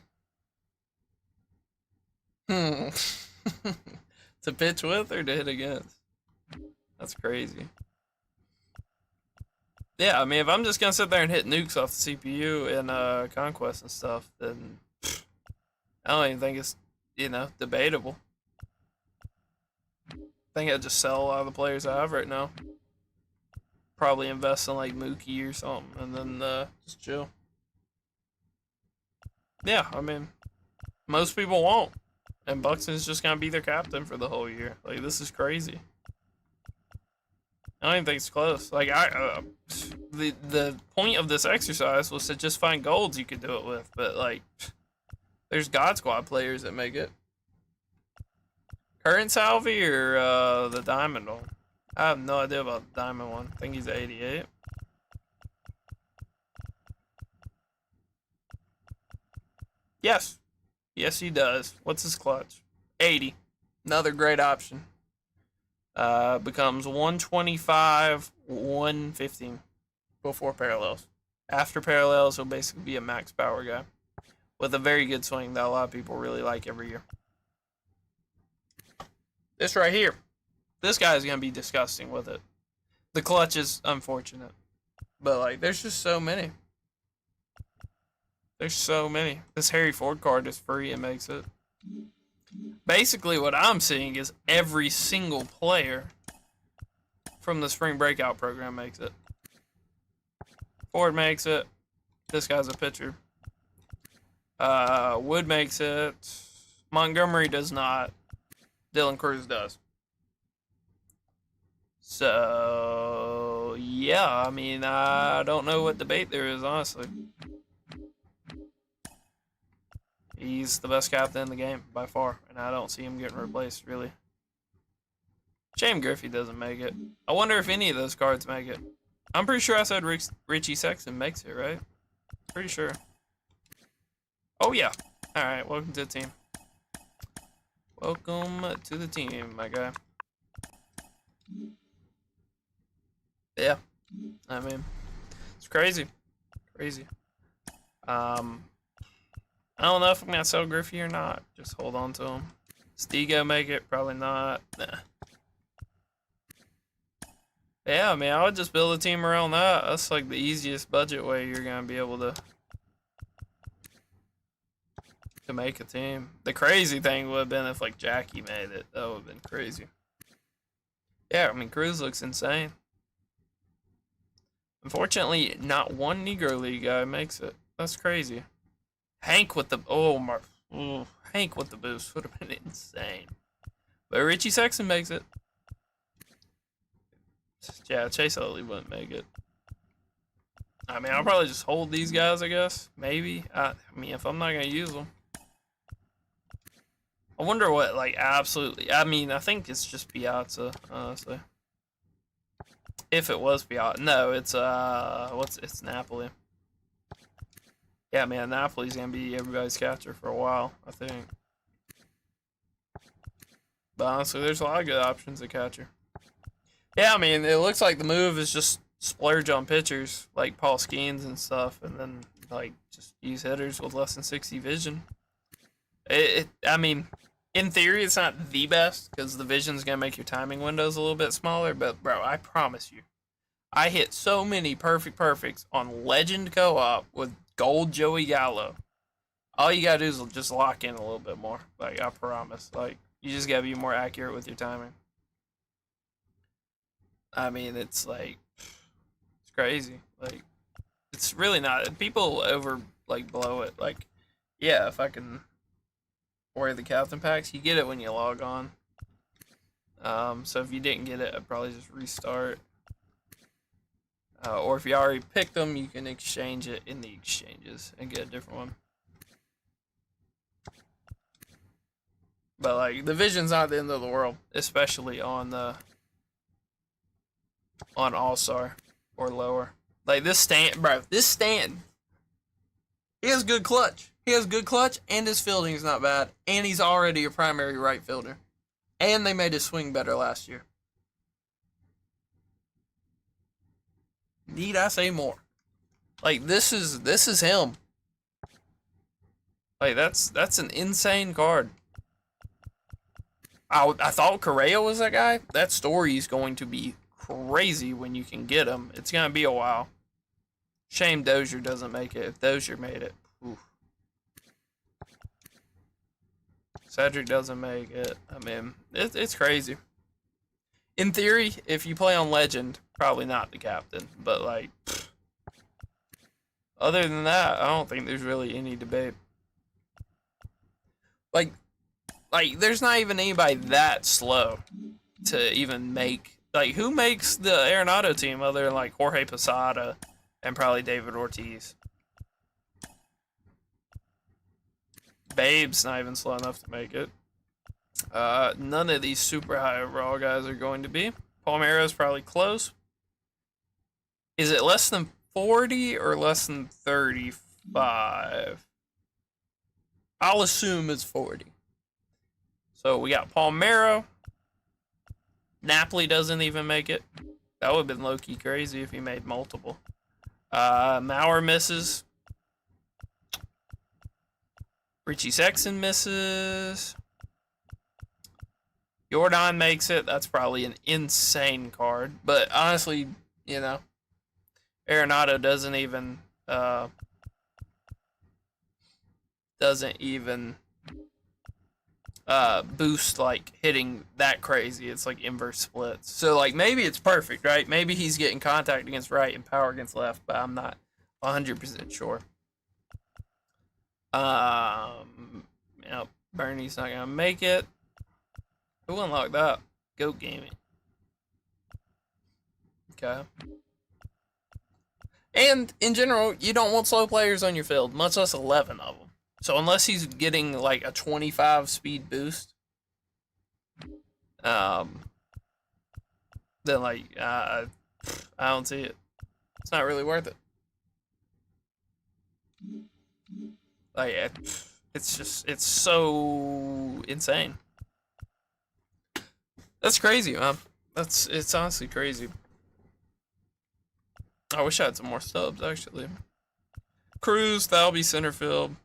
Hmm. To pitch with or to hit against? That's crazy. Yeah, I mean, if I'm just gonna sit there and hit nukes off the CPU and Conquest and stuff, then I don't even think it's, debatable. I think I'd just sell a lot of the players I have right now. Probably invest in like Mookie or something, and then just chill. Yeah, I mean, most people won't, and Buxton's just gonna be their captain for the whole year. Like, this is crazy. I don't even think it's close. Like, the point of this exercise was to just find golds you could do it with, but like, there's God Squad players that make it. Current Salvi or the Diamond one? I have no idea about the Diamond one. I think he's at 88. Yes. Yes, he does. What's his clutch? 80. Another great option. Becomes 125, 115 before parallels. After parallels, he'll basically be a max power guy with a very good swing that a lot of people really like every year. This right here. This guy is going to be disgusting with it. The clutch is unfortunate. But, like, there's just so many. There's so many. This Harry Ford card is free and makes it. Basically, what I'm seeing is every single player from the Spring Breakout program makes it. Ford makes it. This guy's a pitcher. Wood makes it. Montgomery does not. Dylan Cruz does. So, yeah, I mean, I don't know what debate there is, honestly. He's the best captain in the game, by far, and I don't see him getting replaced, really. Shame Griffey doesn't make it. I wonder if any of those cards make it. I'm pretty sure I said Richie Sexton makes it, right? Pretty sure. Oh, yeah. Alright, welcome to the team. Welcome to the team, my guy. Yeah. I mean, it's crazy. Crazy. I don't know if I'm gonna sell Griffey or not. Just hold on to him. Stigo make it? Probably not. Nah. Yeah, I mean, I would just build a team around that. That's like the easiest budget way you're gonna be able to make a team. The crazy thing would have been if like Jackie made it. That would have been crazy. Yeah, I mean, Cruz looks insane. Unfortunately, not one Negro League guy makes it. That's crazy. Hank with the Hank with the boost would have been insane. But Richie Sexton makes it. Yeah, Chase Utley wouldn't make it. I mean, I'll probably just hold these guys, I guess. Maybe. I mean, if I'm not gonna use them. I wonder what, like, absolutely. I mean, I think it's just Piazza, honestly. If it was Piazza. No, it's, it's Napoli. Yeah, man, Napoli's gonna be everybody's catcher for a while, I think. But honestly, there's a lot of good options at catcher. Yeah, I mean, it looks like the move is just splurge on pitchers, like Paul Skeens and stuff, and then, like, just use hitters with less than 60 vision. I mean, in theory, it's not the best, because the vision's gonna make your timing windows a little bit smaller, but, bro, I promise you, I hit so many perfects on Legend Co-op with Gold Joey Gallo. All you gotta do is just lock in a little bit more. Like, I promise. Like, you just gotta be more accurate with your timing. I mean, it's like, it's crazy. Like, it's really not. People blow it. Like, yeah, if I can wear the captain packs, you get it when you log on. So if you didn't get it, I'd probably just restart. Or if you already picked them, you can exchange it in the exchanges and get a different one. But, like, the vision's not the end of the world, especially on All-Star or lower. Like, this stand, bro, he has good clutch. He has good clutch, and his fielding is not bad, and he's already a primary right fielder. And they made his swing better last year. Need I say more? Like, this is him. Like, that's an insane card. I thought Correa was that guy. That story is going to be crazy when you can get him. It's going to be a while. Shame Dozier doesn't make it. If Dozier made it, oof. Cedric doesn't make it. I mean, it's crazy. In theory, if you play on Legend, probably not the captain. But, like, other than that, I don't think there's really any debate. Like, there's not even anybody that slow to even make. Like, who makes the Arenado team other than, like, Jorge Posada and probably David Ortiz? Babe's not even slow enough to make it. None of these super high overall guys are going to be. Palmeiro's probably close. Is it less than 40 or less than 35? I'll assume it's 40. So we got Palmeiro. Napoli doesn't even make it. That would have been low-key crazy if he made multiple. Maurer misses. Richie Sexton misses. Jordan makes it. That's probably an insane card. But honestly, you know, Arenado doesn't even boost like hitting that crazy. It's like inverse splits. So like maybe it's perfect, right? Maybe he's getting contact against right and power against left, but I'm not 100% sure. You know, Bernie's not gonna make it. Who unlocked that? Goat Gaming. Okay. And in general, you don't want slow players on your field, much less 11 of them. So unless he's getting like a 25 speed boost, then like I don't see it. It's not really worth it. Like it's so insane. That's crazy, man. It's honestly crazy. I wish I had some more subs actually. Cruz, that'll be center field.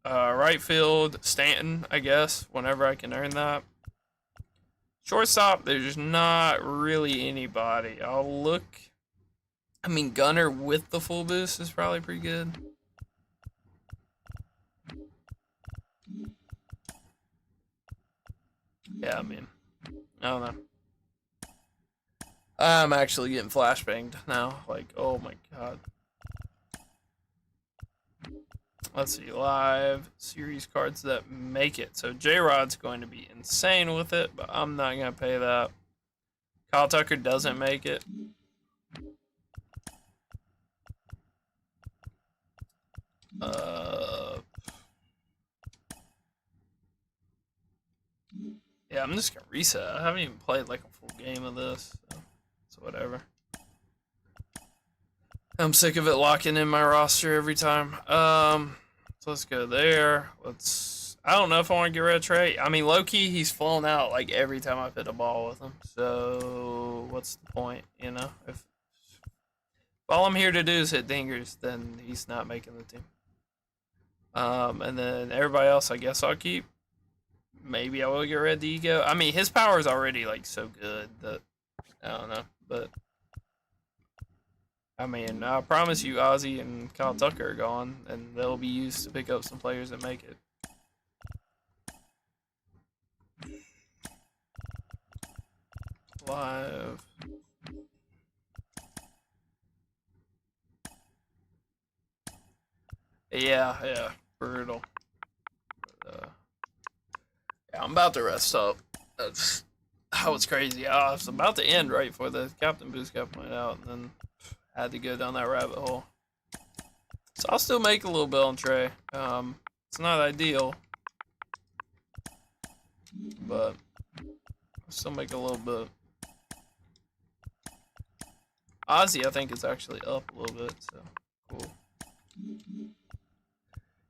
Right field, Stanton, I guess, whenever I can earn that. Shortstop, there's not really anybody. I'll look. I mean, Gunner with the full boost is probably pretty good. Yeah, I mean, I don't know. I'm actually getting flashbanged now. Like, oh my god. Let's see, live series cards that make it. So J-Rod's going to be insane with it, but I'm not going to pay that. Kyle Tucker doesn't make it. Yeah, I'm just going to reset. I haven't even played like a full game of this, so whatever. I'm sick of it locking in my roster every time. So let's go there. I don't know if I want to get rid of Trey. I mean, low-key, he's flown out like every time I've hit a ball with him. So what's the point, you know? If all I'm here to do is hit dingers, then he's not making the team. And then everybody else, I guess I'll keep. Maybe I will get rid of Ego. I mean, his power is already like so good that I don't know, but I mean, I promise you, Ozzy and Kyle Tucker are gone, and they'll be used to pick up some players that make it. Live. Yeah, brutal. Yeah, I'm about to rest up. That's how it's crazy. I was about to end right before the Captain Boost got pointed out, and then had to go down that rabbit hole. So I'll still make a little bit on Trey. It's not ideal, but I'll still make a little bit. Ozzy, I think, is actually up a little bit, so cool.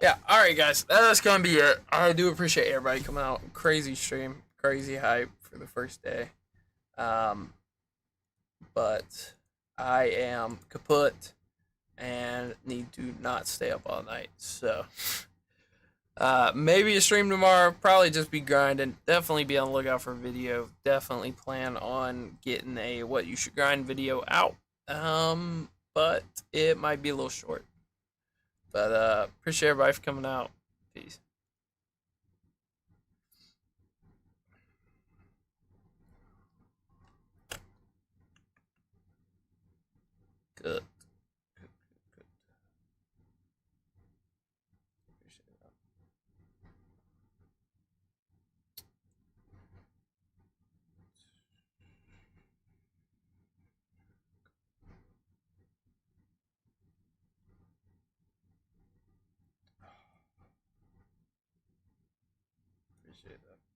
Yeah, alright guys, that's gonna be it. I do appreciate everybody coming out. Crazy stream, crazy hype for the first day. But I am kaput and need to not stay up all night. So Maybe a stream tomorrow. Probably just be grinding. Definitely be on the lookout for a video. Definitely plan on getting a what you should grind video out. But it might be a little short. But appreciate everybody for coming out. Peace. Good. Good. Appreciate that. Appreciate that.